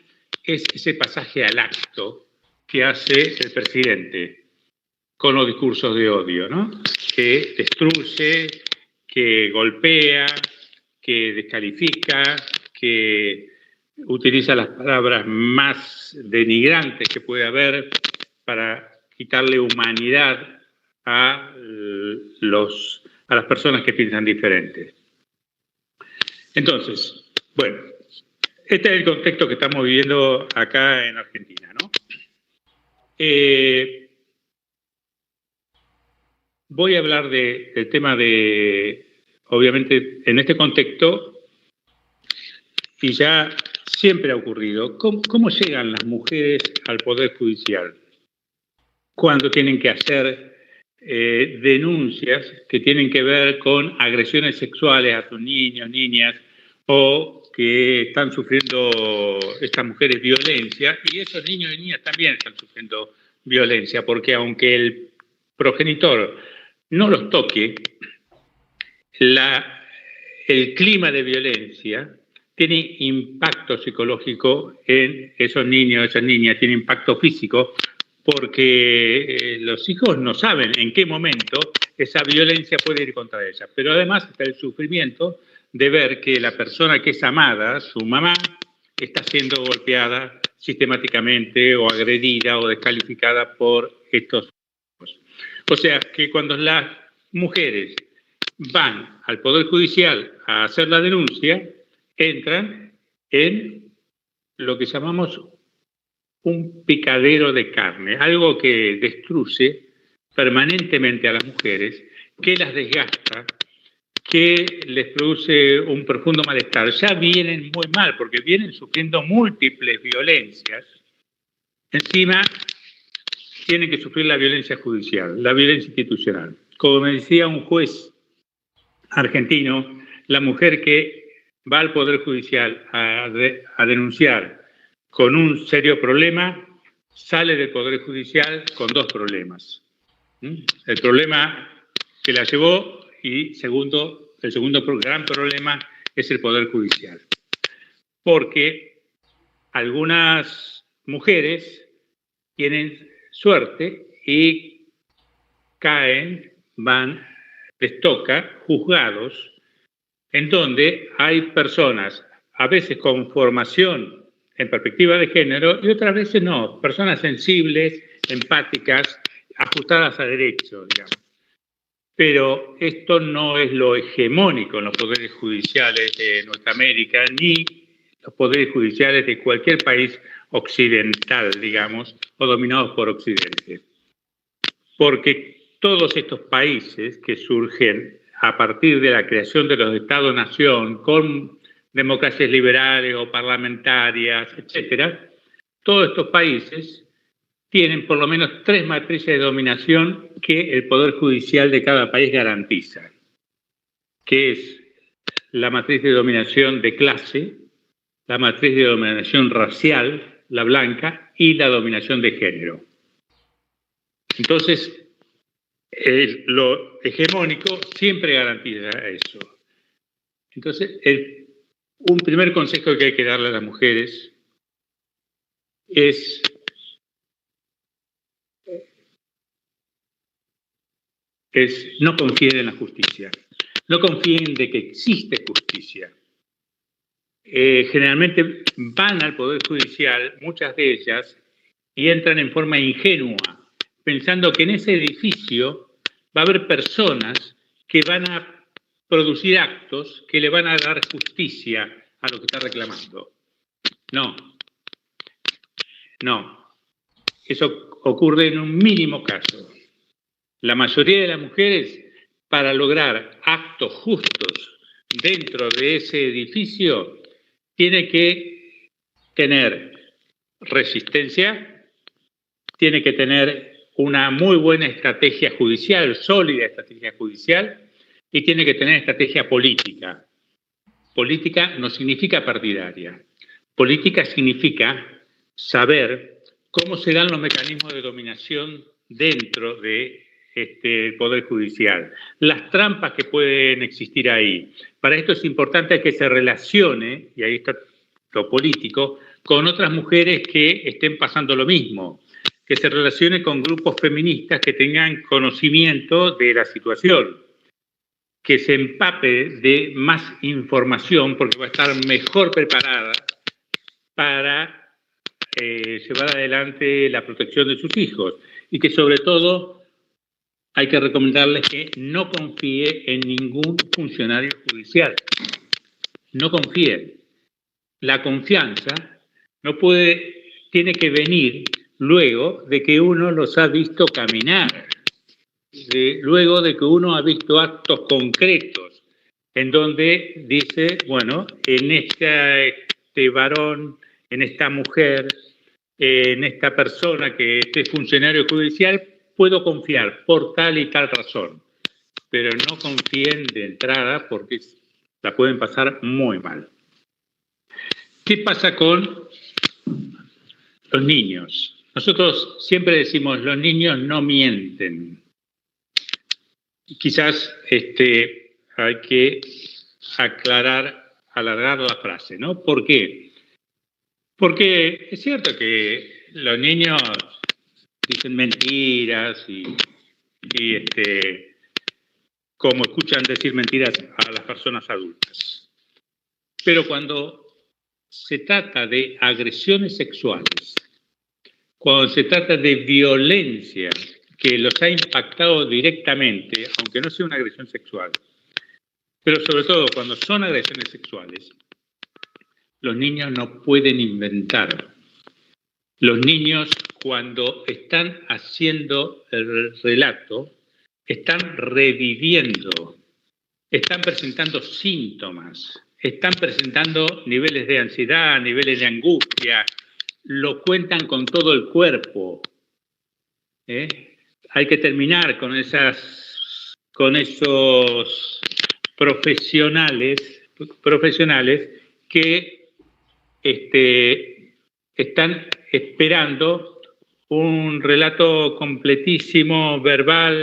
es ese pasaje al acto que hace el presidente con los discursos de odio, ¿no? Que destruye, que golpea, que descalifica, que utiliza las palabras más denigrantes que puede haber para quitarle humanidad a las personas que piensan diferente. Entonces, bueno, este es el contexto que estamos viviendo acá en Argentina, ¿no? Voy a hablar del tema de, obviamente, en este contexto, y ya siempre ha ocurrido, ¿cómo llegan las mujeres al Poder Judicial? Cuando tienen que hacer denuncias que tienen que ver con agresiones sexuales a sus niños, niñas, o que están sufriendo estas mujeres violencia, y esos niños y niñas también están sufriendo violencia, porque aunque el progenitor no los toque, el clima de violencia tiene impacto psicológico en esos niños, esas niñas, tiene impacto físico, porque los hijos no saben en qué momento esa violencia puede ir contra ellas. Pero además está el sufrimiento de ver que la persona que es amada, su mamá, está siendo golpeada sistemáticamente o agredida o descalificada por estos hijos. O sea, que cuando las mujeres van al Poder Judicial a hacer la denuncia, entran en lo que llamamos un picadero de carne, algo que destruye permanentemente a las mujeres, que las desgasta, que les produce un profundo malestar. Ya vienen muy mal porque vienen sufriendo múltiples violencias. Encima tienen que sufrir la violencia judicial, la violencia institucional. Como me decía un juez argentino, la mujer que va al Poder Judicial a denunciar con un serio problema, sale del Poder Judicial con dos problemas. El problema que la llevó y el segundo gran problema es el Poder Judicial. Porque algunas mujeres tienen suerte y les toca juzgados en donde hay personas, a veces con formación en perspectiva de género y otras veces no, personas sensibles, empáticas, ajustadas a derecho, digamos. Pero esto no es lo hegemónico en los poderes judiciales de Norteamérica, ni los poderes judiciales de cualquier país occidental, digamos, o dominados por Occidente. Porque todos estos países que surgen a partir de la creación de los Estados-nación, con democracias liberales o parlamentarias, etcétera, todos estos países tienen por lo menos 3 matrices de dominación que el Poder Judicial de cada país garantiza, que es la matriz de dominación de clase, la matriz de dominación racial, la blanca, y la dominación de género. Entonces, lo hegemónico siempre garantiza eso. Entonces, un primer consejo que hay que darle a las mujeres es no confíen en la justicia. No confíen de que existe justicia. Generalmente van al Poder Judicial, muchas de ellas, y entran en forma ingenua, pensando que en ese edificio va a haber personas que van a producir actos que le van a dar justicia a lo que está reclamando. No. Eso ocurre en un mínimo caso. La mayoría de las mujeres, para lograr actos justos dentro de ese edificio, tiene que tener resistencia, tiene que tener una muy buena estrategia judicial, sólida estrategia judicial, y tiene que tener estrategia política. Política no significa partidaria. Política significa saber cómo se dan los mecanismos de dominación dentro de el Poder Judicial, las trampas que pueden existir ahí. Para esto es importante que se relacione, y ahí está lo político, con otras mujeres que estén pasando lo mismo, que se relacione con grupos feministas que tengan conocimiento de la situación, que se empape de más información porque va a estar mejor preparada para llevar adelante la protección de sus hijos y que sobre todo hay que recomendarles que no confíe en ningún funcionario judicial. No confíen. La confianza tiene que venir luego de que uno los ha visto caminar, luego de que uno ha visto actos concretos, en donde dice, bueno, en este varón, en esta mujer, en esta persona que es funcionario judicial, puedo confiar por tal y tal razón, pero no confíen de entrada porque la pueden pasar muy mal. ¿Qué pasa con los niños? Nosotros siempre decimos, los niños no mienten. Quizás hay que alargar la frase, ¿no? ¿Por qué? Porque es cierto que los niños dicen mentiras y como escuchan decir mentiras a las personas adultas. Pero cuando se trata de agresiones sexuales, cuando se trata de violencia que los ha impactado directamente, aunque no sea una agresión sexual, pero sobre todo cuando son agresiones sexuales, los niños no pueden inventar. Los niños, cuando están haciendo el relato, están reviviendo, están presentando síntomas, están presentando niveles de ansiedad, niveles de angustia, lo cuentan con todo el cuerpo. Hay que terminar con esos profesionales que están esperando un relato completísimo, verbal.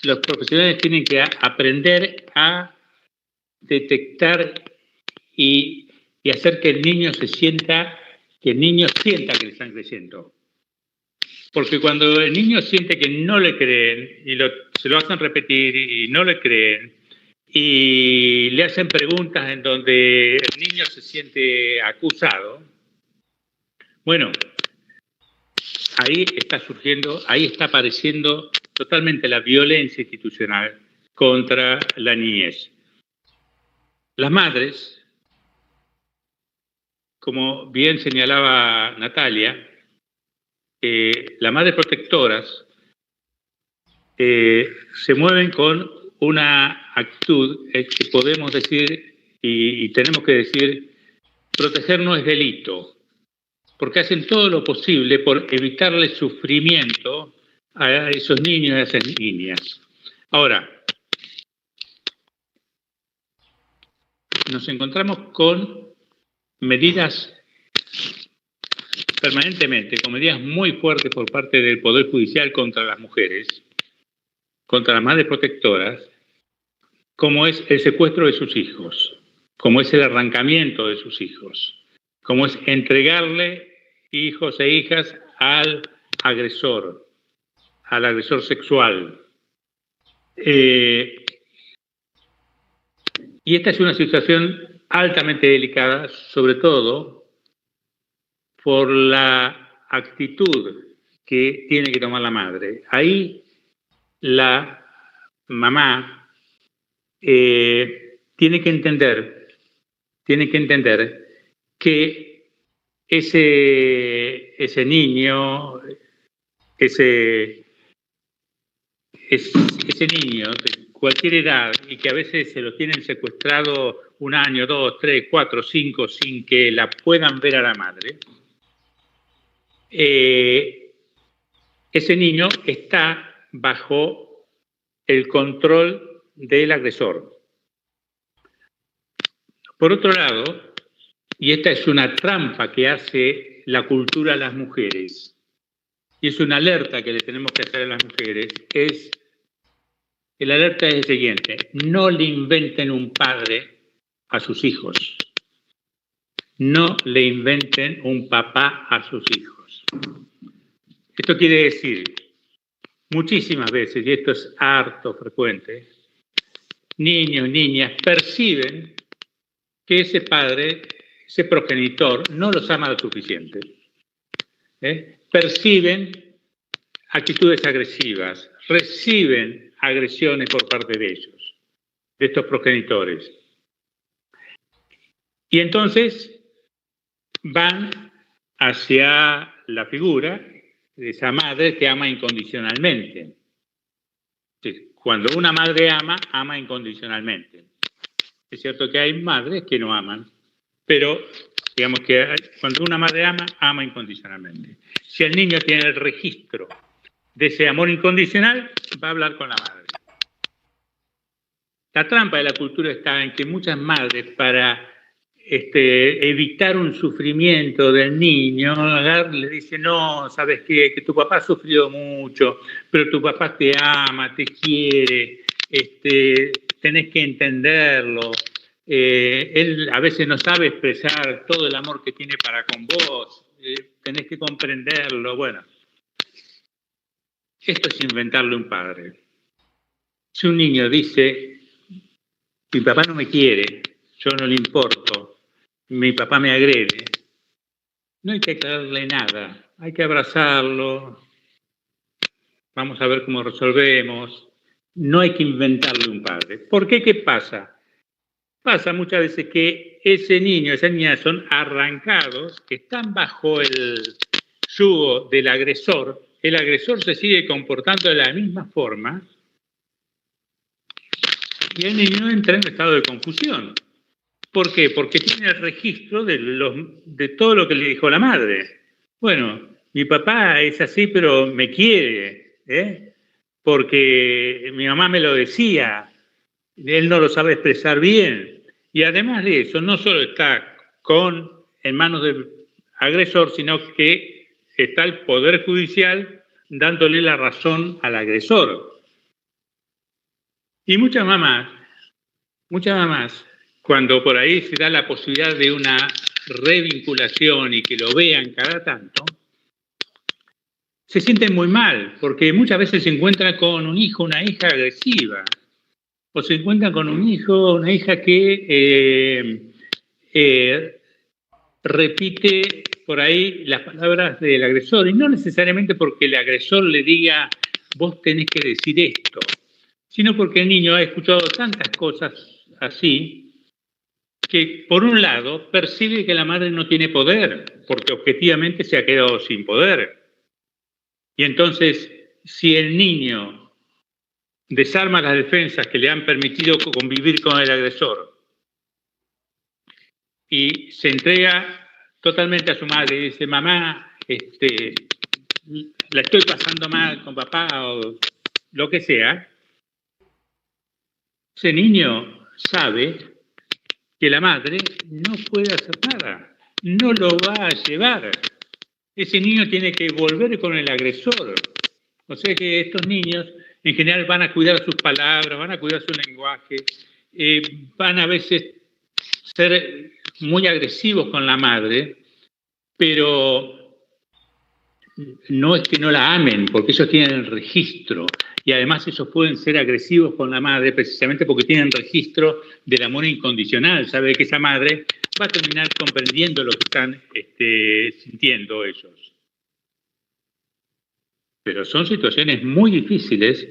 Los profesionales tienen que aprender a detectar y hacer que el niño sienta que le están creyendo. Porque cuando el niño siente que no le creen y se lo hacen repetir y no le creen y le hacen preguntas en donde el niño se siente acusado, bueno, ahí está apareciendo totalmente la violencia institucional contra la niñez. Las madres, como bien señalaba Natalia, las madres protectoras se mueven con una actitud que podemos decir y tenemos que decir, proteger no es delito, porque hacen todo lo posible por evitarle sufrimiento a esos niños y a esas niñas. Ahora, nos encontramos con medidas permanentemente, con medidas muy fuertes por parte del Poder Judicial contra las mujeres, contra las madres protectoras, como es el secuestro de sus hijos, como es el arrancamiento de sus hijos, como es entregarle hijos e hijas al agresor sexual. Y esta es una situación altamente delicada, sobre todo por la actitud que tiene que tomar la madre. Ahí la mamá tiene que entender que ese niño, ese niño de cualquier edad y que a veces se lo tienen secuestrado 1 año, 2, 3, 4, 5 sin que la puedan ver a la madre, ese niño está bajo el control del agresor. Por otro lado, y esta es una trampa que hace la cultura a las mujeres, y es una alerta que le tenemos que hacer a las mujeres, el alerta es el siguiente: no le inventen un padre a sus hijos. No le inventen un papá a sus hijos. Esto quiere decir, muchísimas veces, y esto es harto frecuente, niños, niñas perciben que ese padre, ese progenitor, no los ama lo suficiente. Perciben actitudes agresivas, reciben agresiones por parte de ellos, de estos progenitores. Y entonces van hacia la figura de esa madre que ama incondicionalmente. Cuando una madre ama, ama incondicionalmente. Es cierto que hay madres que no aman, pero digamos que cuando una madre ama, ama incondicionalmente. Si el niño tiene el registro de ese amor incondicional, va a hablar con la madre. La trampa de la cultura está en que muchas madres, para evitar un sufrimiento del niño, le dicen: no, ¿sabes qué? Que tu papá ha sufrido mucho, pero tu papá te ama, te quiere, tenés que entenderlo. Él a veces no sabe expresar todo el amor que tiene para con vos, tenés que comprenderlo. Bueno, esto es inventarle un padre. Si un niño dice: mi papá no me quiere, yo no le importo, mi papá me agrede, no hay que aclararle nada, hay que abrazarlo, vamos a ver cómo resolvemos, no hay que inventarle un padre. ¿Por qué? ¿Qué pasa? pasa muchas veces que ese niño, esa niña son arrancados, que están bajo el yugo del agresor, el agresor se sigue comportando de la misma forma y el niño entra en estado de confusión. ¿Por qué? Porque tiene el registro de todo lo que le dijo la madre. Bueno, mi papá es así, pero me quiere, porque mi mamá me lo decía, él no lo sabe expresar bien. Y además de eso, no solo está en manos del agresor, sino que está el Poder Judicial dándole la razón al agresor. Y muchas mamás, cuando por ahí se da la posibilidad de una revinculación y que lo vean cada tanto, se sienten muy mal, porque muchas veces se encuentran con un hijo, una hija agresiva, o se encuentran con un hijo, una hija que repite por ahí las palabras del agresor, y no necesariamente porque el agresor le diga, vos tenés que decir esto, sino porque el niño ha escuchado tantas cosas así, que por un lado percibe que la madre no tiene poder, porque objetivamente se ha quedado sin poder. Y entonces, si el niño desarma las defensas que le han permitido convivir con el agresor y se entrega totalmente a su madre y dice, mamá, la estoy pasando mal con papá o lo que sea, ese niño sabe que la madre no puede hacer nada, no lo va a llevar. Ese niño tiene que volver con el agresor. O sea que estos niños en general van a cuidar sus palabras, van a cuidar su lenguaje, van a veces ser muy agresivos con la madre, pero no es que no la amen, porque ellos tienen el registro. Y además ellos pueden ser agresivos con la madre precisamente porque tienen registro del amor incondicional. Sabe que esa madre va a terminar comprendiendo lo que están sintiendo ellos. Pero son situaciones muy difíciles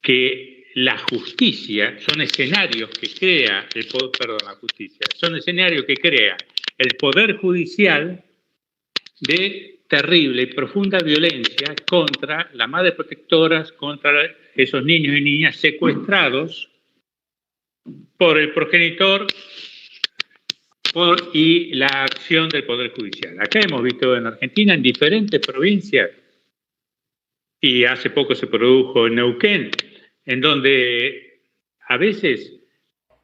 que la justicia, son escenarios que crea son escenarios que crea el Poder Judicial de terrible y profunda violencia contra las madres protectoras, contra esos niños y niñas secuestrados por el progenitor y la acción del Poder Judicial. Acá hemos visto en Argentina, en diferentes provincias, y hace poco se produjo en Neuquén, en donde a veces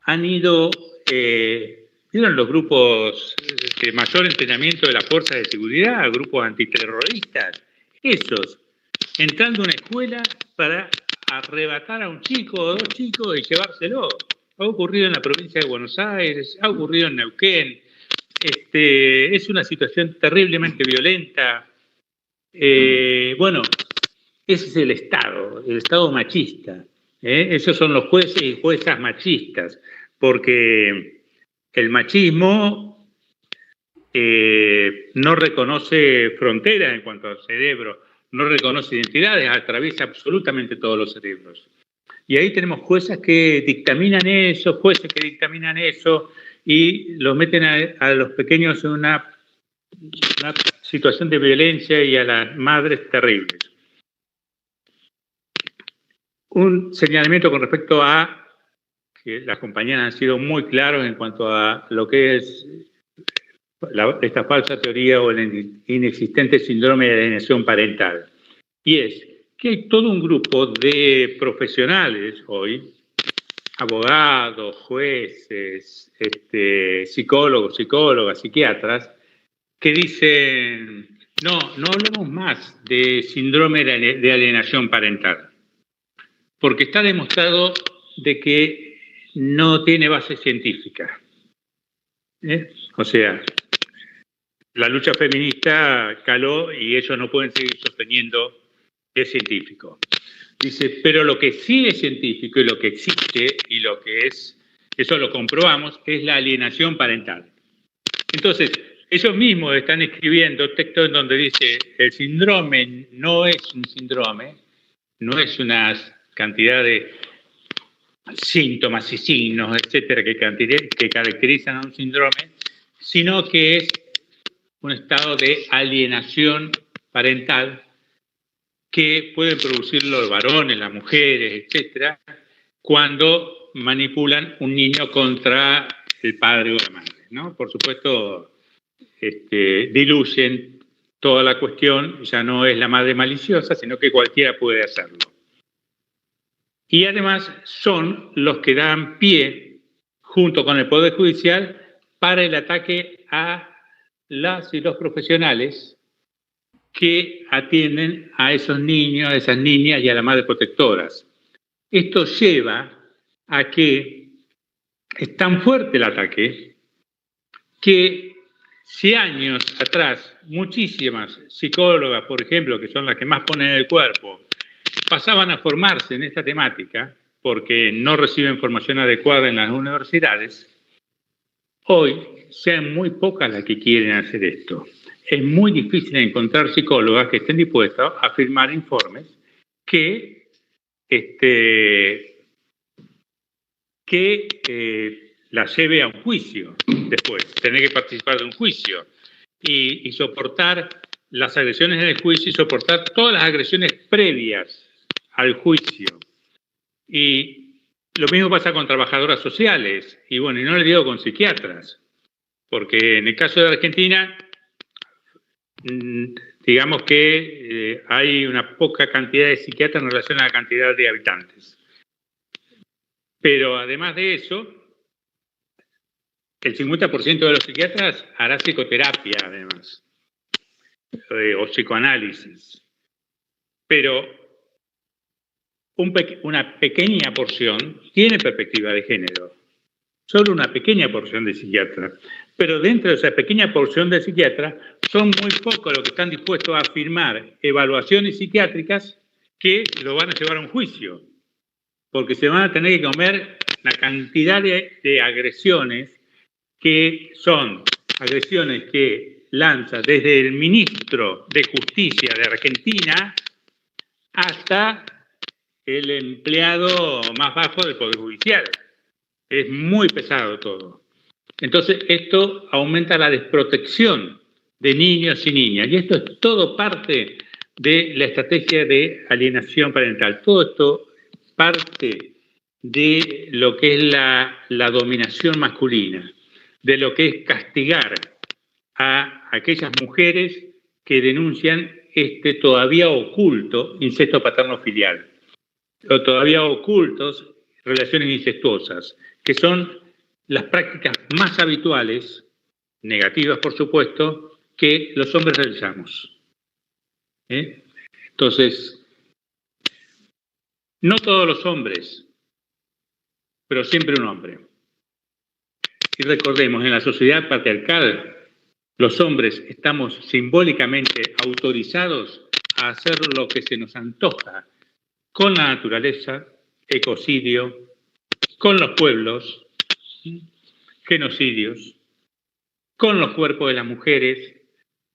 han ido, ¿vieron los grupos de mayor entrenamiento de las fuerzas de seguridad, grupos antiterroristas? Esos, entrando a una escuela para arrebatar a un chico o dos chicos y llevárselo. Ha ocurrido en la provincia de Buenos Aires, ha ocurrido en Neuquén. Es una situación terriblemente violenta. Bueno, ese es el Estado machista. Esos son los jueces y juezas machistas, porque el machismo no reconoce fronteras en cuanto al cerebro, no reconoce identidades, atraviesa absolutamente todos los cerebros. Y ahí tenemos jueces que dictaminan eso y los meten a los pequeños en una situación de violencia y a las madres terribles. Un señalamiento con respecto a que las compañeras han sido muy claros en cuanto a lo que es esta falsa teoría o el inexistente síndrome de alienación parental. Y es que hay todo un grupo de profesionales hoy, abogados, jueces, psicólogos, psicólogas, psiquiatras, que dicen, no hablemos más de síndrome de alienación parental, porque está demostrado de que no tiene base científica. O sea, la lucha feminista caló y ellos no pueden seguir sosteniendo que es científico. Dice, pero lo que sí es científico y lo que existe y lo que es, eso lo comprobamos, es la alienación parental. Entonces, ellos mismos están escribiendo textos en donde dice, el síndrome no es un síndrome, no es una cantidad de síntomas y signos, etcétera, que caracterizan a un síndrome, sino que es un estado de alienación parental que pueden producir los varones, las mujeres, etcétera, cuando manipulan un niño contra el padre o la madre, ¿no? Por supuesto, diluyen toda la cuestión, ya no es la madre maliciosa, sino que cualquiera puede hacerlo. Y además son los que dan pie, junto con el Poder Judicial, para el ataque a las y los profesionales que atienden a esos niños, a esas niñas y a las madres protectoras. Esto lleva a que es tan fuerte el ataque que si años atrás muchísimas psicólogas, por ejemplo, que son las que más ponen el cuerpo, pasaban a formarse en esta temática porque no reciben formación adecuada en las universidades, hoy sean muy pocas las que quieren hacer esto. Es muy difícil encontrar psicólogas que estén dispuestas a firmar informes que la lleve a un juicio después, tener que participar de un juicio y soportar las agresiones en el juicio y soportar todas las agresiones previas al juicio. Y lo mismo pasa con trabajadoras sociales, y bueno, y no le digo con psiquiatras, porque en el caso de Argentina, digamos que hay una poca cantidad de psiquiatras en relación a la cantidad de habitantes. Pero además de eso, el 50% de los psiquiatras hará psicoterapia, además, o psicoanálisis. Pero una pequeña porción tiene perspectiva de género. Solo una pequeña porción de psiquiatras. Pero dentro de esa pequeña porción de psiquiatras, son muy pocos los que están dispuestos a firmar evaluaciones psiquiátricas que lo van a llevar a un juicio. Porque se van a tener que comer la cantidad de agresiones que son agresiones que lanza desde el ministro de Justicia de Argentina hasta el empleado más bajo del Poder Judicial. Es muy pesado todo. Entonces, esto aumenta la desprotección de niños y niñas. Y esto es todo parte de la estrategia de alienación parental. Todo esto parte de lo que es la dominación masculina, de lo que es castigar a aquellas mujeres que denuncian este todavía oculto incesto paterno-filial, o todavía ocultos relaciones incestuosas, que son las prácticas más habituales, negativas por supuesto, que los hombres realizamos. Entonces, no todos los hombres, pero siempre un hombre. Y recordemos, en la sociedad patriarcal, los hombres estamos simbólicamente autorizados a hacer lo que se nos antoja con la naturaleza, ecocidio, con los pueblos, genocidios, con los cuerpos de las mujeres,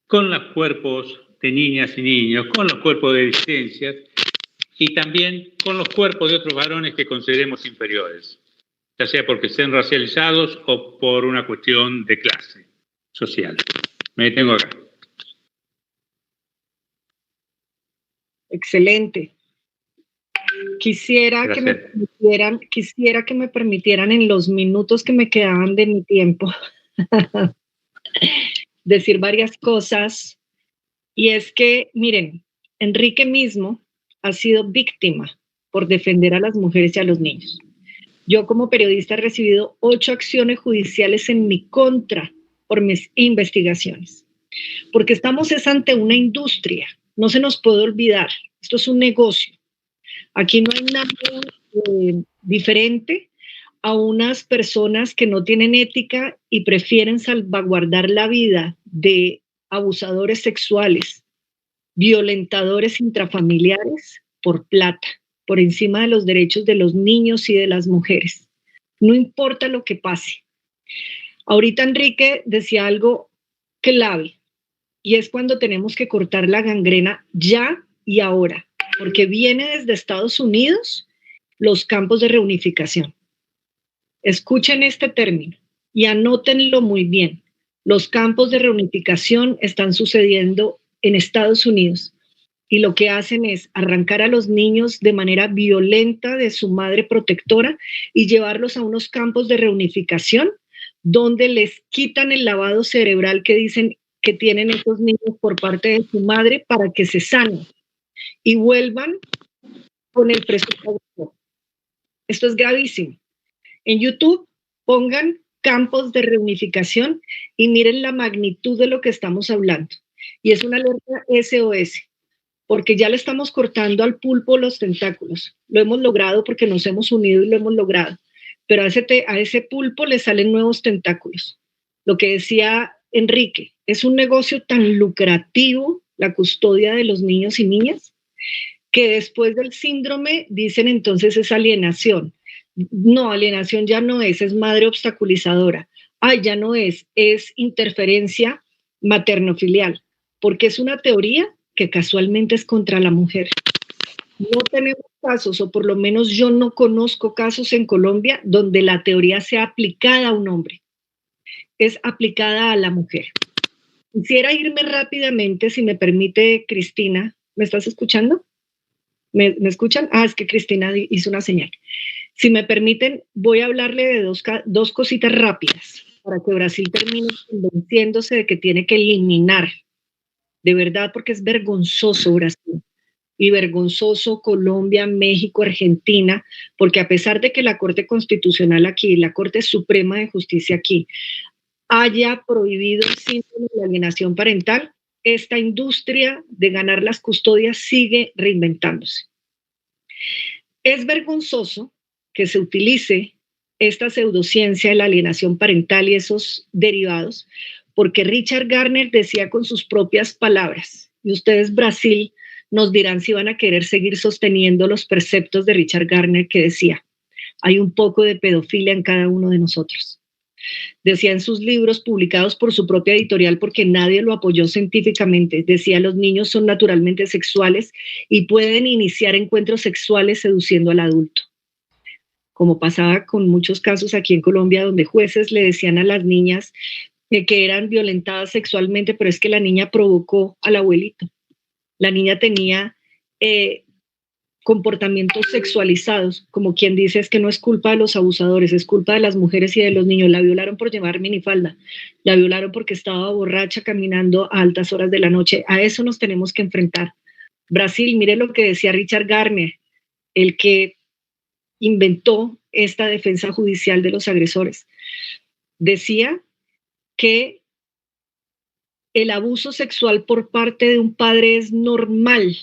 con los cuerpos de niñas y niños, con los cuerpos de disidencias y también con los cuerpos de otros varones que consideremos inferiores, ya sea porque sean racializados o por una cuestión de clase social. Me detengo acá. Excelente. Quisiera que me permitieran en los minutos que me quedaban de mi tiempo decir varias cosas. Y es que, miren, Enrique mismo ha sido víctima por defender a las mujeres y a los niños. Yo como periodista he recibido 8 acciones judiciales en mi contra por mis investigaciones. Porque estamos ante una industria, no se nos puede olvidar, esto es un negocio. Aquí no hay nada diferente a unas personas que no tienen ética y prefieren salvaguardar la vida de abusadores sexuales, violentadores intrafamiliares por plata, por encima de los derechos de los niños y de las mujeres. No importa lo que pase. Ahorita Enrique decía algo clave, y es cuando tenemos que cortar la gangrena ya y ahora, porque viene desde Estados Unidos los campos de reunificación. Escuchen este término y anótenlo muy bien. Los campos de reunificación están sucediendo en Estados Unidos y lo que hacen es arrancar a los niños de manera violenta de su madre protectora y llevarlos a unos campos de reunificación donde les quitan el lavado cerebral que dicen que tienen estos niños por parte de su madre para que se sanen y vuelvan con el presupuesto. Esto es gravísimo. En YouTube pongan campos de reunificación y miren la magnitud de lo que estamos hablando. Y es una alerta SOS, porque ya le estamos cortando al pulpo los tentáculos. Lo hemos logrado porque nos hemos unido y lo hemos logrado. Pero a ese pulpo le salen nuevos tentáculos. Lo que decía Enrique, es un negocio tan lucrativo la custodia de los niños y niñas, que después del síndrome dicen entonces es alienación. No, alienación ya no es madre obstaculizadora. Ay, ya no es interferencia materno-filial, porque es una teoría que casualmente es contra la mujer. No tenemos casos, o por lo menos yo no conozco casos en Colombia donde la teoría sea aplicada a un hombre. Es aplicada a la mujer. Quisiera irme rápidamente, si me permite, Cristina. ¿Me estás escuchando? ¿Me escuchan? Es que Cristina hizo una señal. Si me permiten, voy a hablarle de dos cositas rápidas para que Brasil termine convenciéndose de que tiene que eliminar, de verdad, porque es vergonzoso Brasil y vergonzoso Colombia, México, Argentina, porque a pesar de que la Corte Constitucional aquí, la Corte Suprema de Justicia aquí, haya prohibido el síndrome de alienación parental, esta industria de ganar las custodias sigue reinventándose. Es vergonzoso que se utilice esta pseudociencia de la alienación parental y esos derivados, porque Richard Gardner decía con sus propias palabras, y ustedes, Brasil, nos dirán si van a querer seguir sosteniendo los preceptos de Richard Gardner, que decía, hay un poco de pedofilia en cada uno de nosotros. Decía en sus libros publicados por su propia editorial, porque nadie lo apoyó científicamente, decía, los niños son naturalmente sexuales y pueden iniciar encuentros sexuales seduciendo al adulto. Como pasaba con muchos casos aquí en Colombia, donde jueces le decían a las niñas que eran violentadas sexualmente, pero es que la niña provocó al abuelito. La niña tenía comportamientos sexualizados, como quien dice, es que no es culpa de los abusadores, es culpa de las mujeres y de los niños. La violaron por llevar minifalda, la violaron porque estaba borracha caminando a altas horas de la noche. A eso nos tenemos que enfrentar. Brasil, mire lo que decía Richard Gardner, el que inventó esta defensa judicial de los agresores. Decía que el abuso sexual por parte de un padre es normal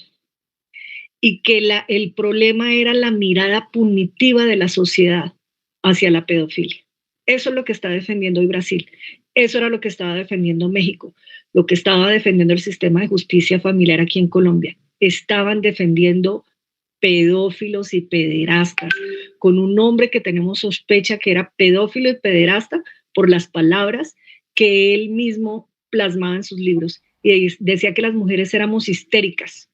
y que el problema era la mirada punitiva de la sociedad hacia la pedofilia. Eso es lo que está defendiendo hoy Brasil. Eso era lo que estaba defendiendo México, lo que estaba defendiendo el sistema de justicia familiar aquí en Colombia. Estaban defendiendo pedófilos y pederastas, con un hombre que tenemos sospecha que era pedófilo y pederasta por las palabras que él mismo plasmaba en sus libros. Y decía que las mujeres éramos histéricas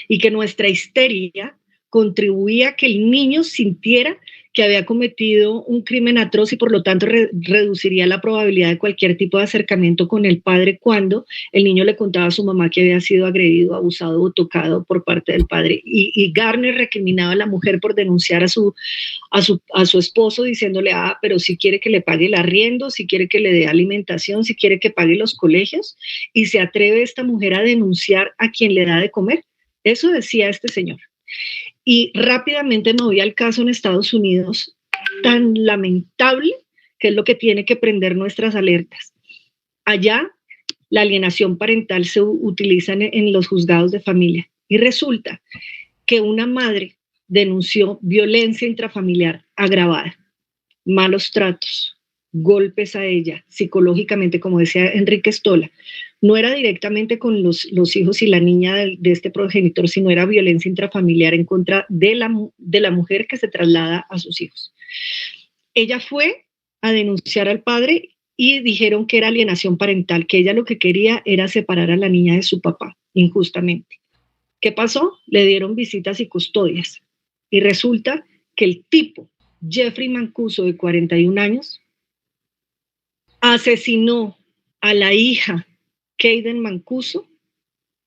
y que nuestra histeria contribuía a que el niño sintiera que había cometido un crimen atroz y por lo tanto reduciría la probabilidad de cualquier tipo de acercamiento con el padre cuando el niño le contaba a su mamá que había sido agredido, abusado o tocado por parte del padre. Y Gardner recriminaba a la mujer por denunciar a su esposo diciéndole, pero si quiere que le pague el arriendo, si quiere que le dé alimentación, si quiere que pague los colegios, y se atreve esta mujer a denunciar a quien le da de comer. Eso decía este señor. Y rápidamente me voy al caso en Estados Unidos, tan lamentable, que es lo que tiene que prender nuestras alertas. Allá, la alienación parental se utiliza en los juzgados de familia. Y resulta que una madre denunció violencia intrafamiliar agravada, malos tratos, golpes a ella, psicológicamente, como decía Enrique Stola. No era directamente con los hijos y la niña de este progenitor, sino era violencia intrafamiliar en contra de la mujer que se traslada a sus hijos. Ella fue a denunciar al padre y dijeron que era alienación parental, que ella lo que quería era separar a la niña de su papá, injustamente. ¿Qué pasó? Le dieron visitas y custodias. Y resulta que el tipo, Jeffrey Mancuso, de 41 años, asesinó a la hija, Kayden Mancuso,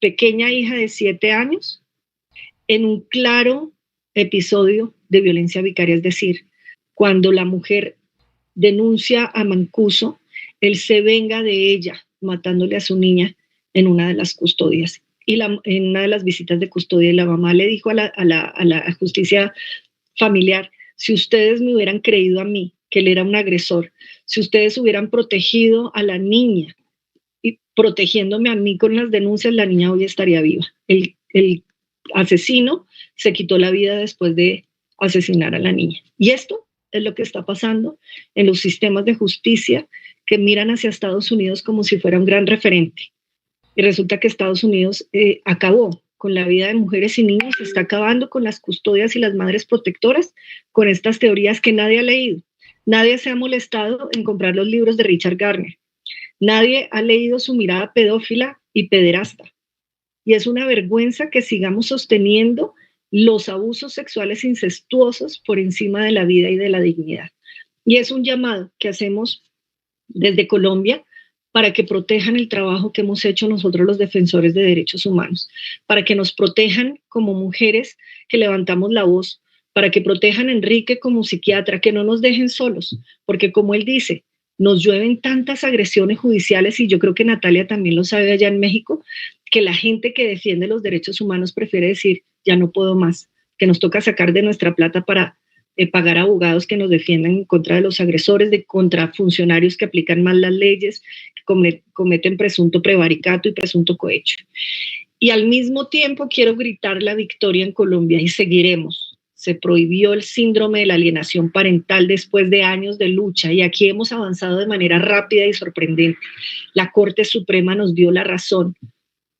pequeña hija de 7 años, en un claro episodio de violencia vicaria. Es decir, cuando la mujer denuncia a Mancuso, él se venga de ella, matándole a su niña en una de las custodias. Y en una de las visitas de custodia, y la mamá le dijo a la justicia familiar: si ustedes me hubieran creído a mí que él era un agresor, si ustedes hubieran protegido a la niña y protegiéndome a mí con las denuncias, la niña hoy estaría viva. El asesino se quitó la vida después de asesinar a la niña. Y esto es lo que está pasando en los sistemas de justicia que miran hacia Estados Unidos como si fuera un gran referente. Y resulta que Estados Unidos acabó con la vida de mujeres y niños, está acabando con las custodias y las madres protectoras, con estas teorías que nadie ha leído. Nadie se ha molestado en comprar los libros de Richard Garner. Nadie ha leído su mirada pedófila y pederasta. Y es una vergüenza que sigamos sosteniendo los abusos sexuales incestuosos por encima de la vida y de la dignidad. Y es un llamado que hacemos desde Colombia para que protejan el trabajo que hemos hecho nosotros los defensores de derechos humanos, para que nos protejan como mujeres que levantamos la voz, para que protejan a Enrique como psiquiatra, que no nos dejen solos, porque como él dice, nos llueven tantas agresiones judiciales, y yo creo que Natalia también lo sabe allá en México, que la gente que defiende los derechos humanos prefiere decir, ya no puedo más, que nos toca sacar de nuestra plata para pagar abogados que nos defiendan en contra de los agresores, contra funcionarios que aplican mal las leyes, que cometen presunto prevaricato y presunto cohecho. Y al mismo tiempo quiero gritar la victoria en Colombia, y seguiremos. Se prohibió el síndrome de la alienación parental después de años de lucha, y aquí hemos avanzado de manera rápida y sorprendente. La Corte Suprema nos dio la razón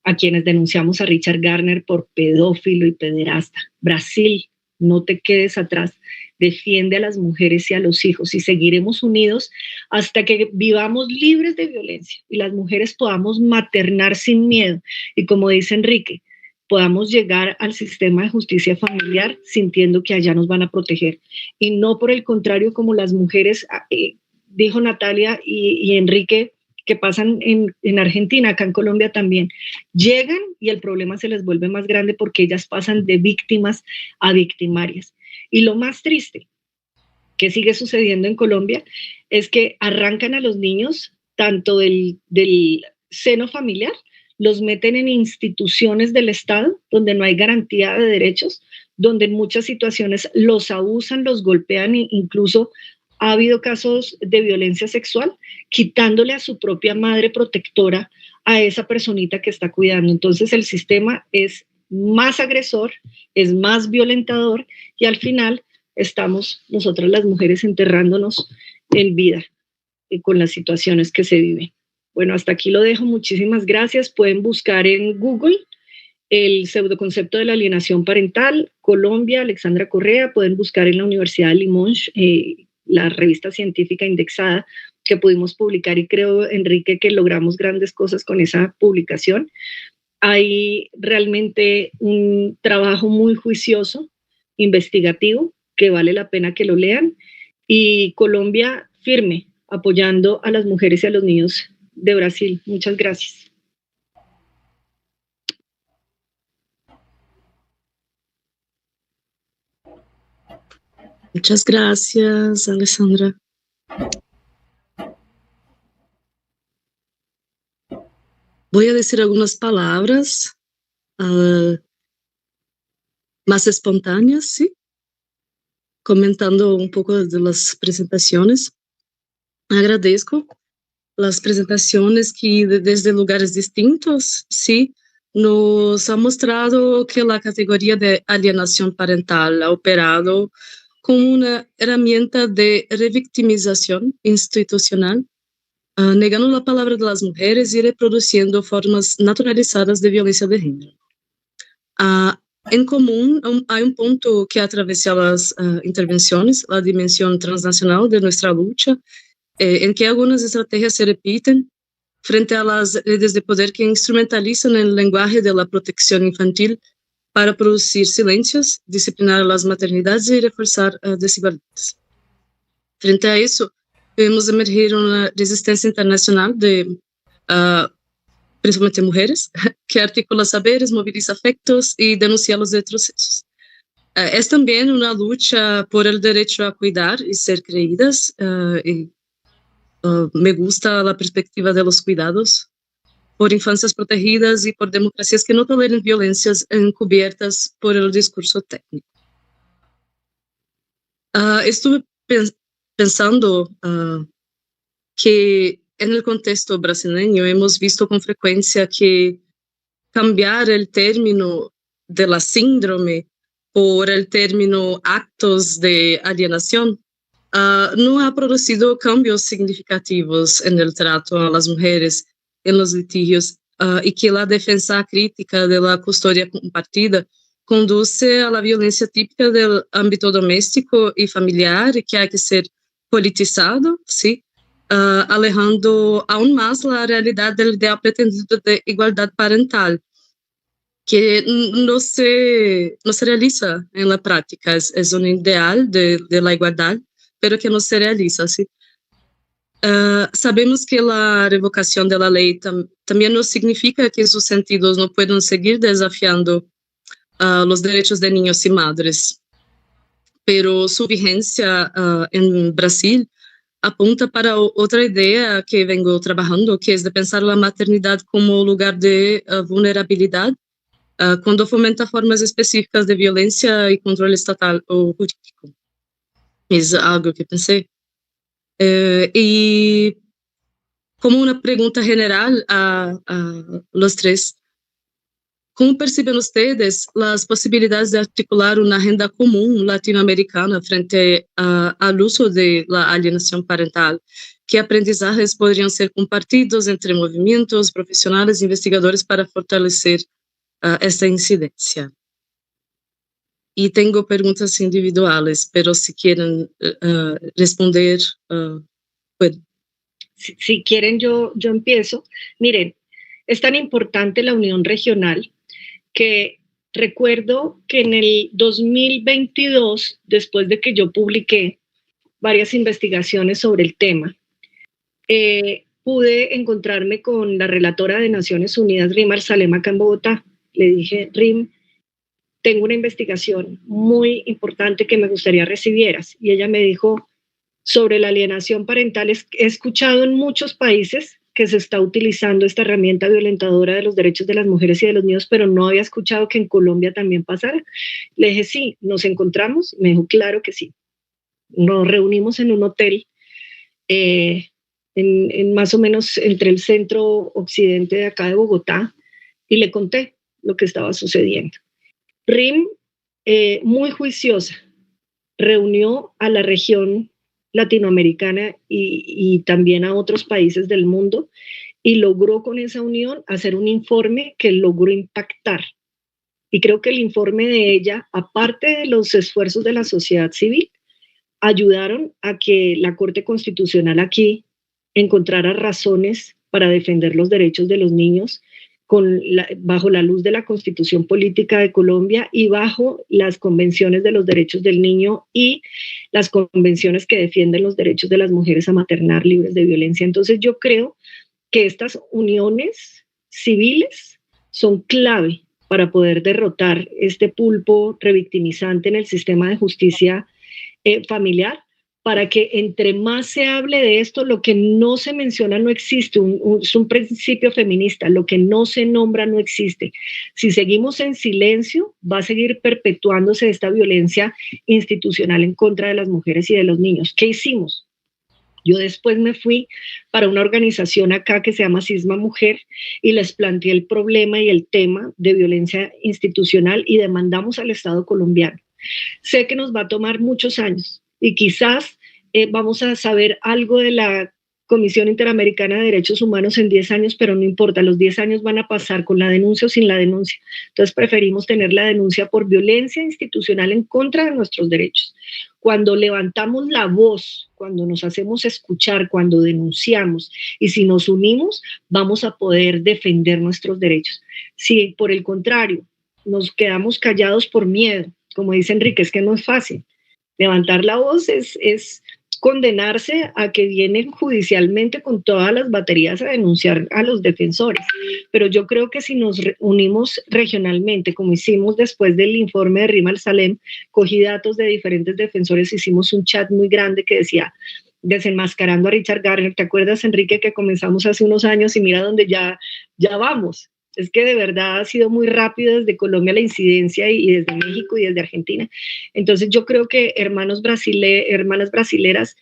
a quienes denunciamos a Richard Garner por pedófilo y pederasta. Brasil, no te quedes atrás, defiende a las mujeres y a los hijos, y seguiremos unidos hasta que vivamos libres de violencia y las mujeres podamos maternar sin miedo, y como dice Enrique, podamos llegar al sistema de justicia familiar sintiendo que allá nos van a proteger, y no por el contrario como las mujeres, dijo Natalia y Enrique, que pasan en Argentina, acá en Colombia también, llegan y el problema se les vuelve más grande porque ellas pasan de víctimas a victimarias. Y lo más triste que sigue sucediendo en Colombia es que arrancan a los niños tanto del seno familiar, los meten en instituciones del Estado donde no hay garantía de derechos, donde en muchas situaciones los abusan, los golpean, e incluso ha habido casos de violencia sexual, quitándole a su propia madre protectora a esa personita que está cuidando. Entonces el sistema es más agresor, es más violentador, y al final estamos nosotras las mujeres enterrándonos en vida con las situaciones que se viven. Bueno, hasta aquí lo dejo. Muchísimas gracias. Pueden buscar en Google el pseudo concepto de la alienación parental, Colombia, Alexandra Correa. Pueden buscar en la Universidad de Limoges la revista científica indexada que pudimos publicar, y creo, Enrique, que logramos grandes cosas con esa publicación. Hay realmente un trabajo muy juicioso, investigativo, que vale la pena que lo lean, y Colombia firme, apoyando a las mujeres y a los niños de Brasil. Muchas gracias. Muchas gracias, Alessandra. Voy a decir algunas palabras más espontáneas, ¿sí? Comentando un poco de las presentaciones. Agradezco las presentaciones que desde lugares distintos, sí, nos ha mostrado que la categoría de alienación parental ha operado como una herramienta de revictimización institucional, negando la palabra de las mujeres y reproduciendo formas naturalizadas de violencia de género. En común, hay un punto que atraviesa las intervenciones, la dimensión transnacional de nuestra lucha, en que algunas estrategias se repiten frente a las redes de poder que instrumentalizan el lenguaje de la protección infantil para producir silencios, disciplinar las maternidades y reforzar desigualdades. Frente a eso, vemos emergir una resistencia internacional de principalmente mujeres, que articula saberes, moviliza afectos y denuncia los retrocesos. Es también una lucha por el derecho a cuidar y ser creídas. Me gusta la perspectiva de los cuidados, por infancias protegidas y por democracias que no toleren violencias encubiertas por el discurso técnico. Estuve pensando que en el contexto brasileño hemos visto con frecuencia que cambiar el término de la síndrome por el término actos de alienación no ha producido cambios significativos en el trato a las mujeres en los litigios y que la defensa crítica de la custodia compartida conduce a la violencia típica del ámbito doméstico y familiar, que hay que ser politizado, ¿sí? Alejando aún más la realidad del ideal pretendido de igualdad parental, que no se realiza en la práctica. Es un ideal de la igualdad, pero que no se realiza, ¿sí? Sabemos que la revocación de la ley también no significa que sus sentidos no puedan seguir desafiando los derechos de niños y madres, pero su vigencia en Brasil apunta para otra idea que vengo trabajando, que es de pensar la maternidad como lugar de vulnerabilidad, cuando fomenta formas específicas de violencia y control estatal o jurídico. Es algo que pensé. Y como una pregunta general a los tres, ¿cómo perciben ustedes las posibilidades de articular una agenda común latinoamericana frente al uso de la alienación parental? ¿Qué aprendizajes podrían ser compartidos entre movimientos, profesionales e investigadores para fortalecer esta incidencia? Y tengo preguntas individuales, pero si quieren responder, pueden. Si quieren, yo empiezo. Miren, es tan importante la unión regional que recuerdo que en el 2022, después de que yo publiqué varias investigaciones sobre el tema, pude encontrarme con la relatora de Naciones Unidas, Rim Al-Salem, acá en Bogotá. Le dije, Rim, tengo una investigación muy importante que me gustaría recibieras. Y ella me dijo, sobre la alienación parental, he escuchado en muchos países que se está utilizando esta herramienta violentadora de los derechos de las mujeres y de los niños, pero no había escuchado que en Colombia también pasara. Le dije, sí, ¿nos encontramos? Me dijo, claro que sí. Nos reunimos en un hotel, en más o menos entre el centro occidente de acá de Bogotá, y le conté lo que estaba sucediendo. RIM, muy juiciosa, reunió a la región latinoamericana y también a otros países del mundo, y logró con esa unión hacer un informe que logró impactar. Y creo que el informe de ella, aparte de los esfuerzos de la sociedad civil, ayudaron a que la Corte Constitucional aquí encontrara razones para defender los derechos de los niños bajo la luz de la Constitución Política de Colombia y bajo las convenciones de los derechos del niño y las convenciones que defienden los derechos de las mujeres a maternar libres de violencia. Entonces yo creo que estas uniones civiles son clave para poder derrotar este pulpo revictimizante en el sistema de justicia familiar, para que entre más se hable de esto, lo que no se menciona no existe, es un principio feminista, lo que no se nombra no existe. Si seguimos en silencio, va a seguir perpetuándose esta violencia institucional en contra de las mujeres y de los niños. ¿Qué hicimos? Yo después me fui para una organización acá que se llama Cisma Mujer y les planteé el problema y el tema de violencia institucional y demandamos al Estado colombiano. Sé que nos va a tomar muchos años y quizás vamos a saber algo de la Comisión Interamericana de Derechos Humanos en 10 años, pero no importa, los 10 años van a pasar con la denuncia o sin la denuncia. Entonces preferimos tener la denuncia por violencia institucional en contra de nuestros derechos. Cuando levantamos la voz, cuando nos hacemos escuchar, cuando denunciamos y si nos unimos, vamos a poder defender nuestros derechos. Si por el contrario nos quedamos callados por miedo. Como dice Enrique, es que no es fácil. Levantar la voz es condenarse a que vienen judicialmente con todas las baterías a denunciar a los defensores. Pero yo creo que si nos unimos regionalmente, como hicimos después del informe de Rima al-Salem, cogí datos de diferentes defensores, hicimos un chat muy grande que decía, desenmascarando a Richard Garner, ¿te acuerdas, Enrique, que comenzamos hace unos años y mira dónde ya vamos? Es que de verdad ha sido muy rápido desde Colombia la incidencia y desde México y desde Argentina. Entonces yo creo que hermanas brasileras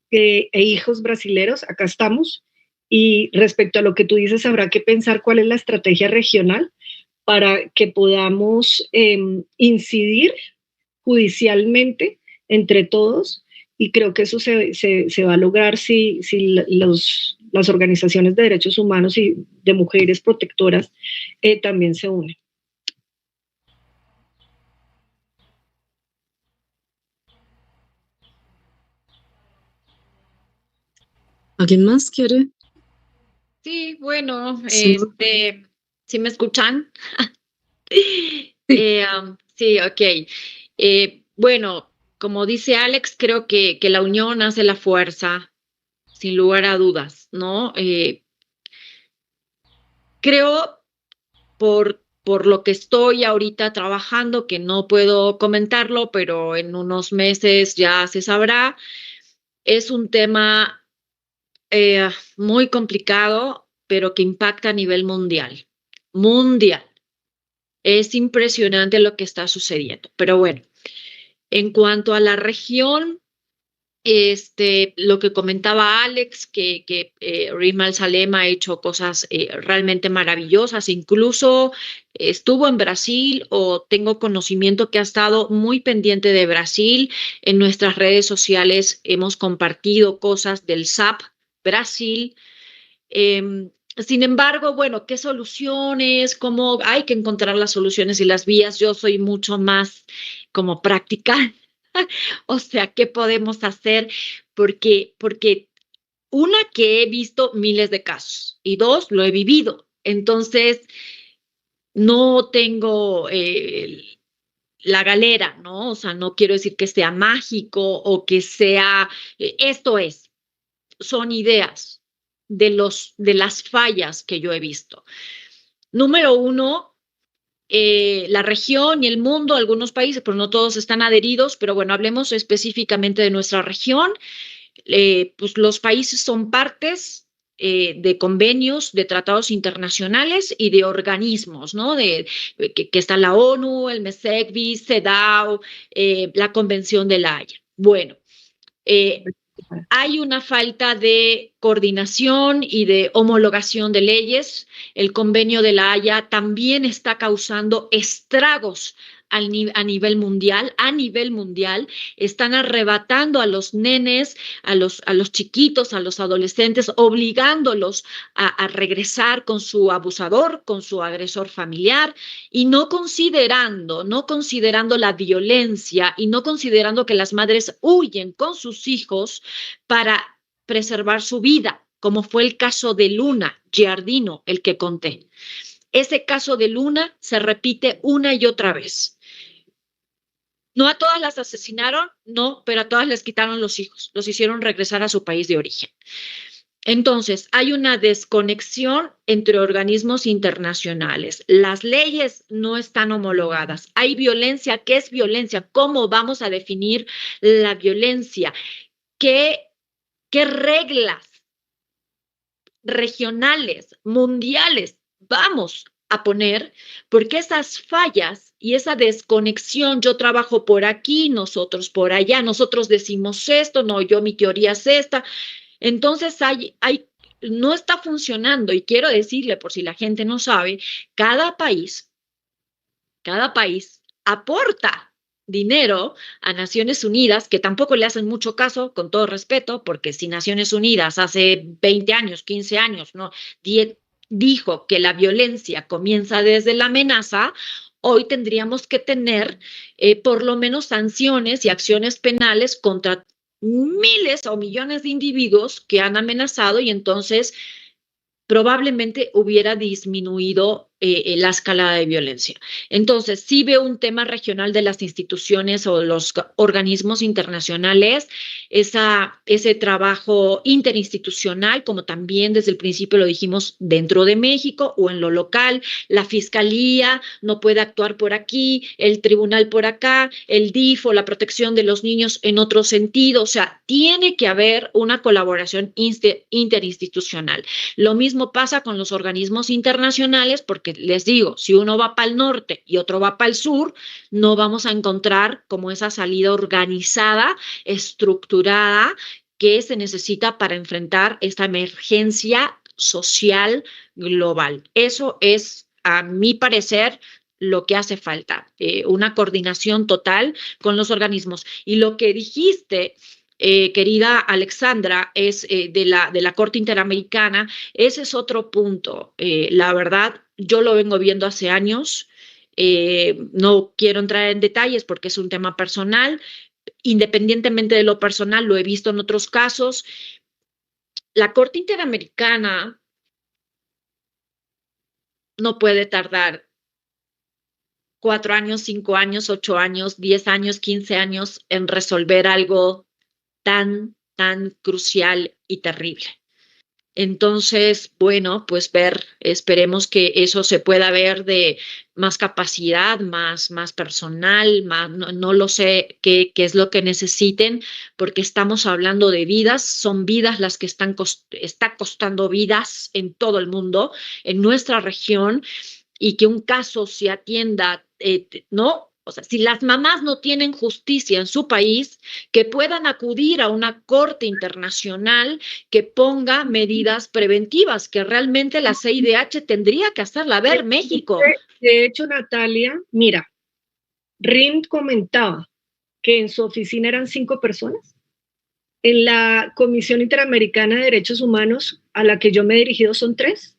e hijos brasileros, acá estamos. Y respecto a lo que tú dices, habrá que pensar cuál es la estrategia regional para que podamos incidir judicialmente entre todos. Y creo que eso se va a lograr si las organizaciones de derechos humanos y de mujeres protectoras también se unen. ¿Alguien más quiere? Sí, bueno, Sí. ¿sí me escuchan? Sí. Sí, ok. Bueno, como dice Alex, creo que la unión hace la fuerza, sin lugar a dudas, ¿no? Creo, por lo que estoy ahorita trabajando, que no puedo comentarlo, pero en unos meses ya se sabrá, es un tema muy complicado, pero que impacta a nivel mundial. Mundial. Es impresionante lo que está sucediendo. Pero bueno, en cuanto a la región, lo que comentaba Alex, que Rima al-Salem ha hecho cosas realmente maravillosas, incluso estuvo en Brasil, o tengo conocimiento que ha estado muy pendiente de Brasil. En nuestras redes sociales hemos compartido cosas del SAP Brasil. Sin embargo, bueno, ¿qué soluciones? ¿Cómo hay que encontrar las soluciones y las vías? Yo soy mucho más como práctica. O sea, ¿qué podemos hacer? Porque una, que he visto miles de casos, y dos, lo he vivido. Entonces, no tengo la galera, ¿no? O sea, no quiero decir que sea mágico o que sea, son ideas de las fallas que yo he visto. Número uno, la región y el mundo, algunos países, pero no todos están adheridos, pero bueno, hablemos específicamente de nuestra región. Pues los países son partes de convenios, de tratados internacionales y de organismos, ¿no? Que está la ONU, el MESECBI, CEDAW, la Convención de la Haya. Bueno, hay una falta de coordinación y de homologación de leyes. El convenio de la Haya también está causando estragos a nivel mundial. Están arrebatando a los nenes, a los chiquitos, a los adolescentes, obligándolos a regresar con su abusador, con su agresor familiar, y no considerando la violencia, y no considerando que las madres huyen con sus hijos para preservar su vida, como fue el caso de Luna Giardino, el que conté. Ese caso de Luna se repite una y otra vez. No a todas las asesinaron, no, pero a todas les quitaron los hijos, los hicieron regresar a su país de origen. Entonces, hay una desconexión entre organismos internacionales. Las leyes no están homologadas. Hay violencia. ¿Qué es violencia? ¿Cómo vamos a definir la violencia? ¿Qué reglas regionales, mundiales vamos a poner? Porque esas fallas y esa desconexión, yo trabajo por aquí, nosotros por allá, nosotros decimos esto, no, mi teoría es esta. Entonces no está funcionando, y quiero decirle, por si la gente no sabe, cada país aporta dinero a Naciones Unidas, que tampoco le hacen mucho caso, con todo respeto, porque si Naciones Unidas hace 20 años, 15 años, ¿no?, dijo que la violencia comienza desde la amenaza, hoy tendríamos que tener por lo menos sanciones y acciones penales contra miles o millones de individuos que han amenazado, y entonces probablemente hubiera disminuido la escalada de violencia. Entonces, sí veo un tema regional de las instituciones o los organismos internacionales, ese trabajo interinstitucional, como también desde el principio lo dijimos, dentro de México o en lo local, la fiscalía no puede actuar por aquí, el tribunal por acá, el DIF o la protección de los niños en otro sentido. O sea, tiene que haber una colaboración interinstitucional. Lo mismo pasa con los organismos internacionales, porque les digo, si uno va para el norte y otro va para el sur, no vamos a encontrar como esa salida organizada, estructurada, que se necesita para enfrentar esta emergencia social global. Eso es, a mi parecer, lo que hace falta, una coordinación total con los organismos. Y lo que dijiste, querida Alexandra, es de la Corte Interamericana, ese es otro punto. La verdad, yo lo vengo viendo hace años, no quiero entrar en detalles porque es un tema personal. Independientemente de lo personal, lo he visto en otros casos. La Corte Interamericana no puede tardar 4 años, 5 años, 8 años, 10 años, 15 años en resolver algo tan crucial y terrible. Entonces, bueno, pues esperemos que eso se pueda ver de más capacidad, más personal, no lo sé qué es lo que necesiten, porque estamos hablando de vidas, son vidas las que está costando vidas en todo el mundo, en nuestra región, y que un caso se atienda, ¿no? O sea, si las mamás no tienen justicia en su país, que puedan acudir a una corte internacional que ponga medidas preventivas, que realmente la CIDH tendría que hacerla ver, México. De hecho, Natalia, mira, Rind comentaba que en su oficina eran 5 personas. En la Comisión Interamericana de Derechos Humanos, a la que yo me he dirigido, son 3.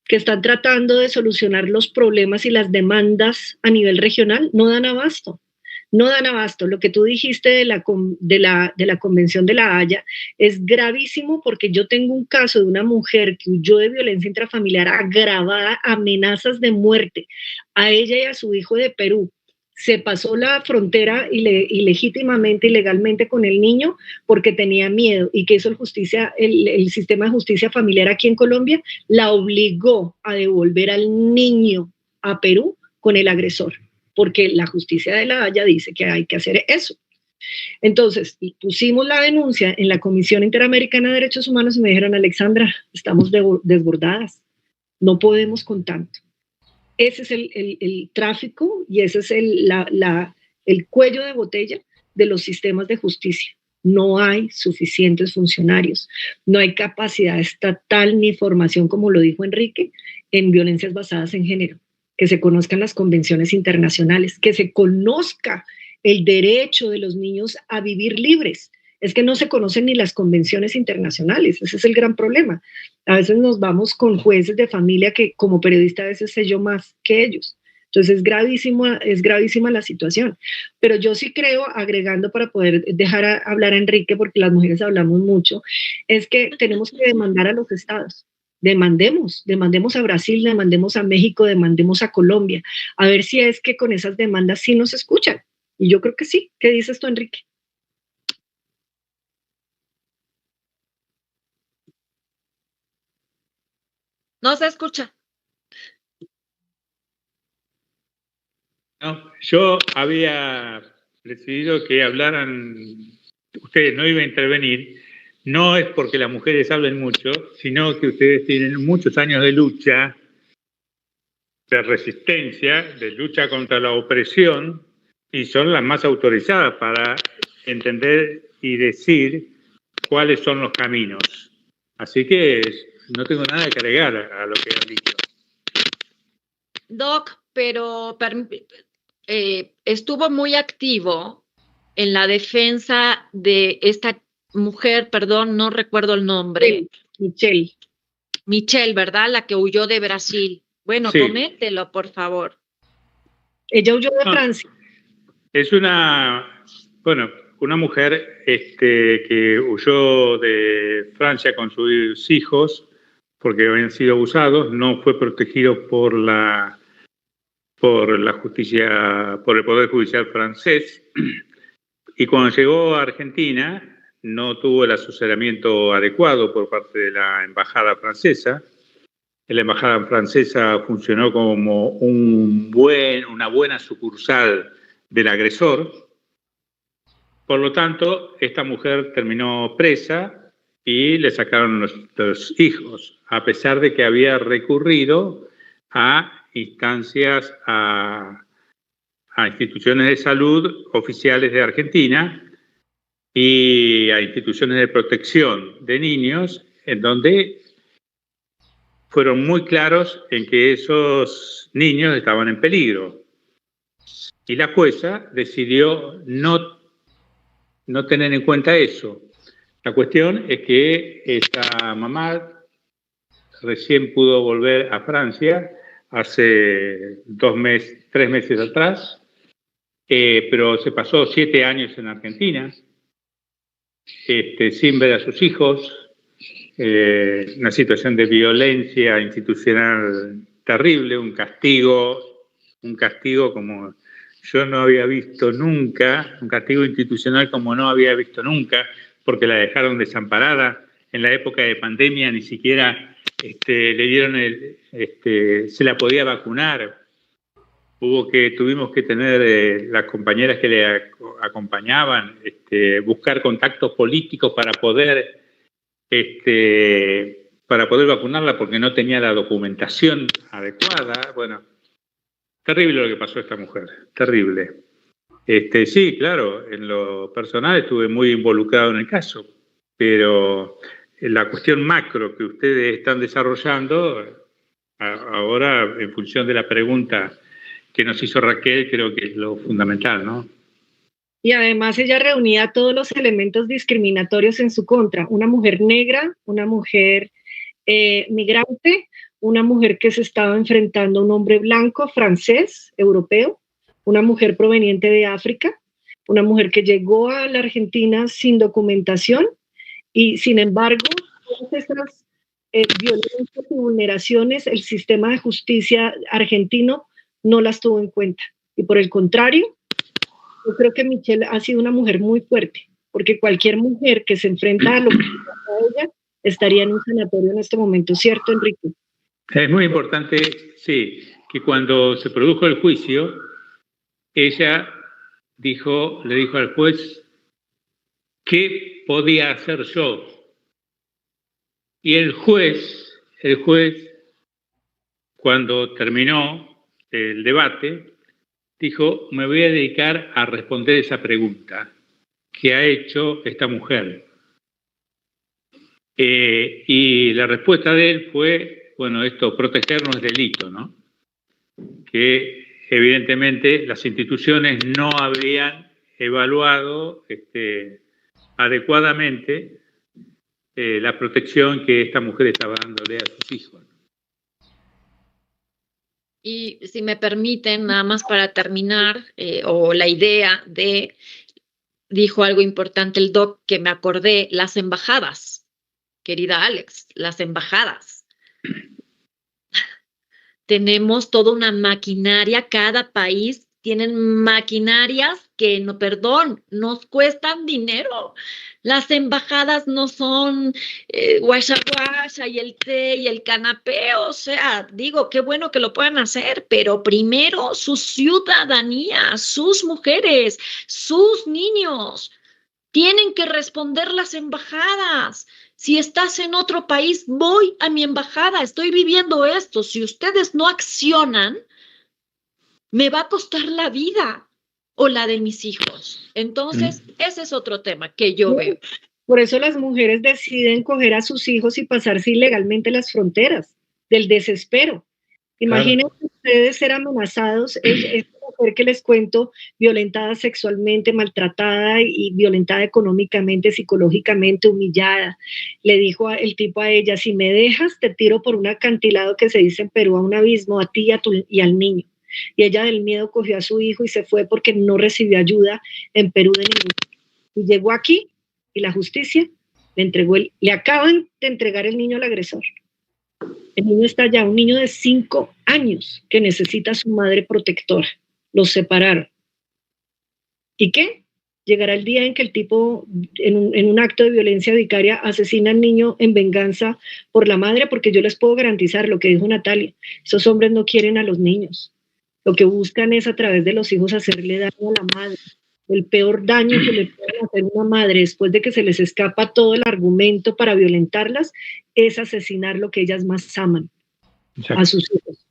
Que están tratando de solucionar los problemas y las demandas a nivel regional, no dan abasto. No dan abasto. Lo que tú dijiste de la Convención de la Haya es gravísimo, porque yo tengo un caso de una mujer que huyó de violencia intrafamiliar agravada, amenazas de muerte a ella y a su hijo de Perú. Se pasó la frontera ilegítimamente, ilegalmente con el niño porque tenía miedo, y que hizo el sistema de justicia familiar aquí en Colombia, la obligó a devolver al niño a Perú con el agresor, porque la justicia de la Haya dice que hay que hacer eso. Entonces, pusimos la denuncia en la Comisión Interamericana de Derechos Humanos y me dijeron: Alexandra, estamos desbordadas, no podemos con tanto. Ese es el tráfico y ese es el cuello de botella de los sistemas de justicia. No hay suficientes funcionarios, no hay capacidad estatal ni formación, como lo dijo Enrique, en violencias basadas en género. Que se conozcan las convenciones internacionales, que se conozca el derecho de los niños a vivir libres. Es que no se conocen ni las convenciones internacionales, ese es el gran problema. A veces nos vamos con jueces de familia que como periodista a veces sé yo más que ellos. Entonces es gravísima la situación. Pero yo sí creo, agregando para poder dejar hablar a Enrique, porque las mujeres hablamos mucho, es que tenemos que demandar a los estados. Demandemos a Brasil, demandemos a México, demandemos a Colombia, a ver si es que con esas demandas sí nos escuchan. Y yo creo que sí. ¿Qué dices tú, Enrique? No se escucha. No, yo había decidido que hablaran, ustedes no iban a intervenir, no es porque las mujeres hablen mucho, sino que ustedes tienen muchos años de lucha, de resistencia, de lucha contra la opresión, y son las más autorizadas para entender y decir cuáles son los caminos. Así que no tengo nada que agregar a lo que han dicho. Doc, pero estuvo muy activo en la defensa de esta mujer, perdón, no recuerdo el nombre. Michelle, ¿verdad? La que huyó de Brasil. Bueno, sí. Coméntelo, por favor. Ella huyó de Francia. Es una mujer que huyó de Francia con sus hijos porque habían sido abusados, no fue protegido por la justicia, por el Poder Judicial francés, y cuando llegó a Argentina no tuvo el asesoramiento adecuado por parte de la embajada francesa. La embajada francesa funcionó como una buena sucursal del agresor. Por lo tanto, esta mujer terminó presa y le sacaron los hijos, a pesar de que había recurrido a instancias, a instituciones de salud oficiales de Argentina y a instituciones de protección de niños, en donde fueron muy claros en que esos niños estaban en peligro. Y la jueza decidió no tener en cuenta eso. La cuestión es que esta mamá recién pudo volver a Francia hace 3 meses atrás, pero se pasó 7 años en Argentina, sin ver a sus hijos, una situación de violencia institucional terrible, un castigo como yo no había visto nunca, un castigo institucional como no había visto nunca, porque la dejaron desamparada. En la época de pandemia ni siquiera le dieron se la podía vacunar. Tuvimos que tener las compañeras que le acompañaban, buscar contactos políticos para poder vacunarla porque no tenía la documentación adecuada. Bueno, terrible lo que pasó a esta mujer, terrible. Sí, claro, en lo personal estuve muy involucrado en el caso, pero la cuestión macro que ustedes están desarrollando, ahora en función de la pregunta que nos hizo Raquel, creo que es lo fundamental, ¿no? Y además ella reunía todos los elementos discriminatorios en su contra. Una mujer negra, una mujer migrante, una mujer que se estaba enfrentando a un hombre blanco, francés, europeo, una mujer proveniente de África, una mujer que llegó a la Argentina sin documentación y sin embargo todas esas violencias y vulneraciones el sistema de justicia argentino no las tuvo en cuenta. Y por el contrario, yo creo que Michelle ha sido una mujer muy fuerte, porque cualquier mujer que se enfrenta a lo que pasa a ella estaría en un sanatorio en este momento, ¿cierto, Enrique? Es muy importante, sí, que cuando se produjo el juicio, ella le dijo al juez qué podía hacer yo. Y el juez, cuando terminó el debate, dijo, me voy a dedicar a responder esa pregunta que ha hecho esta mujer. Y la respuesta de él fue, bueno, protegernos es delito, ¿no? Que evidentemente las instituciones no habrían evaluado adecuadamente la protección que esta mujer estaba dándole a sus hijos. Y si me permiten, nada más para terminar, o la idea dijo algo importante el doc que me acordé, las embajadas, querida Alex, las embajadas. Tenemos toda una maquinaria, cada país tienen maquinarias que, no, perdón, nos cuestan dinero. Las embajadas no son guasha guasha y el té y el canapé, o sea, digo, qué bueno que lo puedan hacer, pero primero su ciudadanía, sus mujeres, sus niños, tienen que responder las embajadas. Si estás en otro país, voy a mi embajada, estoy viviendo esto. Si ustedes no accionan, me va a costar la vida o la de mis hijos. Entonces, ese es otro tema que yo veo. Por eso las mujeres deciden coger a sus hijos y pasarse ilegalmente las fronteras, del desespero. Imaginen ustedes ser amenazados, esta mujer que les cuento, violentada sexualmente, maltratada y violentada económicamente, psicológicamente, humillada. Le dijo el tipo a ella, si me dejas, te tiro por un acantilado que se dice en Perú, a un abismo, a ti y al niño. Y ella del miedo cogió a su hijo y se fue porque no recibió ayuda en Perú de ningún. Y llegó aquí y la justicia le acaban de entregar el niño al agresor. El niño está allá, un niño de 5 años que necesita a su madre protectora. Los separaron. ¿Y qué? Llegará el día en que el tipo, en un acto de violencia vicaria, asesina al niño en venganza por la madre, porque yo les puedo garantizar lo que dijo Natalia, esos hombres no quieren a los niños. Lo que buscan es a través de los hijos hacerle daño a la madre. El peor daño que le pueden hacer a una madre después de que se les escapa todo el argumento para violentarlas es asesinar lo que ellas más aman, a sus hijos.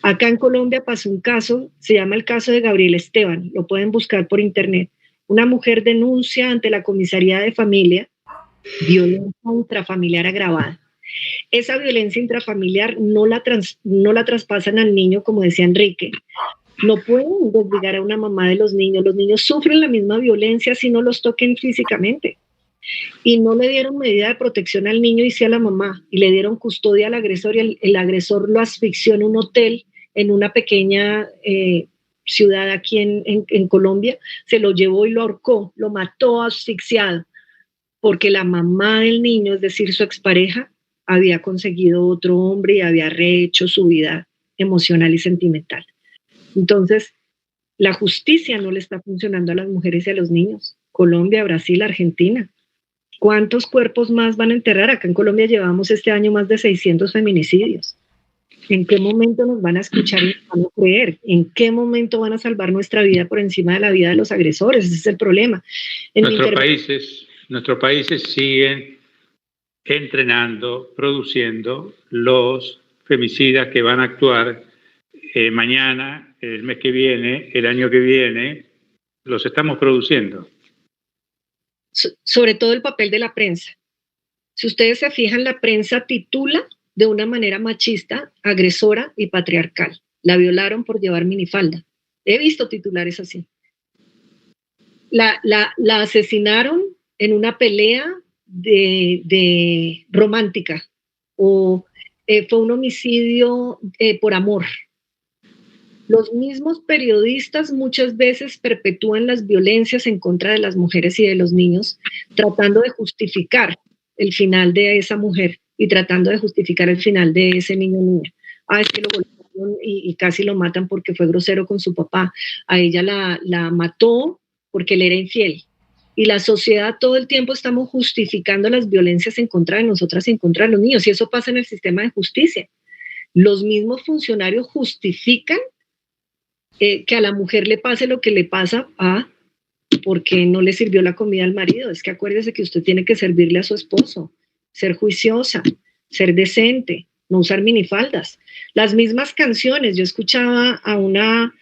Acá en Colombia pasó un caso, se llama el caso de Gabriel Esteban, lo pueden buscar por internet. Una mujer denuncia ante la comisaría de familia violencia intrafamiliar agravada. Esa violencia intrafamiliar no la traspasan al niño, como decía Enrique. No pueden desligar a una mamá de los niños. Los niños sufren la misma violencia si no los toquen físicamente. Y no le dieron medida de protección al niño y sí a la mamá. Y le dieron custodia al agresor y el agresor lo asfixió en un hotel en una pequeña ciudad aquí en Colombia. Se lo llevó y lo ahorcó, lo mató asfixiado, porque la mamá del niño, es decir, su expareja, había conseguido otro hombre y había rehecho su vida emocional y sentimental. Entonces, la justicia no le está funcionando a las mujeres y a los niños. Colombia, Brasil, Argentina. ¿Cuántos cuerpos más van a enterrar? Acá en Colombia llevamos este año más de 600 feminicidios. ¿En qué momento nos van a escuchar y nos van a creer? ¿En qué momento van a salvar nuestra vida por encima de la vida de los agresores? Ese es el problema. Nuestros países siguen entrenando, produciendo los femicidas que van a actuar mañana, el mes que viene, el año que viene. Los estamos produciendo. Sobre todo el papel de la prensa. Si ustedes se fijan, la prensa titula de una manera machista, agresora y patriarcal. La violaron por llevar minifalda. He visto titulares así. La asesinaron en una pelea de romántica, o fue un homicidio por amor. Los mismos periodistas muchas veces perpetúan las violencias en contra de las mujeres y de los niños, tratando de justificar el final de esa mujer y tratando de justificar el final de ese niño o niña. Es que lo golpearon y casi lo matan porque fue grosero con su papá. A ella la mató porque él era infiel. Y la sociedad todo el tiempo estamos justificando las violencias en contra de nosotras y en contra de los niños. Y eso pasa en el sistema de justicia. Los mismos funcionarios justifican que a la mujer le pase lo que le pasa porque no le sirvió la comida al marido. Es que acuérdese que usted tiene que servirle a su esposo, ser juiciosa, ser decente, no usar minifaldas. Las mismas canciones, yo escuchaba a una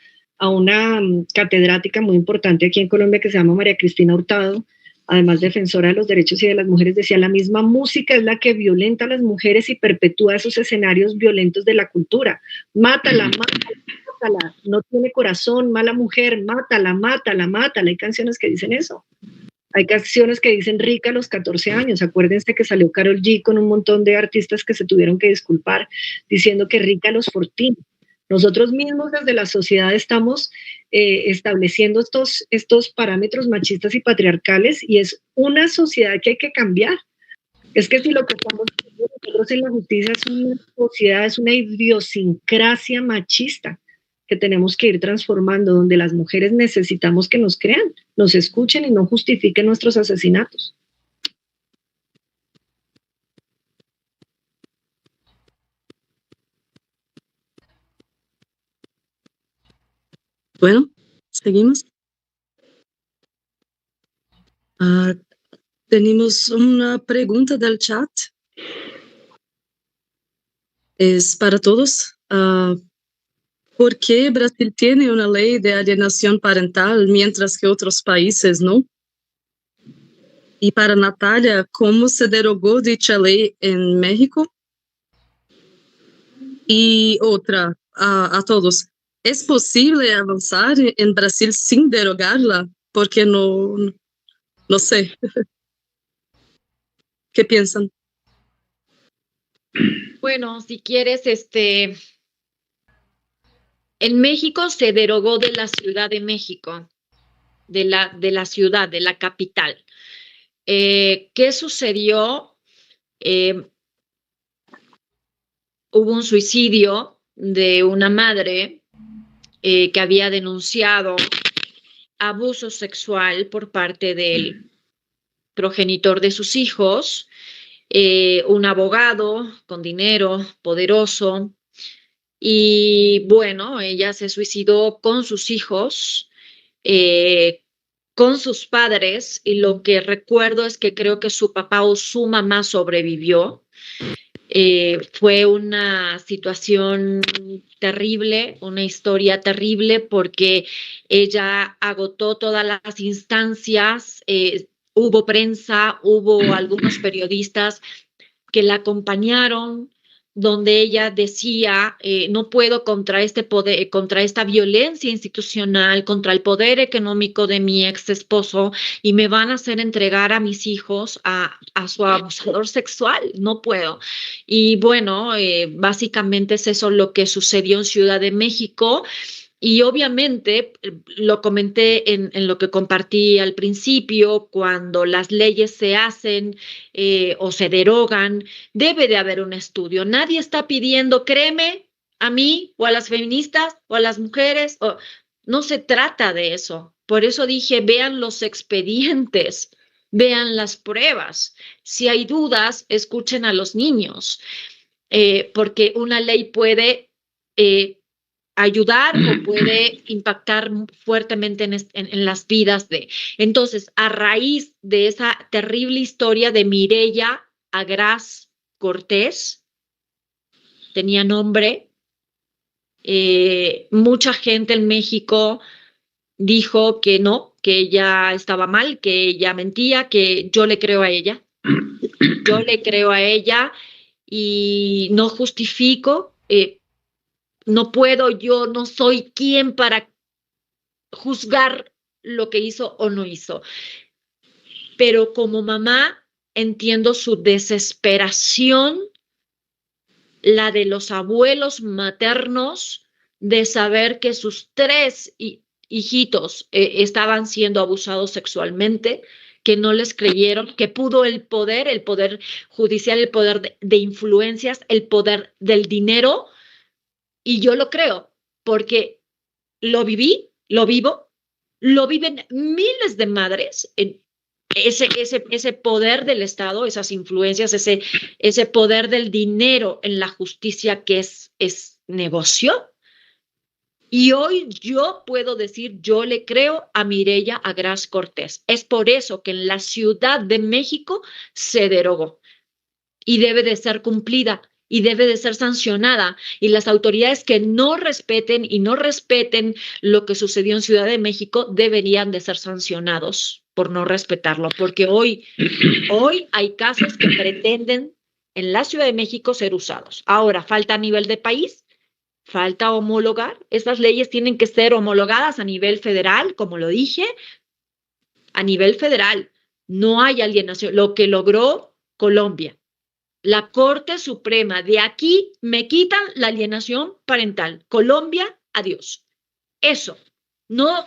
catedrática muy importante aquí en Colombia que se llama María Cristina Hurtado, además defensora de los derechos y de las mujeres, decía: la misma música es la que violenta a las mujeres y perpetúa esos escenarios violentos de la cultura. Mátala, mátala, no tiene corazón, mala mujer, mátala, mátala, mátala. Hay canciones que dicen eso. Hay canciones que dicen rica a los 14 años. Acuérdense que salió Karol G con un montón de artistas que se tuvieron que disculpar diciendo que rica a los 14. Nosotros mismos desde la sociedad estamos estableciendo estos parámetros machistas y patriarcales, y es una sociedad que hay que cambiar. Es que si lo que estamos haciendo nosotros en la justicia es una sociedad, es una idiosincrasia machista que tenemos que ir transformando, donde las mujeres necesitamos que nos crean, nos escuchen y no justifiquen nuestros asesinatos. Bueno, seguimos. Tenemos una pregunta del chat. Es para todos. ¿Por qué Brasil tiene una ley de alienación parental mientras que otros países no? Y para Natalia, ¿cómo se derogó dicha ley en México? Y otra, a todos. ¿Es posible avanzar en Brasil sin derogarla? Porque no sé. ¿Qué piensan? Bueno, si quieres, en México se derogó de la Ciudad de México, de la ciudad, de la capital. ¿Qué sucedió? hubo un suicidio de una madre que había denunciado abuso sexual por parte del progenitor de sus hijos, un abogado con dinero, poderoso, y bueno, ella se suicidó con sus hijos, con sus padres, y lo que recuerdo es que creo que su papá o su mamá sobrevivió. Fue una situación terrible, una historia terrible, porque ella agotó todas las instancias, hubo prensa, hubo algunos periodistas que la acompañaron, donde ella decía, no puedo contra este poder, contra esta violencia institucional, contra el poder económico de mi ex esposo, y me van a hacer entregar a mis hijos a su abusador sexual, no puedo. Y bueno, básicamente es eso lo que sucedió en Ciudad de México. Y obviamente, lo comenté en lo que compartí al principio, cuando las leyes se hacen o se derogan, debe de haber un estudio. Nadie está pidiendo, créeme, a mí o a las feministas o a las mujeres, no se trata de eso. Por eso dije, vean los expedientes, vean las pruebas. Si hay dudas, escuchen a los niños, porque una ley puede ayudar o puede impactar fuertemente en las vidas de. Entonces, a raíz de esa terrible historia de Mireya Agraz Cortés, tenía nombre, mucha gente en México dijo que no, que ella estaba mal, que ella mentía, que yo le creo a ella. Yo le creo a ella y no justifico. No puedo, yo no soy quien para juzgar lo que hizo o no hizo. Pero como mamá entiendo su desesperación, la de los abuelos maternos, de saber que sus 3 hijitos estaban siendo abusados sexualmente, que no les creyeron, que pudo el poder judicial, el poder de influencias, el poder del dinero. Y yo lo creo, porque lo viví, lo vivo, lo viven miles de madres, ese poder del Estado, esas influencias, ese poder del dinero en la justicia que es negocio. Y hoy yo puedo decir, yo le creo a Mireya Agraz Cortés. Es por eso que en la Ciudad de México se derogó y debe de ser cumplida y debe de ser sancionada, y las autoridades que no respeten y no respeten lo que sucedió en Ciudad de México deberían de ser sancionados por no respetarlo, porque hoy hay casos que pretenden en la Ciudad de México ser usados. Ahora, falta a nivel de país, falta homologar. Estas leyes tienen que ser homologadas a nivel federal, como lo dije, a nivel federal. No hay alienación, lo que logró Colombia. La Corte Suprema, de aquí me quitan la alienación parental. Colombia, adiós. Eso, no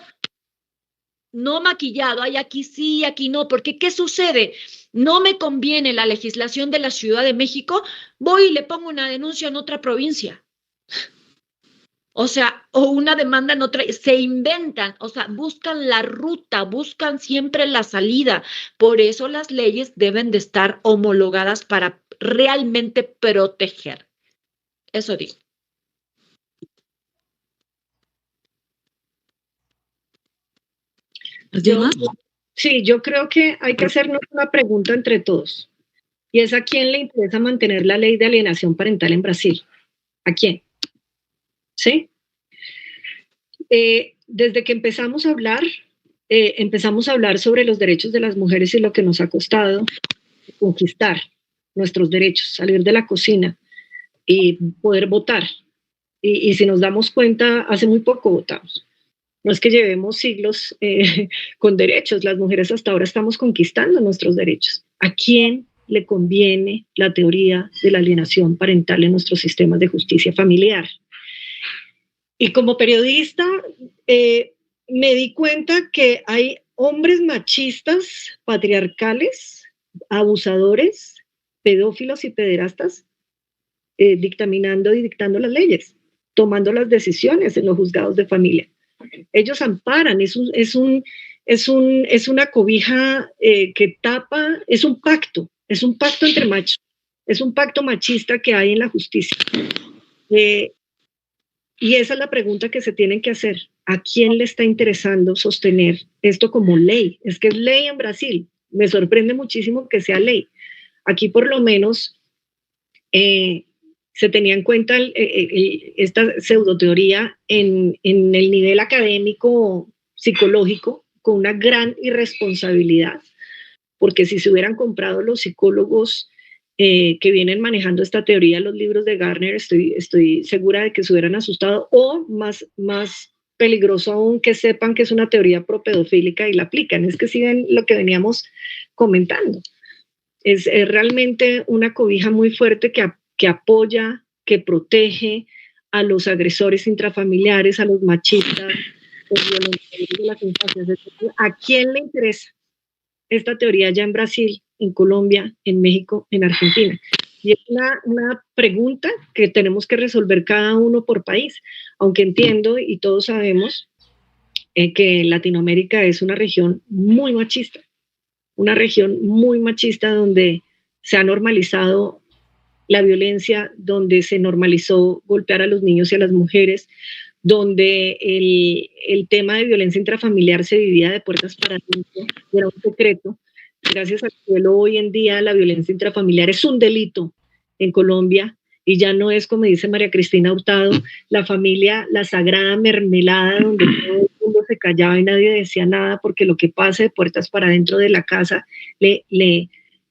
maquillado, hay aquí sí, aquí no, porque ¿qué sucede? No me conviene la legislación de la Ciudad de México, voy y le pongo una denuncia en otra provincia. O sea, o una demanda en otra, se inventan, o sea, buscan la ruta, buscan siempre la salida. Por eso las leyes deben de estar homologadas para realmente proteger. Eso digo. Yo creo que hay que hacernos una pregunta entre todos. Y es, ¿a quién le interesa mantener la ley de alienación parental en Brasil? ¿A quién? ¿Sí? Desde que empezamos a hablar sobre los derechos de las mujeres y lo que nos ha costado conquistar nuestros derechos, salir de la cocina y poder votar. Y si nos damos cuenta, hace muy poco votamos. No es que llevemos siglos con derechos, las mujeres hasta ahora estamos conquistando nuestros derechos. ¿A quién le conviene la teoría de la alienación parental en nuestros sistemas de justicia familiar? Y como periodista me di cuenta que hay hombres machistas, patriarcales, abusadores, pedófilos y pederastas dictaminando y dictando las leyes, tomando las decisiones en los juzgados de familia. Ellos amparan, es una cobija que tapa, es un pacto entre machos, es un pacto machista que hay en la justicia. Y esa es la pregunta que se tienen que hacer. ¿A quién le está interesando sostener esto como ley? Es que es ley en Brasil. Me sorprende muchísimo que sea ley. Aquí por lo menos se tenía en cuenta esta pseudoteoría en el nivel académico, psicológico, con una gran irresponsabilidad, porque si se hubieran comprado los psicólogos que vienen manejando esta teoría, los libros de Garner, estoy segura de que se hubieran asustado, o más peligroso aún, que sepan que es una teoría propedofílica y la aplican. Es que siguen lo que veníamos comentando. Es realmente una cobija muy fuerte que apoya, que protege a los agresores intrafamiliares, a los machistas, los violentos de las infancias. ¿A quién le interesa esta teoría ya en Brasil, en Colombia, en México, en Argentina? Y es una pregunta que tenemos que resolver cada uno por país, aunque entiendo y todos sabemos que Latinoamérica es una región muy machista donde se ha normalizado la violencia, donde se normalizó golpear a los niños y a las mujeres, donde el tema de violencia intrafamiliar se vivía de puertas para adentro, era un secreto. Gracias al cielo, hoy en día la violencia intrafamiliar es un delito en Colombia y ya no es, como dice María Cristina Hurtado, la familia, la sagrada mermelada donde todo el mundo se callaba y nadie decía nada, porque lo que pasa de puertas para adentro de la casa le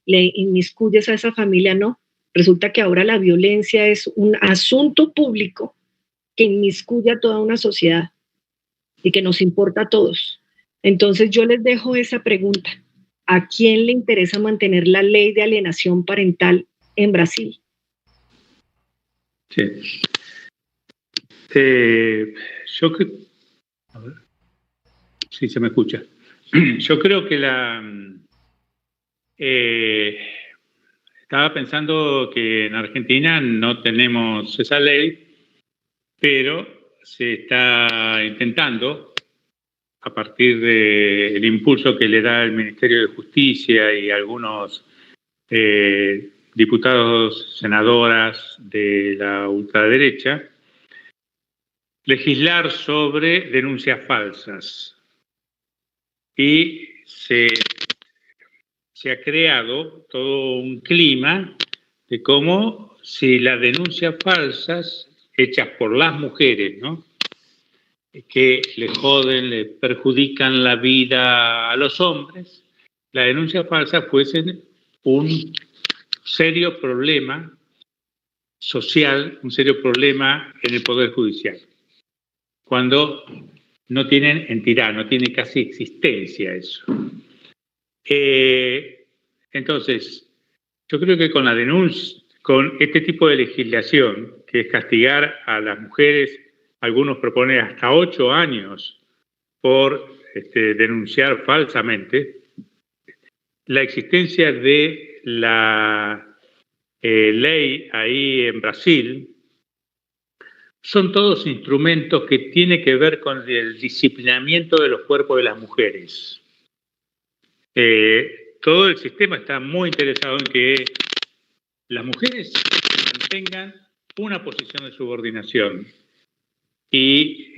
inmiscuyes a esa familia. No, resulta que ahora la violencia es un asunto público que inmiscuye a toda una sociedad y que nos importa a todos. Entonces yo les dejo esa pregunta. ¿A quién le interesa mantener la ley de alienación parental en Brasil? Sí. Yo creo... A ver. Sí, se me escucha. Yo creo que estaba pensando que en Argentina no tenemos esa ley, pero se está intentando, a partir del impulso que le da el Ministerio de Justicia y algunos diputados, senadoras de la ultraderecha, legislar sobre denuncias falsas. Y se ha creado todo un clima de cómo si las denuncias falsas hechas por las mujeres, ¿no?, que le joden, le perjudican la vida a los hombres, las denuncias falsas fuesen un serio problema social, un serio problema en el Poder Judicial, cuando no tienen entidad, no tiene casi existencia eso. Entonces, yo creo que con la denuncia, con este tipo de legislación, que es castigar a las mujeres, algunos proponen hasta 8 años por denunciar falsamente, la existencia de la ley ahí en Brasil, son todos instrumentos que tienen que ver con el disciplinamiento de los cuerpos de las mujeres. Todo el sistema está muy interesado en que las mujeres mantengan una posición de subordinación y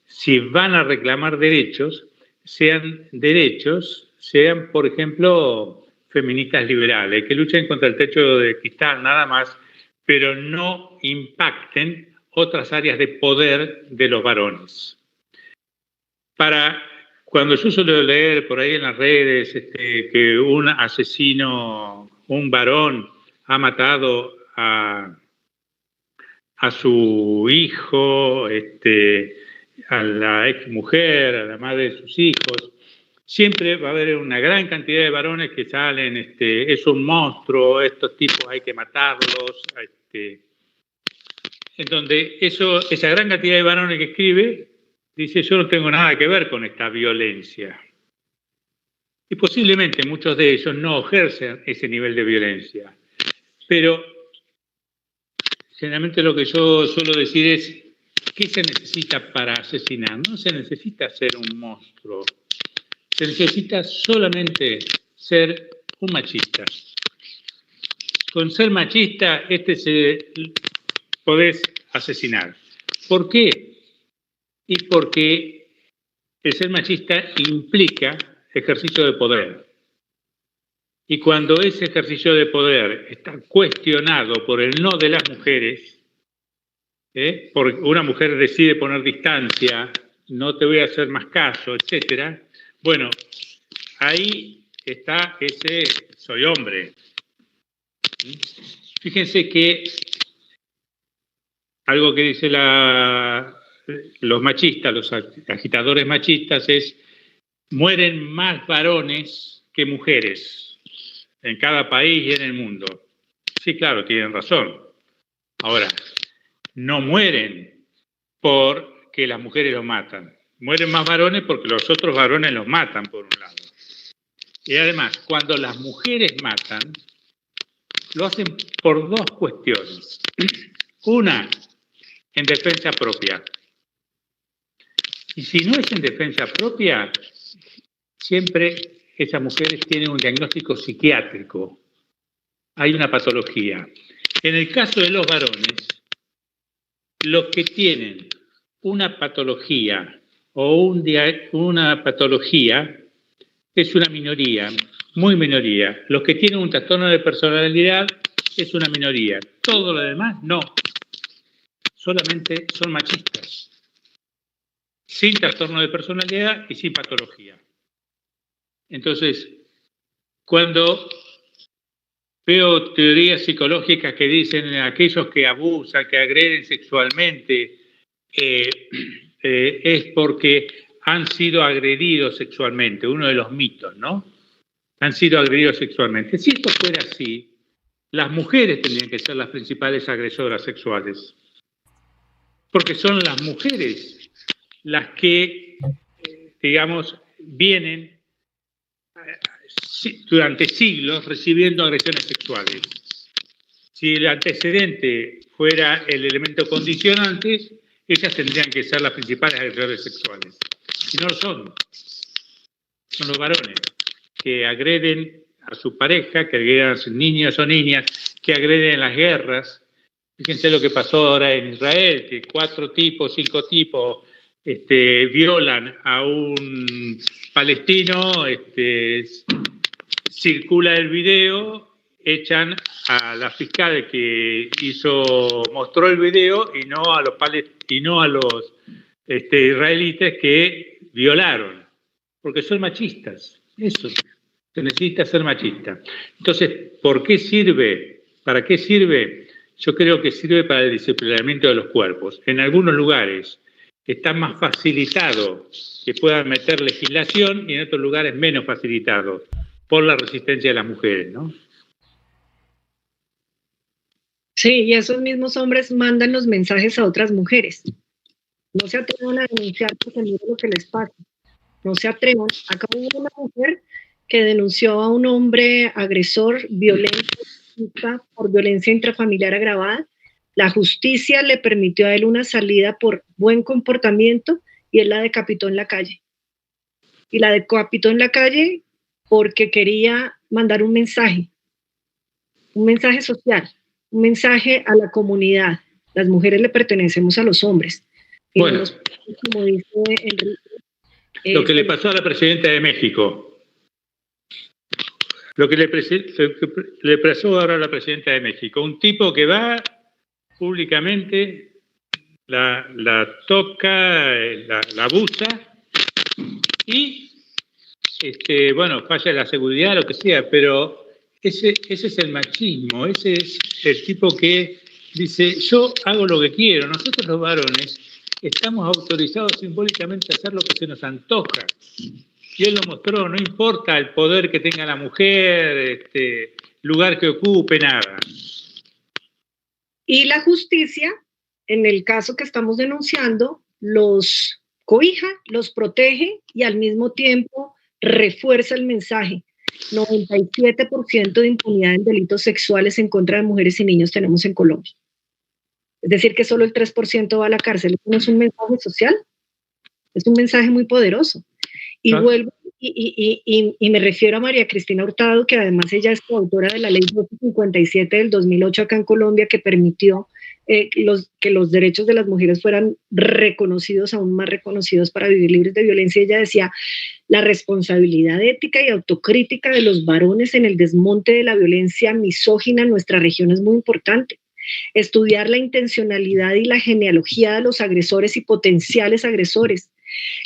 si van a reclamar derechos, sean, por ejemplo, feministas liberales, que luchen contra el techo de cristal nada más, pero no impacten otras áreas de poder de los varones. Cuando yo suelo leer por ahí en las redes que un asesino, un varón, ha matado a su hijo, a la ex mujer, a la madre de sus hijos, siempre va a haber una gran cantidad de varones que salen, es un monstruo, estos tipos hay que matarlos, en donde esa gran cantidad de varones que escribe, dice, yo no tengo nada que ver con esta violencia. Y posiblemente muchos de ellos no ejercen ese nivel de violencia. Pero generalmente lo que yo suelo decir es, ¿qué se necesita para asesinar? No se necesita ser un monstruo, se necesita solamente ser un machista. Con ser machista, podés asesinar. ¿Por qué? Y porque el ser machista implica ejercicio de poder. Y cuando ese ejercicio de poder está cuestionado por el no de las mujeres, porque una mujer decide poner distancia, no te voy a hacer más caso, etc. Bueno, ahí está ese soy hombre. Fíjense que algo que dicen los machistas, los agitadores machistas es mueren más varones que mujeres en cada país y en el mundo. Sí, claro, tienen razón. Ahora, no mueren porque las mujeres los matan. Mueren más varones porque los otros varones los matan, por un lado. Y además, cuando las mujeres matan, lo hacen por dos cuestiones. Una, en defensa propia. Y si no es en defensa propia, siempre esas mujeres tienen un diagnóstico psiquiátrico. Hay una patología. En el caso de los varones, los que tienen una patología o una patología es una minoría, muy minoría. Los que tienen un trastorno de personalidad es una minoría. Todo lo demás, no. Solamente son machistas. Sin trastorno de personalidad y sin patología. Entonces, cuando veo teorías psicológicas que dicen aquellos que abusan, que agreden sexualmente, es porque han sido agredidos sexualmente, uno de los mitos, ¿no? Han sido agredidos sexualmente. Si esto fuera así, las mujeres tendrían que ser las principales agresoras sexuales, porque son las mujeres las que, digamos, vienen durante siglos recibiendo agresiones sexuales. Si el antecedente fuera el elemento condicionante, ellas tendrían que ser las principales agresoras sexuales. Y no lo son. Son los varones que agreden a su pareja, que agreden a sus niños o niñas, que agreden en las guerras. Fíjense lo que pasó ahora en Israel, que 4 tipos, 5 tipos violan a un palestino, circula el video, echan a la fiscal que mostró el video y no a los israelitas que violaron, porque son machistas. Eso, se necesita ser machista. Entonces, ¿por qué sirve? ¿Para qué sirve? Yo creo que sirve para el disciplinamiento de los cuerpos. En algunos lugares está más facilitado que puedan meter legislación y en otros lugares menos facilitado por la resistencia de las mujeres, ¿no? Sí, y esos mismos hombres mandan los mensajes a otras mujeres. No se atrevan a denunciar porque miren lo que les pasa. No se atrevan. Acá hubo una mujer que denunció a un hombre agresor violento por violencia intrafamiliar agravada. La justicia le permitió a él una salida por buen comportamiento y él la decapitó en la calle. Y la decapitó en la calle porque quería mandar un mensaje social, un mensaje a la comunidad. Las mujeres le pertenecemos a los hombres. Y bueno, como dice Enrique, lo que le pasó a la presidenta de México, lo que le pasó ahora a la presidenta de México, un tipo que va públicamente, la toca, la abusa y, bueno, falla la seguridad, lo que sea, pero ese es el machismo, ese es el tipo que dice, yo hago lo que quiero. Nosotros los varones estamos autorizados simbólicamente a hacer lo que se nos antoja. Y él lo mostró, no importa el poder que tenga la mujer, lugar que ocupe, nada. Y la justicia, en el caso que estamos denunciando, los cobija, los protege y al mismo tiempo refuerza el mensaje. 97% de impunidad en delitos sexuales en contra de mujeres y niños tenemos en Colombia. Es decir, que solo el 3% va a la cárcel. ¿Eso no es un mensaje social? Es un mensaje muy poderoso. Y vuelvo y me refiero a María Cristina Hurtado, que además ella es coautora de la ley 257 del 2008 acá en Colombia, que permitió que los derechos de las mujeres fueran reconocidos, aún más reconocidos, para vivir libres de violencia. Ella decía: la responsabilidad ética y autocrítica de los varones en el desmonte de la violencia misógina en nuestra región es muy importante. Estudiar la intencionalidad y la genealogía de los agresores y potenciales agresores.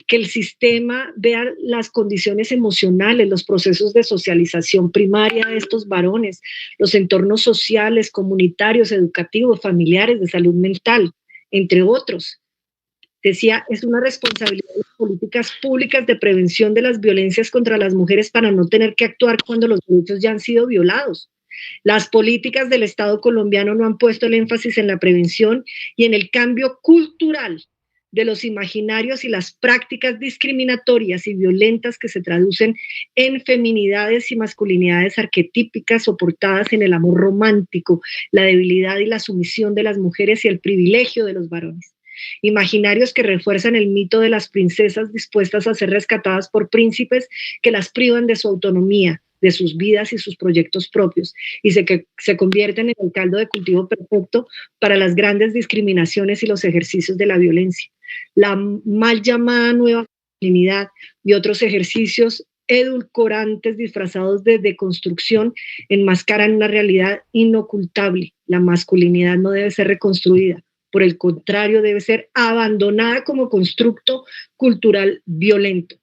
Que el sistema vea las condiciones emocionales, los procesos de socialización primaria de estos varones, los entornos sociales, comunitarios, educativos, familiares, de salud mental, entre otros. Decía, es una responsabilidad de las políticas públicas de prevención de las violencias contra las mujeres para no tener que actuar cuando los derechos ya han sido violados. Las políticas del Estado colombiano no han puesto el énfasis en la prevención y en el cambio cultural de los imaginarios y las prácticas discriminatorias y violentas que se traducen en feminidades y masculinidades arquetípicas soportadas en el amor romántico, la debilidad y la sumisión de las mujeres y el privilegio de los varones. Imaginarios que refuerzan el mito de las princesas dispuestas a ser rescatadas por príncipes que las privan de su autonomía, de sus vidas y sus proyectos propios, y que se convierten en el caldo de cultivo perfecto para las grandes discriminaciones y los ejercicios de la violencia. La mal llamada nueva masculinidad y otros ejercicios edulcorantes disfrazados de deconstrucción enmascaran una realidad inocultable. La masculinidad no debe ser reconstruida, por el contrario, debe ser abandonada como constructo cultural violento.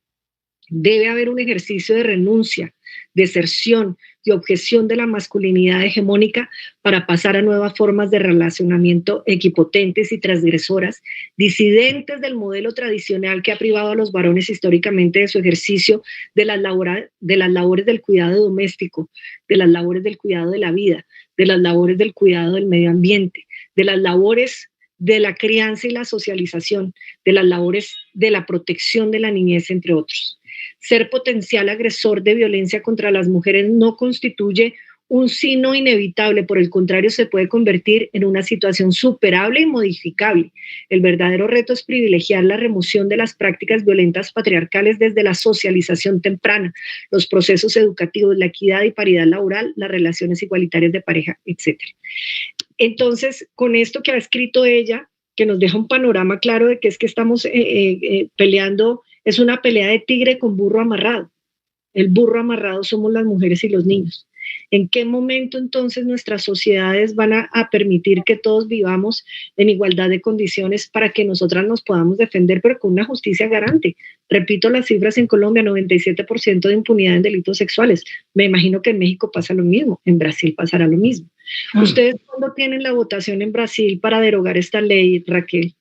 Debe haber un ejercicio de renuncia, deserción y objeción de la masculinidad hegemónica para pasar a nuevas formas de relacionamiento equipotentes y transgresoras, disidentes del modelo tradicional que ha privado a los varones históricamente de su ejercicio de las labores del cuidado doméstico, de las labores del cuidado de la vida, de las labores del cuidado del medio ambiente, de las labores de la crianza y la socialización, de las labores de la protección de la niñez, entre otros. Ser potencial agresor de violencia contra las mujeres no constituye un sino inevitable, por el contrario, se puede convertir en una situación superable y modificable. El verdadero reto es privilegiar la remoción de las prácticas violentas patriarcales desde la socialización temprana, los procesos educativos, la equidad y paridad laboral, las relaciones igualitarias de pareja, etc. Entonces, con esto que ha escrito ella, que nos deja un panorama claro de que es que estamos peleando, es una pelea de tigre con burro amarrado. El burro amarrado somos las mujeres y los niños. ¿En qué momento entonces nuestras sociedades van a permitir que todos vivamos en igualdad de condiciones para que nosotras nos podamos defender, pero con una justicia garante? Repito las cifras en Colombia: 97% de impunidad en delitos sexuales. Me imagino que en México pasa lo mismo, en Brasil pasará lo mismo. ¿Ustedes cuándo tienen la votación en Brasil para derogar esta ley, Raquel?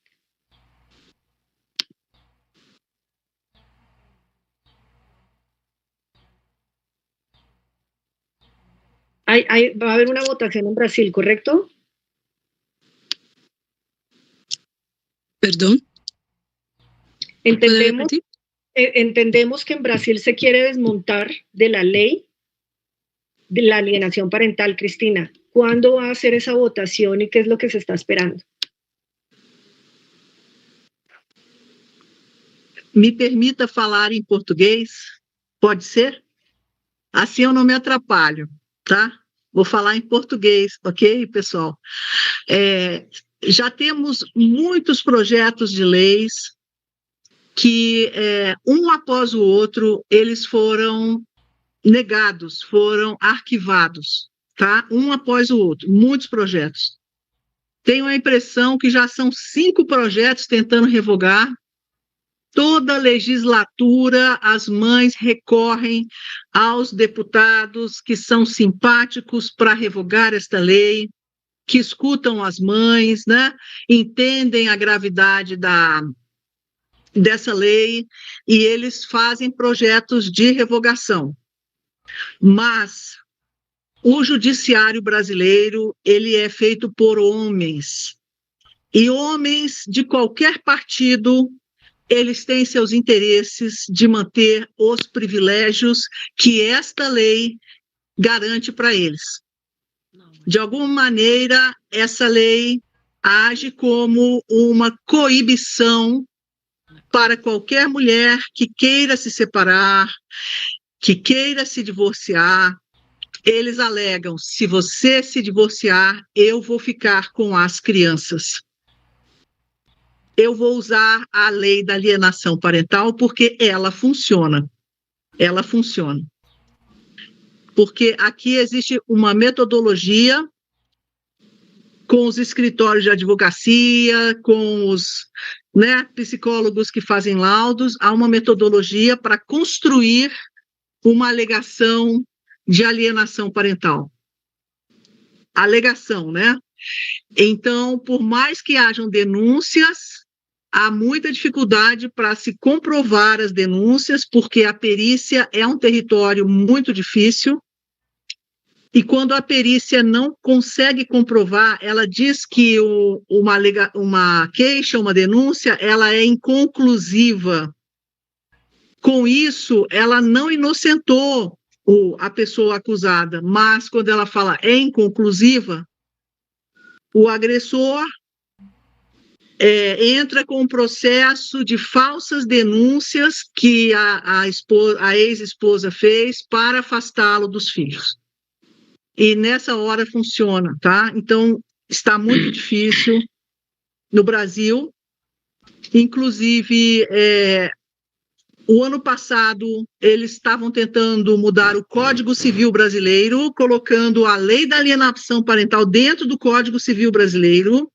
Va a haber una votación en Brasil, ¿correcto? Perdón. Entendemos que en Brasil se quiere desmontar de la ley de la alienación parental, Cristina. ¿Cuándo va a hacer esa votación y qué es lo que se está esperando? Me permita falar em português? Pode ser? Assim eu não me atrapalho, tá? Vou falar em português, ok, pessoal? Já temos muitos projetos de leis que, um após o outro, eles foram negados, foram arquivados, tá? Um após o outro, muitos projetos. Tenho a impressão que já são 5 projetos tentando revogar. Toda legislatura, as mães recorrem aos deputados que são simpáticos para revogar esta lei, que escutam as mães, né? Entendem a gravidade dessa lei e eles fazem projetos de revogação. Mas o judiciário brasileiro, ele é feito por homens. E homens de qualquer partido, eles têm seus interesses de manter os privilégios que esta lei garante para eles. De alguma maneira, essa lei age como uma coibição para qualquer mulher que queira se separar, que queira se divorciar. Eles alegam: se você se divorciar, eu vou ficar com as crianças. Eu vou usar a lei da alienação parental porque ela funciona. Ela funciona. Porque aqui existe uma metodologia com os escritórios de advocacia, com os psicólogos que fazem laudos, há uma metodologia para construir uma alegação de alienação parental. Alegação, né? Então, por mais que hajam denúncias, há muita dificuldade para se comprovar as denúncias, porque a perícia é um território muito difícil, e quando a perícia não consegue comprovar, ela diz que uma queixa, uma denúncia, ela é inconclusiva. Com isso, ela não inocentou a pessoa acusada, mas quando ela fala é inconclusiva, o agressor entra com um processo de falsas denúncias que a ex-esposa fez para afastá-lo dos filhos. E nessa hora funciona, tá? Então, está muito difícil no Brasil. Inclusive, o ano passado, eles estavam tentando mudar o Código Civil brasileiro, colocando a lei da alienação parental dentro do Código Civil brasileiro.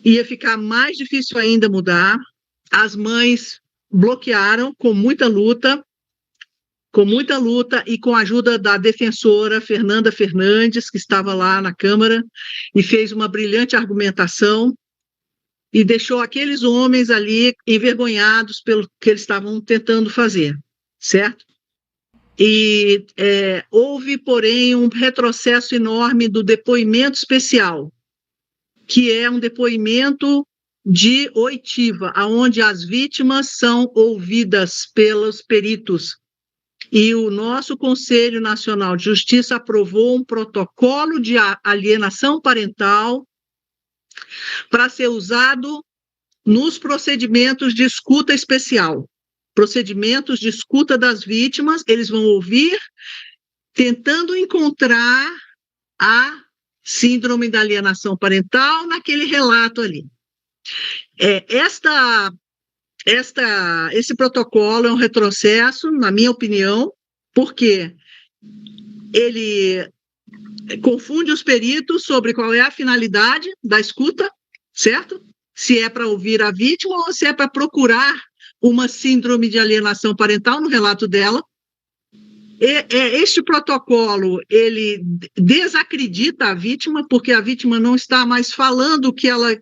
Ia ficar mais difícil ainda mudar. As mães bloquearam com muita luta e com a ajuda da defensora Fernanda Fernandes, que estava lá na Câmara, e fez uma brilhante argumentação, e deixou aqueles homens ali envergonhados pelo que eles estavam tentando fazer, certo? E houve, porém, um retrocesso enorme do depoimento especial, que é um depoimento de oitiva, onde as vítimas são ouvidas pelos peritos. E o nosso Conselho Nacional de Justiça aprovou um protocolo de alienação parental para ser usado nos procedimentos de escuta especial. Procedimentos de escuta das vítimas, eles vão ouvir, tentando encontrar a síndrome da alienação parental naquele relato ali. Esse protocolo é um retrocesso, na minha opinião, porque ele confunde os peritos sobre qual é a finalidade da escuta, certo? Se é para ouvir a vítima ou se é para procurar uma síndrome de alienação parental no relato dela. Este protocolo, ele desacredita a vítima, porque a vítima não está mais falando o que ela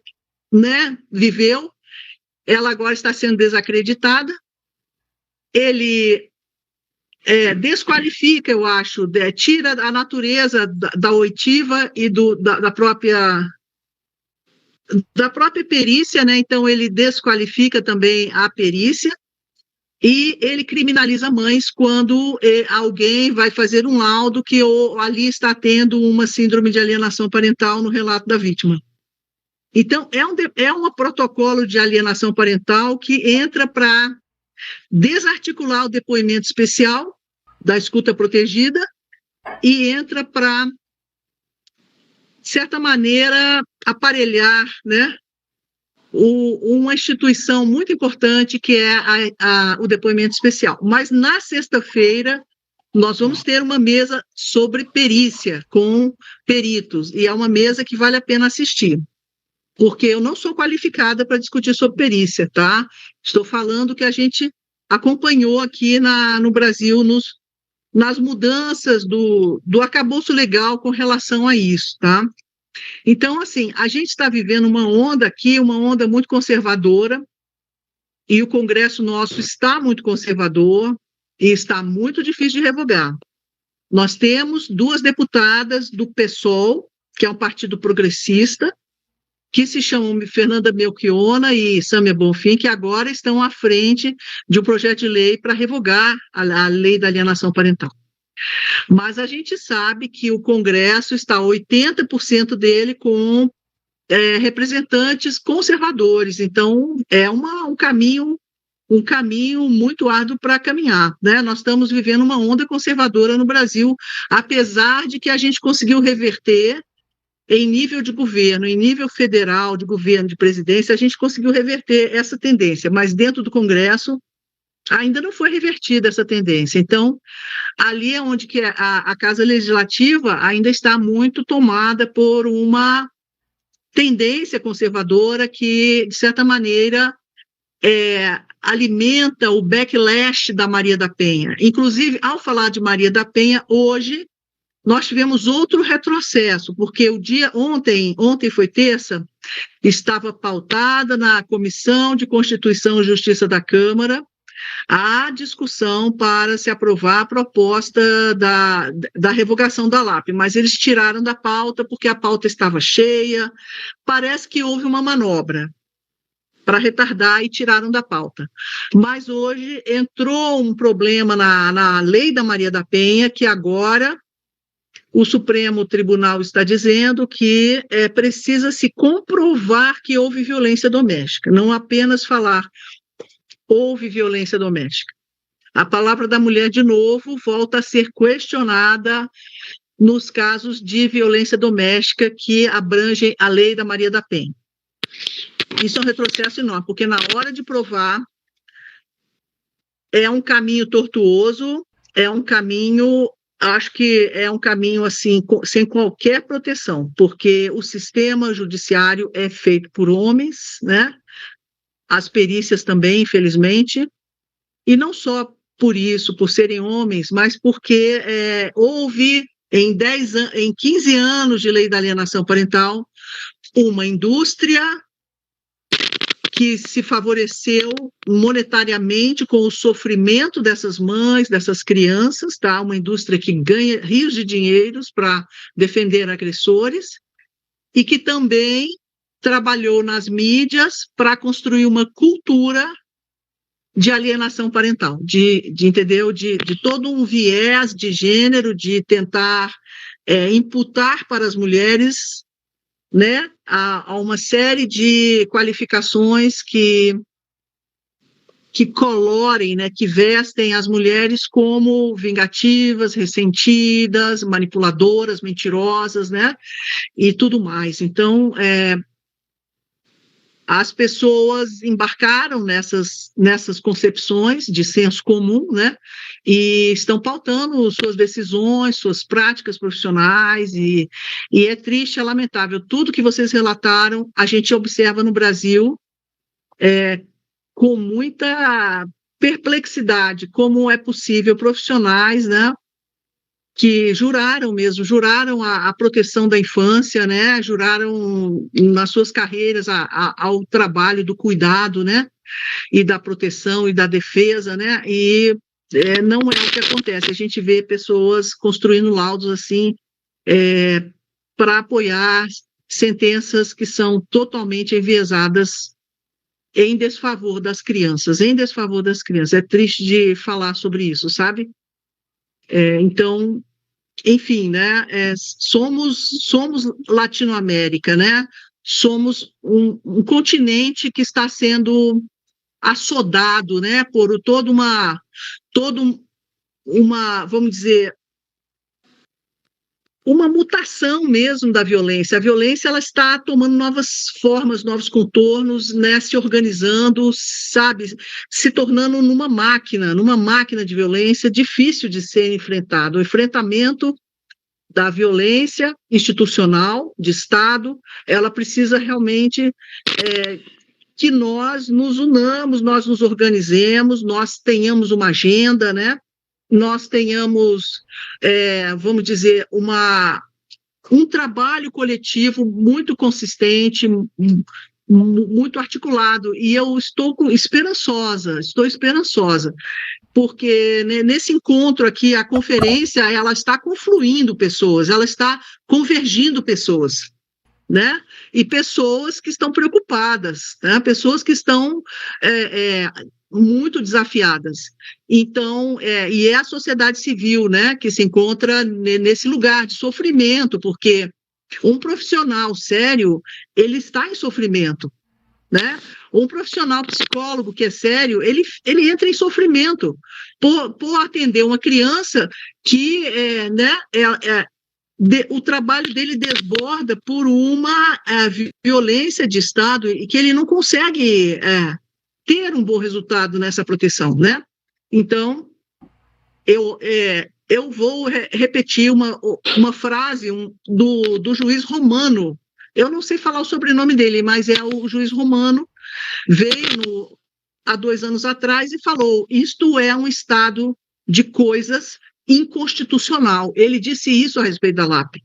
viveu, ela agora está sendo desacreditada. Ele desqualifica, eu acho, tira a natureza da oitiva e da própria perícia, né? Então ele desqualifica também a perícia e ele criminaliza mães quando alguém vai fazer um laudo que ali está tendo uma síndrome de alienação parental no relato da vítima. Então, é um protocolo de alienação parental que entra para desarticular o depoimento especial da escuta protegida e entra para, de certa maneira, aparelhar, né, uma instituição muito importante que é o depoimento especial. Mas, na sexta-feira, nós vamos ter uma mesa sobre perícia, com peritos, e é uma mesa que vale a pena assistir. Porque eu não sou qualificada para discutir sobre perícia, tá? Estou falando que a gente acompanhou aqui no Brasil nas mudanças do arcabouço legal com relação a isso, tá? Então, assim, a gente está vivendo uma onda aqui, uma onda muito conservadora, e o Congresso nosso está muito conservador e está muito difícil de revogar. Nós temos 2 deputadas do PSOL, que é um partido progressista, que se chamam Fernanda Melchiona e Sâmia Bonfim, que agora estão à frente de um projeto de lei para revogar a lei da alienação parental. Mas a gente sabe que o Congresso está 80% dele com representantes conservadores. Então, é um caminho muito árduo para caminhar, né? Nós estamos vivendo uma onda conservadora no Brasil, apesar de que a gente conseguiu reverter em nível de governo, em nível federal, de governo, de presidência, a gente conseguiu reverter essa tendência, mas dentro do Congresso ainda não foi revertida essa tendência. Então, ali é onde que a Casa Legislativa ainda está muito tomada por uma tendência conservadora que, de certa maneira, alimenta o backlash da Maria da Penha. Inclusive, ao falar de Maria da Penha, hoje, nós tivemos outro retrocesso, porque ontem foi terça, estava pautada na Comissão de Constituição e Justiça da Câmara a discussão para se aprovar a proposta da revogação da LAP, mas eles tiraram da pauta porque a pauta estava cheia. Parece que houve uma manobra para retardar e tiraram da pauta. Mas hoje entrou um problema na lei da Maria da Penha, que agora o Supremo Tribunal está dizendo que precisa se comprovar que houve violência doméstica, não apenas falar houve violência doméstica. A palavra da mulher, de novo, volta a ser questionada nos casos de violência doméstica que abrangem a lei da Maria da Penha. Isso é um retrocesso enorme, porque na hora de provar é um caminho tortuoso, acho que é um caminho assim, sem qualquer proteção, porque o sistema judiciário é feito por homens, né? As perícias também, infelizmente, e não só por isso, por serem homens, mas porque houve, em 15 anos de lei da alienação parental, uma indústria que se favoreceu monetariamente com o sofrimento dessas mães, dessas crianças, tá? Uma indústria que ganha rios de dinheiros para defender agressores, e que também trabalhou nas mídias para construir uma cultura de alienação parental, entendeu? De todo um viés de gênero, de tentar imputar para as mulheres, né, a uma série de qualificações que colorem, né, que vestem as mulheres como vingativas, ressentidas, manipuladoras, mentirosas, né, e tudo mais. Então, as pessoas embarcaram nessas concepções de senso comum, né, e estão pautando suas decisões, suas práticas profissionais, e é triste, é lamentável. Tudo que vocês relataram, a gente observa no Brasil com muita perplexidade, como é possível profissionais, né, que juraram a proteção da infância, né, juraram nas suas carreiras ao trabalho do cuidado, né, e da proteção e da defesa, né, e não é o que acontece. A gente vê pessoas construindo laudos assim para apoiar sentenças que são totalmente enviesadas em desfavor das crianças, É triste de falar sobre isso, sabe? Então, enfim, né, somos Latino-América, né, somos um continente que está sendo assodado, né, por toda uma, vamos dizer, uma mutação mesmo da violência. A violência, ela está tomando novas formas, novos contornos, né, se organizando, sabe, se tornando numa máquina de violência difícil de ser enfrentado. O enfrentamento da violência institucional, de Estado, ela precisa realmente que nós nos unamos, nós nos organizemos, nós tenhamos uma agenda, né? Nós tenhamos, vamos dizer, um trabalho coletivo muito consistente, muito articulado, e eu estou esperançosa, porque nesse encontro aqui, a conferência, ela está confluindo pessoas, ela está convergindo pessoas, né? E pessoas que estão preocupadas, né? Pessoas que estão muito desafiadas. Então, e é a sociedade civil, né, que se encontra nesse lugar de sofrimento, porque Um profissional sério, ele está em sofrimento, né? Um profissional psicólogo que é sério, ele entra em sofrimento por atender uma criança que, o trabalho dele desborda por uma violência de Estado e que ele não consegue ter um bom resultado nessa proteção, né? Então, eu vou repetir uma frase do juiz romano. Eu não sei falar o sobrenome dele, mas é o juiz romano, veio há 2 anos atrás e falou: isto é um estado de coisas inconstitucional. Ele disse isso a respeito da LAP.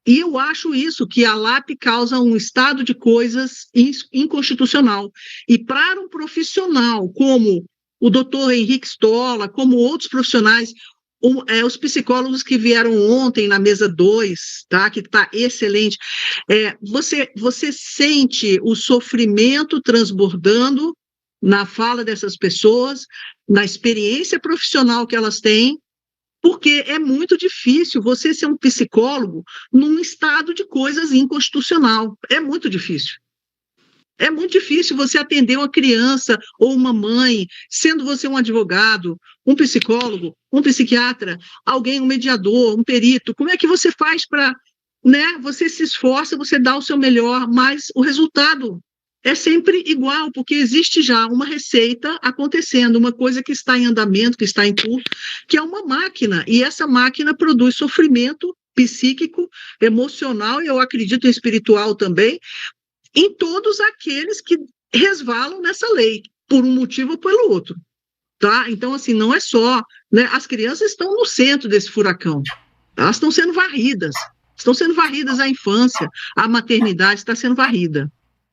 E eu acho isso, que a LAP causa um estado de coisas inconstitucional. E para um profissional como o doutor Henrique Stolla, como outros profissionais, os psicólogos que vieram ontem na Mesa 2, tá? Que está excelente, você sente o sofrimento transbordando na fala dessas pessoas, na experiência profissional que elas têm, porque é muito difícil você ser um psicólogo num estado de coisas inconstitucional. É muito difícil. É muito difícil você atender uma criança ou uma mãe, sendo você um advogado, um psicólogo, um psiquiatra, alguém, um mediador, um perito. Como é que você faz para, né? Você se esforça, você dá o seu melhor, mas o resultado é sempre igual, porque existe já uma receita acontecendo, uma coisa que está em andamento, que está em curso, que é uma máquina, e essa máquina produz sofrimento psíquico, emocional, e eu acredito em espiritual também, em todos aqueles que resvalam nessa lei, por um motivo ou pelo outro, tá? Então, assim, não é só, né? As crianças estão no centro desse furacão, elas estão sendo varridas a infância, a maternidade está sendo varrida.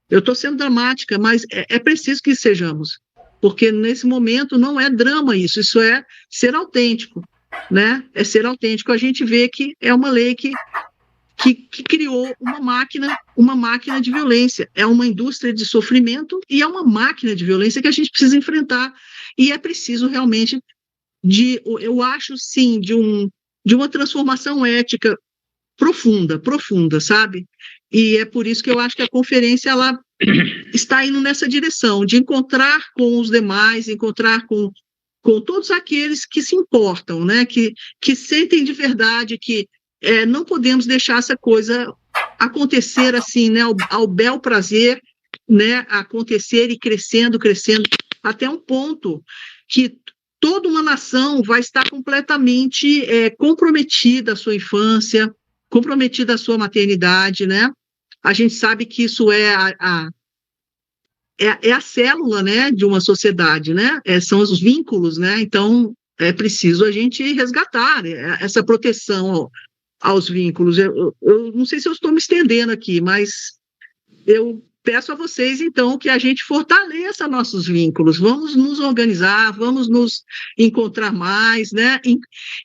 Eu estou sendo dramática, mas é preciso que sejamos, porque nesse momento não é drama isso é ser autêntico, né? É ser autêntico. A gente vê que é uma lei que criou uma máquina de violência, é uma indústria de sofrimento e é uma máquina de violência que a gente precisa enfrentar, e é preciso realmente eu acho sim, de uma transformação ética profunda, sabe? E é por isso que eu acho que a conferência ela está indo nessa direção, de encontrar com os demais, encontrar com todos aqueles que se importam, né? Que sentem de verdade que não podemos deixar essa coisa acontecer assim, né? Ao bel prazer, né? Acontecer e crescendo, até um ponto que toda uma nação vai estar completamente comprometida à sua infância, comprometida à sua maternidade, né? A gente sabe que isso é a célula, né, de uma sociedade, né? São os vínculos, né? Então, é preciso a gente resgatar essa proteção aos vínculos. Eu não sei se eu estou me estendendo aqui, mas eu peço a vocês, então, que a gente fortaleça nossos vínculos, vamos nos organizar, vamos nos encontrar mais, né?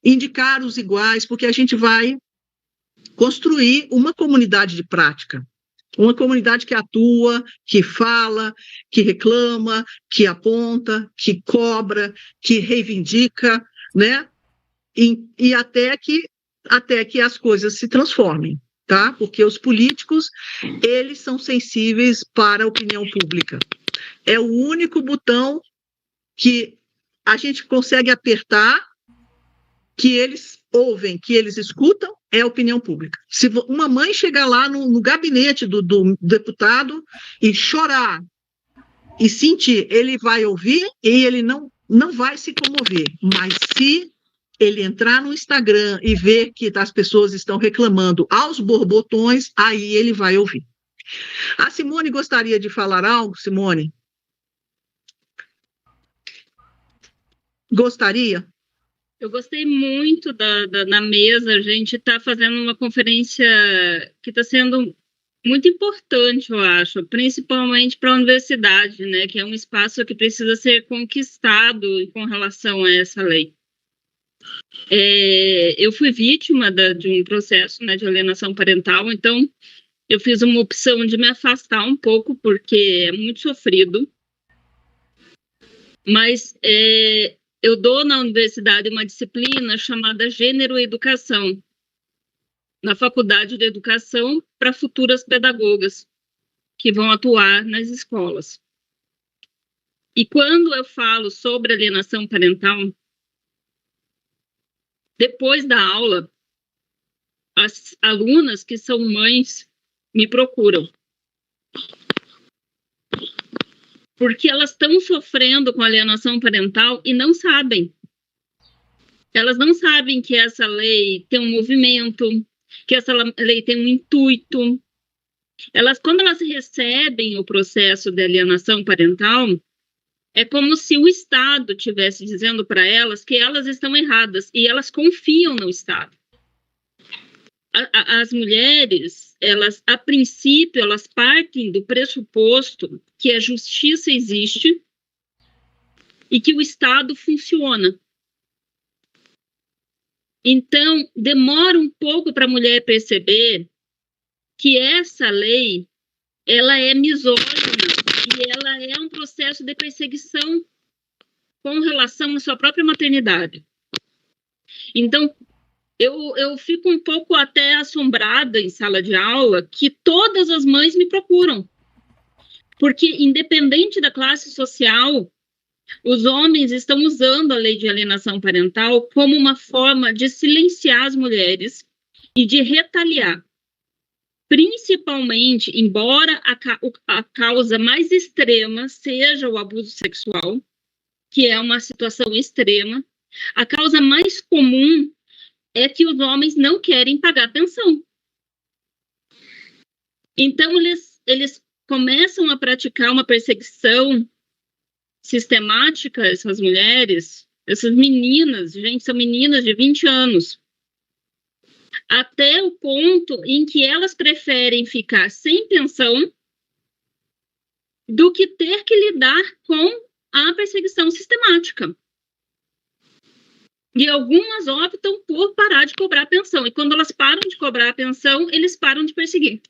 Indicar os iguais, porque a gente vai construir uma comunidade de prática, uma comunidade que atua, que fala, que reclama, que aponta, que cobra, que reivindica, né? E até que as coisas se transformem, tá? Porque os políticos, eles são sensíveis para a opinião pública. É o único botão que a gente consegue apertar, que eles ouvem, que eles escutam, é a opinião pública. Se uma mãe chegar lá no gabinete do deputado e chorar e sentir, ele vai ouvir e ele não vai se comover. Mas se ele entrar no Instagram e ver que as pessoas estão reclamando aos borbotões, aí ele vai ouvir. A Simone gostaria de falar algo, Simone? Gostaria? Eu gostei muito da mesa, a gente está fazendo uma conferência que está sendo muito importante, eu acho, principalmente para a universidade, né, que é um espaço que precisa ser conquistado com relação a essa lei. Eu fui vítima de um processo, né, de alienação parental, então eu fiz uma opção de me afastar um pouco, porque é muito sofrido, mas eu dou na universidade uma disciplina chamada Gênero e Educação. na Faculdade de Educação para futuras pedagogas que vão atuar nas escolas. E quando eu falo sobre alienação parental, depois da aula, as alunas que são mães me procuram. Porque elas estão sofrendo com alienação parental e não sabem. Elas não sabem que essa lei tem um movimento, que essa lei tem um intuito. Quando elas recebem o processo de alienação parental, é como se o Estado estivesse dizendo para elas que elas estão erradas, e elas confiam no Estado. As mulheres, a princípio, elas partem do pressuposto que a justiça existe e que o Estado funciona. Então, demora um pouco para a mulher perceber que essa lei, ela é misógina e ela é um processo de perseguição com relação à sua própria maternidade. Então, eu fico um pouco até assombrada em sala de aula que todas as mães me procuram. Porque, independente da classe social, os homens estão usando a lei de alienação parental como uma forma de silenciar as mulheres e de retaliar. Principalmente, embora a causa mais extrema seja o abuso sexual, que é uma situação extrema, a causa mais comum é que os homens não querem pagar pensão. Então, eles começam a praticar uma perseguição sistemática a essas mulheres, essas meninas, gente, são meninas de 20 anos, até o ponto em que elas preferem ficar sem pensão do que ter que lidar com a perseguição sistemática. E algumas optam por parar de cobrar a pensão. E quando elas param de cobrar a pensão, eles param de perseguir.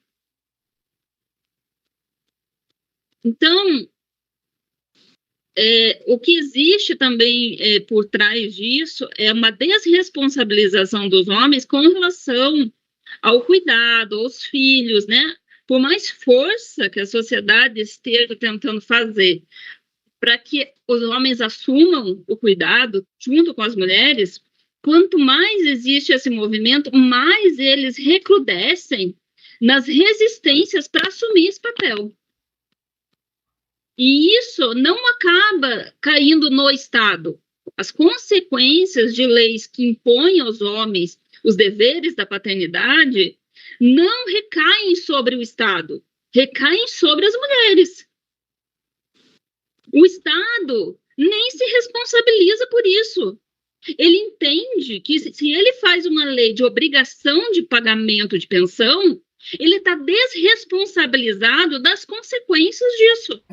Então, o que existe também por trás disso é uma desresponsabilização dos homens com relação ao cuidado, aos filhos, né? Por mais força que a sociedade esteja tentando fazer para que os homens assumam o cuidado junto com as mulheres, quanto mais existe esse movimento, mais eles recrudescem nas resistências para assumir esse papel. E isso não acaba caindo no Estado. As consequências de leis que impõem aos homens os deveres da paternidade não recaem sobre o Estado, recaem sobre as mulheres. O Estado nem se responsabiliza por isso. Ele entende que se ele faz uma lei de obrigação de pagamento de pensão, ele está desresponsabilizado das consequências disso.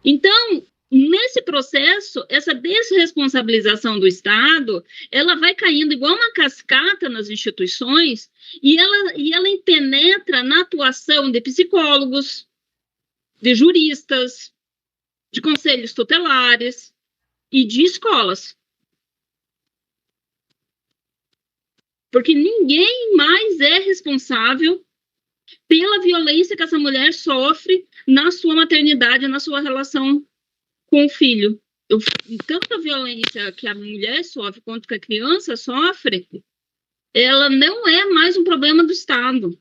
Então, nesse processo, essa desresponsabilização do Estado, ela vai caindo igual uma cascata nas instituições e ela penetra na atuação de psicólogos, de juristas, de conselhos tutelares e de escolas. Porque ninguém mais é responsável pela violência que essa mulher sofre na sua maternidade, na sua relação com o filho. Tanto a violência que a mulher sofre quanto que a criança sofre, ela não é mais um problema do Estado.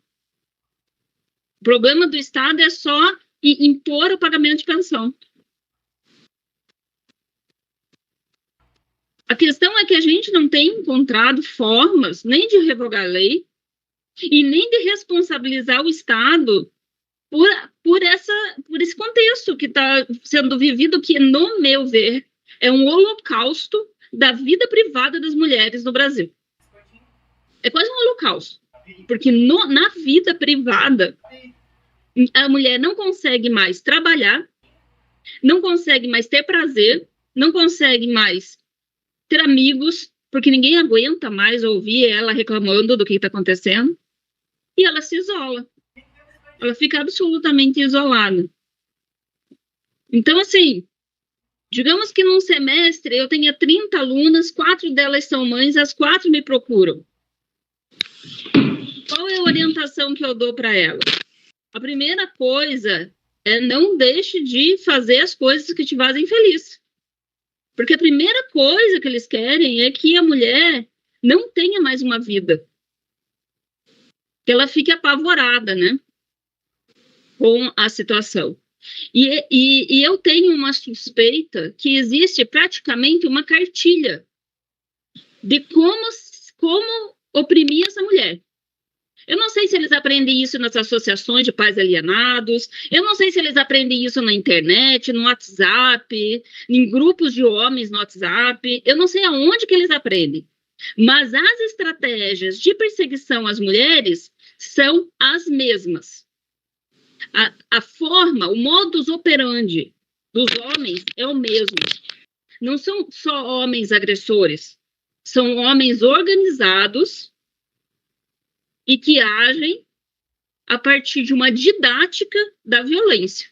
O problema do Estado é só impor o pagamento de pensão. A questão é que a gente não tem encontrado formas nem de revogar a lei e nem de responsabilizar o Estado por esse contexto que está sendo vivido, que, no meu ver, é um holocausto da vida privada das mulheres no Brasil. É quase um holocausto, porque na vida privada, a mulher não consegue mais trabalhar, não consegue mais ter prazer, não consegue mais ter amigos, porque ninguém aguenta mais ouvir ela reclamando do que está acontecendo, e ela se isola. Ela fica absolutamente isolada. Então, assim, digamos que num semestre eu tenha 30 alunas, 4 delas são mães, as 4 me procuram. orientação que eu dou para ela? A primeira coisa é não deixe de fazer as coisas que te fazem feliz. Porque a primeira coisa que eles querem é que a mulher não tenha mais uma vida. Que ela fique apavorada, né? Com a situação. E eu tenho uma suspeita que existe praticamente uma cartilha de como oprimir essa mulher. Eu não sei se eles aprendem isso nas associações de pais alienados, eu não sei se eles aprendem isso na internet, no WhatsApp, em grupos de homens no WhatsApp, eu não sei aonde que eles aprendem. Mas as estratégias de perseguição às mulheres são as mesmas. A forma, o modus operandi dos homens é o mesmo. Não são só homens agressores, são homens organizados e que agem a partir de uma didática da violência.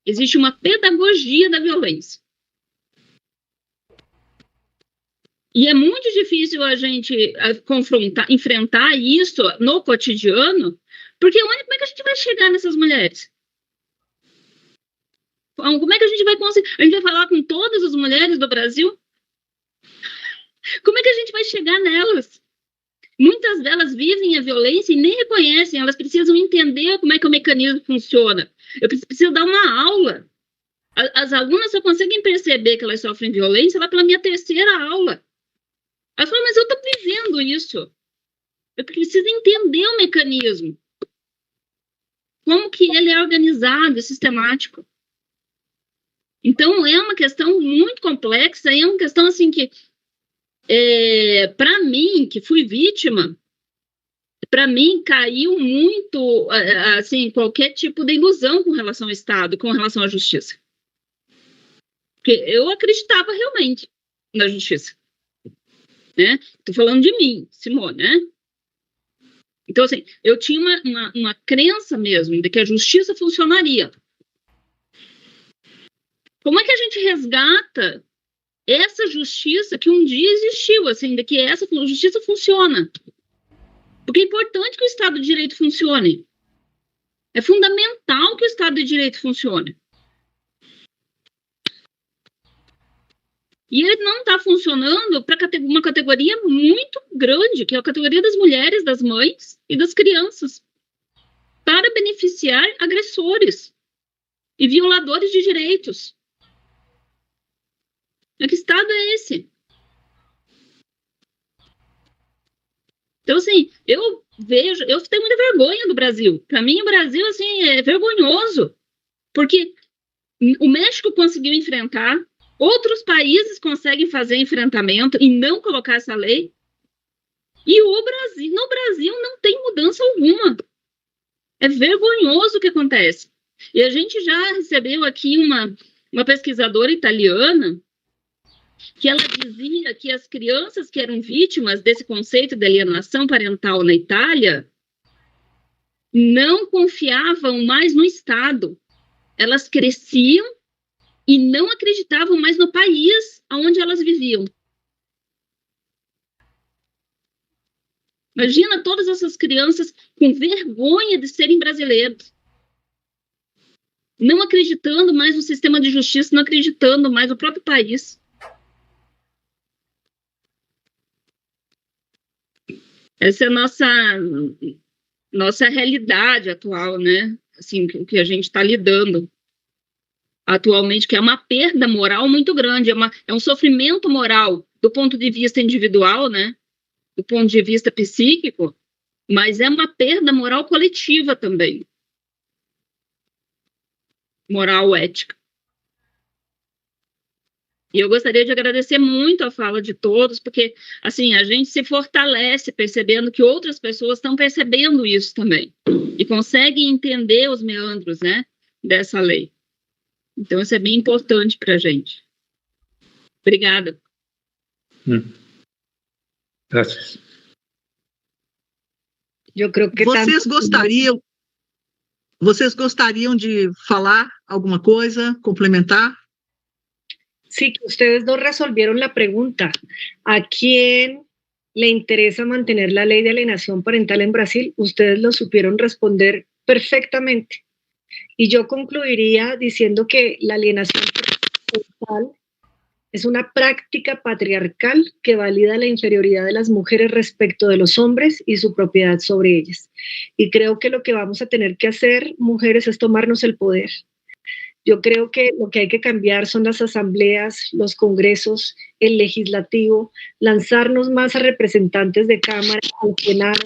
Existe uma pedagogia da violência. E é muito difícil a gente enfrentar isso no cotidiano, porque como é que a gente vai chegar nessas mulheres? Como é que a gente vai conseguir? A gente vai falar com todas as mulheres do Brasil? Como é que a gente vai chegar nelas? Muitas delas vivem a violência e nem reconhecem, elas precisam entender como é que o mecanismo funciona. Eu preciso dar uma aula. As alunas só conseguem perceber que elas sofrem violência lá pela minha terceira aula. Elas falam, mas eu estou vivendo isso. Eu preciso entender o mecanismo. Como que ele é organizado, sistemático. Então, é uma questão muito complexa, e é uma questão, assim, que, para mim, que fui vítima, para mim, caiu muito, assim, qualquer tipo de ilusão com relação ao Estado, com relação à justiça. Porque eu acreditava realmente na justiça. Né? Estou falando de mim, Simone, né? Então, assim, eu tinha uma crença mesmo de que a justiça funcionaria. Como é que a gente resgata essa justiça que um dia existiu, assim, de que essa justiça funciona? Porque é importante que o Estado de Direito funcione. É fundamental que o Estado de Direito funcione. E ele não está funcionando para uma categoria muito grande, que é a categoria das mulheres, das mães e das crianças, para beneficiar agressores e violadores de direitos. Que Estado é esse? Então, assim, eu tenho muita vergonha do Brasil. Para mim, o Brasil, assim, é vergonhoso, porque o México conseguiu enfrentar, outros países conseguem fazer enfrentamento e não colocar essa lei. E no Brasil não tem mudança alguma. É vergonhoso o que acontece. E a gente já recebeu aqui uma pesquisadora italiana que ela dizia que as crianças que eram vítimas desse conceito de alienação parental na Itália não confiavam mais no Estado. Elas cresciam e não acreditavam mais no país onde elas viviam. Imagina todas essas crianças com vergonha de serem brasileiros, não acreditando mais no sistema de justiça, não acreditando mais no próprio país. Essa é a nossa realidade atual, né? Assim, que a gente está lidando atualmente, que é uma perda moral muito grande, é um sofrimento moral do ponto de vista individual, né? Do ponto de vista psíquico, mas é uma perda moral coletiva também. Moral ética. E eu gostaria de agradecer muito a fala de todos, porque, assim, a gente se fortalece percebendo que outras pessoas estão percebendo isso também, e conseguem entender os meandros, né, dessa lei. Então, isso é bem importante para a gente. Obrigada. Graças. Eu creio que vocês gostariam de falar alguma coisa, complementar? Sí, que ustedes no resolvieron la pregunta. ¿A quién le interesa mantener la ley de alienación parental en Brasil, ustedes lo supieron responder perfectamente. Y yo concluiría diciendo que la alienación parental es una práctica patriarcal que valida la inferioridad de las mujeres respecto de los hombres y su propiedad sobre ellas. Y creo que lo que vamos a tener que hacer, mujeres, es tomarnos el poder. Yo creo que lo que hay que cambiar son las asambleas, los congresos, el legislativo, lanzarnos más a representantes de cámara, al plenario,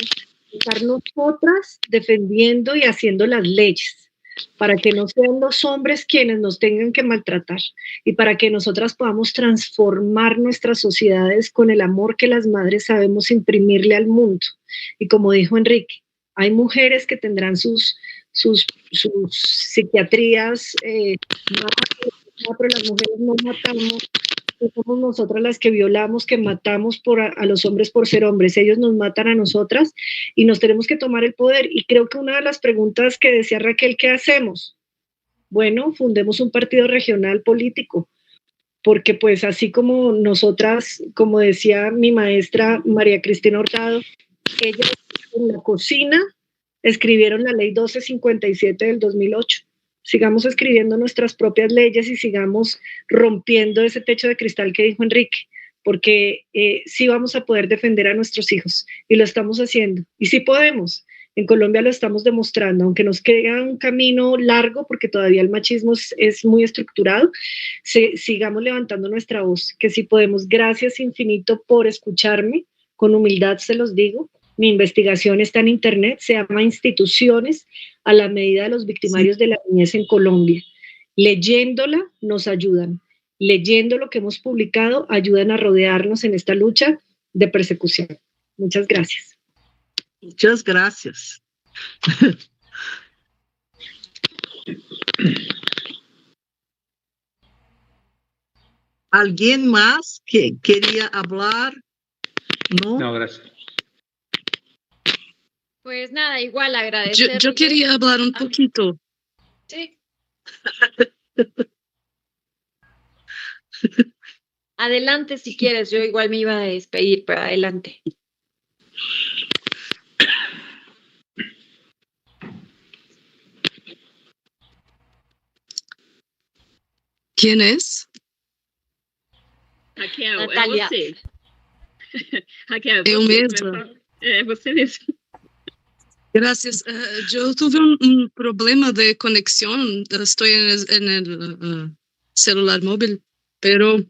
estar nosotras defendiendo y haciendo las leyes, para que no sean los hombres quienes nos tengan que maltratar y para que nosotras podamos transformar nuestras sociedades con el amor que las madres sabemos imprimirle al mundo. Y como dijo Enrique, hay mujeres que tendrán sus psiquiatrías, pero las mujeres no matamos, somos nosotras las que violamos, que matamos a los hombres por ser hombres, ellos nos matan a nosotras y nos tenemos que tomar el poder. Y creo que una de las preguntas que decía Raquel, ¿qué hacemos? Bueno, fundemos un partido regional político, porque pues así como nosotras, como decía mi maestra María Cristina Hurtado, ellas en la cocina escribieron la ley 1257 del 2008. Sigamos escribiendo nuestras propias leyes y sigamos rompiendo ese techo de cristal que dijo Enrique, porque sí vamos a poder defender a nuestros hijos y lo estamos haciendo. Y sí podemos. En Colombia lo estamos demostrando, aunque nos queda un camino largo porque todavía el machismo es muy estructurado, sigamos levantando nuestra voz, que sí podemos. Gracias infinito por escucharme, con humildad se los digo. Mi investigación está en internet, se llama Instituciones a la medida de los victimarios de la niñez en Colombia. Leyéndola nos ayudan, leyendo lo que hemos publicado ayudan a rodearnos en esta lucha de persecución. Muchas gracias. Muchas gracias. ¿Alguien más que quería hablar? No. No, gracias. Pues nada, igual agradecer. Yo quería hablar un poquito. Sí. Adelante si quieres, yo igual me iba a despedir, pero adelante. ¿Quién es? Raquel, Natalia. é você. Raquel, Eu você mesma. É você mesmo. Gracias. Yo tuve un problema de conexión. Estoy en el celular móvil, pero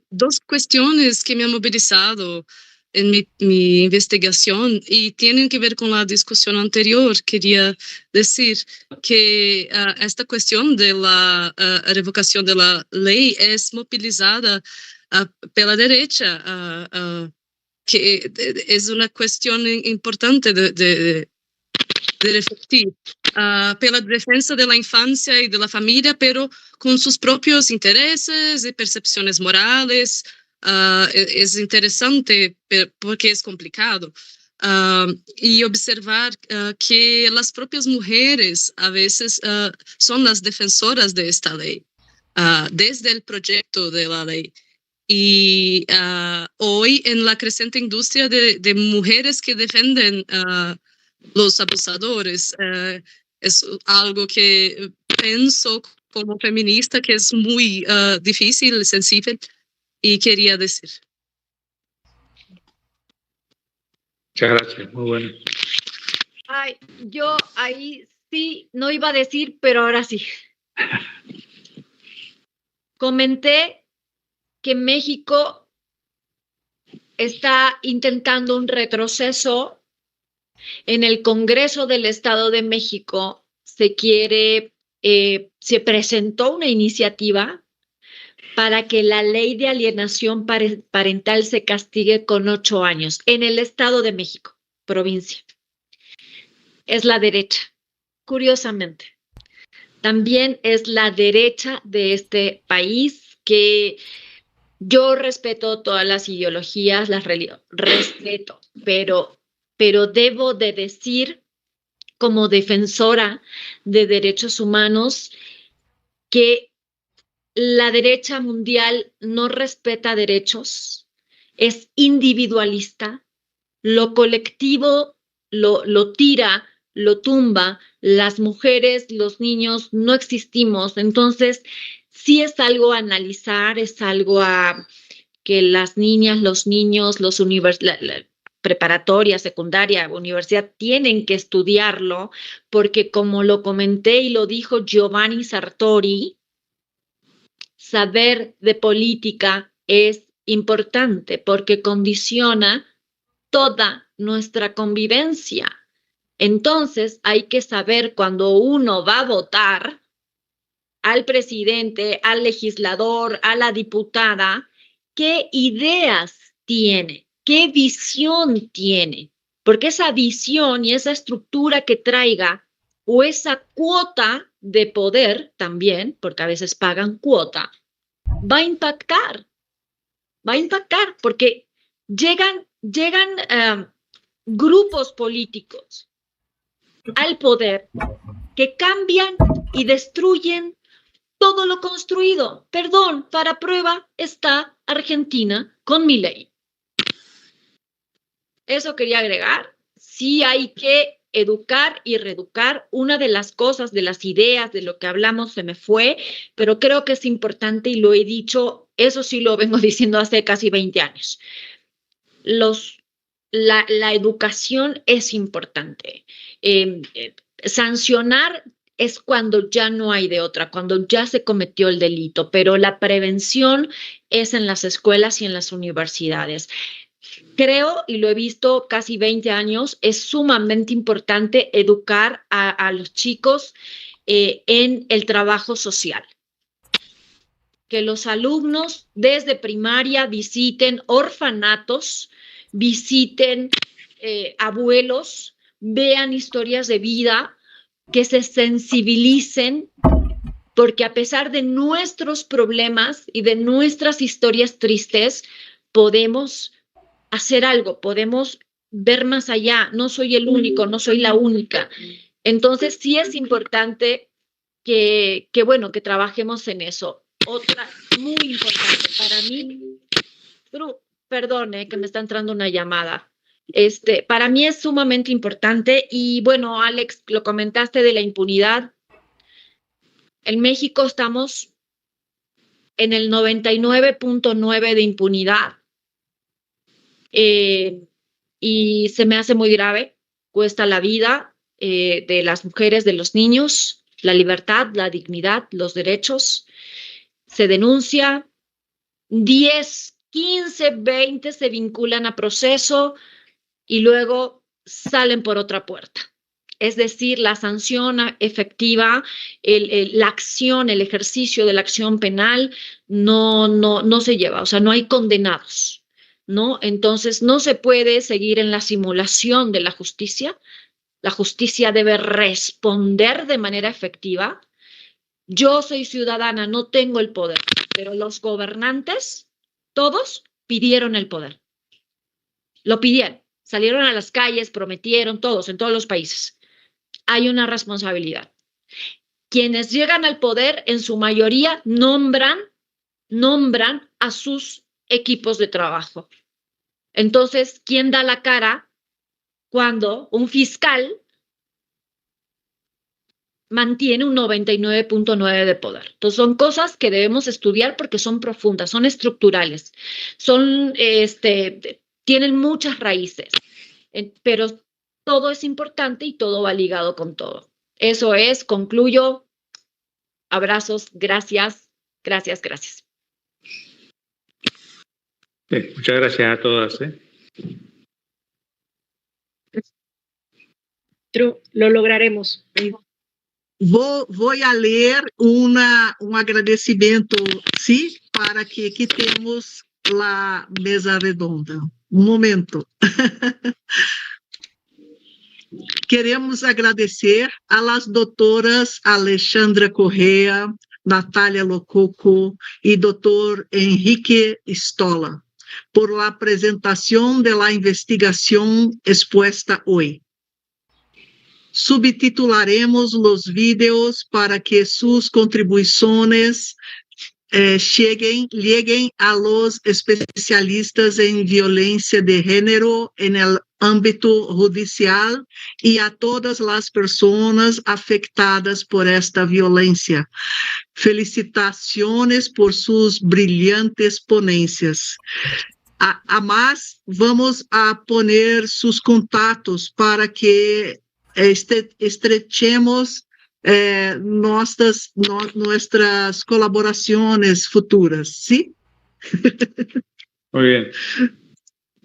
dos cuestiones que me han movilizado en mi investigación y tienen que ver con la discusión anterior. Quería decir que esta cuestión de la revocación de la ley es movilizada pela derecha, que es una cuestión importante de refletir, pela defensa de la infancia y de la familia, pero con sus propios intereses y percepciones morales. Es interesante porque es complicado. Y observar que las propias mujeres a veces son las defensoras de esta ley, desde el proyecto de la ley. Y hoy en la creciente industria de mujeres que defienden los abusadores, es algo que pienso como feminista que es muy difícil, sensible, y quería decir. Muchas gracias, muy bueno. Ay, yo ahí sí, no iba a decir, pero ahora sí. Comenté que México está intentando un retroceso. En el Congreso del Estado de México se presentó una iniciativa para que la ley de alienación parental se castigue con 8 años en el Estado de México, provincia. Es la derecha, curiosamente. También es la derecha de este país que yo respeto todas las ideologías, las respeto, pero debo de decir como defensora de derechos humanos que la derecha mundial no respeta derechos es individualista, lo colectivo lo tira, lo tumba, las mujeres, los niños no existimos. Entonces, sí es algo a analizar, es algo a que las niñas, los niños, los preparatoria, secundaria, universidad, tienen que estudiarlo, porque como lo comenté y lo dijo Giovanni Sartori, saber de política es importante porque condiciona toda nuestra convivencia. Entonces, hay que saber cuando uno va a votar al presidente, al legislador, a la diputada, qué ideas tiene, qué visión tiene, porque esa visión y esa estructura que traiga o esa cuota de poder también, porque a veces pagan cuota, va a impactar, porque llegan grupos políticos al poder que cambian y destruyen todo lo construido. Perdón, para prueba está Argentina con Milei. Eso quería agregar. Sí hay que educar y reeducar. Una de las cosas, de las ideas, de lo que hablamos se me fue, pero creo que es importante y lo he dicho, eso sí lo vengo diciendo hace casi 20 años. La educación es importante. Sancionar es cuando ya no hay de otra, cuando ya se cometió el delito, pero la prevención es en las escuelas y en las universidades. Creo, y lo he visto casi 20 años, es sumamente importante educar a los chicos en el trabajo social. Que los alumnos desde primaria visiten orfanatos, visiten abuelos, vean historias de vida, que se sensibilicen, porque a pesar de nuestros problemas y de nuestras historias tristes, podemos hacer algo, podemos ver más allá. No soy el único, no soy la única. Entonces, sí es importante que trabajemos en eso. Otra muy importante para mí, perdón, que me está entrando una llamada. Para mí es sumamente importante y bueno, Alex, lo comentaste de la impunidad. En México estamos en el 99.9 de impunidad y se me hace muy grave. Cuesta la vida de las mujeres, de los niños, la libertad, la dignidad, los derechos. Se denuncia, 10, 15, 20 se vinculan a proceso y luego salen por otra puerta. Es decir, la sanción efectiva, la acción, el ejercicio de la acción penal no se lleva, o sea, no hay condenados, ¿no? Entonces, no se puede seguir en la simulación de la justicia. La justicia debe responder de manera efectiva. Yo soy ciudadana, no tengo el poder, pero los gobernantes, todos, pidieron el poder. Lo pidieron. Salieron a las calles, prometieron, todos, en todos los países. Hay una responsabilidad. Quienes llegan al poder, en su mayoría, nombran a sus equipos de trabajo. Entonces, ¿quién da la cara cuando un fiscal mantiene un 99.9 de poder? Entonces, son cosas que debemos estudiar porque son profundas, son estructurales, tienen muchas raíces, pero todo es importante y todo va ligado con todo. Eso es, concluyo. Abrazos, gracias. Bien, muchas gracias a todas. Lo lograremos. Voy a leer un agradecimiento, ¿sí? Para que quitemos la mesa redonda. Un momento. Queremos agradecer a las doutoras Alexandra Correa, Natália Lococo y doctor Enrique Stola por la presentación de la investigación expuesta hoy. Subtitularemos los videos para que sus contribuciones lleguen a los especialistas en violencia de género en el ámbito judicial y a todas las personas afectadas por esta violencia. Felicitaciones por sus brillantes ponencias. Además, vamos a poner sus contactos para que estrechemos nuestras colaboraciones futuras, ¿sí? Muy bien.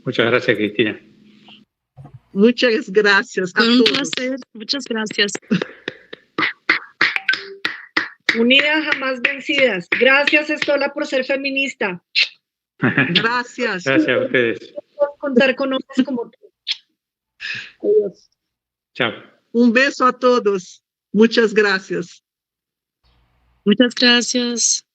Muchas gracias, Cristina. Muchas gracias a Fue un todos. placer. Muchas gracias. Unidas jamás vencidas. Gracias, Estola, por ser feminista. Gracias. Gracias a ustedes. Contar con hombres como tú. Adiós. Chao. Un beso a todos. Muchas gracias. Muchas gracias.